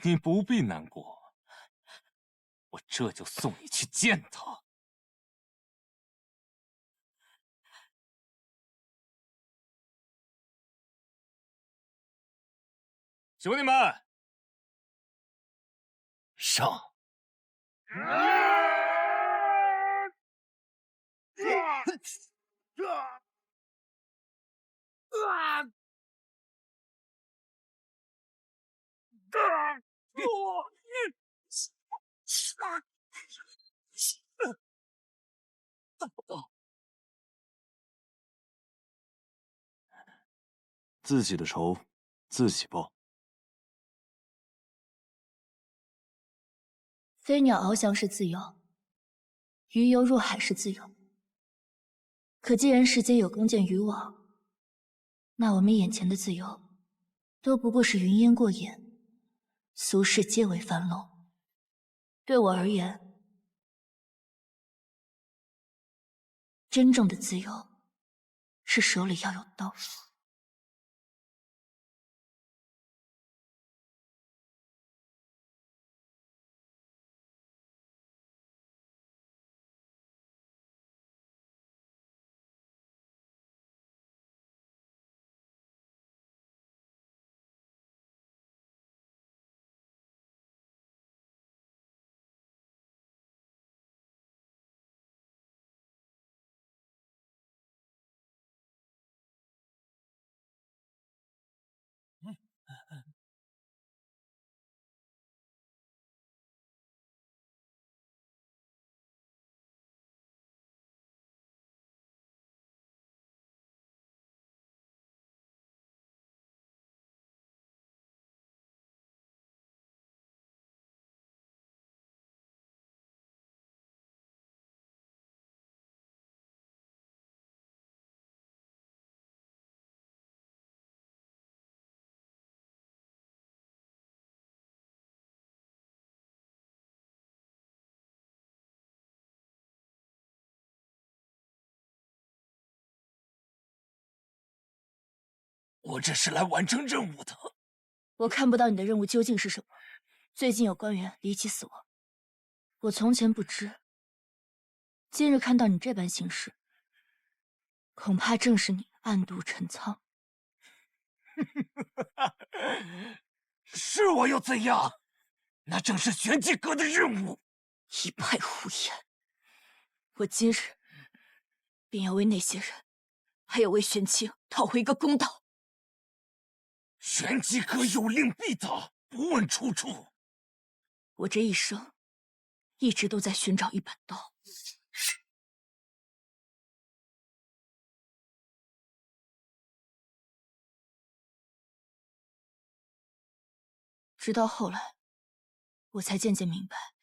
你不必难过，我这就送你去见他。兄弟们，上！自己的仇，自己报。飞鸟翱翔是自由，鱼游入海是自由。可既然世间有弓箭渔网，那我们眼前的自由，都不过是云烟过眼，俗世皆为樊笼。对我而言，真正的自由，是手里要有刀。我这是来完成任务的。我看不到你的任务究竟是什么。最近有官员离奇死亡，我从前不知，今日看到你这般行事，恐怕正是你暗度陈仓。是我又怎样？那正是玄机阁的任务。一派胡言！我今日便要为那些人，还有为玄清讨回一个公道。玄机阁有令必达，不问出处。我这一生一直都在寻找一把刀，直到后来，我才渐渐明白。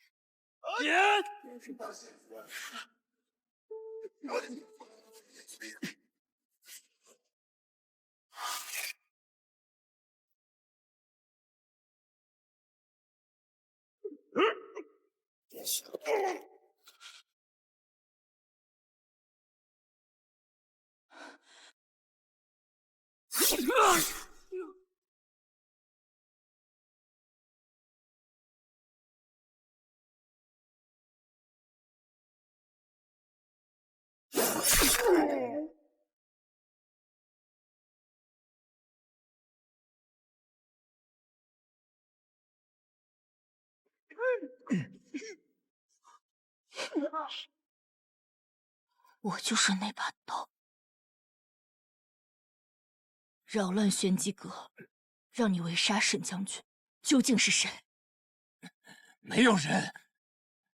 我就是那把刀，扰乱玄机阁，让你围杀沈将军，究竟是谁？没有人，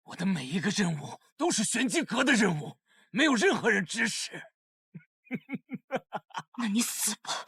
我的每一个任务都是玄机阁的任务，没有任何人指使。那你死吧！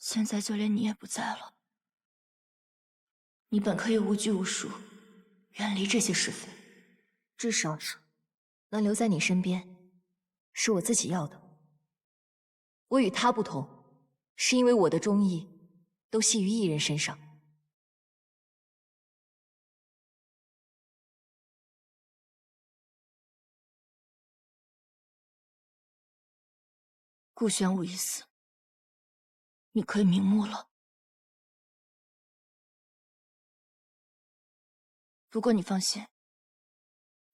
现在就连你也不在了，你本可以无拘无束，远离这些是非。至少能留在你身边，是我自己要的。我与他不同，是因为我的忠义都系于一人身上。顾玄武一死，你可以瞑目了。不过你放心，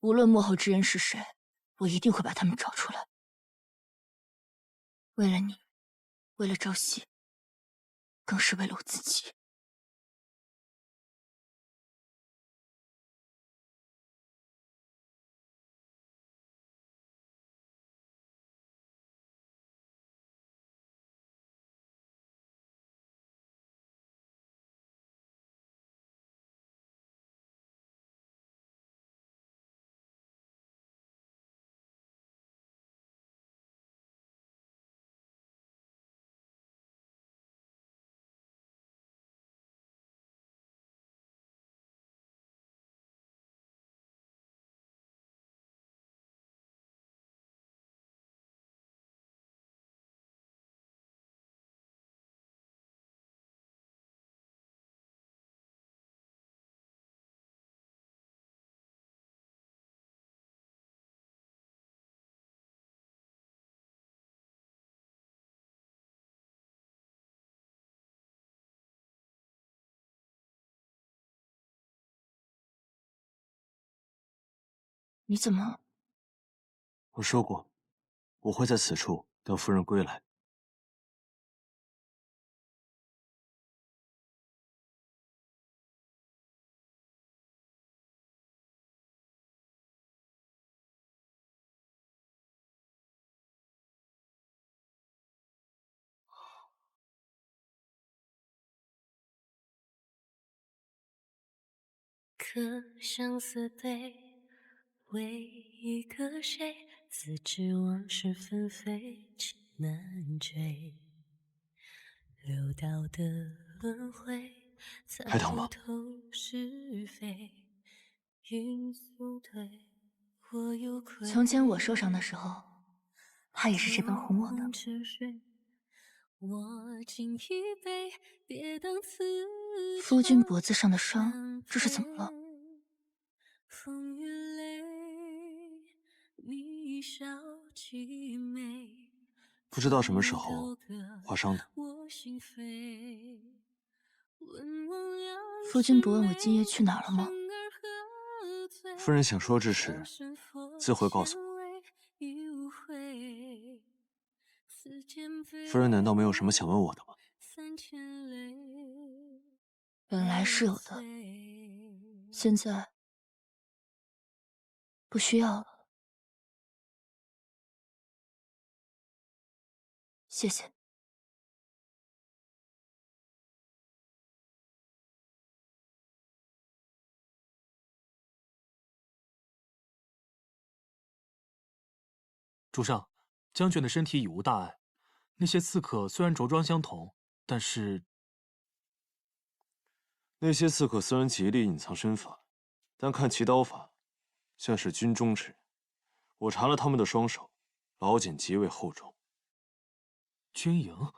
无论幕后之人是谁，我一定会把他们找出来。为了你，为了朝夕，更是为了我自己。你怎么？我说过，我会在此处等夫人归来。可相思对，为一个谁？自知往事纷飞，情难追。六道的轮回，还疼吗？从前我受伤的时候，他也是这般哄我的。夫君脖子上的伤，这是怎么了？不知道什么时候划伤的。夫君不问我今夜去哪儿了吗？夫人想说之时，自会告诉我。夫人难道没有什么想问我的吗？本来是有的，现在不需要了。谢谢。主上，将军的身体已无大碍，那些刺客虽然着装相同，但是那些刺客虽然极力隐藏身份，但看其刀法，像是军中之人。我查了他们的双手，老茧极为厚重。军营？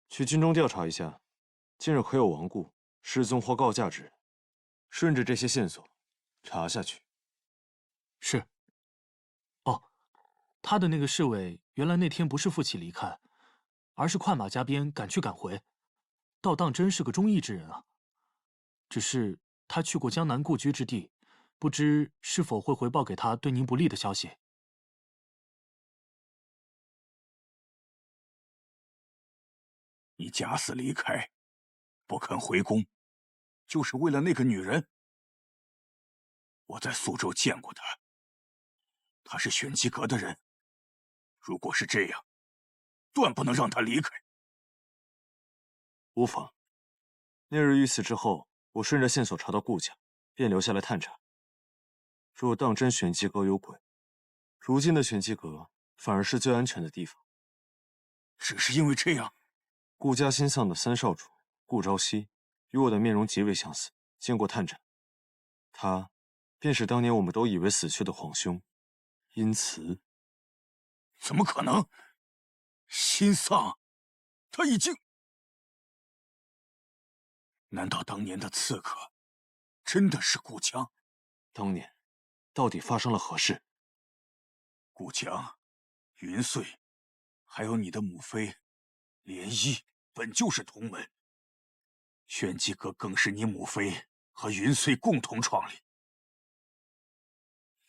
去军中调查一下，近日可有亡故、失踪或告假之人，顺着这些线索查下去。是。哦，他的那个侍卫原来那天不是负气离开，而是快马加鞭赶去赶回，倒当真是个忠义之人啊。只是他去过江南故居之地，不知是否会回报给他对您不利的消息。你假死离开，不肯回宫，就是为了那个女人？我在苏州见过她，她是玄机阁的人。如果是这样，断不能让她离开。无妨。那日遇刺之后，我顺着线索查到顾家，便留下来探查。若当真玄机阁有鬼，如今的玄机阁反而是最安全的地方。只是因为这样，顾家新丧的三少主顾朝夕，与我的面容极为相似，经过探查，他便是当年我们都以为死去的皇兄殷慈。怎么可能？新丧，他已经……难道当年的刺客真的是顾江？当年到底发生了何事？顾江、云穗，还有你的母妃涟漪，本就是同门。玄机阁更是你母妃和云穗共同创立。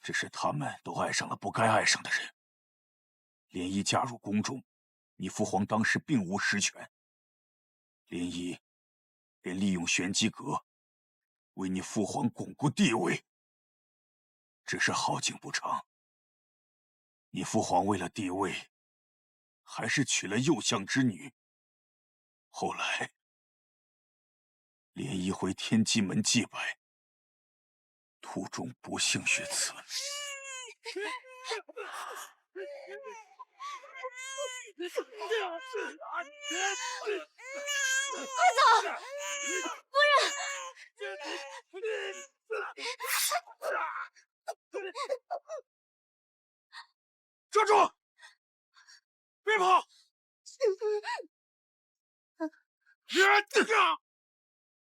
只是他们都爱上了不该爱上的人。涟漪嫁入宫中，你父皇当时并无实权。涟漪便利用玄机阁，为你父皇巩固地位。只是好景不长，你父皇为了地位，还是娶了右相之女。后来，涟漪回天机门祭拜，途中不幸遇刺。快走！夫人！抓住！别跑！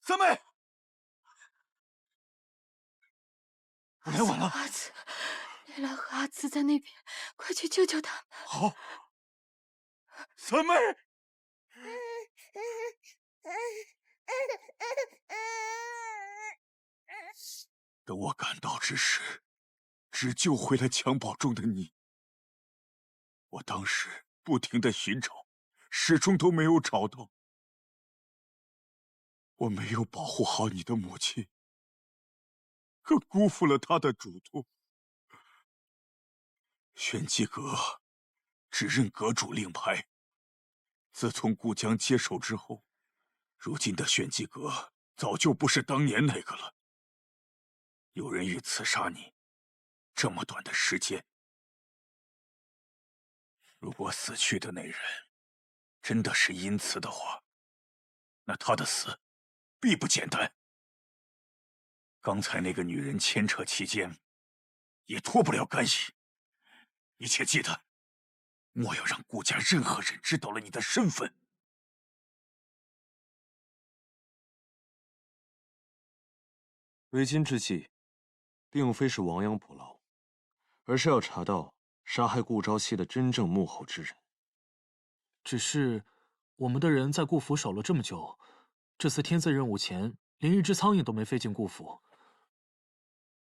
三妹，我来晚了。阿慈，雷兰和阿慈在那边，快去救救他们。好，三妹。等我赶到之时，只救回了襁褓中的你。我当时不停地寻找，始终都没有找到。我没有保护好你的母亲，可辜负了她的嘱托。玄机阁只认阁主令牌。自从顾江接手之后，如今的玄机阁早就不是当年那个了。有人欲刺杀你，这么短的时间，如果死去的那人真的是殷慈的话，那他的死必不简单。刚才那个女人牵扯其间，也脱不了干系。你切记得，莫要让顾家任何人知道了你的身份。为今之计，并非是亡羊补牢，而是要查到杀害顾朝夕的真正幕后之人。只是我们的人在顾府守了这么久，这次天字任务前，连一只苍蝇都没飞进顾府。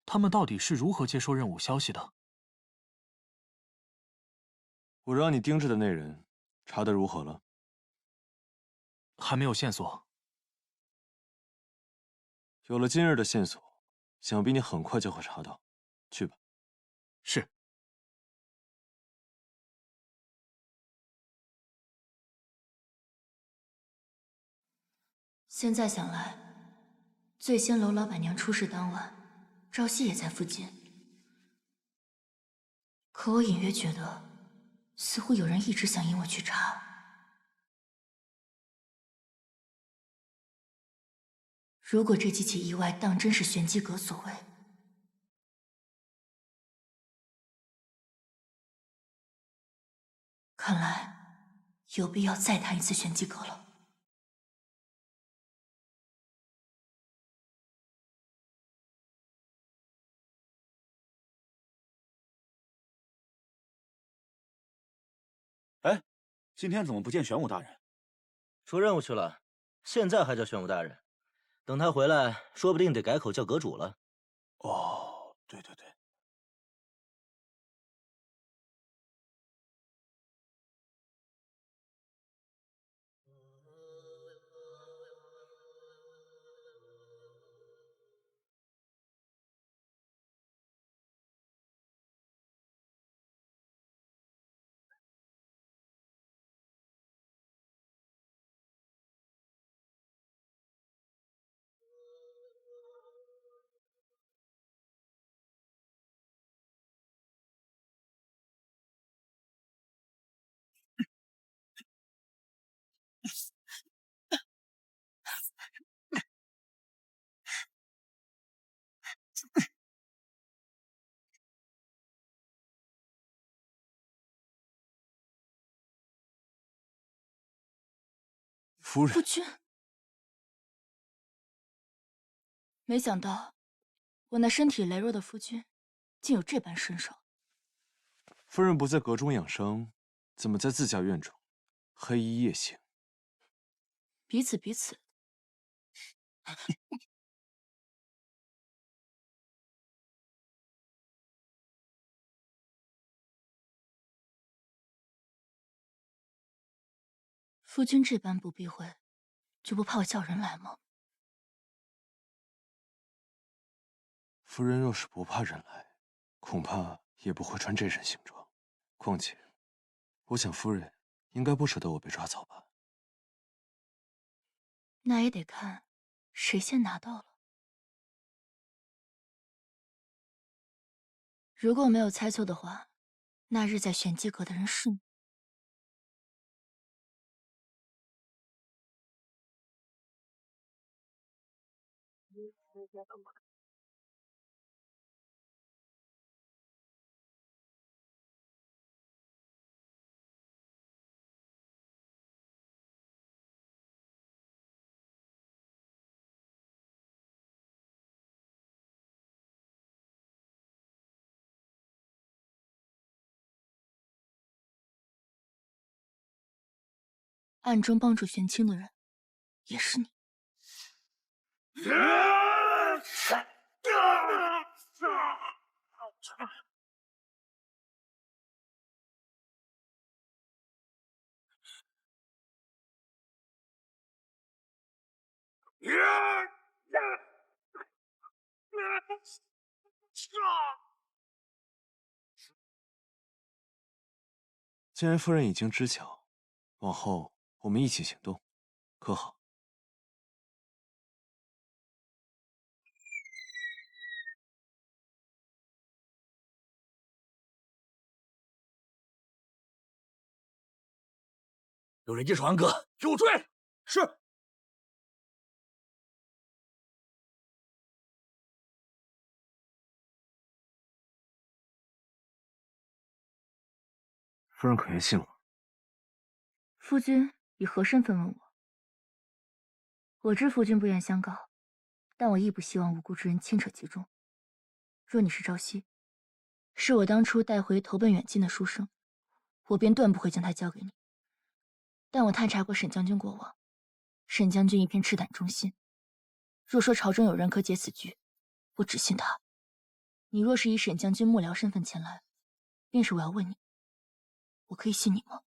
他们到底是如何接收任务消息的？我让你盯着的那人，查得如何了？还没有线索。有了今日的线索，想必你很快就会查到。去吧。是。现在想来，醉仙楼老板娘出事当晚，朝夕也在附近。可我隐约觉得，似乎有人一直想引我去查。如果这几起意外当真是玄机阁所为，看来有必要再谈一次玄机阁了。哎，今天怎么不见玄武大人？出任务去了，现在还叫玄武大人，等他回来，说不定得改口叫阁主了。哦，对对对。夫人，夫君，没想到我那身体羸弱的夫君，竟有这般身手。夫人不在阁中养伤，怎么在自家院中黑衣夜行？彼此彼此。夫君这般不避讳，就不怕我叫人来吗？夫人若是不怕人来，恐怕也不会穿这身行装。况且，我想夫人应该不舍得我被抓走吧？那也得看谁先拿到了。如果我没有猜错的话，那日在玄机阁的人是你。暗中帮助玄清的人，也是你。既然夫人已经知晓，往后我们一起行动，可好？有人接手安阁，给我追！是。夫人可愿信我？夫君以何身份问我？我知夫君不愿相告，但我亦不希望无辜之人牵扯其中。若你是朝夕，是我当初带回投奔远近的书生，我便断不会将他交给你。但我探查过沈将军过往，沈将军一片赤胆忠心。若说朝中有人可解此局，我只信他。你若是以沈将军幕僚身份前来，便是我要问你，我可以信你吗？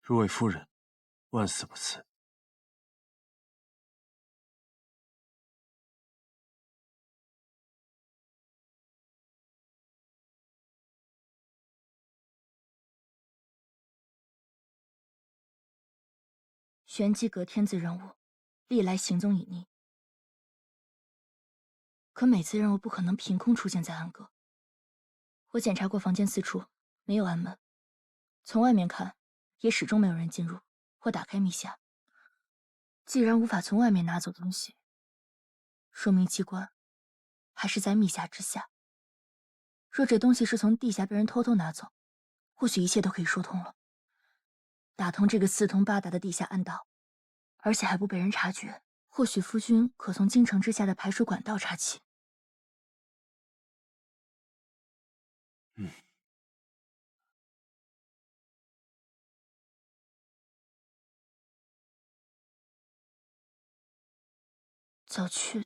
若为夫人，万死不辞。玄机阁天字人物，历来行踪隐匿，可每次任务不可能凭空出现在暗阁。我检查过房间四处，没有暗门，从外面看，也始终没有人进入或打开密匣。既然无法从外面拿走东西，说明机关还是在密匣之下。若这东西是从地下被人偷偷拿走，或许一切都可以说通了。打通这个四通八达的地下暗道，而且还不被人察觉，或许夫君可从京城之下的排水管道查起。早去。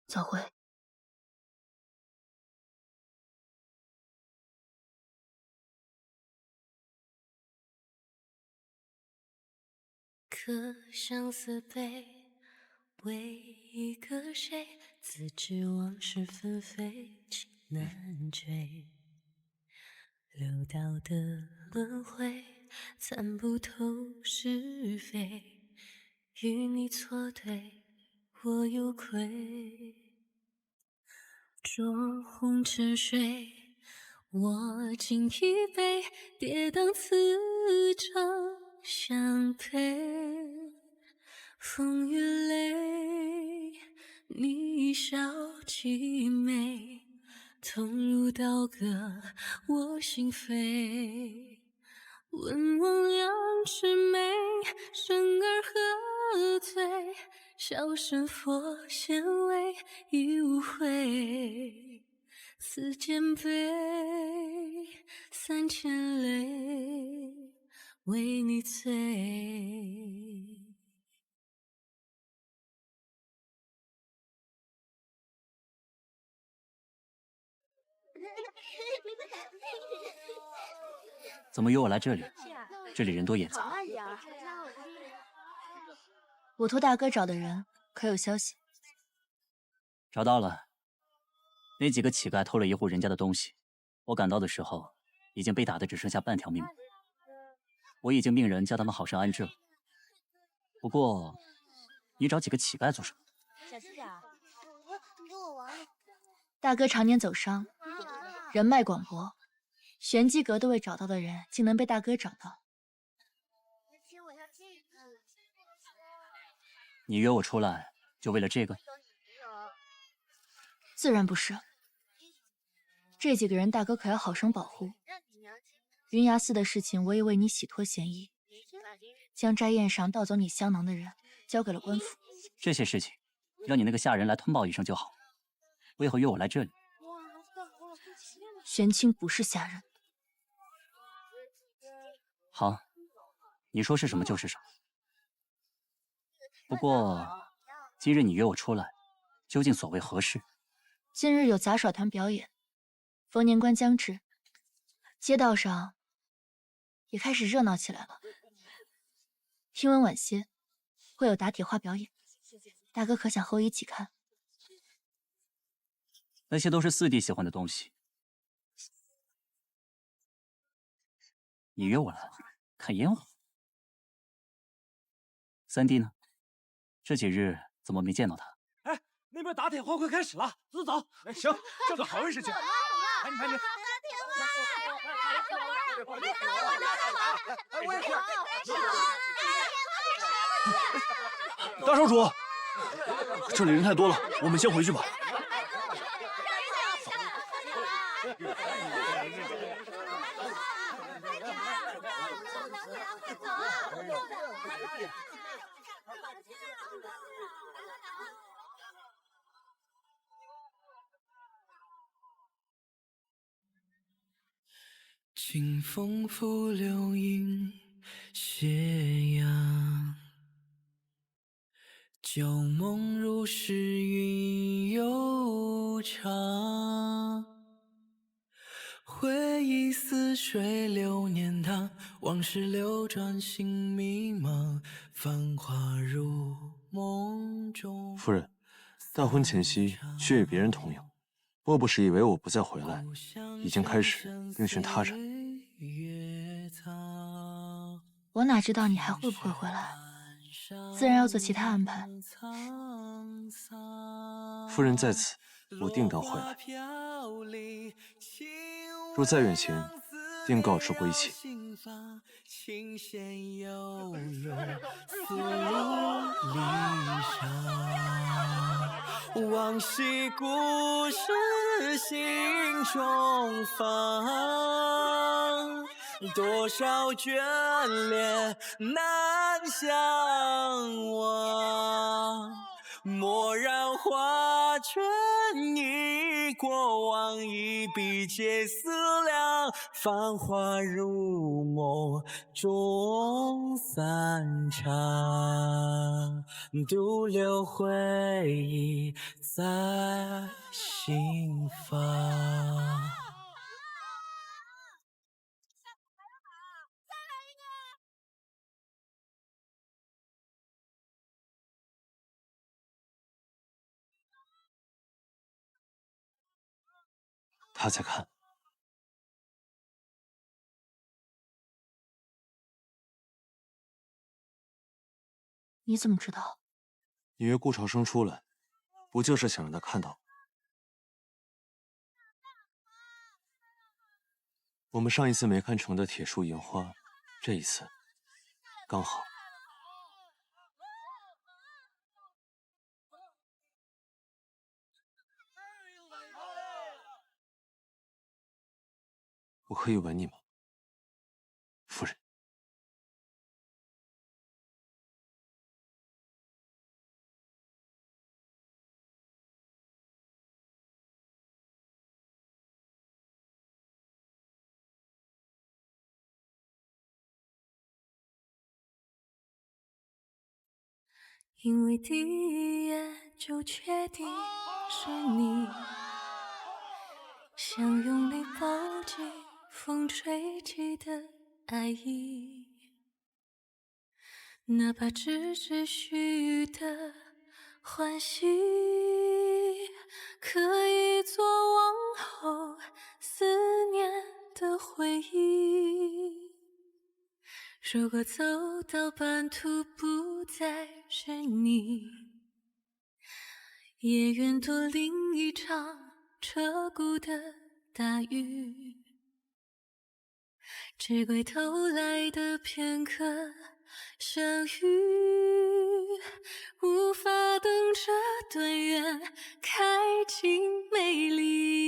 早回。可相思悲，为一个谁？自知往事纷飞，情难追。六道的轮回，参不透是非。与你错对，我有愧。浊红沉睡，我敬一杯，跌宕此场相陪。风雨泪，你笑凄美，痛如刀割我心扉。问望两枝梅，生而何罪？笑声佛显微，已无悔。似剑悲，三千泪，为你醉。怎么约我来这里？这里人多眼杂。我托大哥找的人，可有消息？找到了，那几个乞丐偷了一户人家的东西，我赶到的时候，已经被打得只剩下半条命了。我已经命人将他们好生安置了。不过，你找几个乞丐做什么？小心点儿，给我玩。大哥常年走商，人脉广博，玄机阁都未找到的人，竟能被大哥找到。你约我出来，就为了这个？自然不是。这几个人，大哥可要好生保护。云崖寺的事情，我也为你洗脱嫌疑，将斋宴上盗走你香囊的人交给了官府。这些事情，让你那个下人来通报一声就好。为何约我来这里？玄清不是下人。好，你说是什么就是什么。不过，今日你约我出来，究竟所谓何事？今日有杂耍团表演，逢年关将至，街道上也开始热闹起来了。听闻晚些会有打铁花表演，大哥可想和我一起看？那些都是四弟喜欢的东西。你约我来看烟火？三弟呢？这几日怎么没见到他？哎，那边打铁花快开始了，走走。哎，行，这个好事情。赶紧赶紧。大少主，这里人太多了，我们先回去吧。清风拂柳映斜阳，旧梦如诗云悠长。回忆似水流年堂，往事流转心迷茫，繁华如梦中。夫人，大婚前夕却与别人同游，莫不是以为我不再回来，已经开始另寻他人？我哪知道你还会不会回来？自然要做其他安排。夫人在此，我定当回来。若再远行，定告知归期。往昔故事心中放，多少眷恋难相忘。蓦然化成你过往，一笔皆思量。繁华如梦中散场，独留回忆在心房。他在看。你怎么知道？你约顾朝生出来，不就是想让他看到？我们上一次没看成的铁树银花，这一次刚好。我可以吻你吗，夫人？因为第一眼就确定是你，想用力抱紧风吹起的爱意，哪怕只是虚的欢喜，可以做往后思念的回忆。如果走到半途不再是你，也愿赌另一场彻骨的大雨，只归偷来的片刻相遇，无法等这段缘开尽美丽。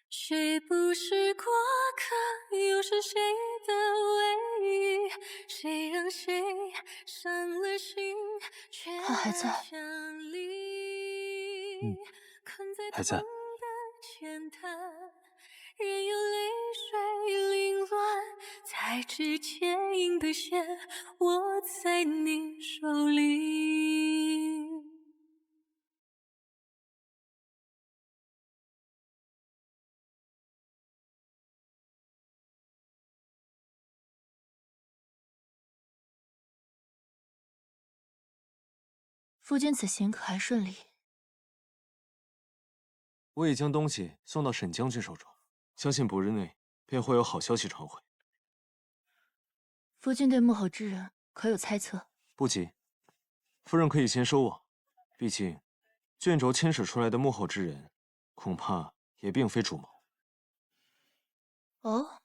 谁不是过客，又是谁的唯一？谁让谁伤了心，却他还在。还在。任由泪水凌乱，才知牵引的线握在你手里。夫君此行可还顺利？我已将东西送到沈将军手中，相信不日内便会有好消息传回。夫君对幕后之人可有猜测？不急，夫人可以先收网。毕竟，卷轴牵使出来的幕后之人，恐怕也并非主谋。哦，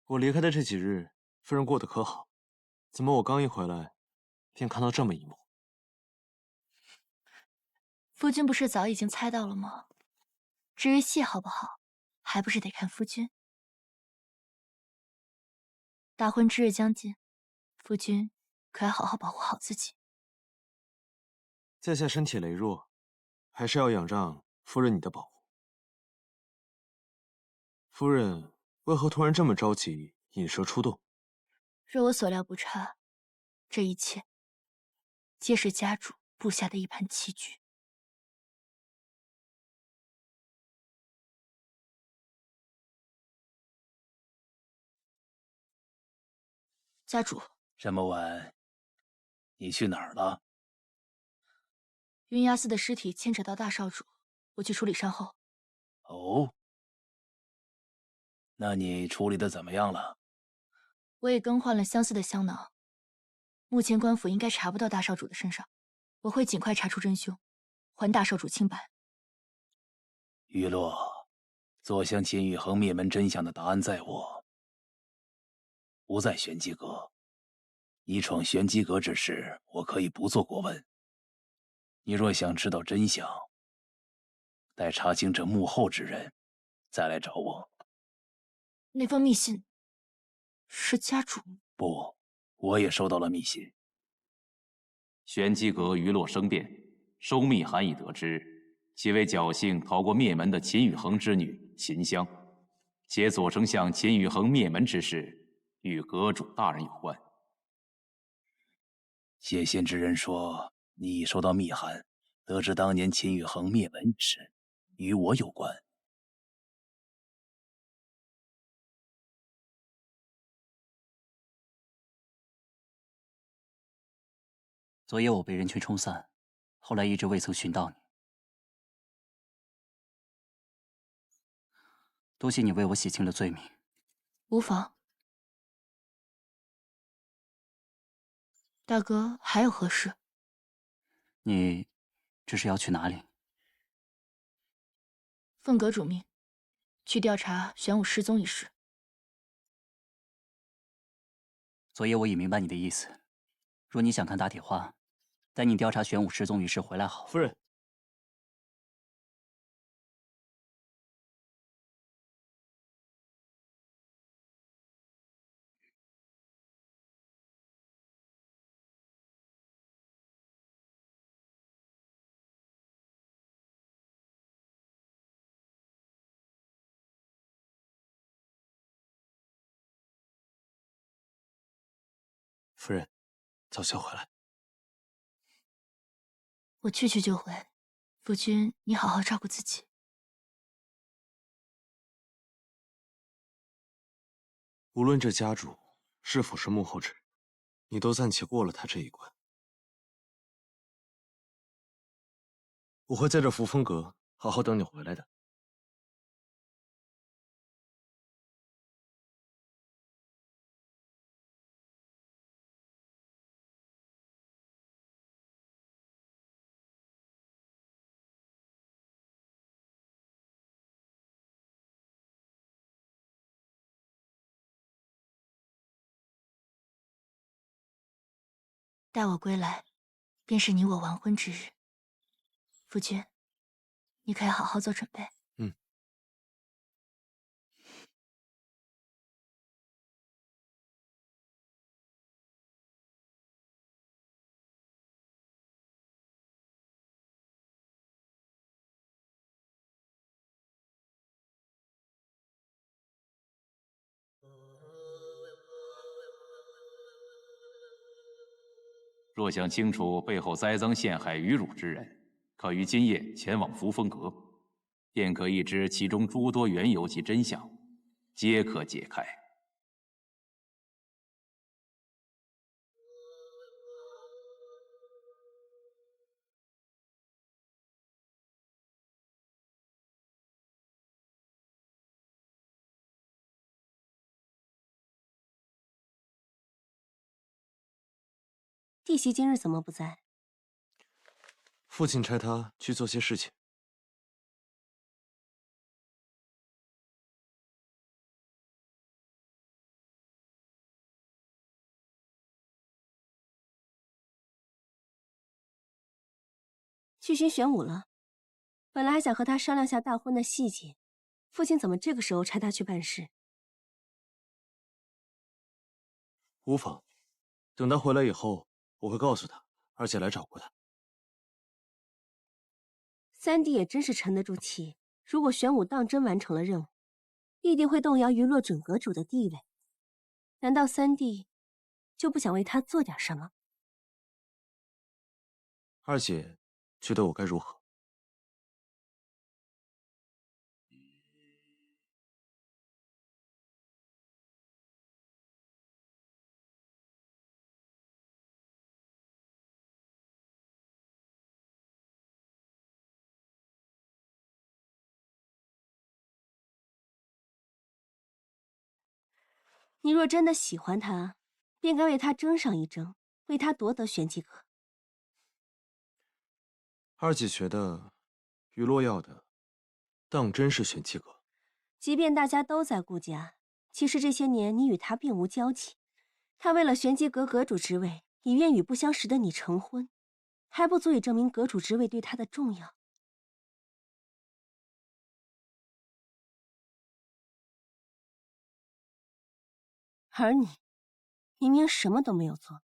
我离开的这几日，夫人过得可好？怎么我刚一回来，便看到这么一幕？夫君不是早已经猜到了吗？至于戏好不好，还不是得看夫君。大婚之日将近，夫君可要好好保护好自己。在下身体羸弱，还是要仰仗夫人你的保护。夫人为何突然这么着急引蛇出洞？若我所料不差，这一切皆是家主布下的一盘棋局。家主，这么晚，你去哪儿了？云崖寺的尸体牵扯到大少主，我去处理善后。哦，那你处理的怎么样了？我也更换了相似的香囊，目前官府应该查不到大少主的身上，我会尽快查出真凶，还大少主清白。雨落，坐向秦宇恒灭门真相的答案在我，不在玄机阁。你闯玄机阁之事，我可以不做过问。你若想知道真相，待查清这幕后之人，再来找我。那封密信是家主？不，我也收到了密信。玄机阁余落生变，收密函已得知，其为侥幸逃过灭门的秦宇恒之女秦香，且左丞相秦宇恒灭门之事与阁主大人有关。谢仙之人说，你已收到密函，得知当年秦宇恒灭门一事与我有关。昨夜我被人群冲散，后来一直未曾寻到你。多谢你为我洗清了罪名。无妨。大哥，还有何事？你这是要去哪里？奉阁主命，去调查玄武失踪一事。昨夜我已明白你的意思。若你想看打铁花，待你调查玄武失踪一事回来好。夫人。夫人，早些回来。我去就回。夫君，你好好照顾自己。无论这家主是否是幕后之人，你都暂且过了他这一关。我会在这扶风阁好好等你回来的。待我归来，便是你我完婚之日。夫君，你可要好好做准备。若想清楚背后栽赃陷害于辱之人，可于今夜前往扶风阁，便可一知其中诸多缘由及真相，皆可解开。弟媳今日怎么不在？父亲差他去做些事情。去寻玄武了。本来还想和他商量下大婚的细节，父亲怎么这个时候差他去办事？无妨，等他回来以后，我会告诉他二姐来找过他。三弟也真是沉得住气。如果玄武当真完成了任务，必定会动摇余洛准阁主的地位。难道三弟就不想为他做点什么？二姐觉得我该如何？你若真的喜欢他，便该为他争上一争，为他夺得玄机阁。二姐觉得，于洛要的，当真是玄机阁。即便大家都在顾家，其实这些年你与他并无交集。他为了玄机阁阁主之位，已愿与不相识的你成婚，还不足以证明阁主之位对他的重要。而你，明明什么都没有做，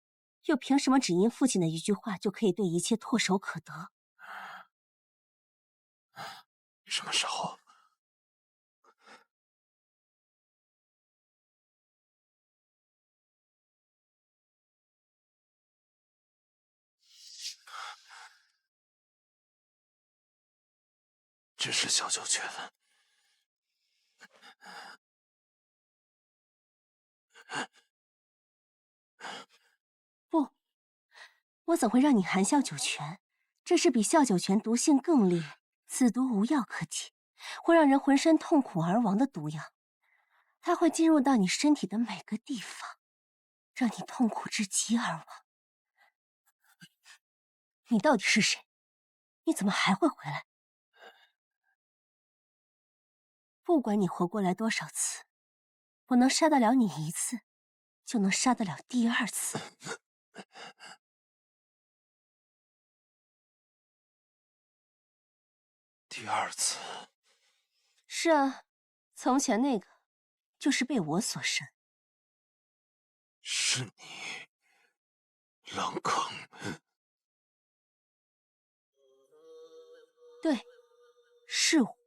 又凭什么只因父亲的一句话就可以对一切唾手可得？什么时候？只是小酒泉。不，我怎会让你含笑九泉？这是比笑九泉毒性更烈，此毒无药可解，会让人浑身痛苦而亡的毒药。它会进入到你身体的每个地方，让你痛苦至极而亡。你到底是谁？你怎么还会回来？不管你活过来多少次，我能杀得了你一次，就能杀得了第二次。第二次。是啊，从前那个就是被我所生。是你，狼坑。对，是我。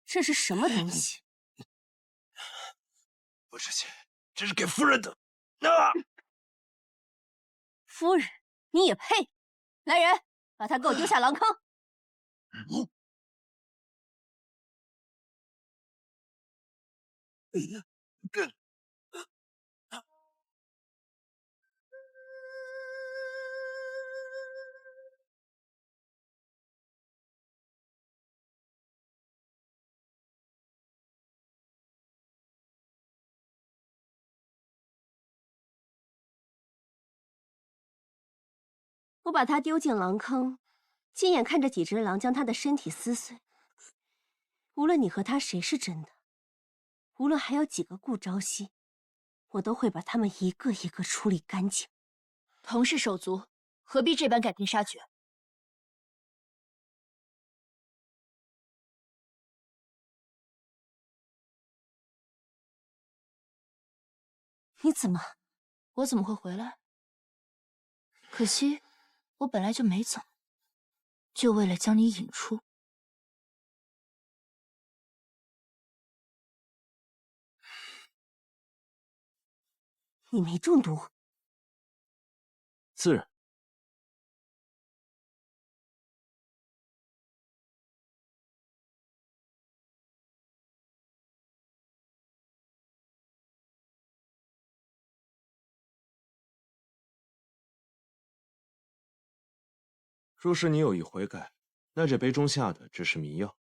这是什么东西？不值钱，这是给夫人的。夫人，你也配？来人，把他给我丢下狼坑！我把他丢进狼坑，亲眼看着几只狼将他的身体撕碎。无论你和他谁是真的，无论还有几个顾朝夕，我都会把他们一个一个处理干净。同是手足，何必这般赶尽杀绝？你怎么？我怎么会回来？可惜，我本来就没走，就为了将你引出。你没中毒？自然。若是你有意悔改，那这杯中下的只是迷药，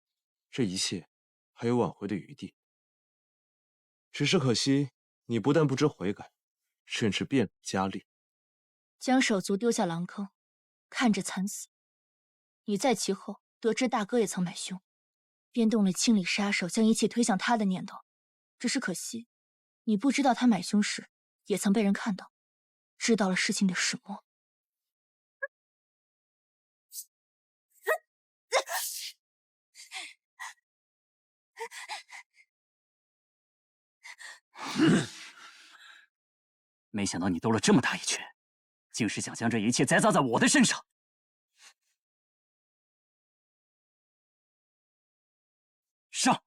这一切还有挽回的余地。只是可惜，你不但不知悔改，甚至变本加厉，将手足丢下狼坑，看着惨死。你在其后得知大哥也曾买凶，便动了清理杀手，将一切推向他的念头。只是可惜，你不知道他买凶时也曾被人看到，知道了事情的始末。没想到你兜了这么大一圈，竟是想将这一切栽赃在我的身上。上！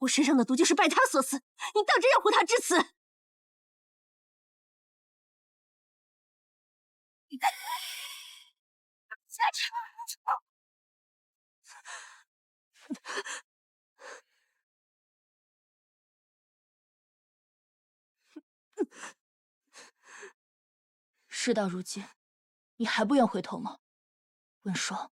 我身上的毒就是拜他所赐，你当真要护他至此？下去。事到如今，你还不愿回头吗，温霜？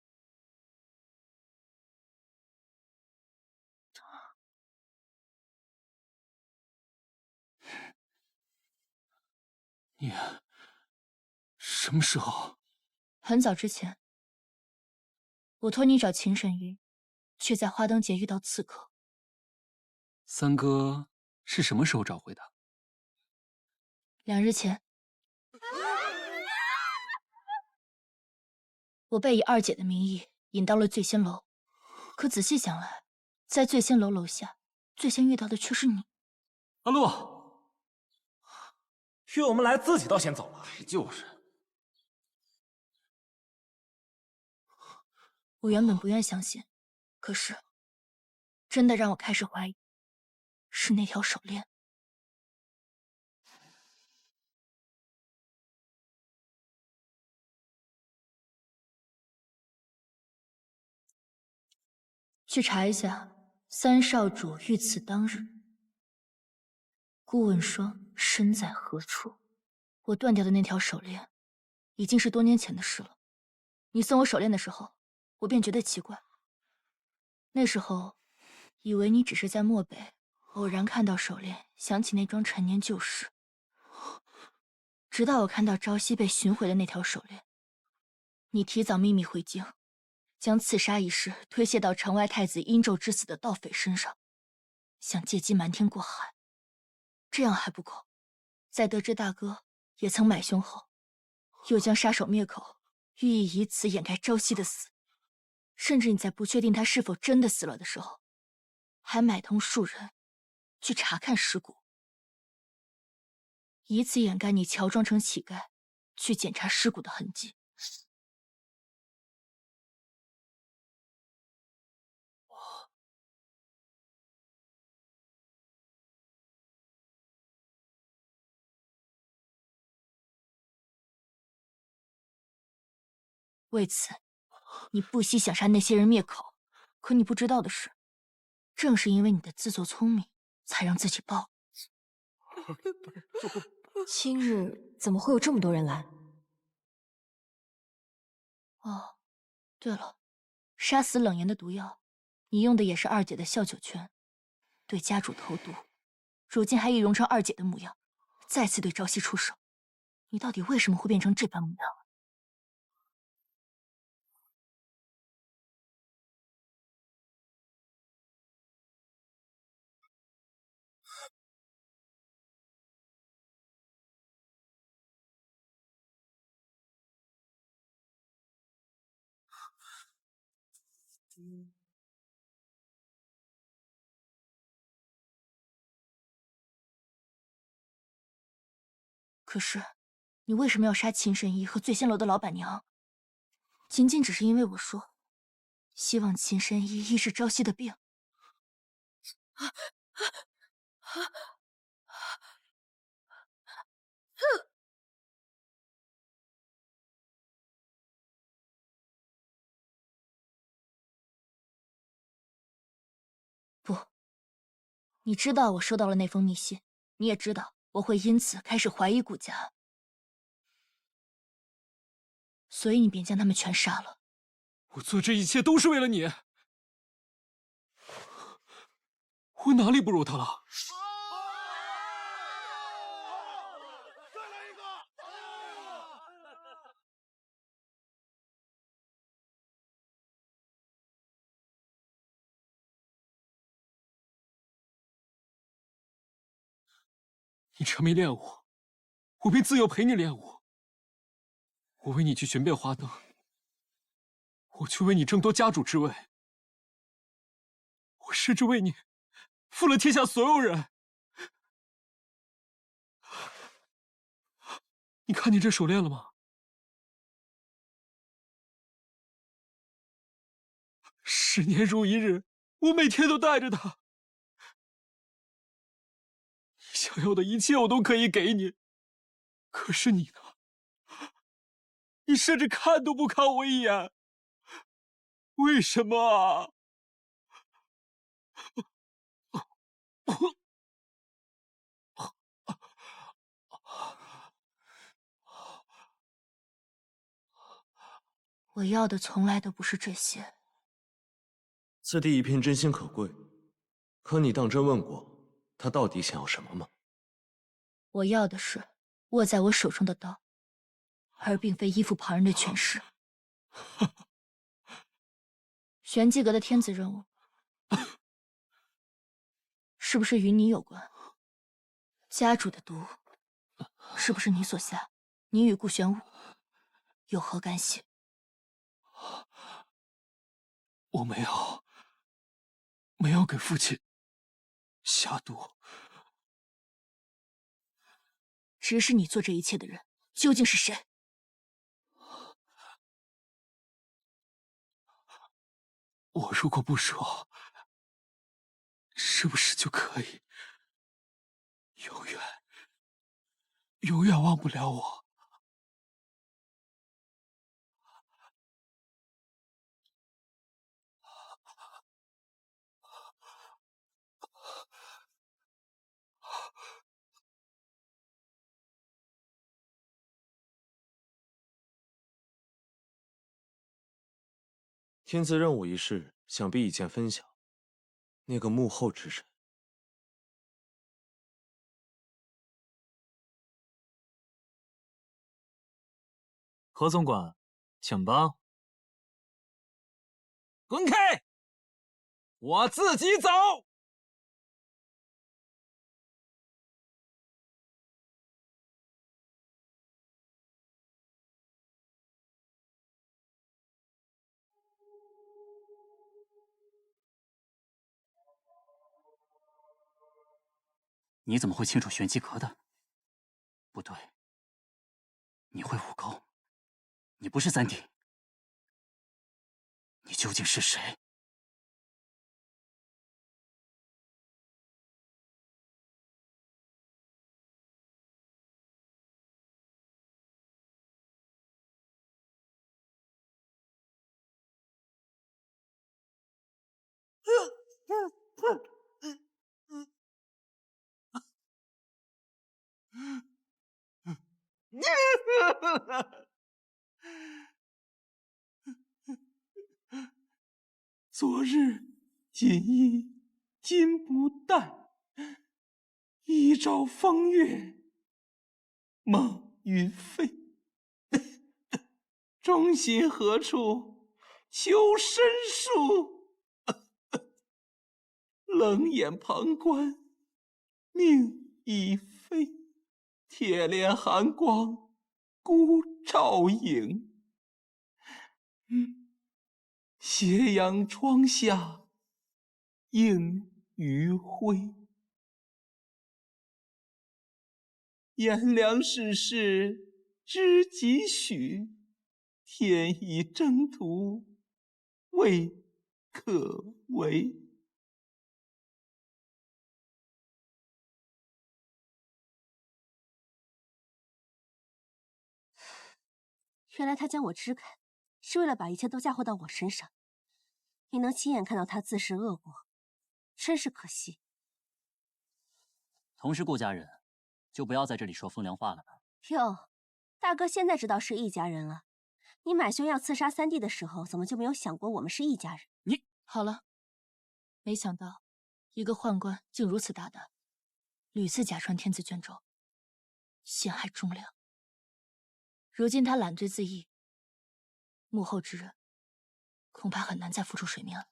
你什么时候？很早之前，我托你找秦神医，却在花灯节遇到刺客。三哥是什么时候找回的2日前。我被以二姐的名义引到了醉仙楼，可仔细想来，在醉仙楼楼下，最先遇到的却是你。阿洛，约我们来，自己倒先走了。就是。我原本不愿相信，可是，真的让我开始怀疑，是那条手链。去查一下三少主遇刺当日，顾问霜身在何处。我断掉的那条手链，已经是多年前的事了。你送我手链的时候，我便觉得奇怪。那时候，以为你只是在漠北偶然看到手链，想起那桩陈年旧事。直到我看到朝夕被寻回的那条手链，你提早秘密回京，将刺杀一事推卸到城外太子殷纣之死的盗匪身上，想借机瞒天过海。这样还不够，在得知大哥也曾买凶后，又将杀手灭口，寓意以此掩盖朝夕的死。甚至你在不确定他是否真的死了的时候，还买通数人去查看尸骨，以此掩盖你乔装成乞丐去检查尸骨的痕迹。为此，你不惜想杀那些人灭口。可你不知道的是，正是因为你的自作聪明，才让自己暴。今日怎么会有这么多人来？哦，对了，杀死冷言的毒药，你用的也是二姐的笑九泉，对家主投毒，如今还易容成二姐的模样，再次对朝夕出手。你到底为什么会变成这般模样？可是，你为什么要杀秦神医和醉仙楼的老板娘？仅仅只是因为我说，希望秦神医医治朝夕的病。不，你知道我收到了那封密信，你也知道我会因此开始怀疑顾家，所以你便将他们全杀了。我做这一切都是为了你，我哪里不如他了？你沉迷练武，我便自幼陪你练武。我为你去寻遍花灯，我去为你争夺家主之位，我甚至为你负了天下所有人。你看见这手链了吗？10年如一日，我每天都带着它。想要的一切我都可以给你，可是你呢？你甚至看都不看我一眼，为什么啊？我要的从来都不是这些。此地一片真心可贵，可你当真问过他到底想要什么吗？我要的是握在我手中的刀，而并非依附旁人的权势。玄机阁的天子任务，是不是与你有关？家主的毒，是不是你所下？你与顾玄武有何干系？我没有给父亲下毒。指使你做这一切的人究竟是谁？我如果不说，是不是就可以永远忘不了我？天子任务一事，想必已见分晓。那个幕后之人，何总管，请吧。滚开！我自己走。你怎么会清楚玄机阁的？不对，你会武功，你不是三弟，你究竟是谁？昨日锦衣金不淡，一朝风月梦云飞。忠心何处求申诉？冷眼旁观命已非，铁链寒光孤照影。斜阳窗下映余晖，炎凉世事知几许？天意征途未可为。原来他将我支开，是为了把一切都嫁祸到我身上。你能亲眼看到他自食恶果，真是可惜。同是顾家人，就不要在这里说风凉话了吧。哟，大哥现在知道是一家人了。你买凶要刺杀三弟的时候，怎么就没有想过我们是一家人？你好了，没想到一个宦官竟如此大胆，屡次假传天子卷轴，陷害忠良。如今他揽罪自缢，幕后之人恐怕很难再浮出水面了。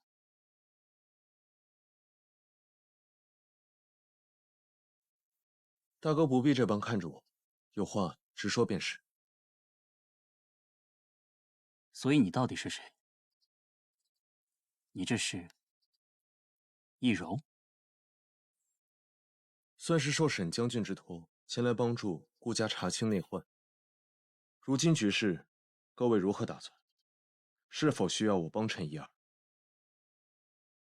大哥不必这般看着我，有话直说便是。所以你到底是谁？你这是易容？算是受沈将军之托，前来帮助顾家查清内患。如今局势，各位如何打算？是否需要我帮衬一二？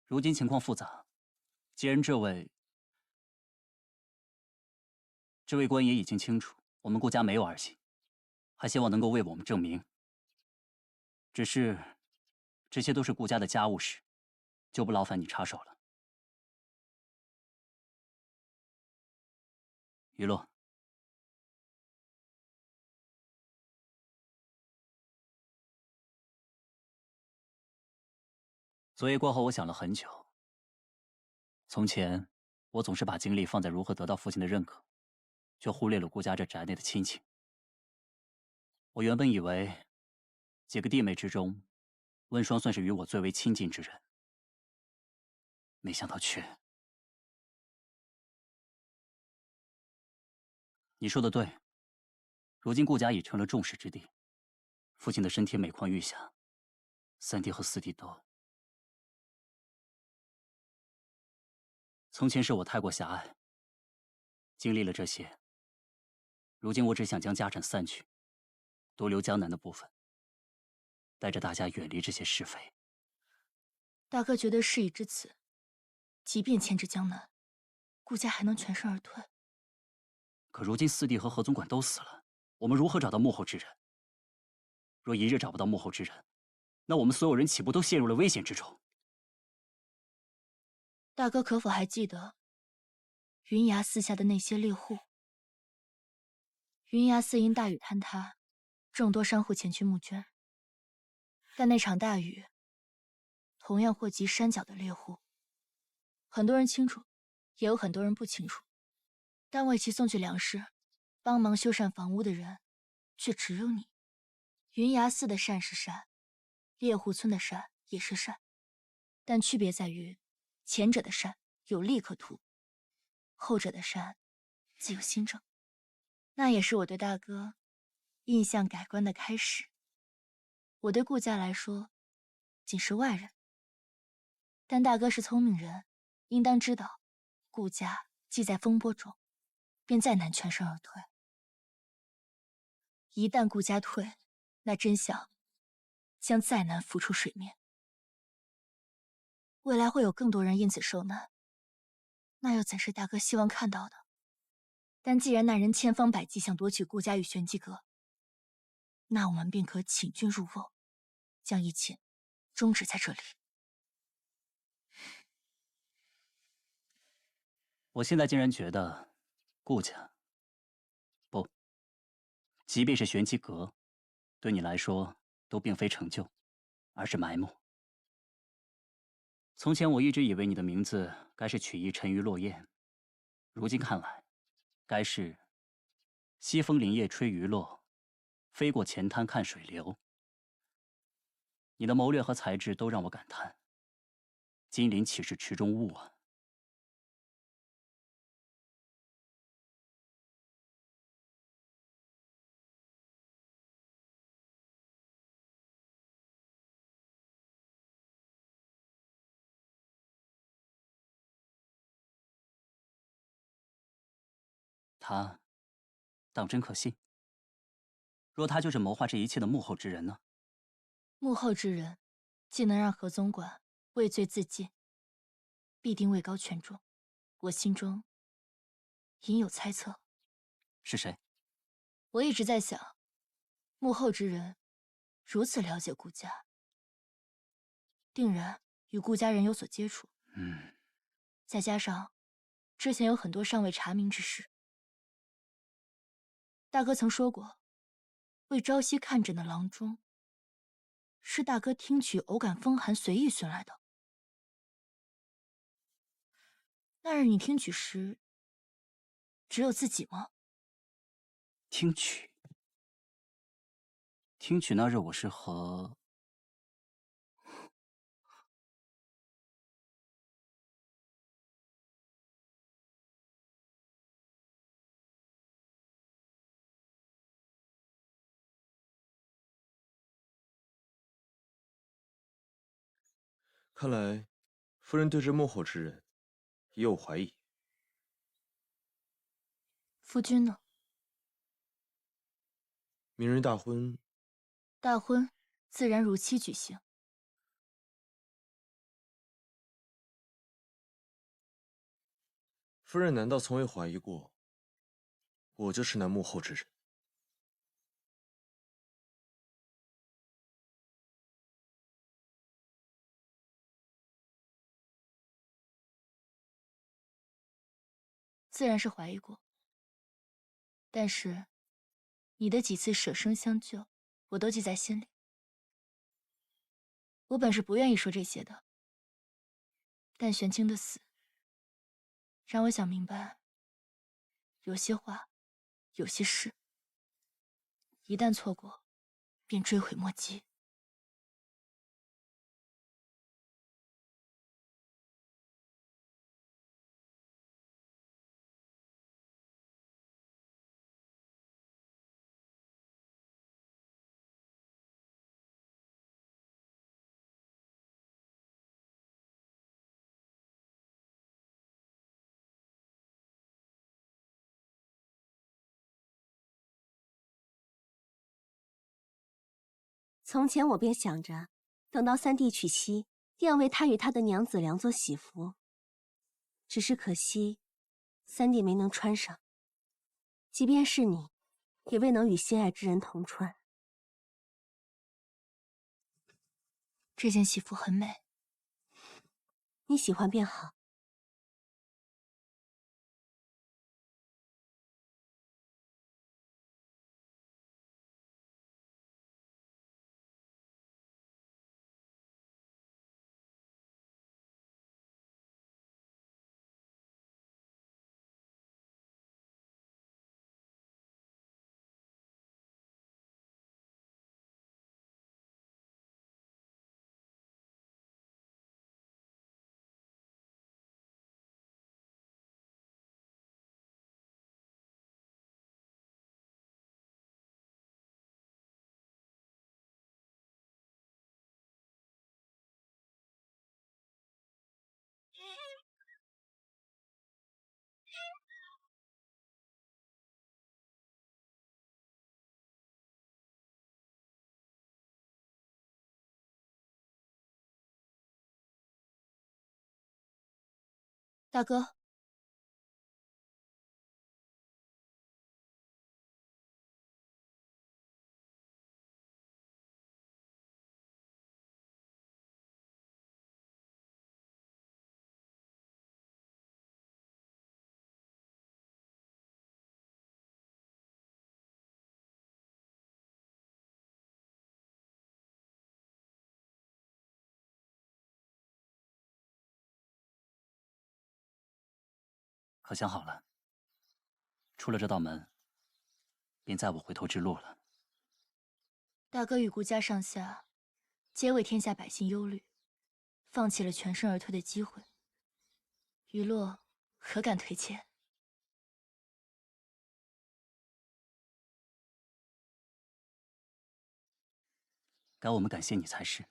如今情况复杂，既然这位这位官爷已经清楚，我们顾家没有儿媳，还希望能够为我们证明。只是，这些都是顾家的家务事，就不劳烦你插手了。于洛，昨夜过后，我想了很久。从前，我总是把精力放在如何得到父亲的认可，却忽略了顾家这宅内的亲情。我原本以为，几个弟妹之中，温霜算是与我最为亲近之人，没想到却……你说的对，如今顾家已成了众矢之的，父亲的身体每况愈下，三弟和四弟都……从前是我太过狭隘，经历了这些，如今我只想将家产散去，多留江南的部分，带着大家远离这些是非。大哥觉得事已至此，即便牵制江南，顾家还能全身而退。可如今四弟和何总管都死了，我们如何找到幕后之人？若一日找不到幕后之人，那我们所有人岂不都陷入了危险之中？大哥可否还记得云崖寺下的那些猎户？云崖寺因大雨坍塌，众多商户前去募捐，但那场大雨同样祸及山脚的猎户。很多人清楚，也有很多人不清楚。但为其送去粮食、帮忙修缮房屋的人，却只有你。云崖寺的善是善，猎户村的善也是善，但区别在于，前者的善有利可图，后者的善自有心证。那也是我对大哥印象改观的开始。我对顾家来说，仅是外人，但大哥是聪明人，应当知道，顾家既在风波中，便再难全身而退。一旦顾家退，那真相将再难浮出水面。未来会有更多人因此受难，那又怎是大哥希望看到的？但既然那人千方百计想夺取顾家与玄机阁，那我们便可请君入瓮，将一切终止在这里。我现在竟然觉得，顾家，不，即便是玄机阁，对你来说都并非成就，而是埋没。从前我一直以为你的名字该是取意沉鱼落雁，如今看来，该是西风林叶吹鱼落，飞过前滩看水流。你的谋略和才智都让我感叹，金鳞岂是池中物啊！他当真可信？若他就是谋划这一切的幕后之人呢？幕后之人，既能让何总管畏罪自尽，必定位高权重。我心中隐有猜测。是谁？我一直在想，幕后之人如此了解顾家，定然与顾家人有所接触。再加上之前有很多尚未查明之事。大哥曾说过，为朝夕看诊的郎中，是大哥听取偶感风寒随意寻来的。那日你听取时，只有自己吗？听取那日我是和……看来，夫人对这幕后之人也有怀疑。夫君呢？明日大婚，大婚自然如期举行。夫人难道从未怀疑过，我就是那幕后之人。自然是怀疑过，但是你的几次舍生相救，我都记在心里。我本是不愿意说这些的，但玄清的死，让我想明白，有些话，有些事，一旦错过，便追悔莫及。从前我便想着，等到三弟娶妻，定要为他与他的娘子良做喜服。只是可惜，三弟没能穿上。即便是你，也未能与心爱之人同穿。这件喜服很美，你喜欢便好。大哥。可想好了，出了这道门，便再无回头之路了。大哥与顾家上下，皆为天下百姓忧虑，放弃了全身而退的机会。余洛何敢推荐？该我们感谢你才是。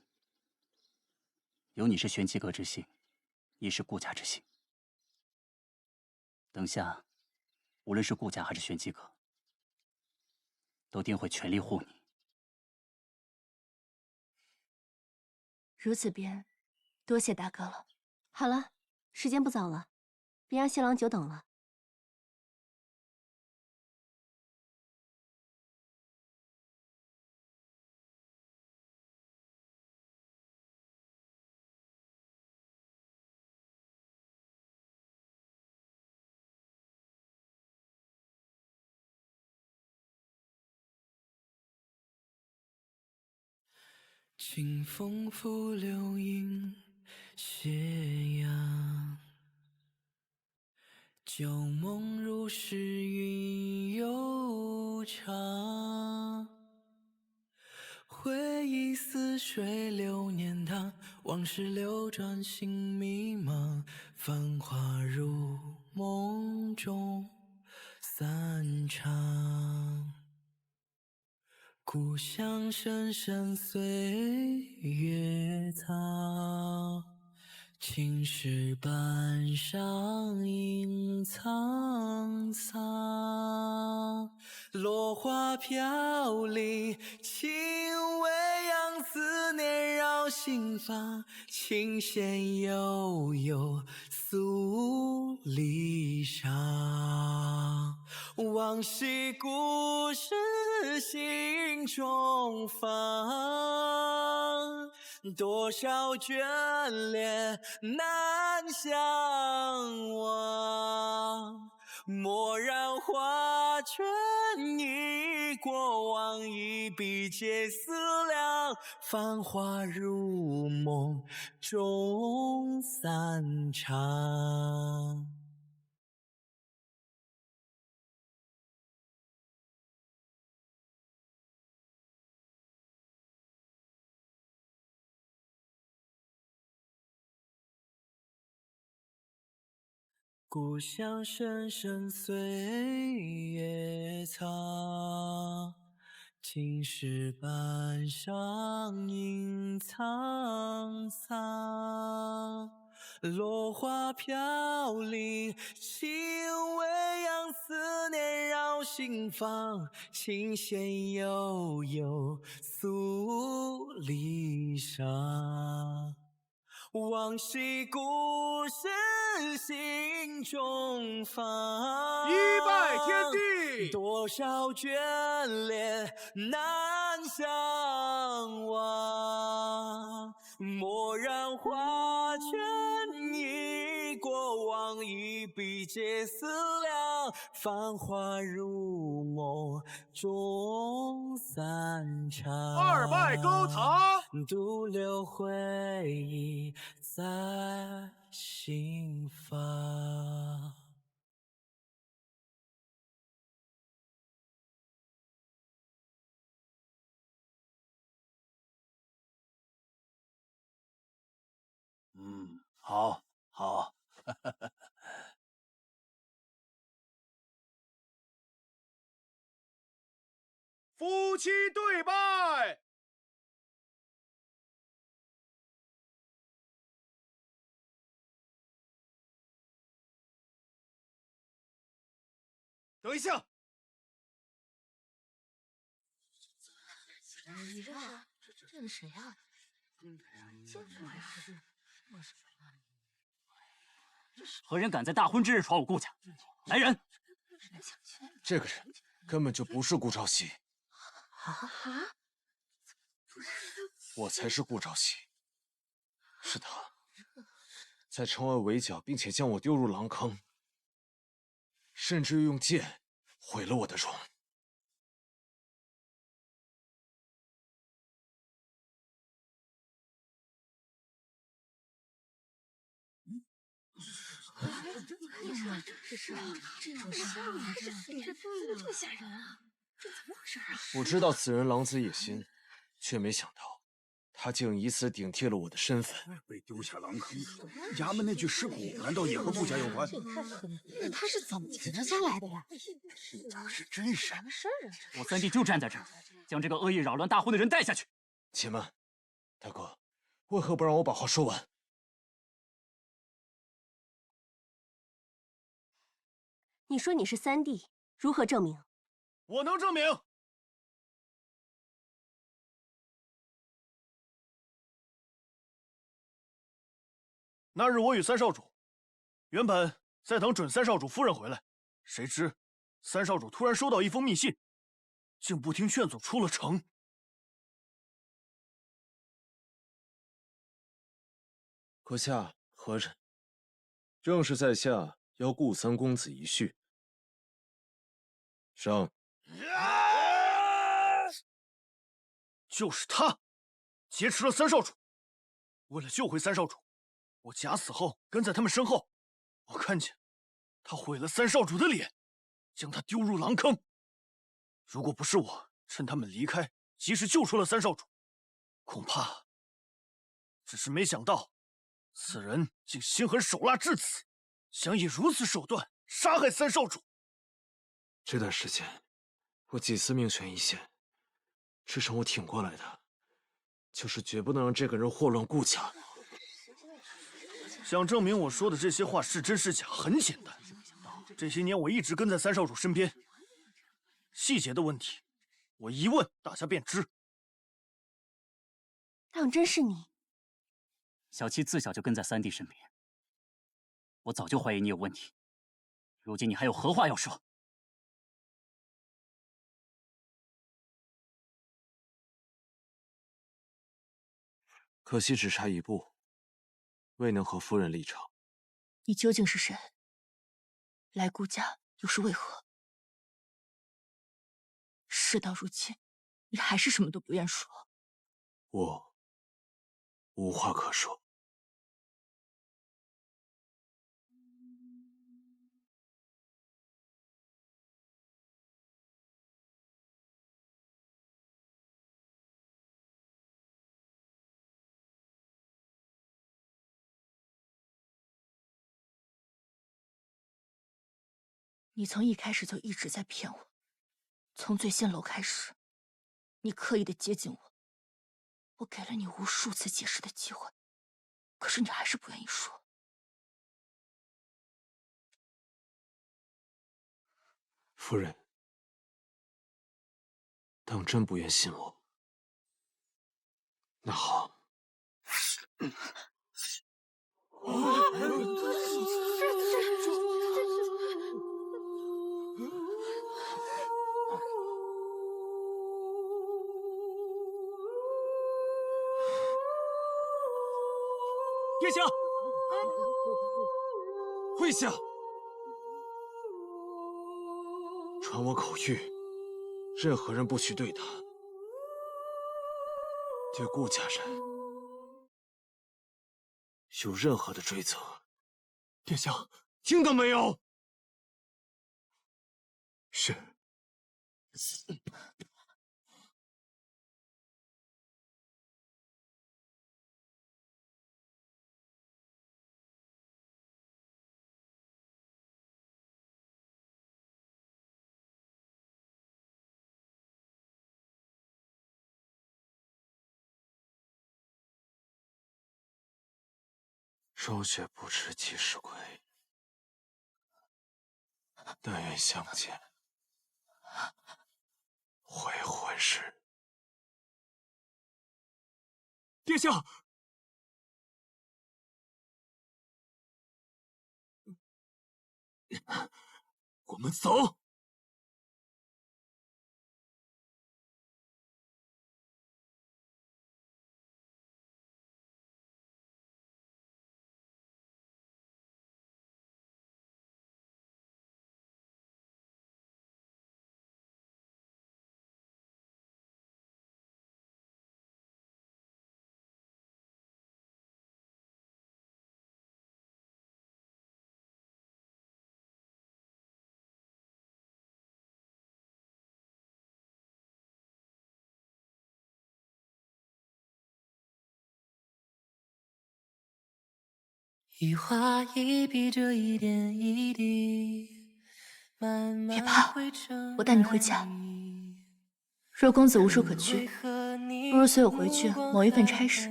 有你是玄机阁之幸，亦是顾家之幸。等下，无论是顾家还是玄机阁，都定会全力护你。如此便多谢大哥了。好了，时间不早了，别让新郎久等了。清风拂柳影斜阳，旧梦如诗云悠长。回忆似水流年堂，往事流转心迷茫。繁华如梦中散场。故乡深深岁月藏，青石板上影苍苍。落花飘零，轻微扬思念绕心房，琴弦悠悠诉离殇。往昔故事心中放，多少眷恋难相忘。蓦然画卷忆过往，一笔皆思量。繁华如梦终散场。故乡深深岁月藏，青石板上映沧桑。落花飘零，轻微扬，思念绕心房，琴弦悠悠诉离殇。往昔故事心中放，一拜天地，多少眷恋难相忘。蓦然画卷忆过往，一笔皆思量。繁华如梦终散场。二拜高堂，独留回忆在心房。好，好。夫妻对拜。等一下，你这是谁啊？见过呀？何人敢在大婚之日闯我顾家？来人！这个人根本就不是顾朝夕，啊？我才是顾朝夕。是他，在城外围剿，并且将我丢入狼坑，甚至用剑毁了我的容。这吓人啊！这怎么回事啊？我知道此人狼子野心，却没想到他竟以此顶替了我的身份。被丢下狼坑，衙门那具尸骨难道也和顾家有关？他是怎么活下来的呀？倒是真是。什么事儿啊？我三弟就站在这儿，将这个恶意扰乱大婚的人带下去。且慢，大哥，为何不让我把话说完？你说你是三弟，如何证明？我能证明。那日我与三少主原本在等准三少主夫人回来，谁知三少主突然收到一封密信，竟不听劝阻出了城。阁下何人？正是在下邀顾三公子一叙。上。就是他，劫持了三少主。为了救回三少主，我假死后跟在他们身后。我看见他毁了三少主的脸，将他丢入狼坑。如果不是我趁他们离开，及时救出了三少主，恐怕……只是没想到，此人竟心狠手辣至此，想以如此手段杀害三少主。这段时间，我几次命悬一线，支撑我挺过来的，就是绝不能让这个人祸乱顾家。想证明我说的这些话是真是假，很简单。这些年我一直跟在三少主身边，细节的问题，我一问大家便知。当真是你，小七自小就跟在三弟身边，我早就怀疑你有问题。如今你还有何话要说？可惜只差一步，未能和夫人立场。你究竟是谁？来顾家又是为何？事到如今，你还是什么都不愿说。我无话可说。你从一开始就一直在骗我，从醉仙楼开始，你刻意的接近我，我给了你无数次解释的机会，可是你还是不愿意说。夫人，当真不愿信我，那好。殿下，跪下！传我口谕，任何人不许对他、对顾家人有任何的追责。殿下，听到没有？是。霜雪不知几时归，但愿相见会魂时。殿下，我们走。一画一笔，这一点一滴，慢慢别怕，我带你回家。若公子无处可去，不如随我回去谋一份差事。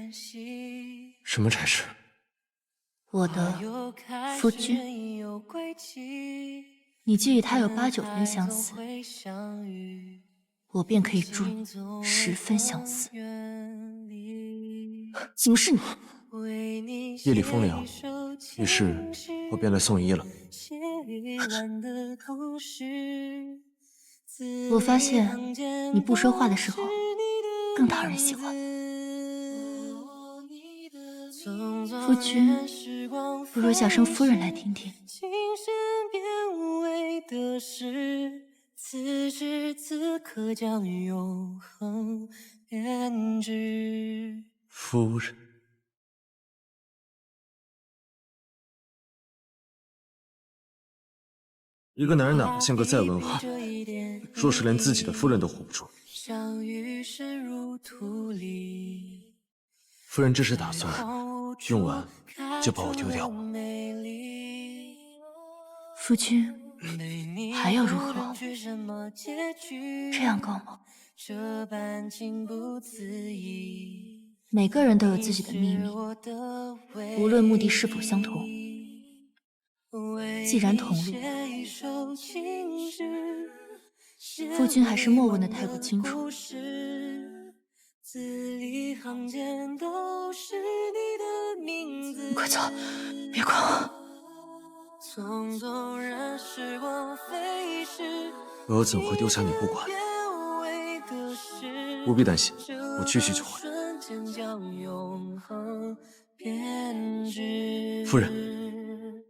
什么差事？我的夫君，你既与他有8、9分相似，我便可以助你10分相似。怎么是你？夜里风凉，于是我便来送医了。我发现你不说话的时候更讨人喜欢。夫君，不如叫声夫人来听听。此时此刻将永恒编织。夫人，一个男人哪怕性格再温和，若是连自己的夫人都护不住，夫人这是打算用完就把我丢掉吗？夫君还要如何？这样够吗？每个人都有自己的秘密，无论目的是否相同。既然同路，夫君还是莫问的太过清楚。你快走，别管我。我又怎会丢下你不管？不必担心，我继续求婚。夫人，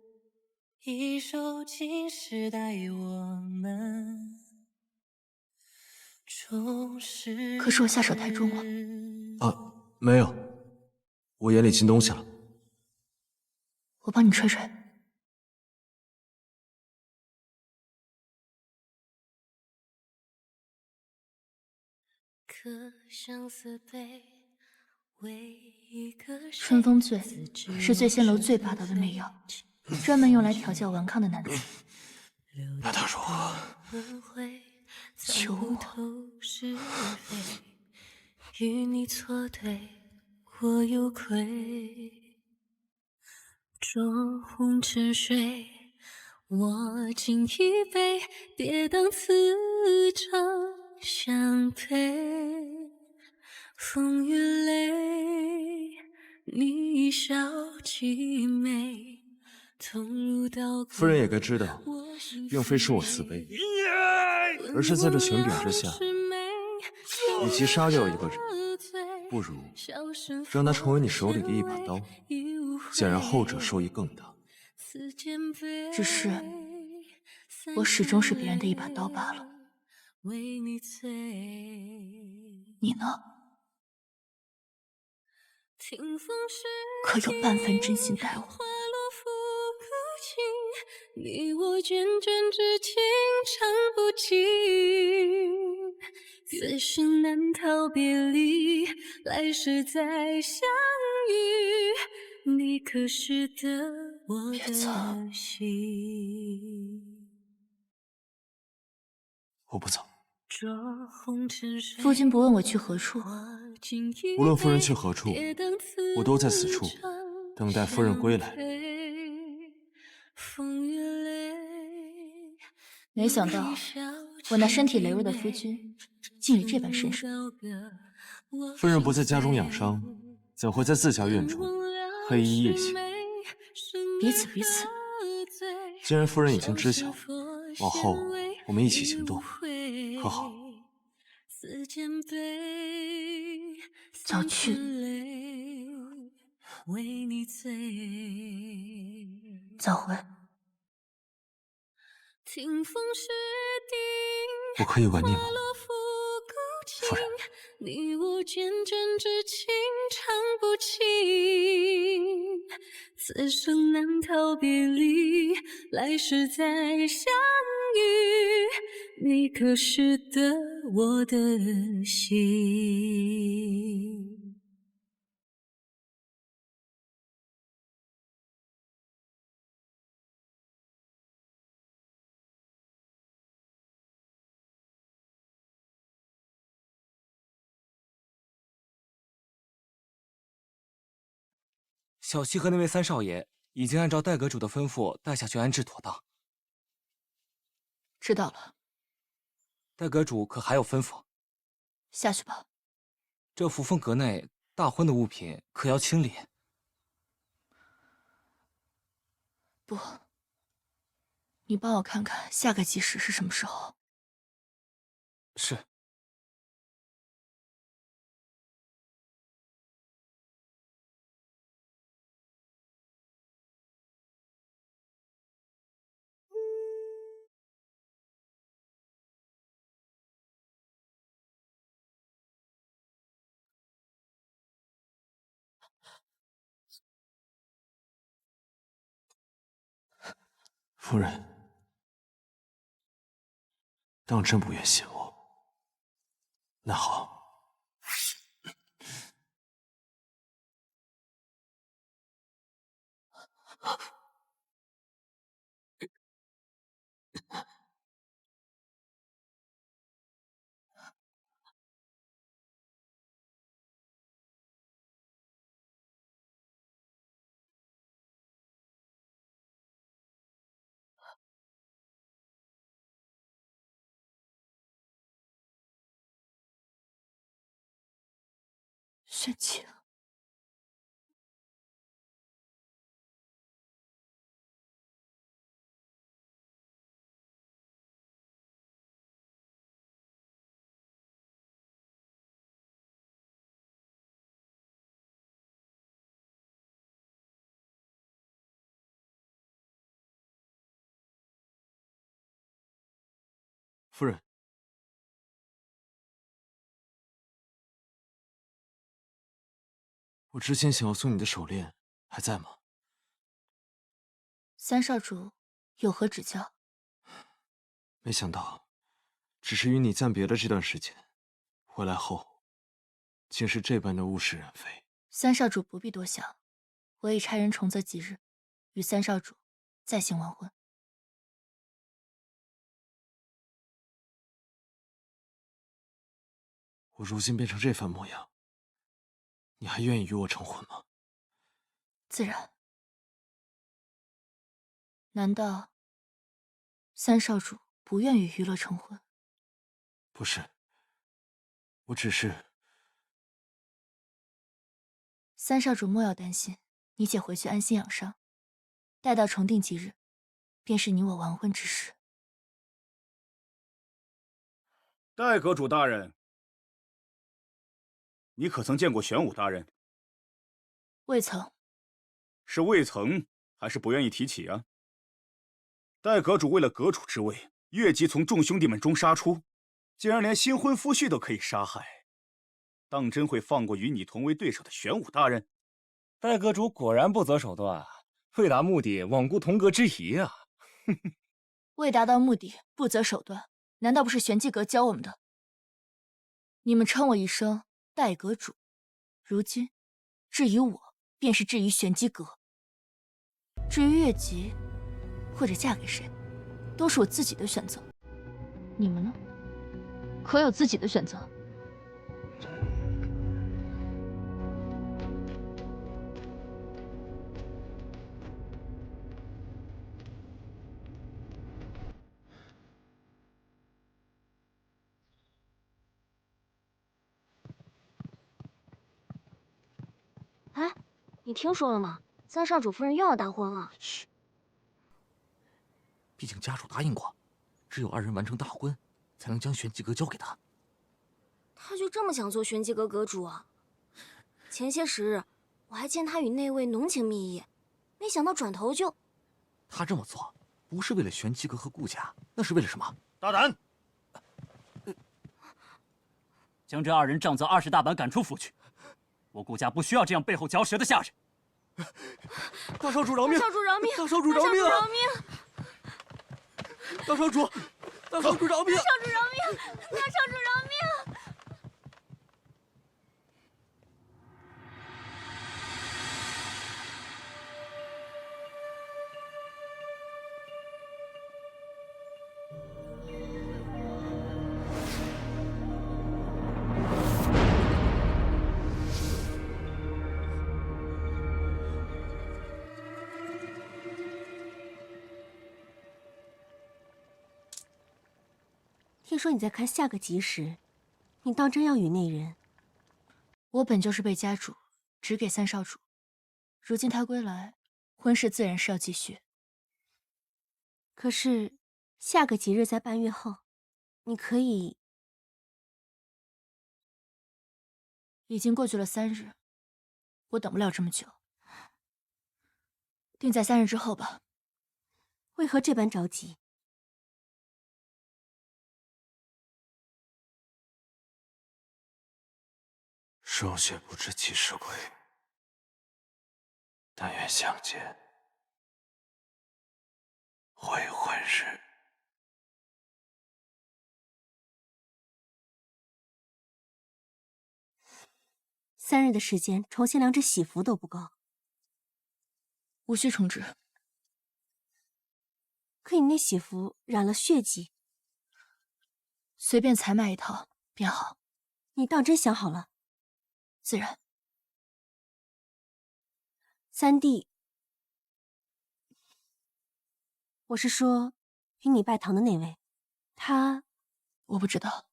一首情诗带我们可是我下手太重了。啊，没有，我眼里进东西了。我帮你吹吹。春风醉是醉仙楼最霸道的媚药，专门用来调教顽抗的男子。那他说，求我。与你错对，我有愧。浊红沉睡，我敬一杯，别当此场相陪。风雨泪，你笑凄美，痛如刀割。夫人也该知道，并非是我自卑，而是在这权柄之下，与其杀掉一个人，不如让他成为你手里的一把刀，显然后者受益更大。只是我始终是别人的一把刀罢了。你呢？可有半分真心待我？你我涓涓之情长不尽，此生难逃别离，来世再相遇，你可识得我的心？我不走。夫君不问我去何处，无论夫人去何处，我都在此处等待夫人归来。没想到我那身体羸弱的夫君竟有这般身手。夫人不在家中养伤，怎会在自家院中黑衣夜行？彼此彼此。既然夫人已经知晓，往后我们一起行动，可好？早去。早回。我可以吻你吗，夫人？你我涓涓之情长不尽，此生难逃别离，来世再相遇，你可识得我的心？小七和那位三少爷已经按照戴阁主的吩咐带下去安置妥当。知道了。戴阁主可还有吩咐？下去吧。这扶风阁内大婚的物品可要清理。不，你帮我看看下个吉时是什么时候。是。夫人，当真不愿谢我。那好。玄清，夫人，我之前想要送你的手链还在吗？三少主有何指教？没想到，只是与你暂别的这段时间，回来后，竟是这般的物是人非。三少主不必多想，我已差人重择吉日，与三少主再行完婚。我如今变成这番模样，你还愿意与我成婚吗？自然。难道三少主不愿与娱乐成婚？不是，我只是……三少主莫要担心，你且回去安心养伤，待到重定吉日，便是你我完婚之时。戴阁主大人，你可曾见过玄武大人？未曾。是未曾，还是不愿意提起啊？戴阁主为了阁主之位，越级从众兄弟们中杀出，竟然连新婚夫婿都可以杀害，当真会放过与你同为对手的玄武大人？戴阁主果然不择手段，为达目的罔顾同阁之谊啊！为达到目的不择手段，难道不是玄机阁教我们的？你们称我一声戴阁主，如今质疑我，便是质疑玄机阁。至于越级，或者嫁给谁，都是我自己的选择。你们呢？可有自己的选择？哎，你听说了吗？三少主夫人又要大婚了。嘘，毕竟家主答应过，只有2人完成大婚，才能将玄机阁交给他。他就这么想做玄机阁阁主啊？前些时日，我还见他与那位浓情蜜意，没想到转头就……他这么做，不是为了玄机阁和顾家，那是为了什么？大胆！将这2人杖责20大板，赶出府去。我顾家不需要这样背后嚼舌的下人。大少主饶命！大少主饶命！大少主饶命！饶命！大少主，大少主饶命！大少主饶命！大少主饶命！听说你在看下个吉时，你当真要与那人？我本就是被家主指给三少主，如今他归来，婚事自然是要继续。可是下个吉日在半月后，你可以……已经过去了3日，我等不了这么久，定在3日之后吧。为何这般着急？霜雪不知几时归，但愿相见会婚日。3日的时间，重新量制喜服都不够。无需重置。可你那喜服染了血迹，随便采买一套便好。你当真想好了？自然。三弟，我是说，与你拜堂的那位，他……我不知道。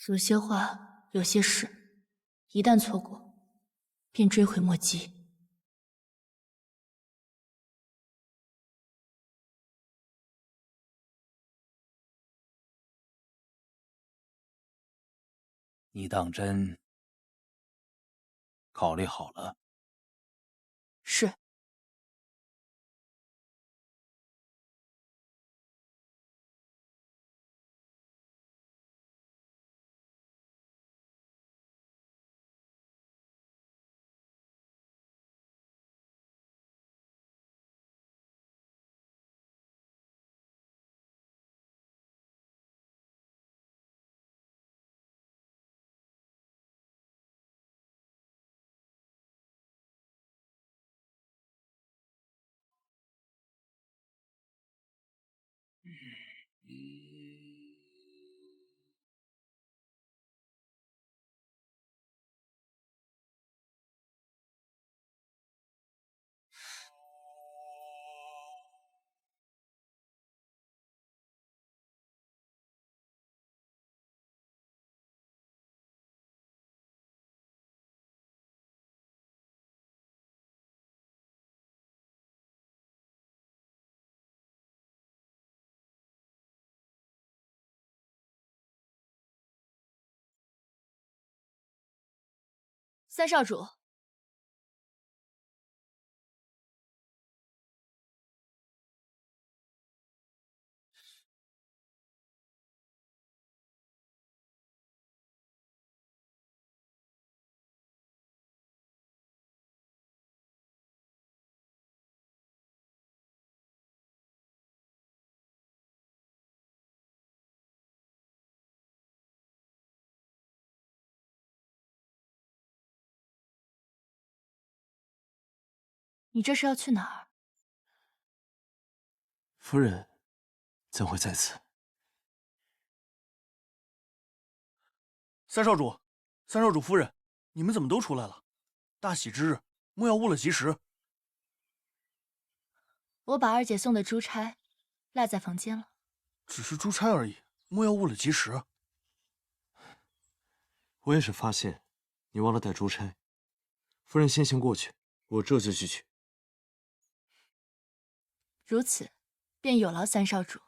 有些话，有些事，一旦错过，便追悔莫及。你当真考虑好了？是。三少主，你这是要去哪儿？夫人怎会在此？三少主，三少主夫人，你们怎么都出来了？大喜之日，莫要误了吉时。我把二姐送的珠钗落在房间了。只是珠钗而已，莫要误了吉时。我也是发现你忘了带珠钗，夫人先行过去，我这就去取。如此，便有劳三少主。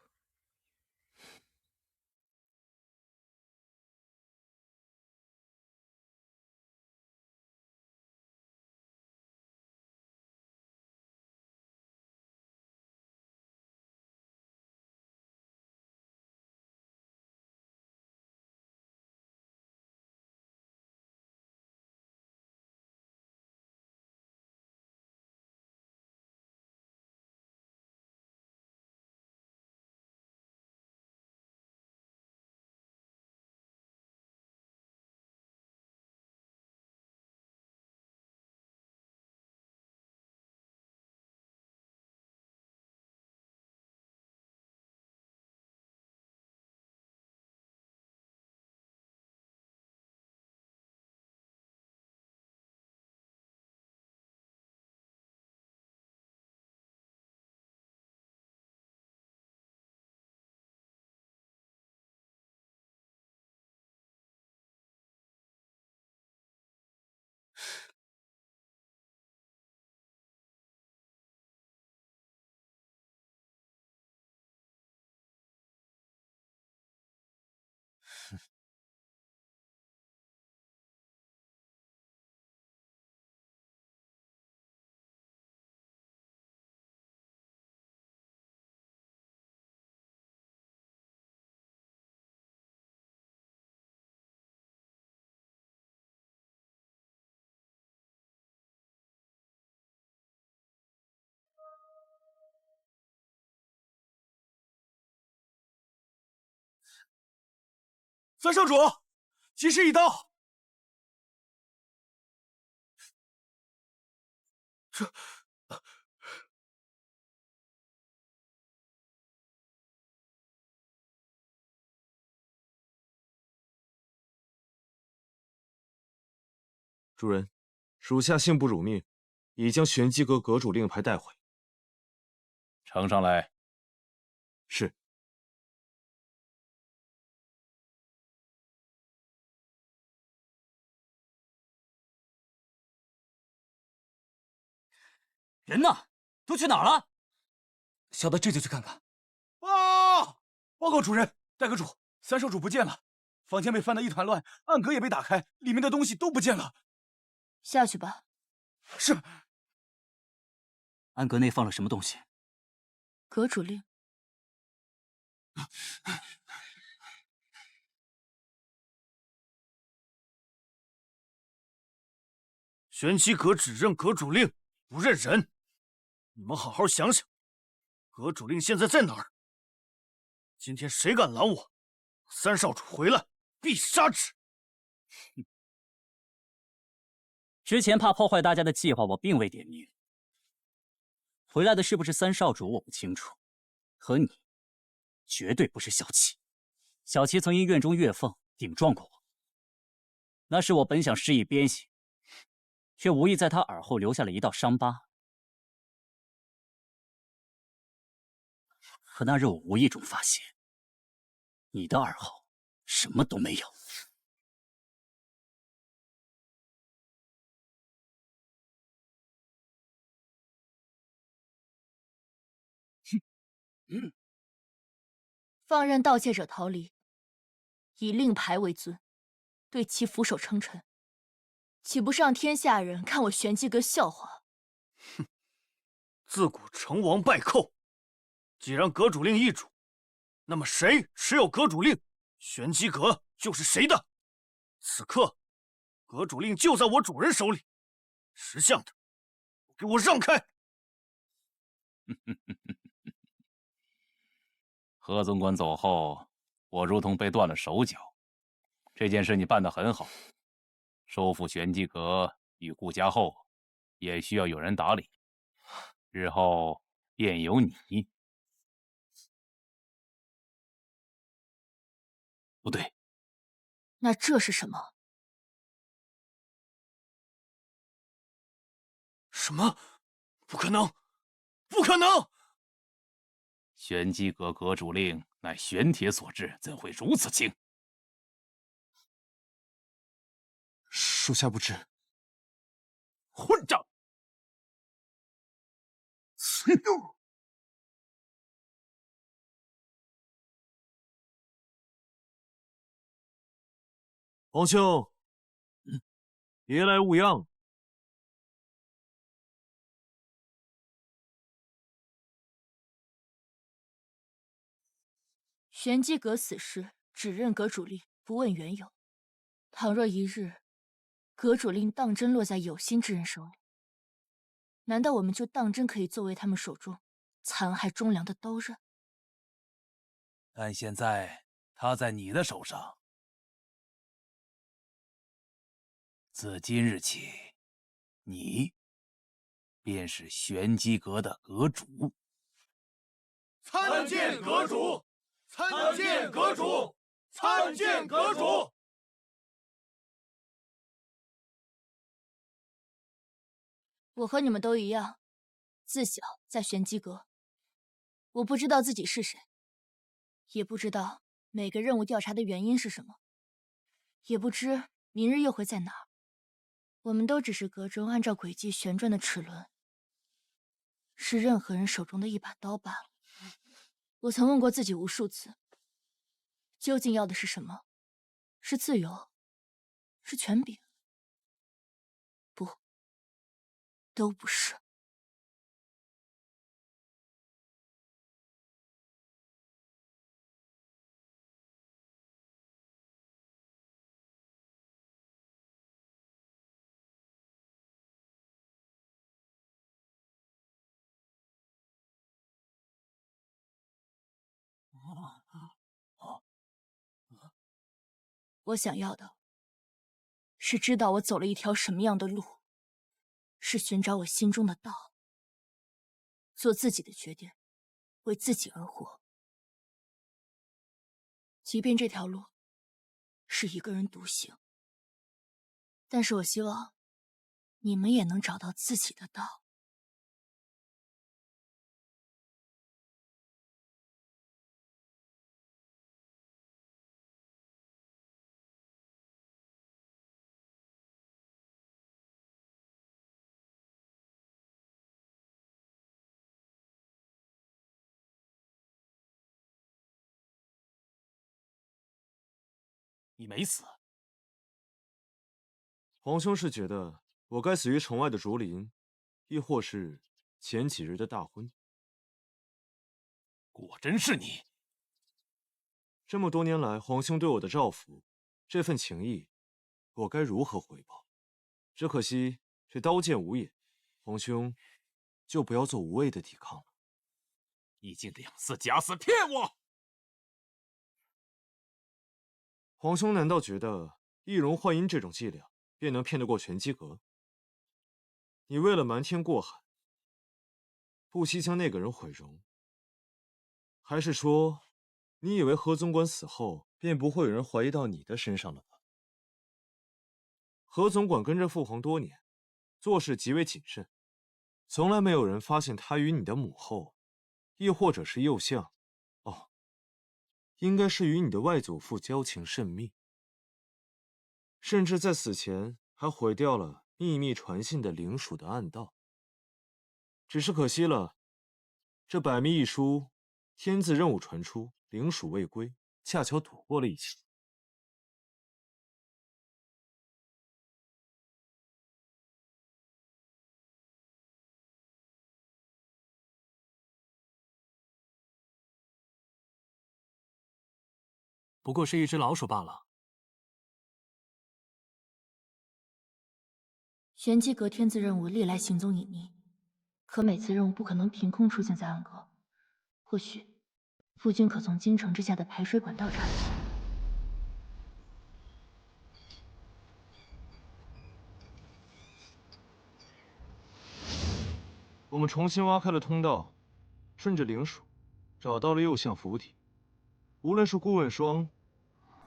三少主，吉时已到。主人，属下幸不辱命，已将玄机阁阁主令牌带回。呈上来。是。人呢？都去哪儿了？小的这就去看看。啊！报告主人，戴阁主，三少主不见了，房间被翻得一团乱，暗格也被打开，里面的东西都不见了。下去吧。是。暗格内放了什么东西？阁主令。玄机阁只认阁主令，不认人。你们好好想想，阁主令现在在哪儿？今天谁敢拦我，三少主回来必杀之。之前怕破坏大家的计划，我并未点名。回来的是不是三少主，我不清楚。可你，绝对不是小七。小七曾因院中月凤顶撞过我，那是我本想施以鞭刑，却无意在他耳后留下了一道伤疤。可那日我无意中发现，你的耳后什么都没有。放任盗窃者逃离，以令牌为尊，对其俯首称臣，岂不是让天下人看我玄机阁笑话？哼！自古成王败寇，既然阁主令易主，那么谁持有阁主令，玄机阁就是谁的。此刻，阁主令就在我主人手里，识相的，给我让开！何总管走后，我如同被断了手脚。这件事你办得很好，收复玄机阁与顾家后，也需要有人打理。日后便由你。不对，那这是什么？什么？不可能！不可能！玄机阁阁主令乃玄铁所制，怎会如此轻？属下不知。混账！皇兄，别来无恙。玄机阁死事只认阁主令，不问缘由。倘若一日阁主令当真落在有心之人手里，难道我们就当真可以作为他们手中残害忠良的刀刃？但现在他在你的手上，自今日起，你便是玄机阁的阁主。参见阁主！参见阁主！参见阁主！我和你们都一样，自小在玄机阁。我不知道自己是谁，也不知道每个任务调查的原因是什么，也不知明日又会在哪儿。我们都只是阁中按照轨迹旋转的齿轮，是任何人手中的一把刀罢了。我曾问过自己无数次，究竟要的是什么？是自由？是权柄？不，都不是。我想要的是知道我走了一条什么样的路，是寻找我心中的道，做自己的决定，为自己而活。即便这条路是一个人独行，但是我希望你们也能找到自己的道。你没死。皇兄是觉得我该死于城外的竹林，亦或是前几日的大婚？果真是你！这么多年来，皇兄对我的照拂，这份情谊，我该如何回报？只可惜这刀剑无眼，皇兄就不要做无谓的抵抗了。你竟两次假死骗我！皇兄难道觉得易容幻音这种伎俩便能骗得过玄机阁？你为了瞒天过海，不惜将那个人毁容？还是说，你以为何总管死后便不会有人怀疑到你的身上了吧？何总管跟着父皇多年，做事极为谨慎，从来没有人发现他与你的母后，亦或者是右相，哦，应该是与你的外祖父交情甚密，甚至在死前还毁掉了秘密传信的灵属的暗道。只是可惜了，这百密一疏，天字任务传出，灵属未归，恰巧躲过了一劫。不过是一只老鼠罢了。玄机阁天字任务历来行踪隐匿，可每次任务不可能凭空出现在暗阁，或许夫君可从京城之下的排水管道查出。我们重新挖开了通道，顺着灵属，找到了右相府邸。无论是顾问霜、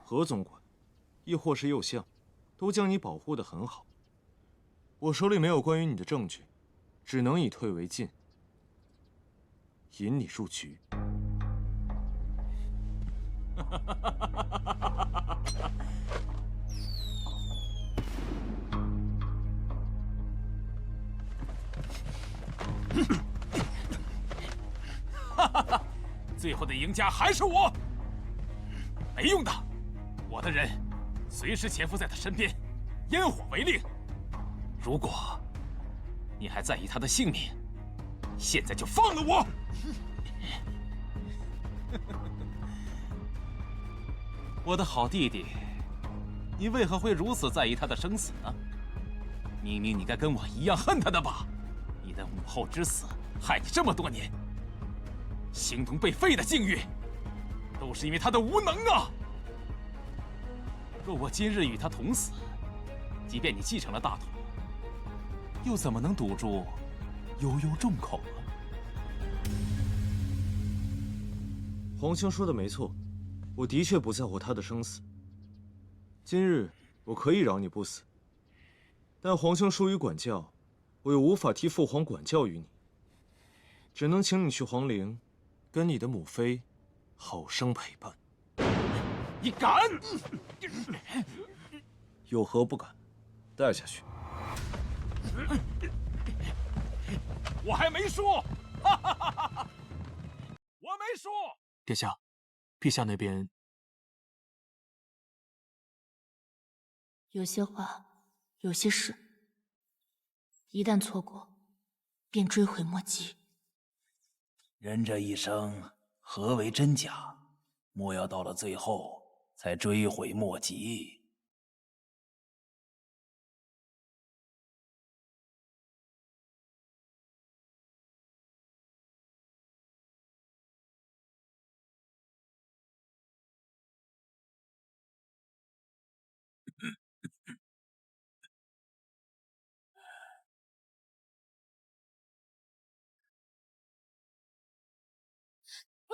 何总管，亦或是右相，都将你保护得很好。我手里没有关于你的证据，只能以退为进，引你入局。最后的赢家还是我。没用的，我的人随时潜伏在他身边，烟火为令。如果你还在意他的性命，现在就放了我！我的好弟弟，你为何会如此在意他的生死呢？明明你该跟我一样恨他的吧？你的母后之死害你这么多年，形同被废的境遇，都是因为他的无能啊！若我今日与他同死，即便你继承了大统，又怎么能堵住悠悠众口啊？皇兄说的没错，我的确不在乎他的生死。今日我可以饶你不死，但皇兄疏于管教，我又无法替父皇管教于你，只能请你去皇陵，跟你的母妃好生陪伴。你敢？有何不敢？带下去。我还没说，我没说。殿下，陛下那边有些话，有些事，一旦错过，便追悔莫及。人这一生，何为真假？莫要到了最后才追悔莫及。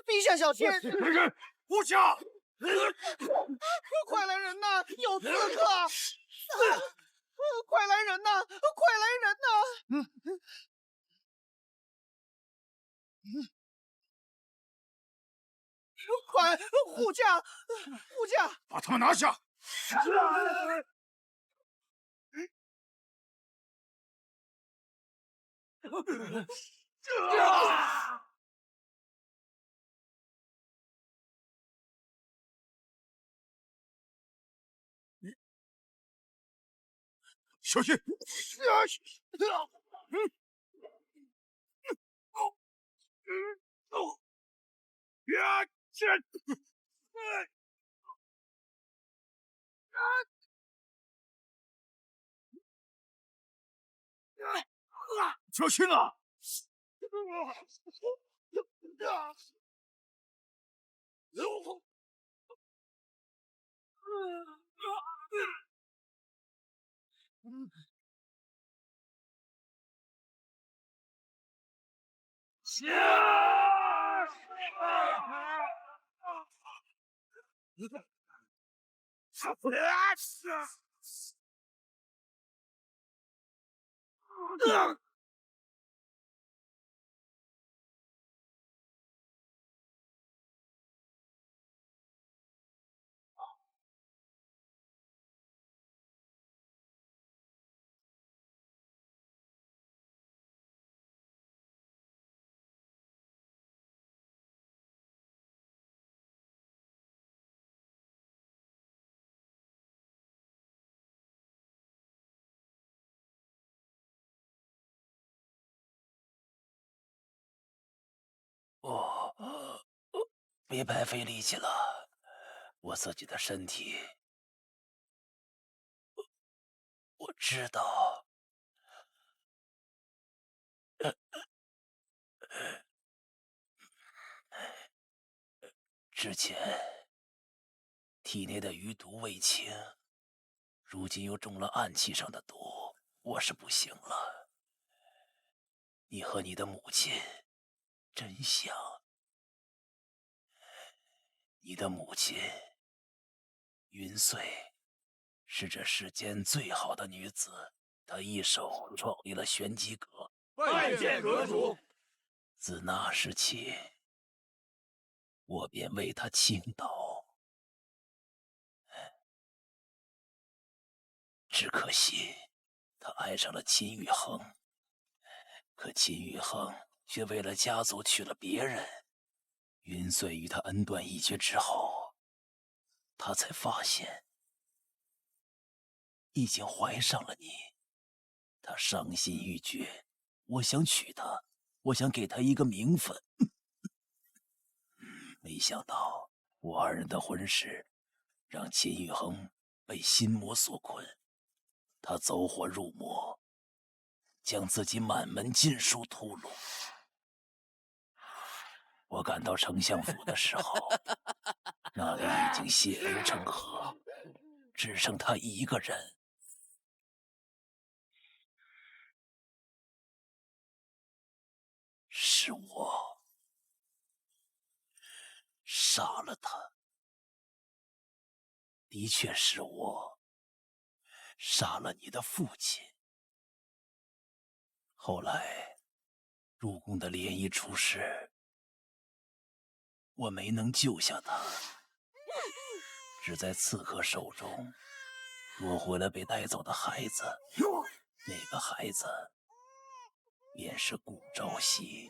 陛下小心！护驾！快来人呐！有刺客！快来人呐！快来人呐！快，护驾！护驾！把他们拿下！小心！小心啊！别白费力气了，我自己的身体，我知道。之前体内的余毒未清，如今又中了暗器上的毒，我是不行了。你和你的母亲真像。你的母亲云穗是这世间最好的女子，她一手创立了玄机阁。拜见阁主。自那时起，我便为她倾倒。只可惜，她爱上了秦宇恒，可秦宇恒却为了家族娶了别人。云穗与他恩断义绝之后，他才发现已经怀上了你。他伤心欲绝，我想娶她，我想给她一个名分。没想到我二人的婚事让秦宇恒被心魔所困，他走火入魔，将自己满门禁书屠戮。我赶到丞相府的时候，那里已经血流成河，只剩他一个人。是我杀了他，的确是我杀了你的父亲。后来入宫的涟漪出事，我没能救下他，只在刺客手中夺回了被带走的孩子。那个孩子便是顾朝夕。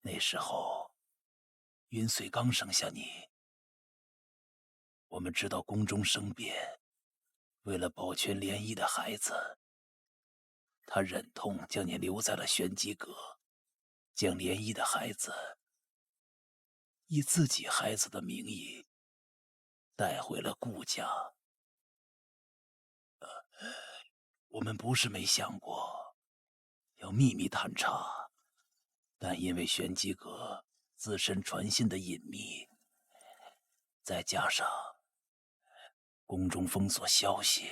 那时候云穗刚生下你，我们知道宫中生变，为了保全涟漪的孩子，他忍痛将你留在了玄机阁，将涟漪的孩子以自己孩子的名义带回了顾家。我们不是没想过要秘密探查，但因为玄机阁自身传信的隐秘，再加上宫中封锁消息，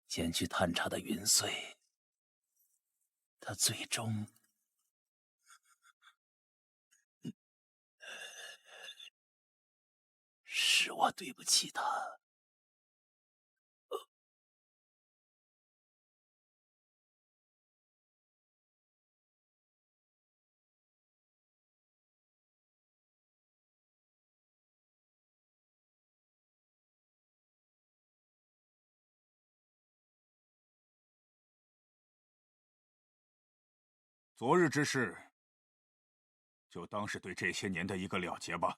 前去探查的云穗，他最终是我对不起他。昨日之事，就当是对这些年的一个了结吧。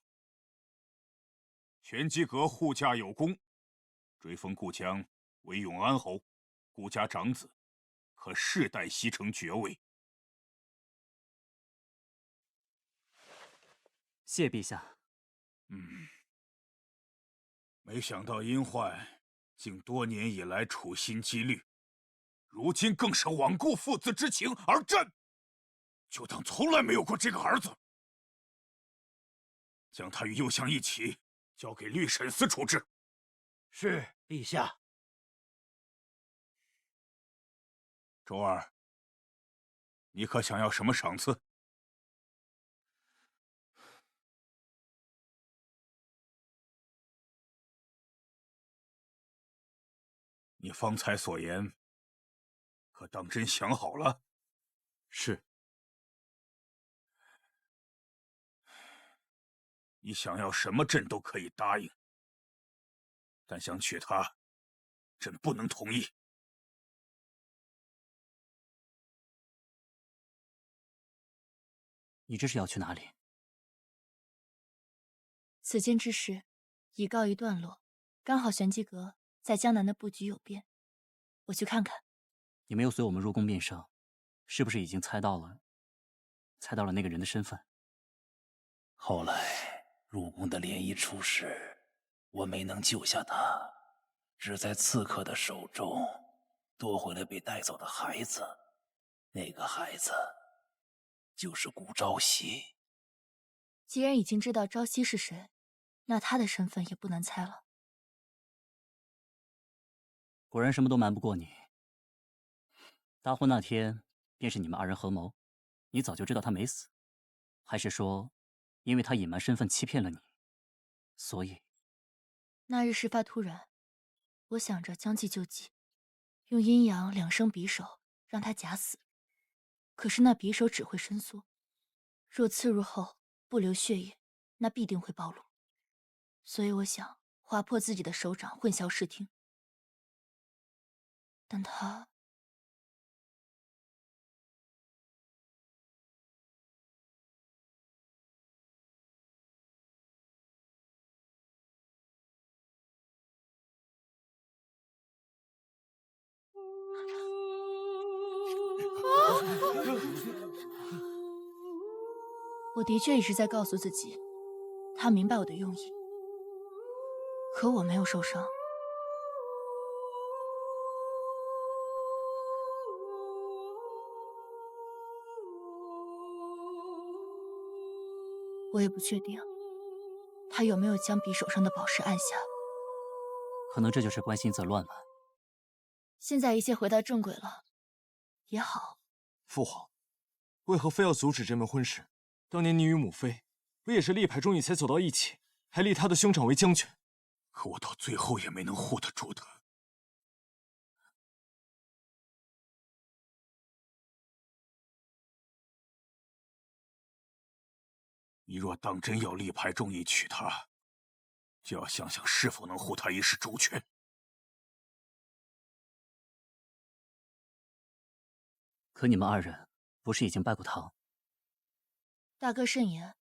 玄机阁护驾有功，追封顾江为永安侯，顾家长子可世代袭承爵位。谢陛下。没想到殷焕竟多年以来处心积虑，如今更是罔顾父子之情而战，就当从来没有过这个儿子。将他与右相一起交给律审司处置。是，陛下。周儿，你可想要什么赏赐？你方才所言，可当真想好了？是。你想要什么，朕都可以答应，但想娶她，朕不能同意。你这是要去哪里？此间之事已告一段落，刚好玄机阁在江南的布局有变，我去看看。你没有随我们入宫面圣，是不是已经猜到了那个人的身份？后来入宫的涟漪出事，我没能救下他，只在刺客的手中夺回了被带走的孩子。那个孩子就是顾朝夕。既然已经知道朝夕是谁，那他的身份也不难猜了。果然什么都瞒不过你。大婚那天便是你们二人合谋，你早就知道他没死，还是说因为他隐瞒身份欺骗了你，所以……那日事发突然，我想着将计就计，用阴阳两生匕首让他假死。可是那匕首只会伸缩，若刺入后不流血液，那必定会暴露。所以我想划破自己的手掌，混淆视听。但他……我的确一直在告诉自己，他明白我的用意，可我没有受伤。我也不确定，他有没有将匕首上的宝石按下。可能这就是关心则乱了。现在一切回到正轨了，也好。父皇，为何非要阻止这门婚事？当年你与母妃不也是力排众议才走到一起，还立他的兄长为将军？可我到最后也没能护得住他。你若当真要力排众议娶她，就要想想是否能护她一世周全。可你们二人不是已经拜过堂？大哥慎言，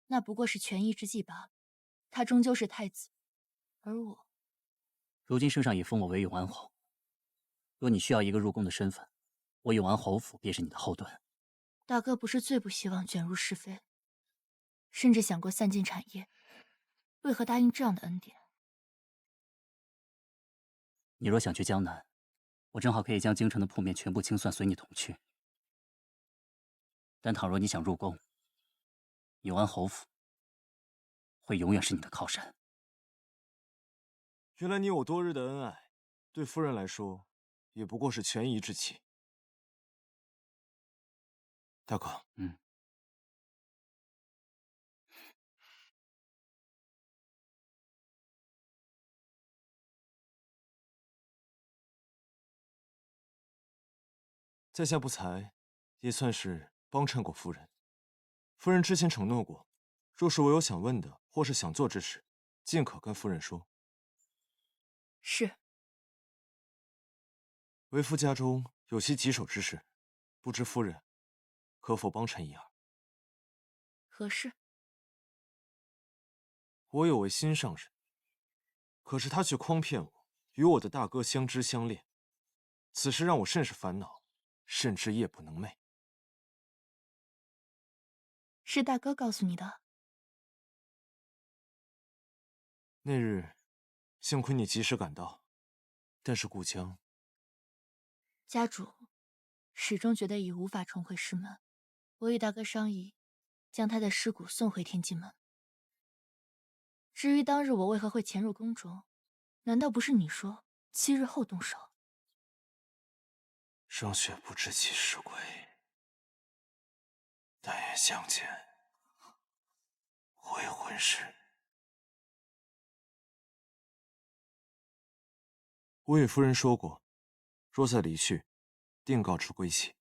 那不过是权宜之计罢了。他终究是太子，而我……如今圣上已封我为永安侯，若你需要一个入宫的身份，我永安侯府便是你的后盾。大哥不是最不希望卷入是非，甚至想过散尽产业，为何答应这样的恩典？你若想去江南，我正好可以将京城的铺面全部清算，随你同去。但倘若你想入宫，永安侯府会永远是你的靠山。原来你我多日的恩爱，对夫人来说，也不过是权宜之计。大哥，在下不才，也算是帮衬过夫人。夫人之前承诺过，若是我有想问的或是想做之事，尽可跟夫人说。是。为夫家中有些棘手之事，不知夫人可否帮衬一二？何事？我有位心上人，可是他却诓骗我，与我的大哥相知相恋，此事让我甚是烦恼，甚至夜不能寐。是大哥告诉你的？那日，幸亏你及时赶到，但是顾江，家主始终觉得已无法重回师门，我与大哥商议，将他的尸骨送回天机门。至于当日我为何会潜入宫中，难道不是你说7日后动手？霜雪不知其时归，但愿相见未婚时。我与夫人说过，若再离去，定告知归期；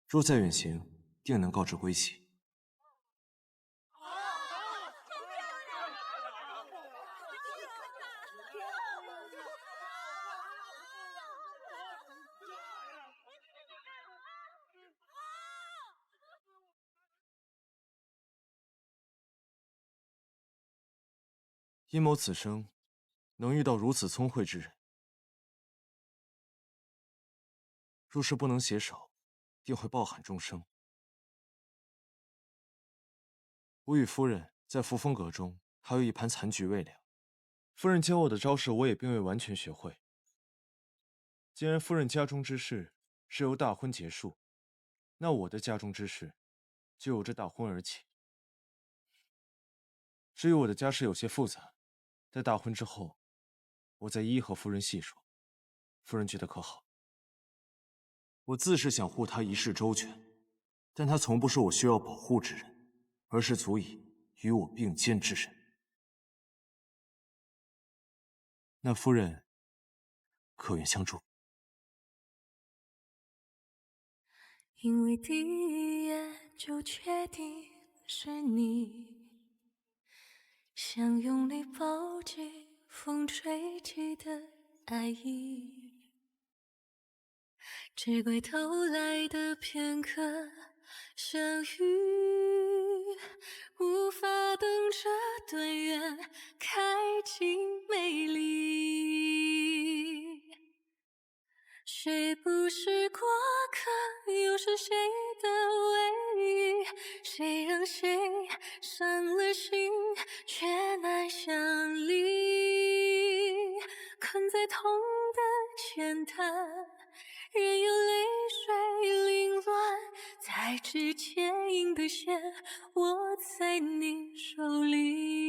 若再远行，定能告知归期。阴谋此生能遇到如此聪慧之人，若是不能携手，定会抱憾终生。我与夫人在扶风阁中还有一盘残局未了，夫人教我的招式我也并未完全学会。既然夫人家中之事是由大婚结束，那我的家中之事就由着大婚而起。至于我的家事有些复杂，在大婚之后，我再一一和夫人细说。夫人觉得可好？我自是想护她一世周全，但她从不是我需要保护之人，而是足以与我并肩之人。那夫人可愿相助？因为第一眼就确定是你，想用力抱紧风吹起的爱意，只怪偷来的片刻相遇，无法等这段缘开尽美丽。谁不是过客，又是谁的唯一？谁让谁伤了心，却难相离？困在痛的浅滩，任由泪水凌乱，再指牵引的线握在你手里。